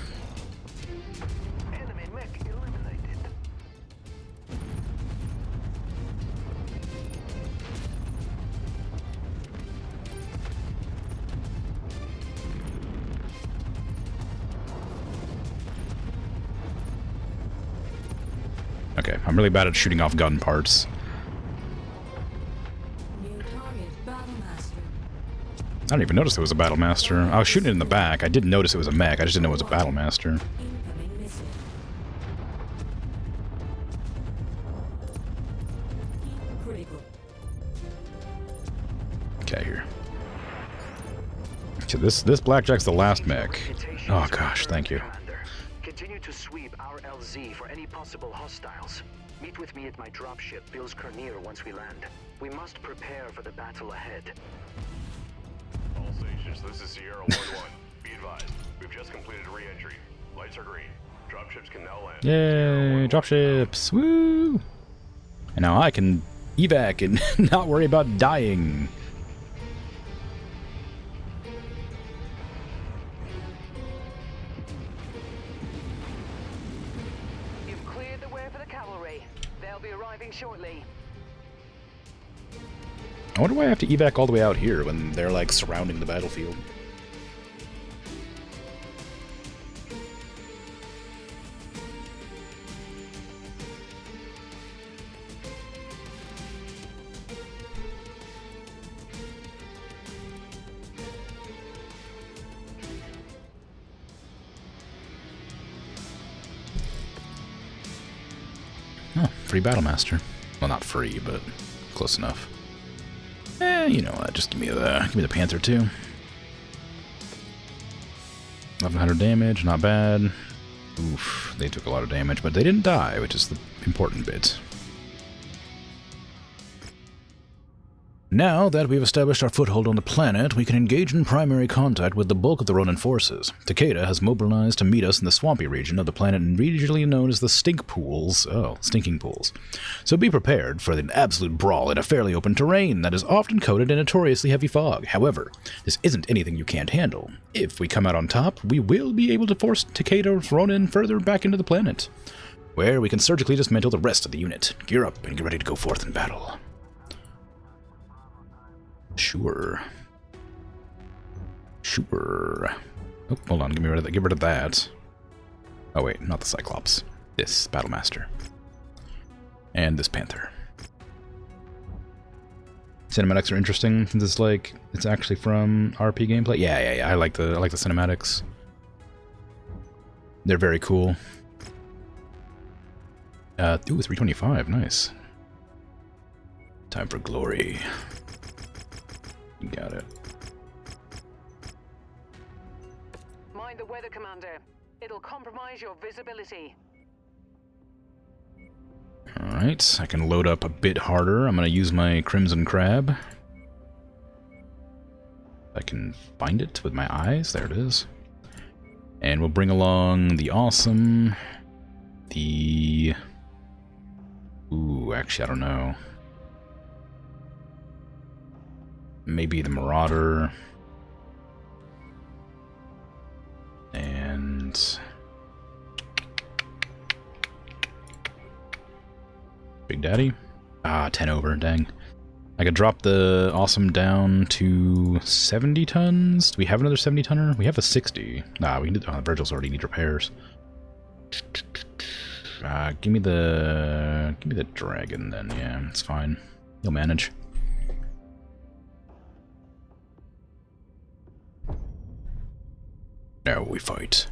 Enemy mech eliminated. Okay, I'm really bad at shooting off gun parts. New target. Battlemaster. I didn't even notice it was a Battlemaster. I was shooting it in the back. I did notice it was a mech. I just didn't know it was a Battlemaster. Incoming missile. Critical. Okay, here. So this blackjack's the last mech. Oh gosh, thank you. Commander, continue to sweep our LZ for any possible hostiles. Meet with me at my dropship, Bill's Kernier, once we land. We must prepare for the battle ahead. All stations, this is Sierra 1-1. Be advised, we've just completed re-entry. Lights are green. Dropships can now land. Yay, dropships! Woo! And now I can evac and not worry about dying. You've cleared the way for the cavalry. They'll be arriving shortly. I wonder why I have to evac all the way out here when they're like surrounding the battlefield. Oh, free Battlemaster. Well, not free, but close enough. You know what? Just give me the Panther too. 1100 damage, not bad. Oof, they took a lot of damage, but they didn't die, which is the important bit. Now that we've established our foothold on the planet, we can engage in primary contact with the bulk of the Ronin forces. Takeda has mobilized to meet us in the swampy region of the planet regionally known as the Stink Pools. Oh, Stinking Pools. So be prepared for an absolute brawl in a fairly open terrain that is often coated in notoriously heavy fog. However, this isn't anything you can't handle. If we come out on top, we will be able to force Takeda's Ronin further back into the planet, where we can surgically dismantle the rest of the unit. Gear up and get ready to go forth in battle. Sure. Sure. Oh, hold on. Get rid of that. Get rid of that. Oh wait, not the Cyclops. This Battlemaster. And this Panther. Cinematics are interesting since it's like it's actually from RP gameplay. Yeah. I like the cinematics. They're very cool. Ooh, 325. Nice. Time for glory. You got it. Mind the weather, Commander. It'll compromise your visibility. Alright, I can load up a bit harder. I'm going to use my Crimson Crab. I can find it with my eyes. There it is. And we'll bring along the Awesome. The... Ooh, actually, I don't know. Maybe the Marauder. And... Big Daddy? Ah, 10 over, dang. I could drop the Awesome down to 70 tons. Do we have another 70 tonner? We have a 60. Nah, we need, the Virgils already need repairs. Give me the dragon then, yeah, it's fine. You'll manage. Now we fight.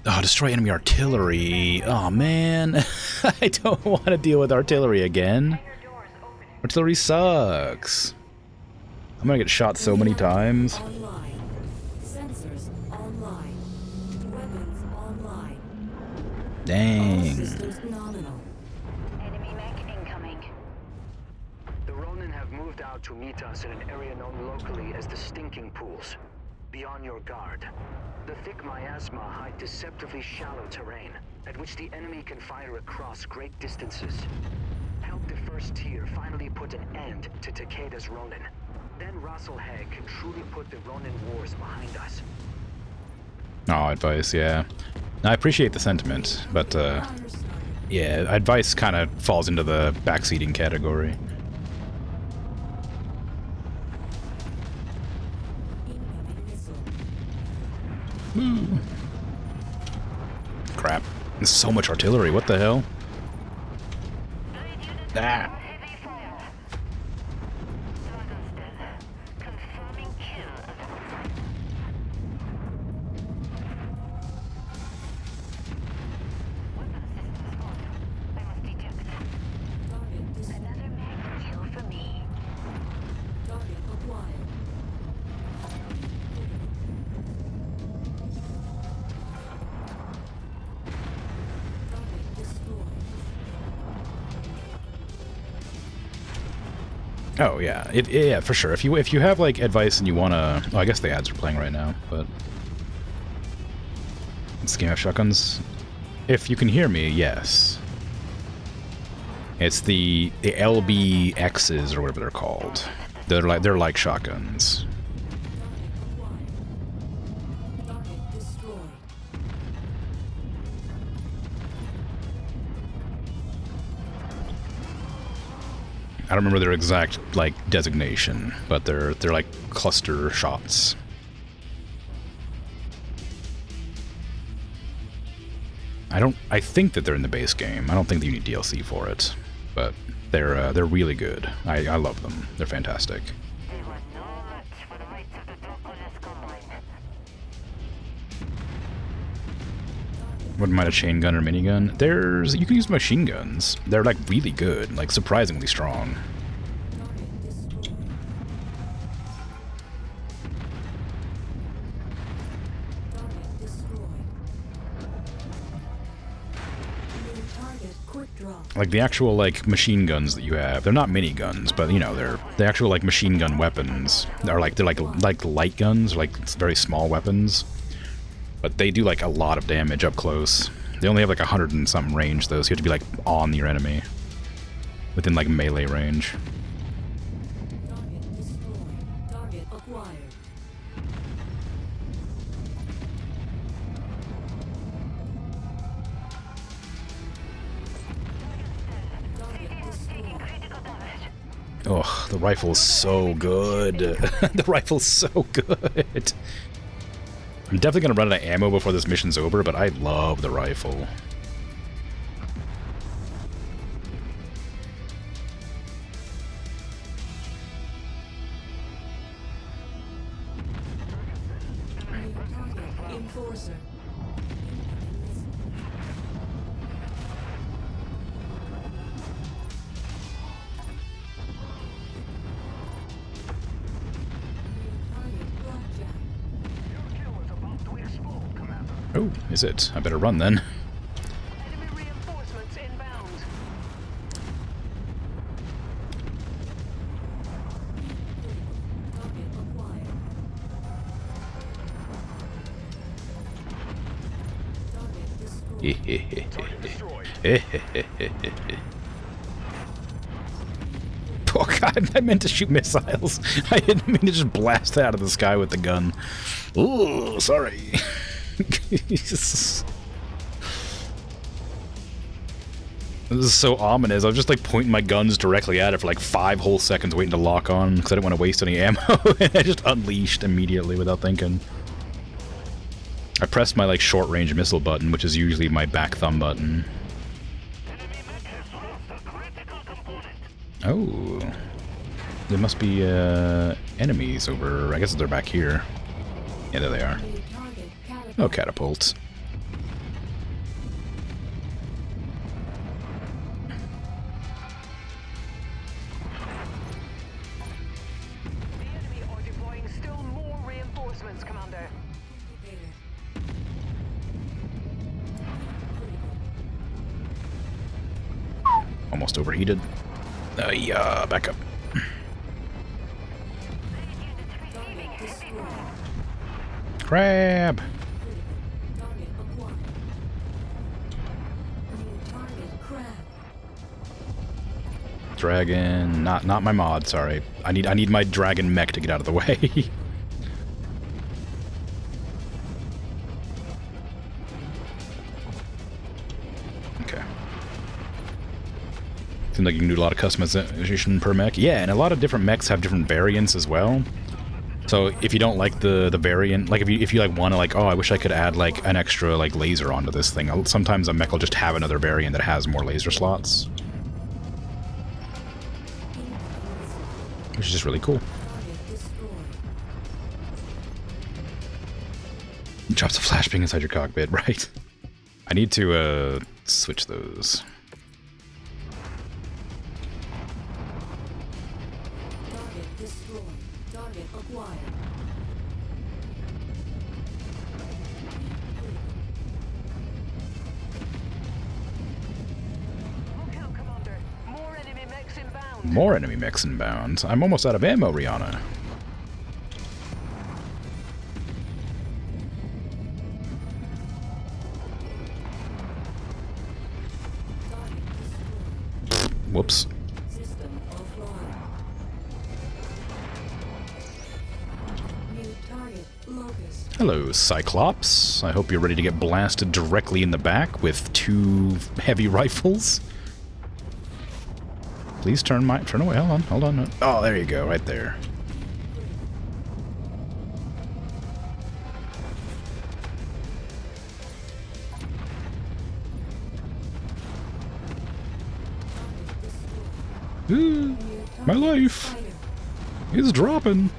Oh, destroy enemy artillery. Oh man, I don't want to deal with artillery again. Artillery sucks. I'm gonna get shot so many times. Online. Sensors online. Weapon Dang. Systems nominal. Enemy mech incoming. The Ronin have moved out to meet us in an area known locally as the Stinking Pools. Be on your guard. The thick miasma hide deceptively shallow terrain, at which the enemy can fire across great distances. Help the first tier finally put an end to Takeda's Ronin. Then Russell Hegg can truly put the Ronin wars behind us. Oh, advice, yeah. I appreciate the sentiment, but, yeah, advice kind of falls into the backseating category. Ooh. Crap. There's so much artillery, what the hell? Ah. Oh yeah, yeah, for sure. If you have like advice and you wanna, well, I guess the ads are playing right now, but this game have shotguns. If you can hear me, yes. It's the LBXs or whatever they're called. They're like shotguns. I don't remember their exact like designation, but they're like cluster shots. I think that they're in the base game. I don't think that you need DLC for it, but they're really good. I love them. They're fantastic. Wouldn't mind a chain gun or minigun. You can use machine guns. They're like really good, like surprisingly strong. Like the actual like machine guns that you have, they're not mini guns, but you know they're the actual like machine gun weapons. They're like light guns, like very small weapons. But they do like a lot of damage up close. They only have like 100 and something range though, so you have to be like on your enemy within like melee range. Target acquired. Oh, the rifle's so good. The rifle's so good. I'm definitely gonna run out of ammo before this mission's over, but I love the rifle. Enforcer. Oh, is it? I better run then. Enemy reinforcements inbound. Oh god, I meant to shoot missiles. I didn't mean to just blast out of the sky with the gun. Ooh, sorry. This is so ominous. I was just like pointing my guns directly at it for like 5 whole seconds waiting to lock on because I didn't want to waste any ammo, and I just unleashed immediately without thinking. I pressed my like short range missile button, which is usually my back thumb button. Oh, there must be enemies over. I guess they're back here. Yeah, there they are. Oh, catapults. The enemy are deploying still more reinforcements, Commander. almost overheated. Yeah, back up. Crab! Dragon, not my mod, sorry. I need my dragon mech to get out of the way. Okay. Seems like you can do a lot of customization per mech. Yeah, and a lot of different mechs have different variants as well. So if you don't like the variant, like if you like want to like, oh, I wish I could add like an extra like laser onto this thing. Sometimes a mech will just have another variant that has more laser slots, which is just really cool. Drops a flashbang inside your cockpit, right? I need to switch those. Target destroyed. Target acquired. Look out, Commander. More enemy mechs inbound. More enemy mechs inbound. I'm almost out of ammo, Rihanna. Whoops. System offline. New target locus. Hello, Cyclops. I hope you're ready to get blasted directly in the back with 2 heavy rifles. Please turn away. Hold on. Oh, there you go, right there. Ooh, my life is dropping.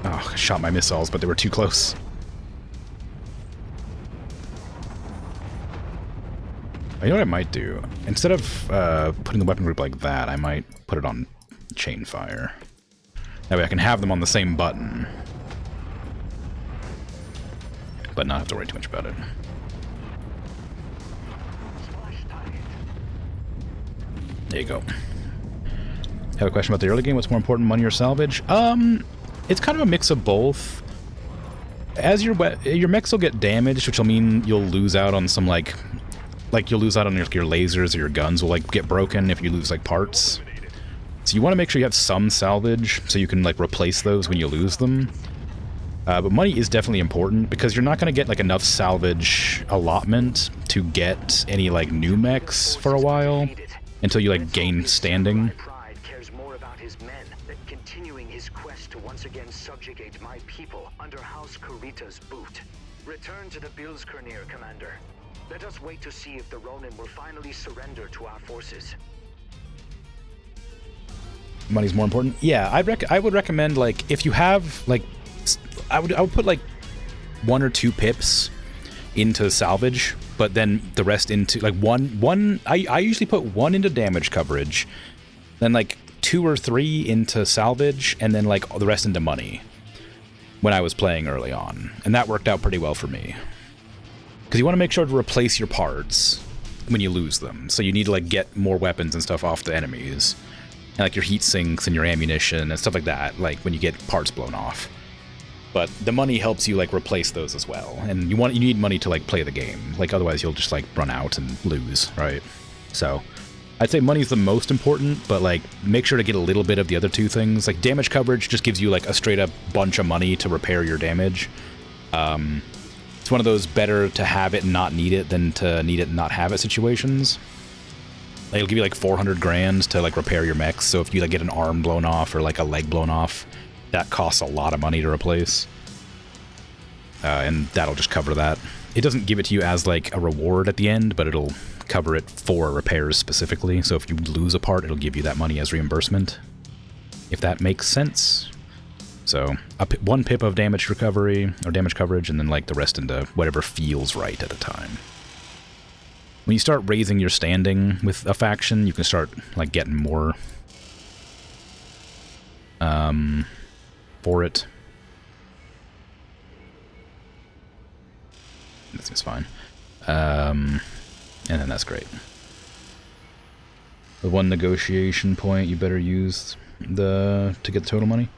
Oh, I shot my missiles, but they were too close. You know what I might do? Instead of putting the weapon group like that, I might put it on chain fire. That way I can have them on the same button, but not have to worry too much about it. There you go. Have a question about the early game? What's more important, money or salvage? It's kind of a mix of both. As your mechs will get damaged, which will mean you'll lose out on some like you'll lose out on your lasers, or your guns will like get broken if you lose like parts. So you want to make sure you have some salvage so you can like replace those when you lose them. But money is definitely important because you're not going to get like enough salvage allotment to get any like new mechs for a while until you like gain standing. Pride cares more about his men than continuing his quest to once again subjugate my people under House Kurita's boot. Return to the Bilskirnir, Commander. Let us wait to see if the Ronin will finally surrender to our forces. Money's more important? Yeah, I would recommend, like, if you have, like, I would put, like, 1 or 2 pips into salvage, but then the rest into, like, I usually put 1 into damage coverage, then, like, 2 or 3 into salvage, and then, like, the rest into money when I was playing early on. And that worked out pretty well for me. Because you want to make sure to replace your parts when you lose them. So you need to, like, get more weapons and stuff off the enemies. And, like, your heat sinks and your ammunition and stuff like that, like, when you get parts blown off. But the money helps you, like, replace those as well. And you need money to, like, play the game. Like, otherwise you'll just, like, run out and lose, right? So I'd say money's the most important, but, like, make sure to get a little bit of the other 2 things. Like, damage coverage just gives you, like, a straight-up bunch of money to repair your damage. It's one of those better to have it and not need it than to need it and not have it situations. Like, it'll give you, like, 400 grand to, like, repair your mechs. So if you, like, get an arm blown off or, like, a leg blown off, that costs a lot of money to replace. And that'll just cover that. It doesn't give it to you as, like, a reward at the end, but it'll cover it for repairs specifically. So if you lose a part, it'll give you that money as reimbursement, if that makes sense. So 1 pip of damage recovery, or damage coverage, and then, like, the rest into whatever feels right at a time. When you start raising your standing with a faction, you can start, like, getting more. You can start, like, getting more weapons and stuff off the enemies. And, like, the rest into whatever feels right at a time. When you start raising your standing with a faction, you can start, like, getting more. You can start, like, getting more weapons and stuff off the enemies. And, like, the rest into whatever feels right at a time. When you start raising your standing with a faction, you can start, like, getting more. for it. This is fine. And then that's great. The one negotiation point you better use to get the total money.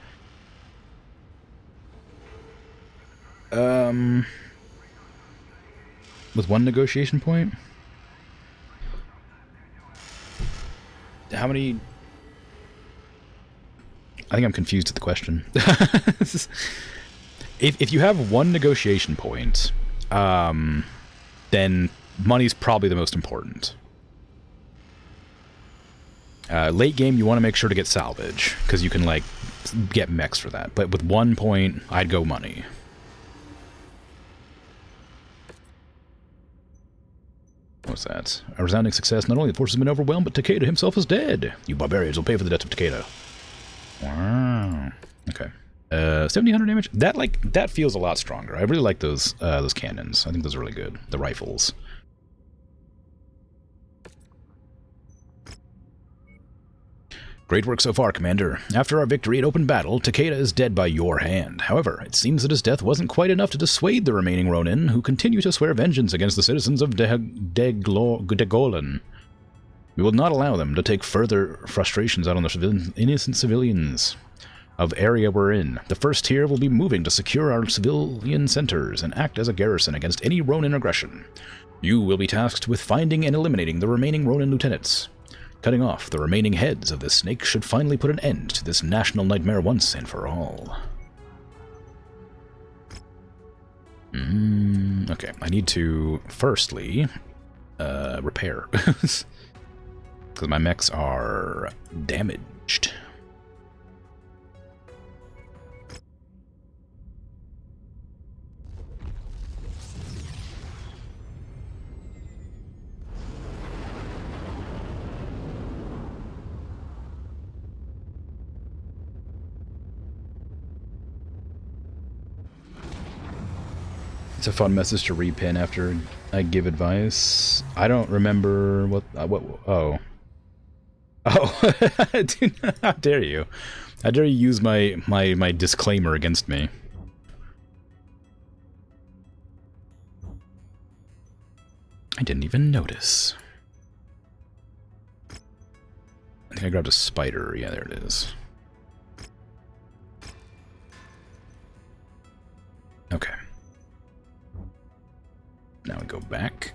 With one negotiation point? How many? I think I'm confused at the question. If you have one negotiation point, then money's probably the most important. Late game, you want to make sure to get salvage, because you can, like, get mechs for that. But with 1 point, I'd go money. What's that? A resounding success. Not only the forces have been overwhelmed, but Takeda himself is dead. You barbarians will pay for the death of Takeda. Wow. Okay. 1700 damage. That feels a lot stronger. I really like those cannons. I think those are really good. The rifles. Great work so far, Commander. After our victory in open battle, Takeda is dead by your hand. However, it seems that his death wasn't quite enough to dissuade the remaining Ronin, who continue to swear vengeance against the citizens of Degolan. We will not allow them to take further frustrations out on the innocent civilians of area we're in. The first tier will be moving to secure our civilian centers and act as a garrison against any Ronin aggression. You will be tasked with finding and eliminating the remaining Ronin lieutenants. Cutting off the remaining heads of this snake should finally put an end to this national nightmare once and for all. Okay, I need to, firstly, repair. Because my mechs are damaged. It's a fun message to repin after I give advice. I don't remember what oh. Dude, how dare you? How dare you use my disclaimer against me? I didn't even notice. I think I grabbed a spider. Yeah, there it is. Okay. Now we go back.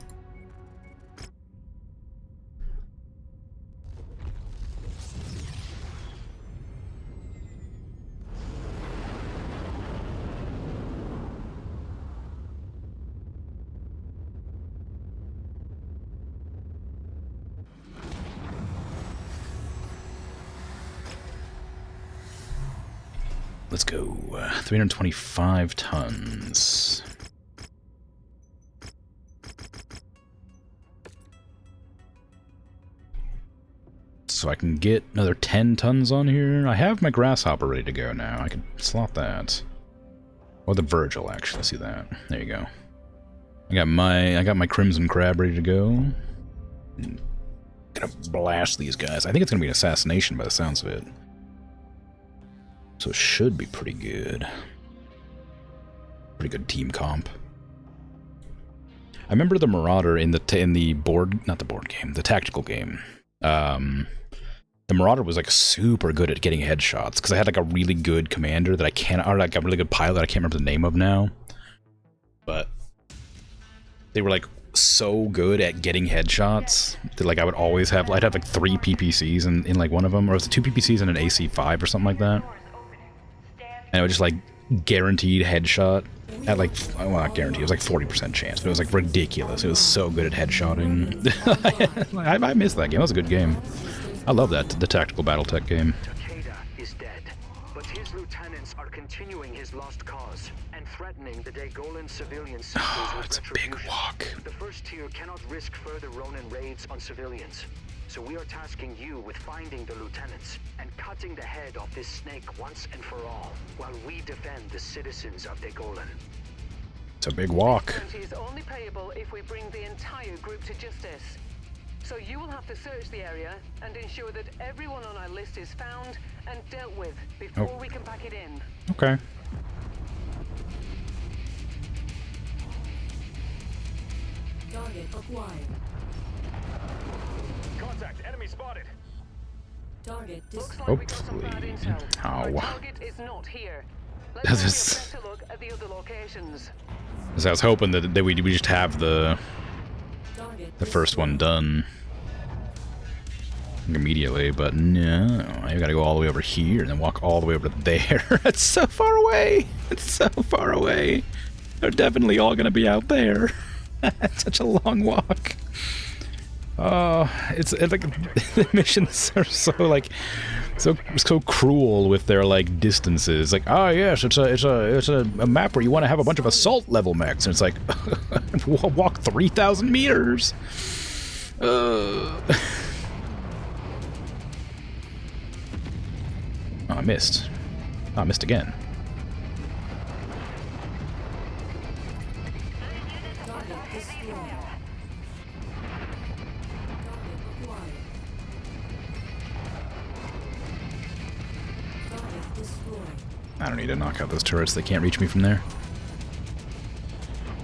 Let's go. 325 tons. So I can get another 10 tons on here. I have my grasshopper ready to go now. I can slot that. Or the Virgil, actually. See that. There you go. I got my Crimson Crab ready to go. Gonna blast these guys. I think it's gonna be an assassination by the sounds of it. So it should be pretty good. Pretty good team comp. I remember the Marauder in the tactical game. The Marauder was like super good at getting headshots because I had like a really good commander that or like a really good pilot that I can't remember the name of now. But they were like so good at getting headshots that like I would always have, I'd have like 3 PPCs in like one of them, or it was 2 PPCs and an AC5 or something like that. And it was just like guaranteed headshot at like, well, not guaranteed, it was like 40% chance, but it was like ridiculous. It was so good at headshotting. I missed that game. That was a good game. I love that, the tactical battletech game. Takeda is dead, but his lieutenants are continuing his lost cause and threatening the Degolan civilian centers with it's a retribution. big walk. The first tier cannot risk further Ronin raids on civilians, so we are tasking you with finding the lieutenants and cutting the head off this snake once and for all, while we defend the citizens of Degolan. It's a big walk. This bounty is only payable if we bring the entire group to justice. So you will have to search the area and ensure that everyone on our list is found and dealt with before we can pack it in. Okay. Target acquired. Contact. Enemy spotted. Target Looks like we got some bad Hopefully. intel. Our Ow. target is not here. Let's This- take a better look at the other locations. So I was hoping that we just have the first one done immediately, but no. I gotta go all the way over here and then walk all the way over there. It's so far away. It's so far away. They're definitely all gonna be out there. It's such a long walk. It's like the missions are so cruel with their like distances. Like, oh yes, it's a map where you want to have a bunch of assault level mechs, and it's like walk 3,000 meters. Oh, I missed. Oh, I missed again. I don't need to knock out those turrets. They can't reach me from there.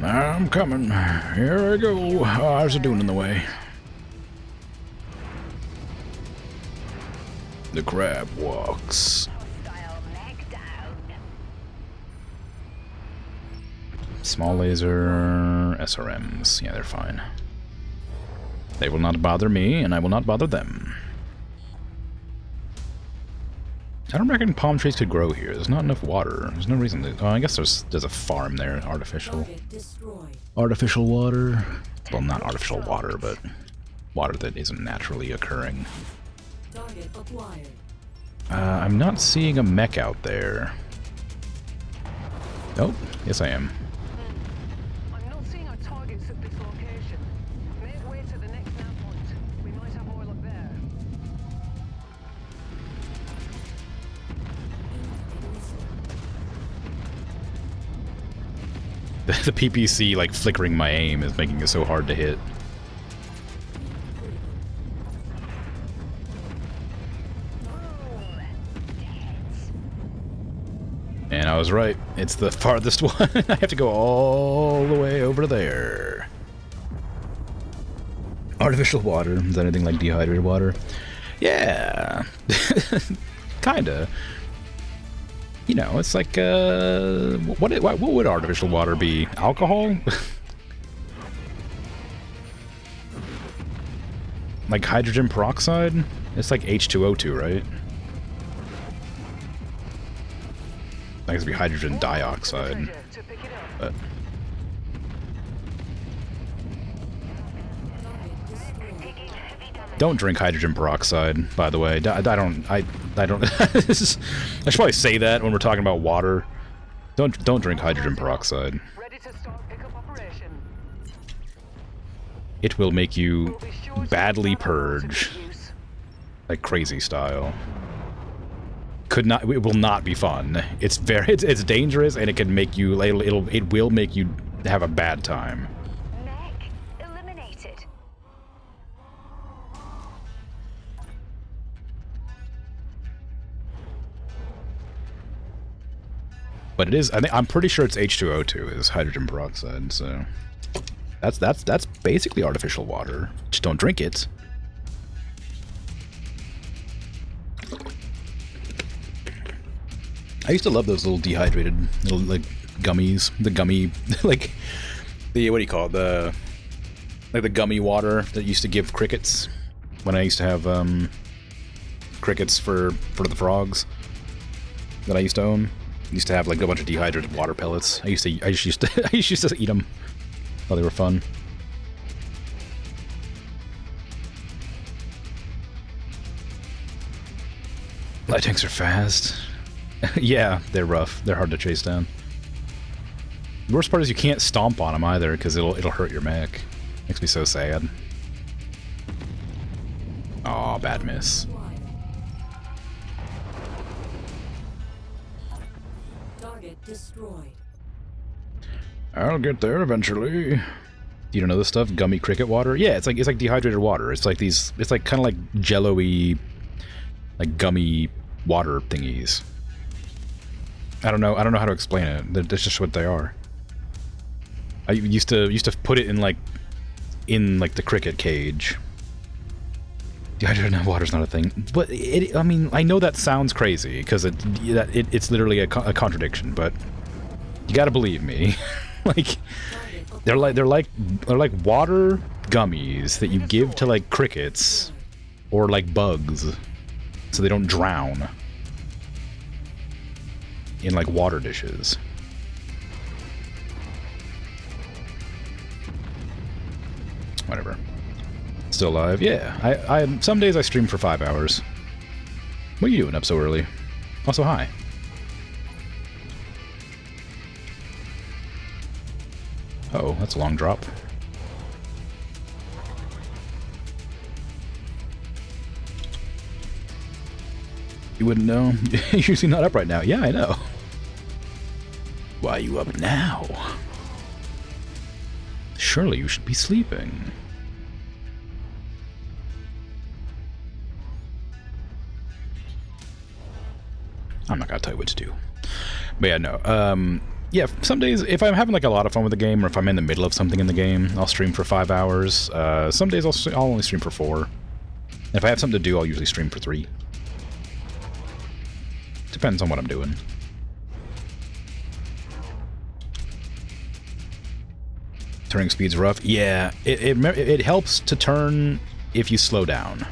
I'm coming. Here I go. Oh, there's a dune in the way. The crab walks. Small laser SRMs. Yeah, they're fine. They will not bother me, and I will not bother them. I don't reckon palm trees could grow here. There's not enough water. There's no reason to... Oh, I guess there's a farm there. Artificial water. Well, not artificial water, but water that isn't naturally occurring. I'm not seeing a mech out there. Oh, yes I am. I'm not seeing our targets at this location. Make way to the next nav point. We might have oil up there. The PPC, like, flickering my aim is making it so hard to hit. And I was right. It's the farthest one. I have to go all the way over there. Artificial water. Is that anything like dehydrated water? Yeah. Kinda. You know, it's like, what would artificial water be? Alcohol? Like hydrogen peroxide? It's like H2O2, right? I guess it'd be hydrogen dioxide. But don't drink hydrogen peroxide, by the way. I don't. I should probably say that when we're talking about water. Don't drink hydrogen peroxide. It will make you badly purge, like crazy style. It will not be fun. It's it's dangerous, and it can make you. It will make you have a bad time. But it is. I'm pretty sure it's H2O2 is hydrogen peroxide. So that's basically artificial water. Just don't drink it. I used to love those little dehydrated little like gummies. The gummy like the what do you call it? The gummy water that used to give crickets when I used to have crickets for the frogs that I used to own. I used to have like a bunch of dehydrated water pellets. I used to eat them. Thought they were fun. Light tanks are fast. Yeah, they're rough. They're hard to chase down. The worst part is you can't stomp on them either because it'll hurt your mech. Makes me so sad. Aw, bad miss. Target destroyed. I'll get there eventually. You don't know this stuff? Gummy cricket water? Yeah, it's like dehydrated water. It's like these. It's like kind of like jello-y, like gummy water thingies. I don't know how to explain it. That's just what they are. I used to put it in like the cricket cage. Dehydrated water's not a thing, but I mean, I know that sounds crazy because it's literally a contradiction, but you gotta believe me. Like they're like water gummies that you give to like crickets or like bugs so they don't drown in like water dishes. Whatever. Still alive? Yeah. I some days I stream for 5 hours. What are you doing up so early? Also, hi. Oh, that's a long drop. You wouldn't know? You're usually not up right now. Yeah, I know. Why are you up now? Surely you should be sleeping. I'm not gonna tell you what to do. But yeah, no. Yeah, some days, if I'm having like a lot of fun with the game, or if I'm in the middle of something in the game, I'll stream for 5 hours. Some days I'll only stream for 4. And if I have something to do, I'll usually stream for 3. Depends on what I'm doing. Turning speed's rough. Yeah, it helps to turn if you slow down.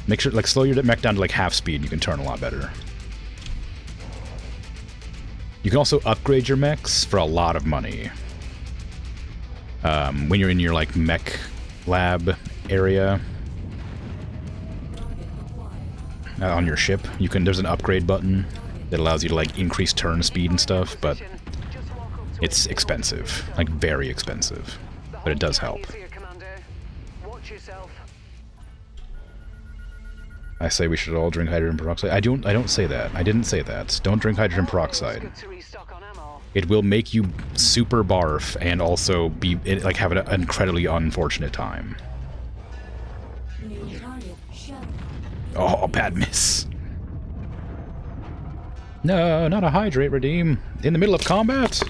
Make sure, like, slow your mech down to like half speed. You can turn a lot better. You can also upgrade your mechs for a lot of money. When you're in your like mech lab area on your ship, there's an upgrade button that allows you to like increase turn speed and stuff, but it's expensive, like very expensive, but it does help. I say we should all drink hydrogen peroxide. I don't say that. I didn't say that. Don't drink hydrogen peroxide. It will make you super barf and also be like have an incredibly unfortunate time. Oh, bad miss. No, not a hydrate, Redeem. In the middle of combat?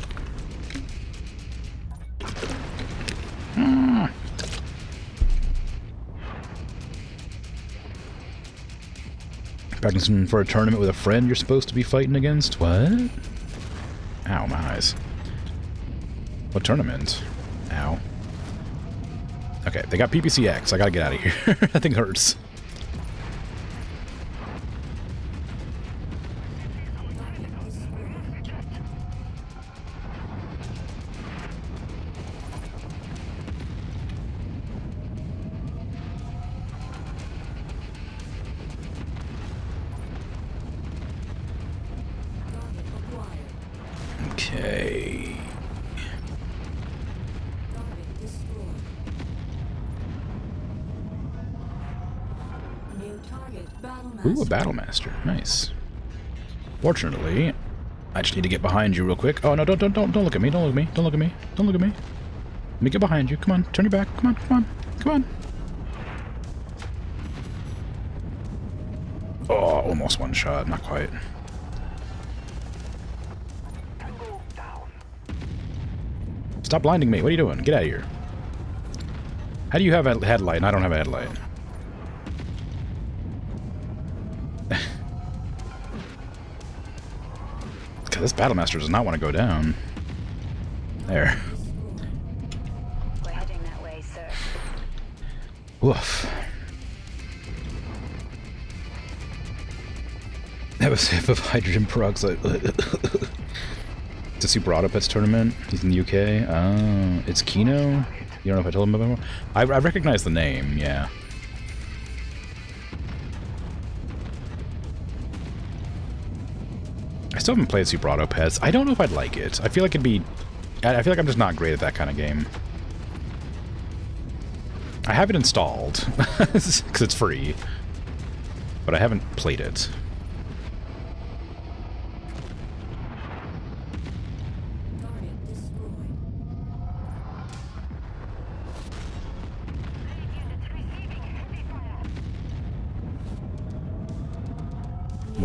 Practicing for a tournament with a friend you're supposed to be fighting against? What? Ow, my eyes. What tournament? Ow. Okay, they got PPCX. I gotta get out of here. That thing hurts. Okay. Ooh, a Battle Master. Nice. Fortunately, I just need to get behind you real quick. Oh no, don't look at me, don't look at me, don't look at me, don't look at me. Let me get behind you. Come on, turn your back. Come on, come on, come on. Oh, almost one shot, not quite. Stop blinding me. What are you doing? Get out of here. How do you have a headlight and I don't have a headlight? God, this Battlemaster does not want to go down. There. We're heading that way, sir. Woof. That was a sip of hydrogen peroxide. It's a Super Auto Pets tournament. He's in the UK. Oh, it's Kino. You don't know if I told him about it? I recognize the name, yeah. I still haven't played Super Auto Pets. I don't know if I'd like it. I feel like it'd be... I feel like I'm just not great at that kind of game. I have it installed, because it's free. But I haven't played it.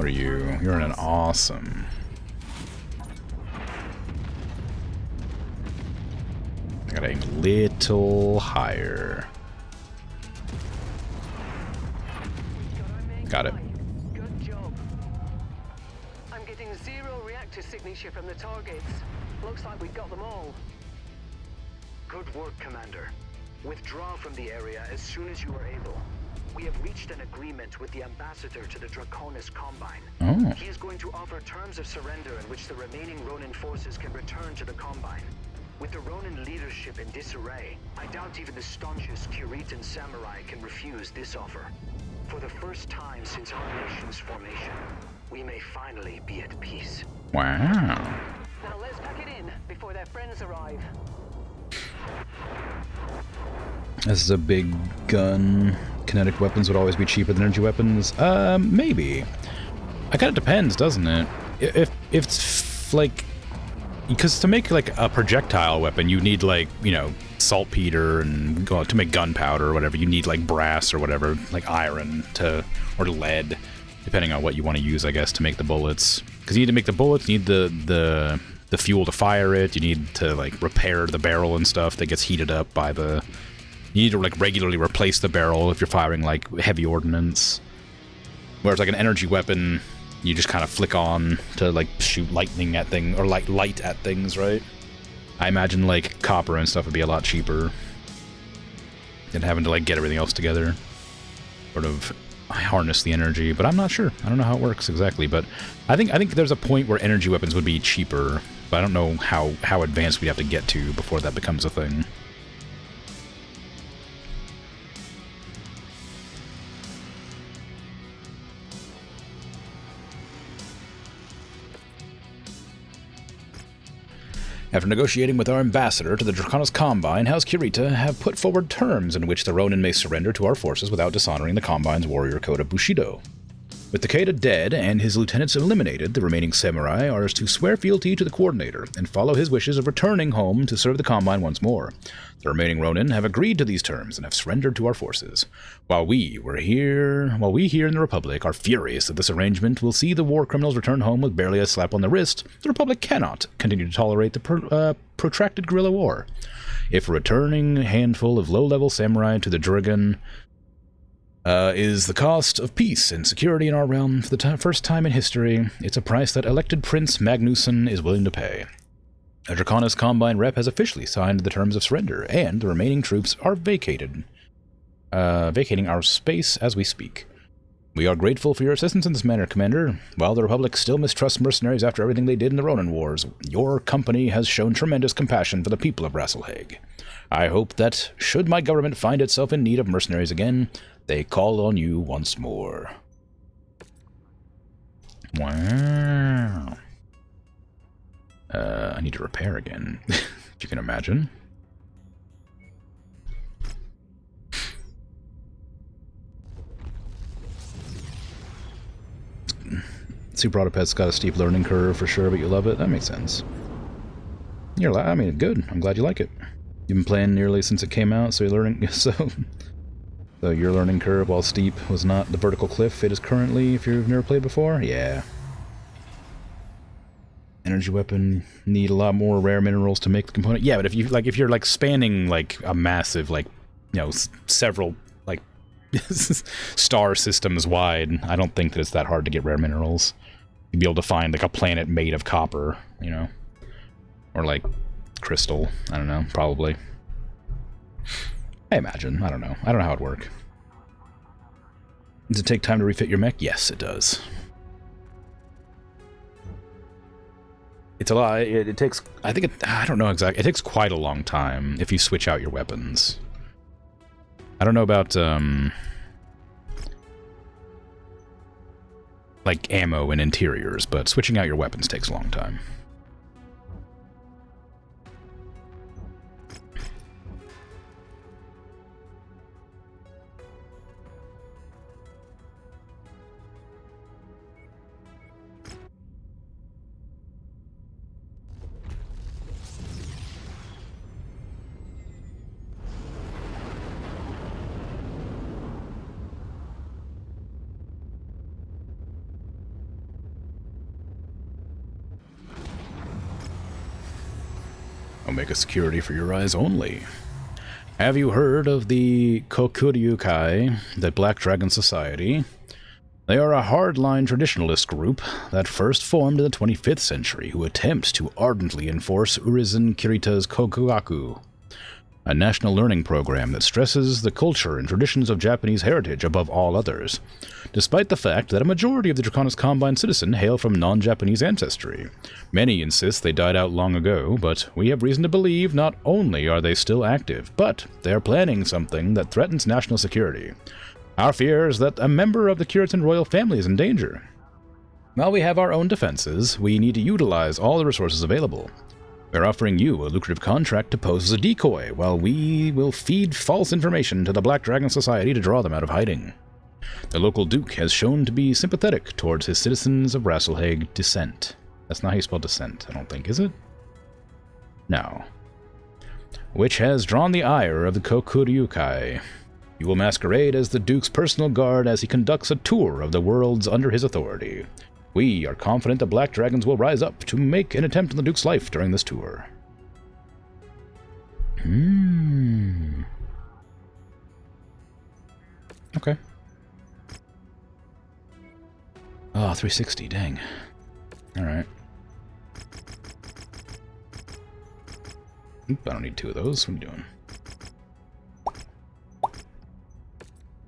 are you? You're an awesome. I gotta aim a little higher. Got it. Good job. I'm getting 0 reactor signature from the targets. Looks like we got them all. Good work, Commander. Withdraw from the area as soon as you are able. We have reached an agreement with the ambassador to the Draconis Combine. Oh. He is going to offer terms of surrender in which the remaining Ronin forces can return to the Combine. With the Ronin leadership in disarray, I doubt even the staunchest Kiritan samurai can refuse this offer. For the first time since our nation's formation, we may finally be at peace. Wow. Now let's pack it in before their friends arrive. This is a big gun. Kinetic weapons would always be cheaper than energy weapons. Maybe. It kind of depends, doesn't it? If it's like, because to make like a projectile weapon, you need like, you know, saltpeter, and to make gunpowder or whatever, you need like brass or whatever, like iron or lead, depending on what you want to use, I guess, to make the bullets. Because you need to make the bullets, you need the fuel to fire it, you need to like repair the barrel and stuff that gets heated up by the... You need to like regularly replace the barrel if you're firing like heavy ordnance. Whereas like an energy weapon, you just kind of flick on to like shoot lightning at things, or like light at things, right? I imagine like copper and stuff would be a lot cheaper than having to like get everything else together, sort of harness the energy. But I'm not sure. I don't know how it works exactly. But I think there's a point where energy weapons would be cheaper, but I don't know how advanced we'd have to get to before that becomes a thing. After negotiating with our ambassador to the Draconis Combine, House Kirita have put forward terms in which the Ronin may surrender to our forces without dishonoring the Combine's warrior code of Bushido. With Takeda dead and his lieutenants eliminated, the remaining samurai are to swear fealty to the Coordinator and follow his wishes of returning home to serve the Combine once more. The remaining Ronin have agreed to these terms and have surrendered to our forces. While we here in the Republic are furious that this arrangement will see the war criminals return home with barely a slap on the wrist, the Republic cannot continue to tolerate the protracted guerrilla war. If a returning handful of low-level samurai to the Dragon is the cost of peace and security in our realm for the first time in history, it's a price that elected Prince Magnusson is willing to pay. A Draconis Combine rep has officially signed the terms of surrender, and the remaining troops are vacating our space as we speak. We are grateful for your assistance in this matter, Commander. While the Republic still mistrusts mercenaries after everything they did in the Ronin Wars, your company has shown tremendous compassion for the people of Rasselhague. I hope that, should my government find itself in need of mercenaries again, they call on you once more. Wow. I need to repair again, if you can imagine. Super Autopet's got a steep learning curve for sure, but you love it. That makes sense. I mean, good. I'm glad you like it. You've been playing nearly since it came out, so you're learning. So your learning curve, while steep, was not the vertical cliff it is currently. If you've never played before, yeah. Energy weapon need a lot more rare minerals to make the component. Yeah, but if you're like spanning like a massive, like, you know, several like star systems wide, I don't think that it's that hard to get rare minerals. You'd be able to find like a planet made of copper, you know, or like crystal. I don't know, probably. I imagine. I don't know. I don't know how it'd work. Does it take time to refit your mech? Yes, it does. It's a lot. It takes, I think, I don't know exactly. It takes quite a long time if you switch out your weapons. I don't know about, like, ammo and interiors, but switching out your weapons takes a long time. Omega security for your eyes only. Have you heard of the Kokuryukai, the Black Dragon Society? They are a hardline traditionalist group that first formed in the 25th century who attempt to ardently enforce Urizen Kirita's Kokugaku, a national learning program that stresses the culture and traditions of Japanese heritage above all others, despite the fact that a majority of the Draconis Combine citizen hail from non-Japanese ancestry. Many insist they died out long ago, but we have reason to believe not only are they still active, but they are planning something that threatens national security. Our fear is that a member of the Kiritan royal family is in danger. While we have our own defenses, we need to utilize all the resources available. We're offering you a lucrative contract to pose as a decoy, while we will feed false information to the Black Dragon Society to draw them out of hiding. The local duke has shown to be sympathetic towards his citizens of Rasselhague descent. That's not how you spell descent, I don't think, is it? No. Which has drawn the ire of the Kokuryukai. You will masquerade as the Duke's personal guard as he conducts a tour of the worlds under his authority. We are confident the Black Dragons will rise up to make an attempt on the Duke's life during this tour. Okay. Oh, 360, dang. Alright. Oop, I don't need two of those. What are you doing?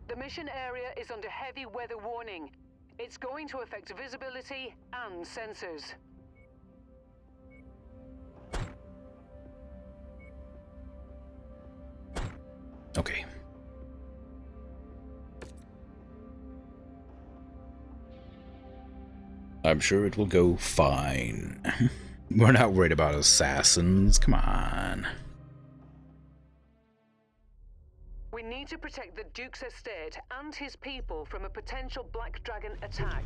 The mission area is under heavy weather warning. It's going to affect visibility and sensors. Okay. I'm sure it will go fine. We're not worried about assassins. Come on. We need to protect the Duke's estate and his people from a potential Black Dragon attack.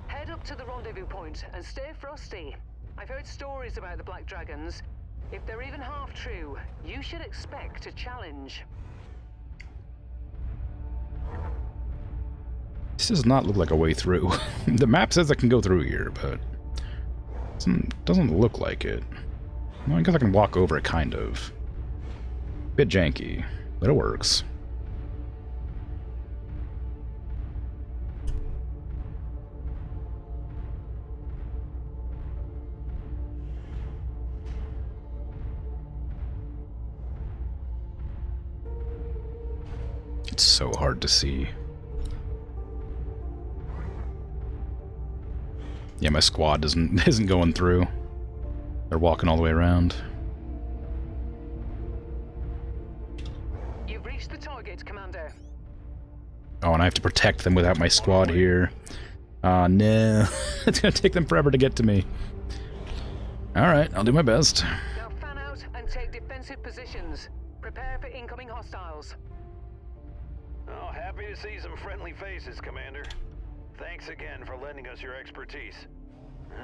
Head up to the rendezvous point and stay frosty. I've heard stories about the Black Dragons. If they're even half true, you should expect a challenge. This does not look like a way through. The map says I can go through here, but it doesn't look like it. Well, I guess I can walk over it, kind of. Bit janky, but it works. It's so hard to see. Yeah, my squad isn't going through. They're walking all the way around. You've reached the target, Commander. Oh, and I have to protect them without my squad here. Ah, no. It's gonna take them forever to get to me. Alright, I'll do my best. Now fan out and take defensive positions. Prepare for incoming hostiles. Oh, happy to see some friendly faces, Commander. Thanks again for lending us your expertise.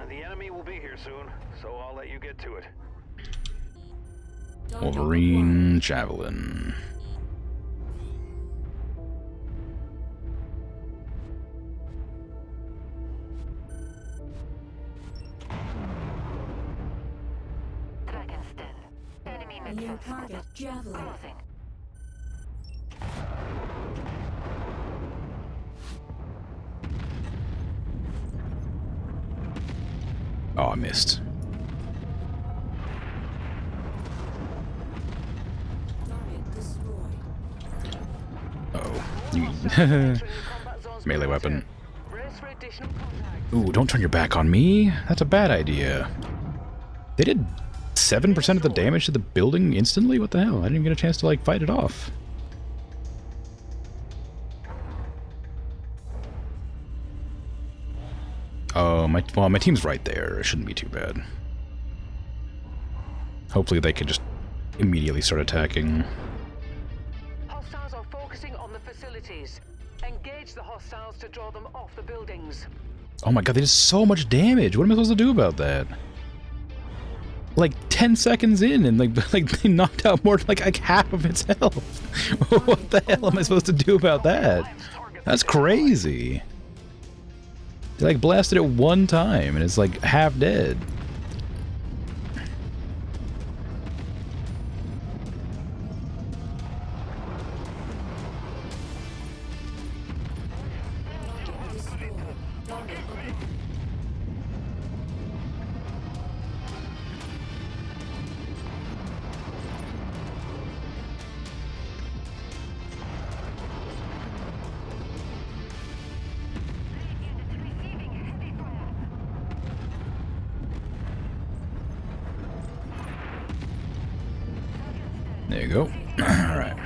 The enemy will be here soon, so I'll let you get to it. Wolverine Javelin. Dragon's Den. Enemy New mid-force target, Javelin. closing. Oh, I missed. Target destroyed. Uh-oh. Melee weapon. Brace for additional contact. Ooh, don't turn your back on me. That's a bad idea. They did 7% of the damage to the building instantly? What the hell? I didn't even get a chance to, like, fight it off. Oh, my team's right there. It shouldn't be too bad. Hopefully they can just immediately start attacking. Hostiles are focusing on the facilities. Engage the hostiles to draw them off the buildings. Oh my god, they did so much damage. What am I supposed to do about that? Like 10 seconds in, and like they knocked out more like half of its health. What the hell am I supposed to do about that? That's crazy. They like blasted it one time, and it's like half dead. There you go. Alright.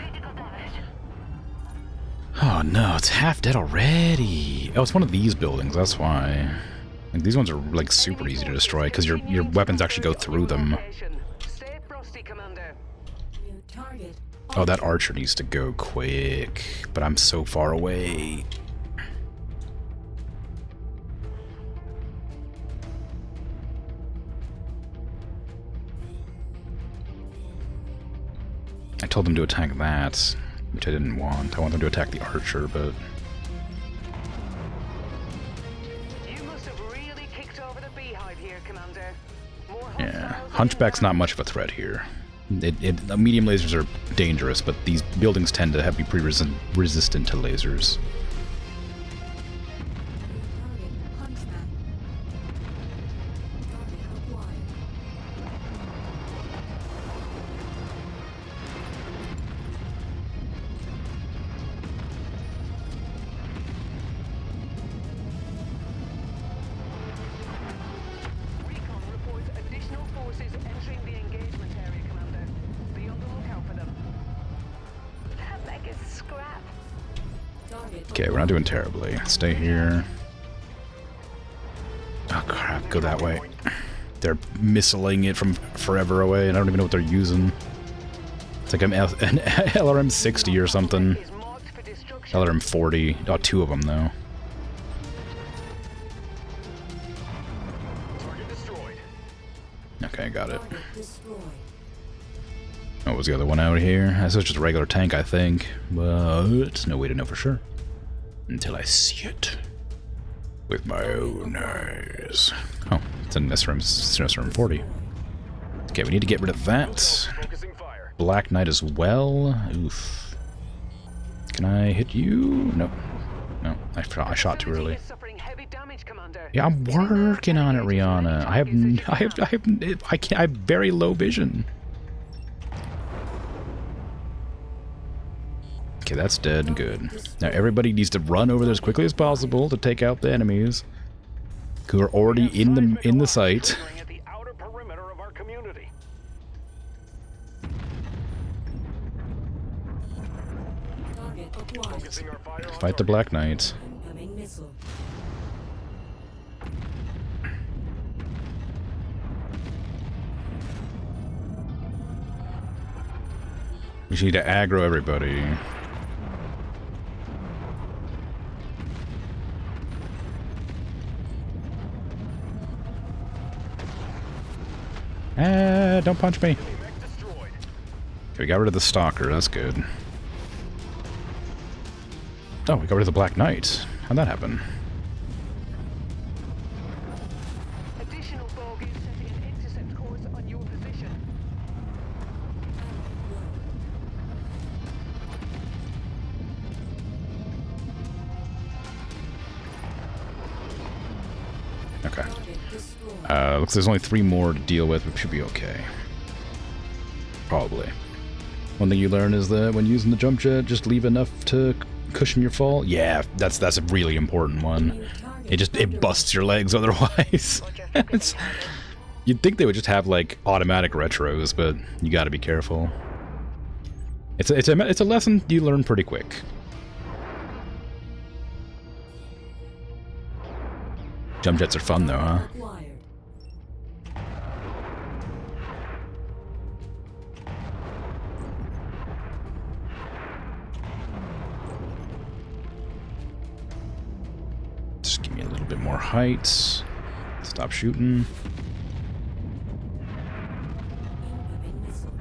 Oh no, it's half dead already. Oh, it's one of these buildings, that's why. Like, these ones are like super easy to destroy because your weapons actually go through them. Stay frosty, Commander. New target. Oh, that archer needs to go quick, but I'm so far away. I told them to attack that, which I didn't want. I want them to attack the archer, but... You must have really kicked over the beehive here, Commander. More Yeah, hostiles Hunchback's not inbound. much of a threat here. Medium lasers are dangerous, but these buildings tend to be pretty resistant to lasers. Target. Hunchback. Target acquired. Recon reports additional forces entering the engagement area, Commander. Be on the lookout for them. That mech is scrap. Target. Okay, we're not doing terribly. Stay here. Oh crap, go that way. They're missiling it from forever away, and I don't even know what they're using. It's like an LRM 60 or something. Is marked for destruction. LRM 40. Oh, two of them though. Target destroyed. Okay, got it. Target destroyed. What was the other one out here? This was just a regular tank, I think. But no way to know for sure. Until I see it. With my own eyes. Oh, it's an SRM 40. Okay, we need to get rid of that. Focusing fire. Black Knight as well. Oof. Can I hit you? Nope. No, I shot too early. Is suffering heavy damage, Commander. Yeah, I'm working on it, Rihanna. I have very low vision. Okay, that's dead. Good. Now everybody needs to run over there as quickly as possible to take out the enemies who are already in the site. Triggering at the outer perimeter of our community. Target acquired. Focusing our fire on Fight the Black Knight. Incoming missile. We just need to aggro everybody. Ah, don't punch me. mech destroyed. Okay, we got rid of the Stalker, that's good. Oh, we got rid of the Black Knight. How'd that happen? Additional bogies setting an intercept course on your position. Okay. Target destroyed. Looks like there's only 3 more to deal with, which should be okay. Probably. One thing you learn is that when using the jump jet, just leave enough to cushion your fall. Yeah, that's a really important one. New target. It busts your legs otherwise. You'd think they would just have like automatic retros, but you got to be careful. It's a lesson you learn pretty quick. Jump jets are fun though, huh? Acquired. Just give me a little bit more height. Stop shooting. Incoming missile.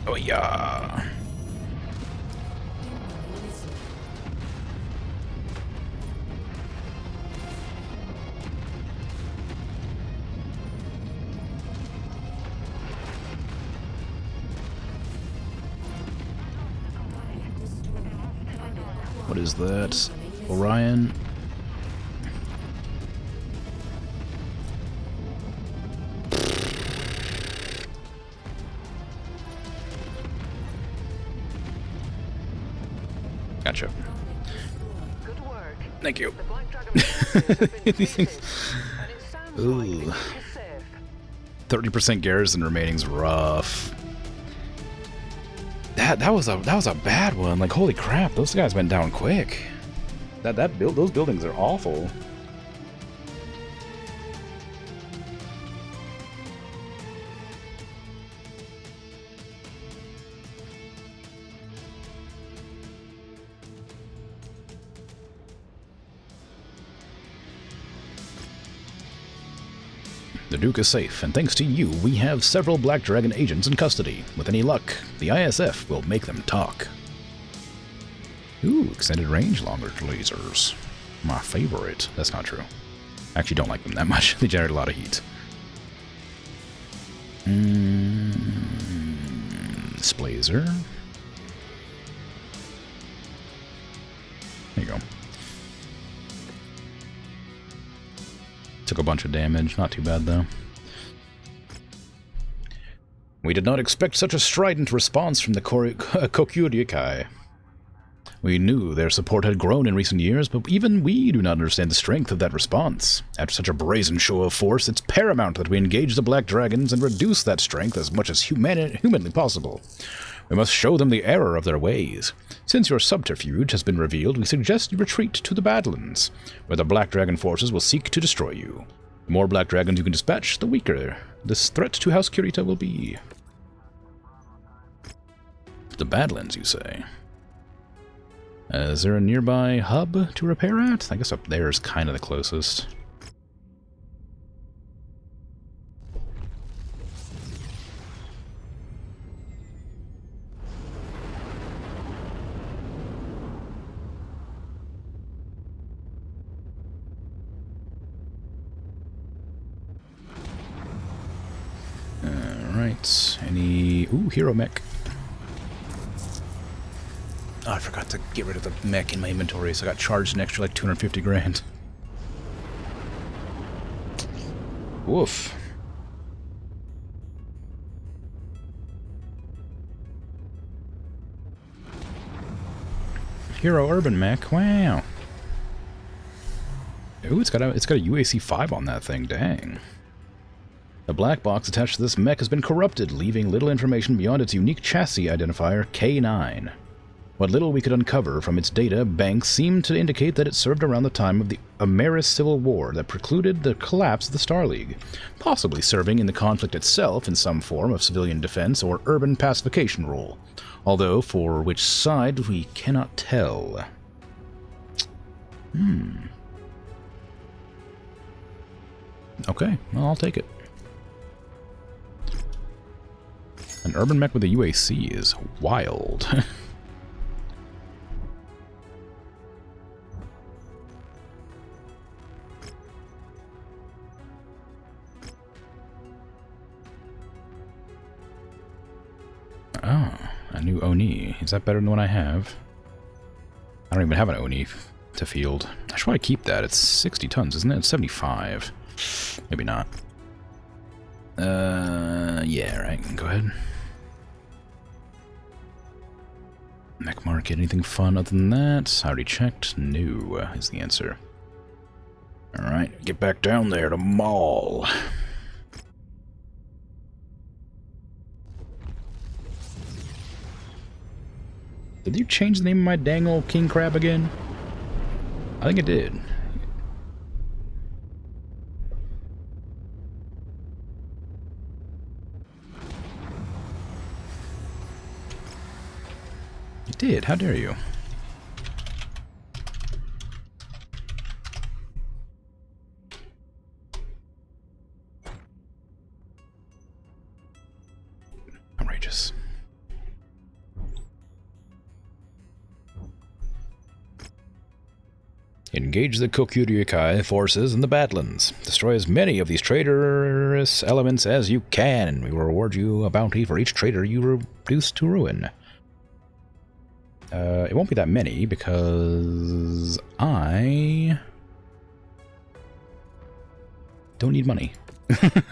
Oh yeah. Incoming missile. Target destroyed. Target acquired. What is that? Orion? Gotcha. Good work. Thank you. The Black Dragon forces have been These things. defeated, and it sounds like the Ooh. Duke is safe. 30% garrison remaining's rough. That was a bad one. Like, holy crap, those guys went down quick. Those buildings are awful. The Duke is safe, and thanks to you, we have several Black Dragon agents in custody. With any luck, the ISF will make them talk. Ooh, extended range longer lasers. My favorite. That's not true. I actually don't like them that much. They generate a lot of heat. Splazer. There you go. Took a bunch of damage. Not too bad, though. We did not expect such a strident response from the Kokyurikai. We knew their support had grown in recent years, but even we do not understand the strength of that response. After such a brazen show of force, it's paramount that we engage the Black Dragons and reduce that strength as much as humanly possible. We must show them the error of their ways. Since your subterfuge has been revealed, we suggest you retreat to the Badlands, where the Black Dragon forces will seek to destroy you. The more Black Dragons you can dispatch, the weaker this threat to House Kurita will be. The Badlands, you say? Is there a nearby hub to repair at? I guess up there is kind of the closest. Alright, any... Ooh, hero mech. Oh, I forgot to get rid of the mech in my inventory, so I got charged an extra like 250 grand. Woof. Hero urban mech, wow. Ooh, it's got a UAC 5 on that thing, dang. The black box attached to this mech has been corrupted, leaving little information beyond its unique chassis identifier, K9. What little we could uncover from its data banks seemed to indicate that it served around the time of the Ameris Civil War that precluded the collapse of the Star League, possibly serving in the conflict itself in some form of civilian defense or urban pacification role, although for which side we cannot tell. Okay, well, I'll take it. An urban mech with a UAC is wild. Oh, a new Oni. Is that better than the one I have? I don't even have an Oni to field. I should probably keep that. It's 60 tons, isn't it? It's 75. Maybe not. Yeah, right. Go ahead. Mech market. Anything fun other than that? I already checked. No is the answer. Alright, get back down there to Maul. Did you change the name of my dang old king crab again? I think it did. You did? How dare you? Outrageous. Engage the Kokyurikai forces in the Badlands. Destroy as many of these traitorous elements as you can. We will reward you a bounty for each traitor you reduce to ruin. It won't be that many because I don't need money. I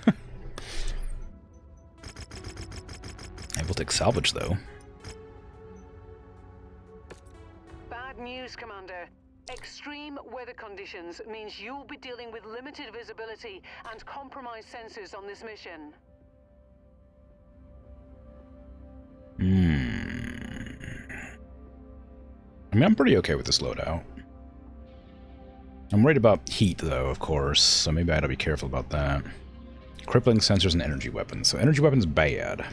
will take salvage though. Bad news, Commander. Extreme weather conditions means you'll be dealing with limited visibility and compromised sensors on this mission. I mean, I'm pretty okay with this loadout. I'm worried about heat, though, of course, so maybe I gotta be careful about that. Crippling sensors and energy weapons. So energy weapons bad.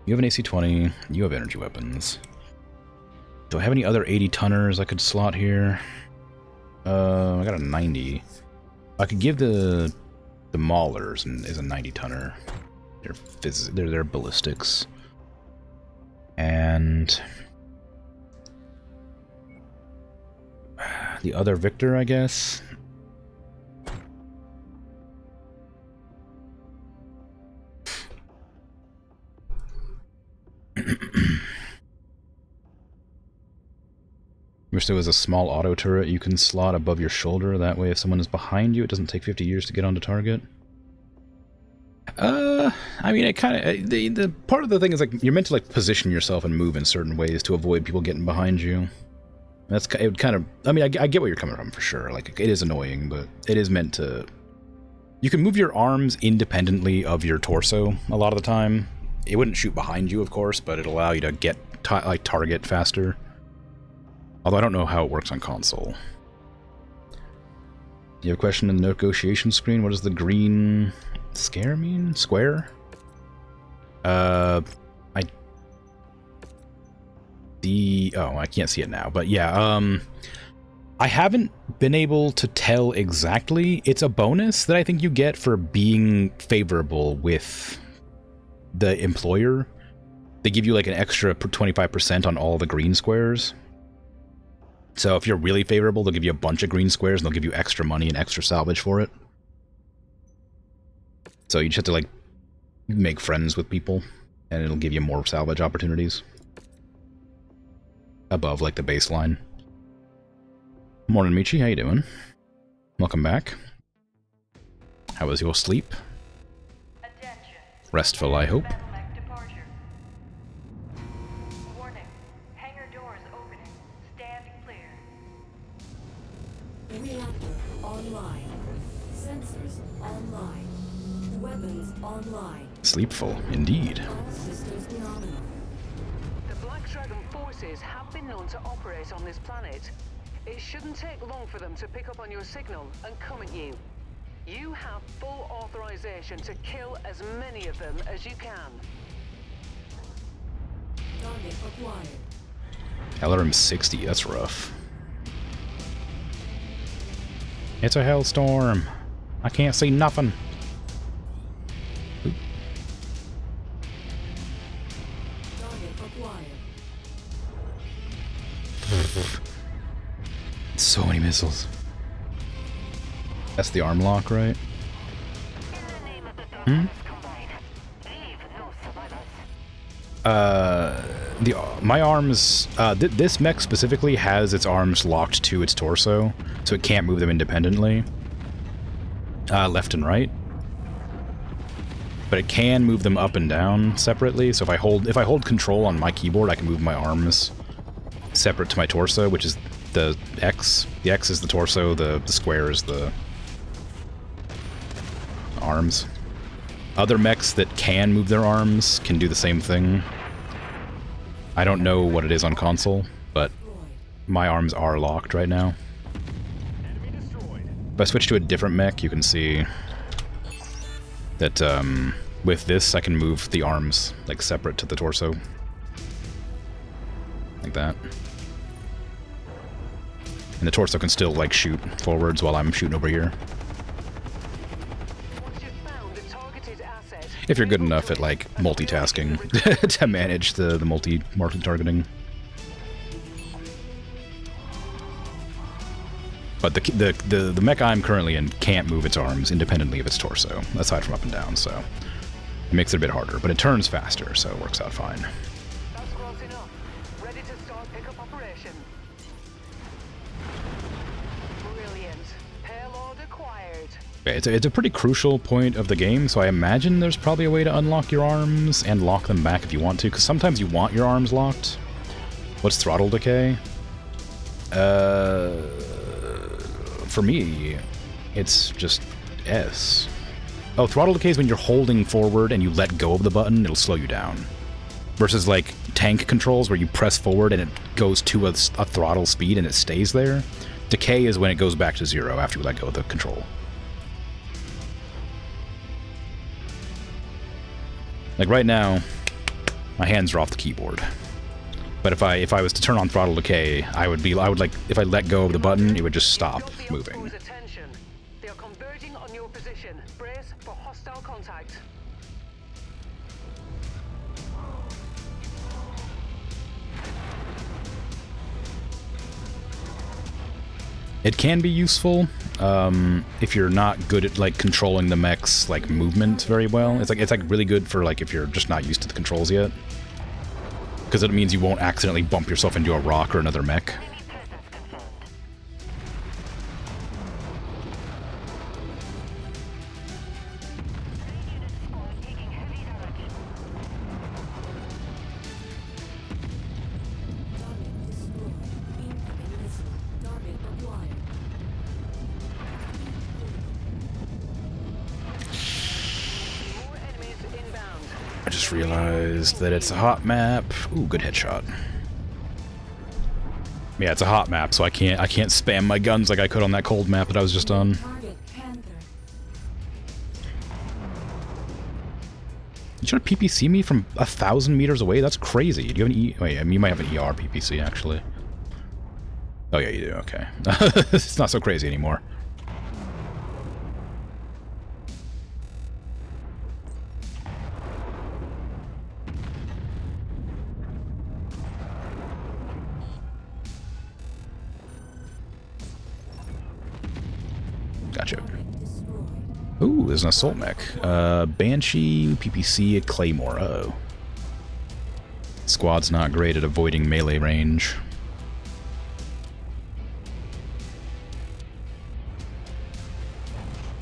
You have an AC-20, you have energy weapons. Do I have any other 80-tonners I could slot here? I got a 90. I could give the Maulers as a 90-tonner. They're ballistics. And the other Victor, I guess. Wish there was a small auto turret you can slot above your shoulder. That way, if someone is behind you, it doesn't take 50 years to get onto target. I mean, it kind of the part of the thing is like you're meant to like position yourself and move in certain ways to avoid people getting behind you. That's it. Would kind of. I mean, I get where you're coming from for sure. Like it is annoying, but it is meant to. You can move your arms independently of your torso a lot of the time. It wouldn't shoot behind you, of course, but it'll allow you to get target faster. Although I don't know how it works on console. You have a question in the negotiation screen. What does the green scare mean? Square? I can't see it now, but yeah, I haven't been able to tell exactly. It's a bonus that I think you get for being favorable with the employer. They give you like an extra 25% on all the green squares. So if you're really favorable, they'll give you a bunch of green squares and they'll give you extra money and extra salvage for it. So you just have to like make friends with people and it'll give you more salvage opportunities. Above like the baseline. Morning, Michi, how you doing? Welcome back. How was your sleep? Attention. Restful, I hope. Departure. Warning. Hangar doors opening. Stand clear. Reactor online. Sensors online. Weapons online. Sleepful, indeed. All systems nominal. The Black Dragon forces have been known to operate on this planet. It shouldn't take long for them to pick up on your signal and come at you. You have full authorization to kill as many of them as you can. Target acquired. LRM 60, that's rough. It's a hellstorm. I can't see nothing. Oop. Target acquired. So many missiles. That's the arm lock, right? Hmm? My arms, this mech specifically has its arms locked to its torso, so it can't move them independently. Left and right. But it can move them up and down separately, so if I hold control on my keyboard, I can move my arms separate to my torso, which is the X. The X is the torso, the square is the arms. Other mechs that can move their arms can do the same thing. I don't know what it is on console, but my arms are locked right now. If I switch to a different mech, you can see that with this I can move the arms like separate to the torso. Like that. And the torso can still like shoot forwards while I'm shooting over here. If you're good enough at like multitasking to manage the multi-market targeting. But the mech I'm currently in can't move its arms independently of its torso, aside from up and down, so it makes it a bit harder. But it turns faster, so it works out fine. That's close enough. Ready to start pickup operation. Brilliant. Payload acquired. It's a pretty crucial point of the game, so I imagine there's probably a way to unlock your arms and lock them back if you want to, because sometimes you want your arms locked. What's throttle decay? For me, it's just S. Oh, throttle decay is when you're holding forward and you let go of the button, it'll slow you down. Versus like tank controls where you press forward and it goes to a throttle speed and it stays there. Decay is when it goes back to 0 after you let go of the control. Like right now, my hands are off the keyboard. But if I was to turn on throttle decay, I would like, if I let go of the button, it would just stop moving. They are converging on your position. Brace for hostile contact. It can be useful if you're not good at like controlling the mech's like movement very well. It's like really good for like if you're just not used to the controls yet, because it means you won't accidentally bump yourself into a rock or another mech. I just realized that it's a hot map. Ooh, good headshot. Yeah, it's a hot map, so I can't spam my guns like I could on that cold map that I was just on. You trying to PPC me from 1,000 meters away? That's crazy. Do you have an E? Wait, you might have an ER PPC actually. Oh yeah, you do. Okay, it's not so crazy anymore. Gotcha. Ooh, there's an assault mech. Banshee, PPC, a Claymore. Uh-oh. Squad's not great at avoiding melee range.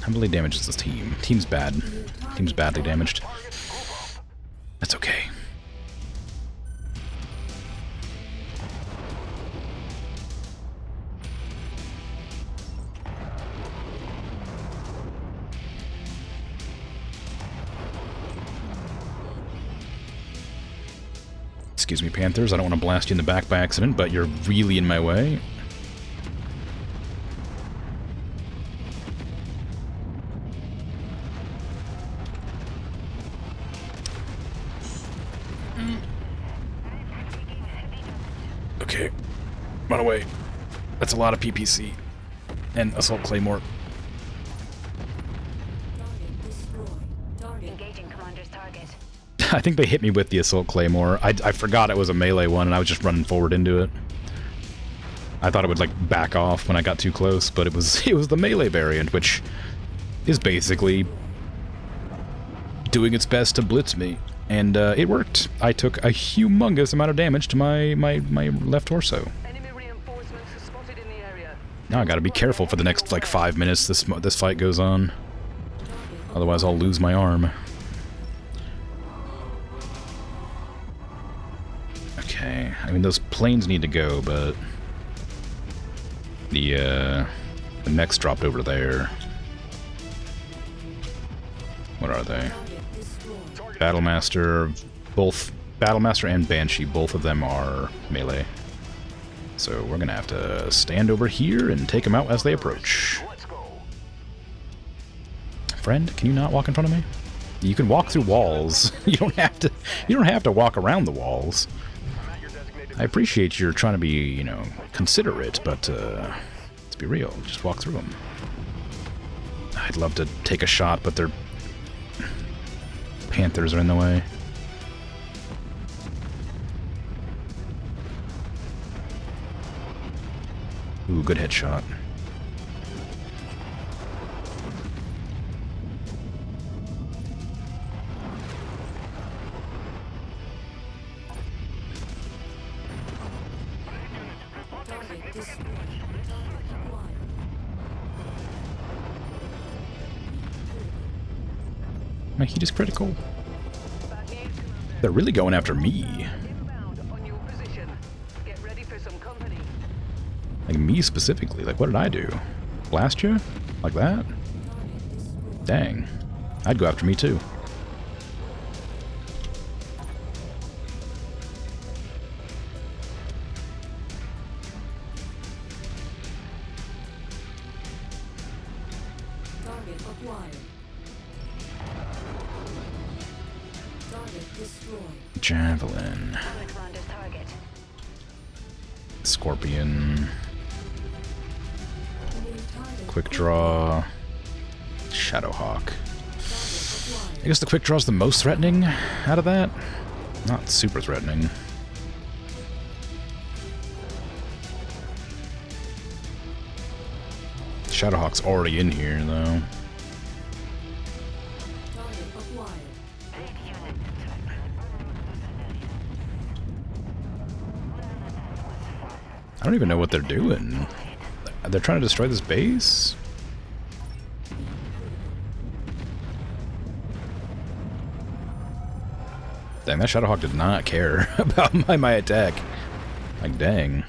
How badly damaged is this team? Team's bad. Team's badly damaged. That's okay. Excuse me, Panthers. I don't want to blast you in the back by accident, but you're really in my way. Okay. Run away. That's a lot of PPC. And Assault Claymore. I think they hit me with the Assault Claymore. I forgot it was a melee one, and I was just running forward into it. I thought it would, like, back off when I got too close, but it was the melee variant, which is basically doing its best to blitz me. And it worked. I took a humongous amount of damage to my left torso. Now I gotta be careful for the next, like, 5 minutes this fight goes on. Otherwise I'll lose my arm. Okay, I mean, those planes need to go, but the mechs dropped over there. What are they? Battlemaster, both Battlemaster and Banshee, both of them are melee. So we're gonna have to stand over here and take them out as they approach. Friend, can you not walk in front of me? You can walk through walls. You don't have to walk around the walls. I appreciate you're trying to be, you know, considerate, but let's be real, just walk through them. I'd love to take a shot, but their Panthers are in the way. Ooh, good headshot. My heat is critical. They're really going after me. Like me specifically. Like, what did I do? Blast you? Like that? Dang. I'd go after me too. Target acquired. Target destroyed. Javelin. Commander's target. Scorpion. Quick draw. Shadowhawk. I guess the quick draw is the most threatening out of that. Not super threatening. Shadowhawk's already in here, though. I don't even know what they're doing. They're trying to destroy this base? Dang, that Shadowhawk did not care about my attack. Like, dang.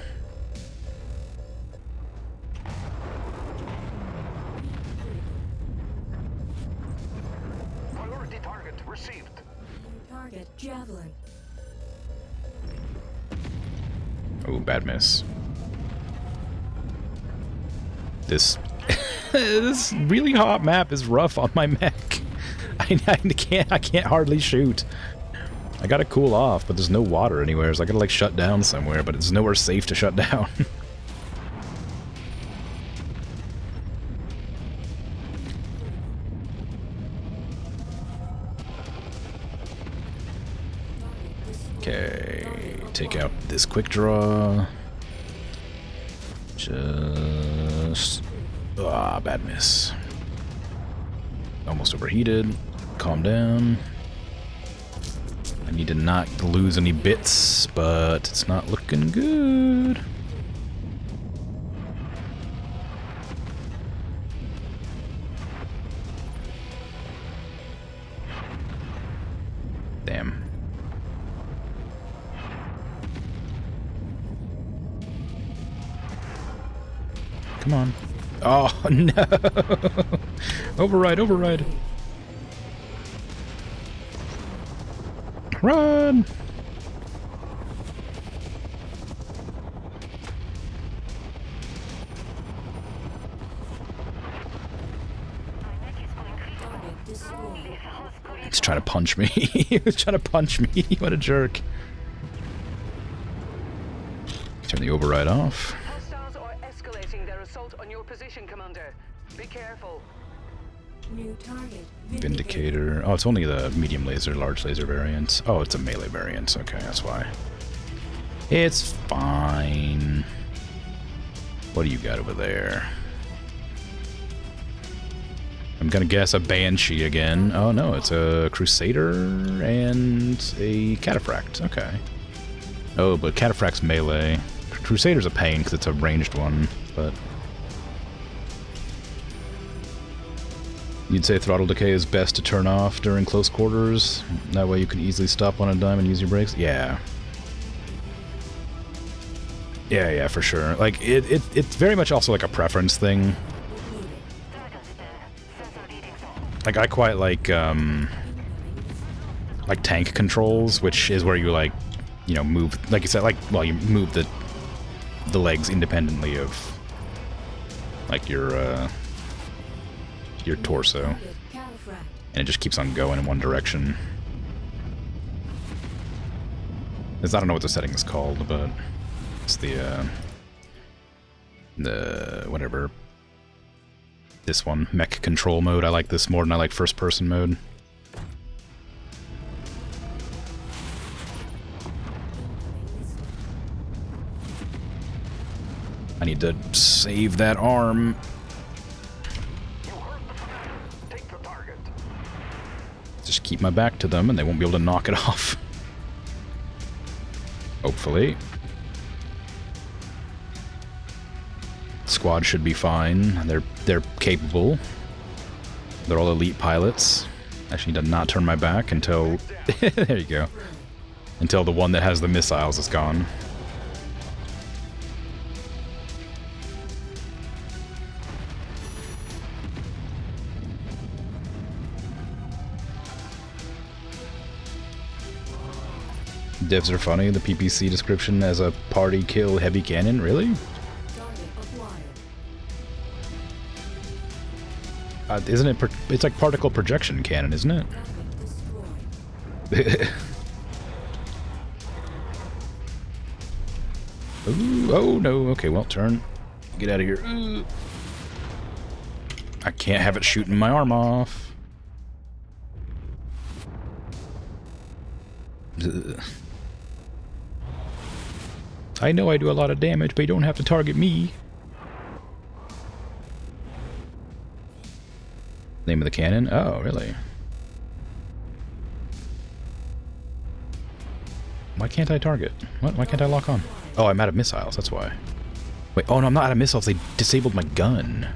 Priority target received. Target javelin. Oh, bad miss. This this really hot map is rough on my mech. I can't hardly shoot. I gotta cool off, but there's no water anywhere, so I gotta like shut down somewhere, but it's nowhere safe to shut down. Okay, take out this quick draw. Just... ah, bad miss. Almost overheated. Calm down. I need to not lose any bits, but it's not looking good. Damn. Come on. Oh, no! Override, override. Run! He's trying to punch me. He was trying to punch me. What a jerk. Turn the override off. Hostiles are escalating their assault on your position, Commander. Be careful. New target. Vindicator. Oh, it's only the medium laser, large laser variant. Oh, it's a melee variant. Okay, that's why. It's fine. What do you got over there? I'm gonna guess a Banshee again. Oh no, it's a Crusader and a Cataphract. Okay. Oh, but Cataphract's melee. Crusader's a pain because it's a ranged one, but... You'd say throttle decay is best to turn off during close quarters? That way you can easily stop on a dime and use your brakes? Yeah. Yeah, for sure. Like, it's very much also like a preference thing. Like, I quite like tank controls, which is where you, like, you know, move, like you said, like, well, you move the legs independently of, like, your torso. And it just keeps on going in one direction. I don't know what the setting is called, but it's the whatever. This one, mech control mode. I like this more than I like first person mode. I need to save that arm. Just keep my back to them and they won't be able to knock it off. Hopefully. Squad should be fine. They're capable. They're all elite pilots. Actually, need to not turn my back until... there you go. Until the one that has the missiles is gone. Devs are funny. The PPC description as a party kill heavy cannon. Really? Target acquired. Isn't it? It's like particle projection cannon, isn't it? Target destroyed. Ooh, oh no. Okay, well, turn. Get out of here. Ooh. I can't have it shooting my arm off. Ugh. I know I do a lot of damage, but you don't have to target me. Name of the cannon? Oh, really? Why can't I target? What? Why can't I lock on? Oh, I'm out of missiles, that's why. Wait, oh no, I'm not out of missiles. They disabled my gun.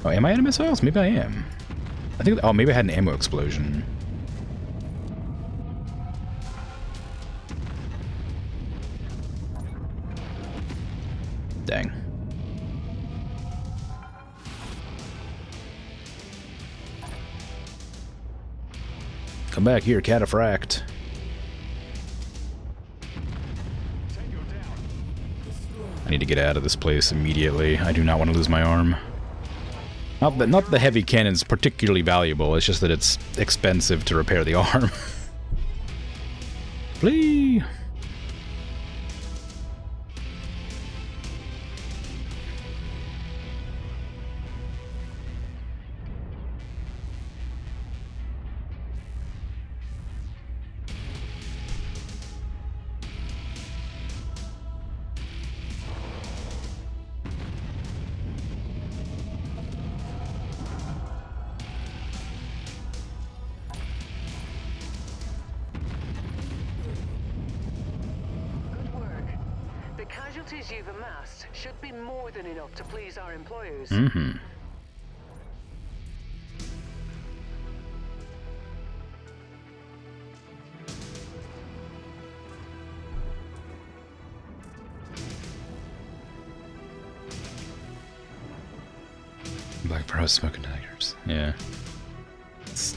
Oh, am I out of missiles? Maybe I am. I think, oh, maybe I had an ammo explosion. Dang. Come back here, cataphract. I need to get out of this place immediately. I do not want to lose my arm. Not that the heavy cannon's particularly valuable, it's just that it's expensive to repair the arm. Flee! Casualties you've amassed should be more than enough to please our employers. Mm-hmm. Black Pearl smoking tigers. Yeah. It's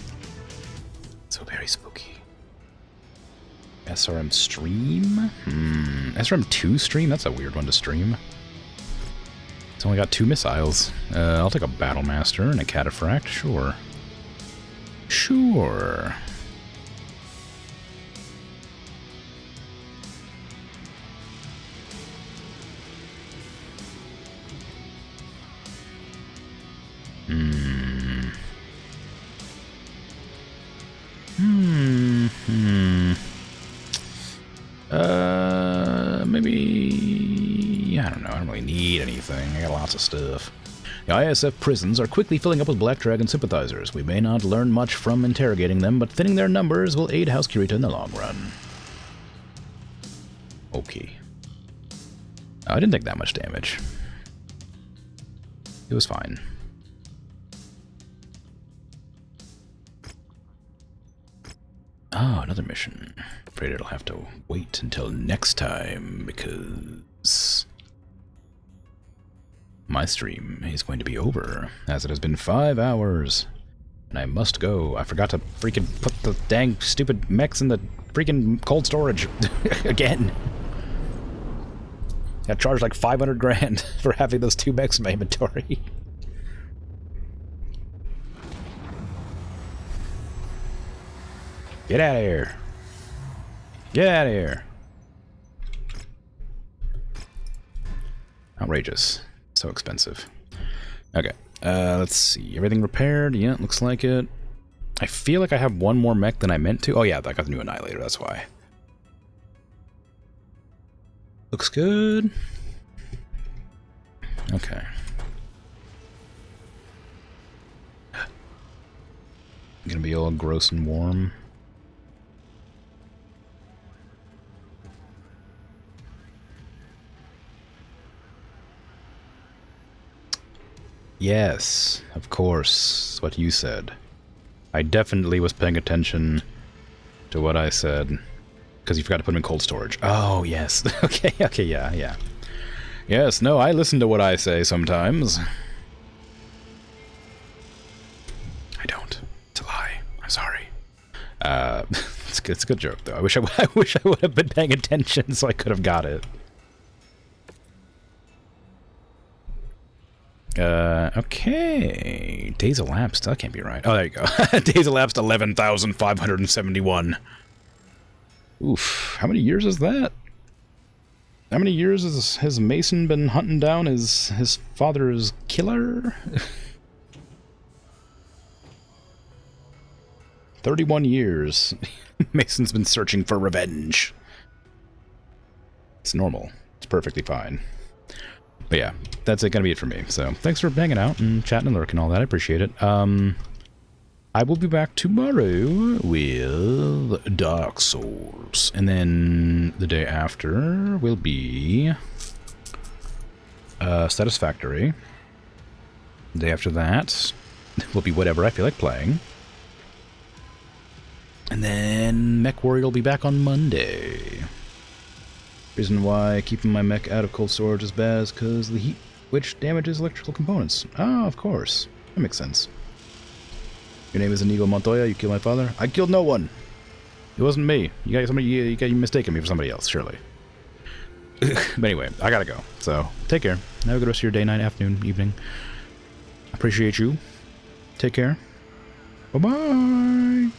so very spooky. SRM stream? SRM 2 stream? That's a weird one to stream. It's only got 2 missiles. I'll take a Battlemaster and a Cataphract, sure. Sure. Maybe... I don't know, I don't really need anything. I got lots of stuff. The ISF prisons are quickly filling up with Black Dragon sympathizers. We may not learn much from interrogating them, but thinning their numbers will aid House Kirita in the long run. Okay. I didn't take that much damage. It was fine. Oh, another mission. Afraid it'll have to wait until next time because my stream is going to be over, as it has been 5 hours, and I must go. I forgot to freaking put the dang stupid mechs in the freaking cold storage again. Got charged like 500 grand for having those 2 mechs in my inventory. Get out of here. Get out of here. Outrageous. So expensive. Okay. Let's see. Everything repaired? Yeah, looks like it. I feel like I have one more mech than I meant to. Oh yeah, I got the new Annihilator, that's why. Looks good. Okay. Gonna be all gross and warm. Yes, of course, what you said. I definitely was paying attention to what I said, because you forgot to put them in cold storage. Oh, yes. Okay, yeah. Yes, no, I listen to what I say sometimes. I don't. It's a lie. I'm sorry. It's a good joke though. I wish I would have been paying attention so I could have got it. Okay. Days elapsed. That can't be right. Oh, there you go. Days elapsed 11,571. Oof. How many years is that? How many years has Mason been hunting down his father's killer? 31 years. Mason's been searching for revenge. It's normal. It's perfectly fine. But yeah, that's gonna be it for me. So thanks for hanging out and chatting and lurking and all that. I appreciate it. I will be back tomorrow with Dark Souls. And then the day after will be Satisfactory. The day after that will be whatever I feel like playing. And then MechWarrior will be back on Monday. Reason why keeping my mech out of cold storage is bad is because the heat which damages electrical components. Oh, of course. That makes sense. Your name is Inigo Montoya, you killed my father? I killed no one! It wasn't me. You mistaken me for somebody else, surely. But anyway, I gotta go. So, take care. Have a good rest of your day, night, afternoon, evening. Appreciate you. Take care. Bye-bye!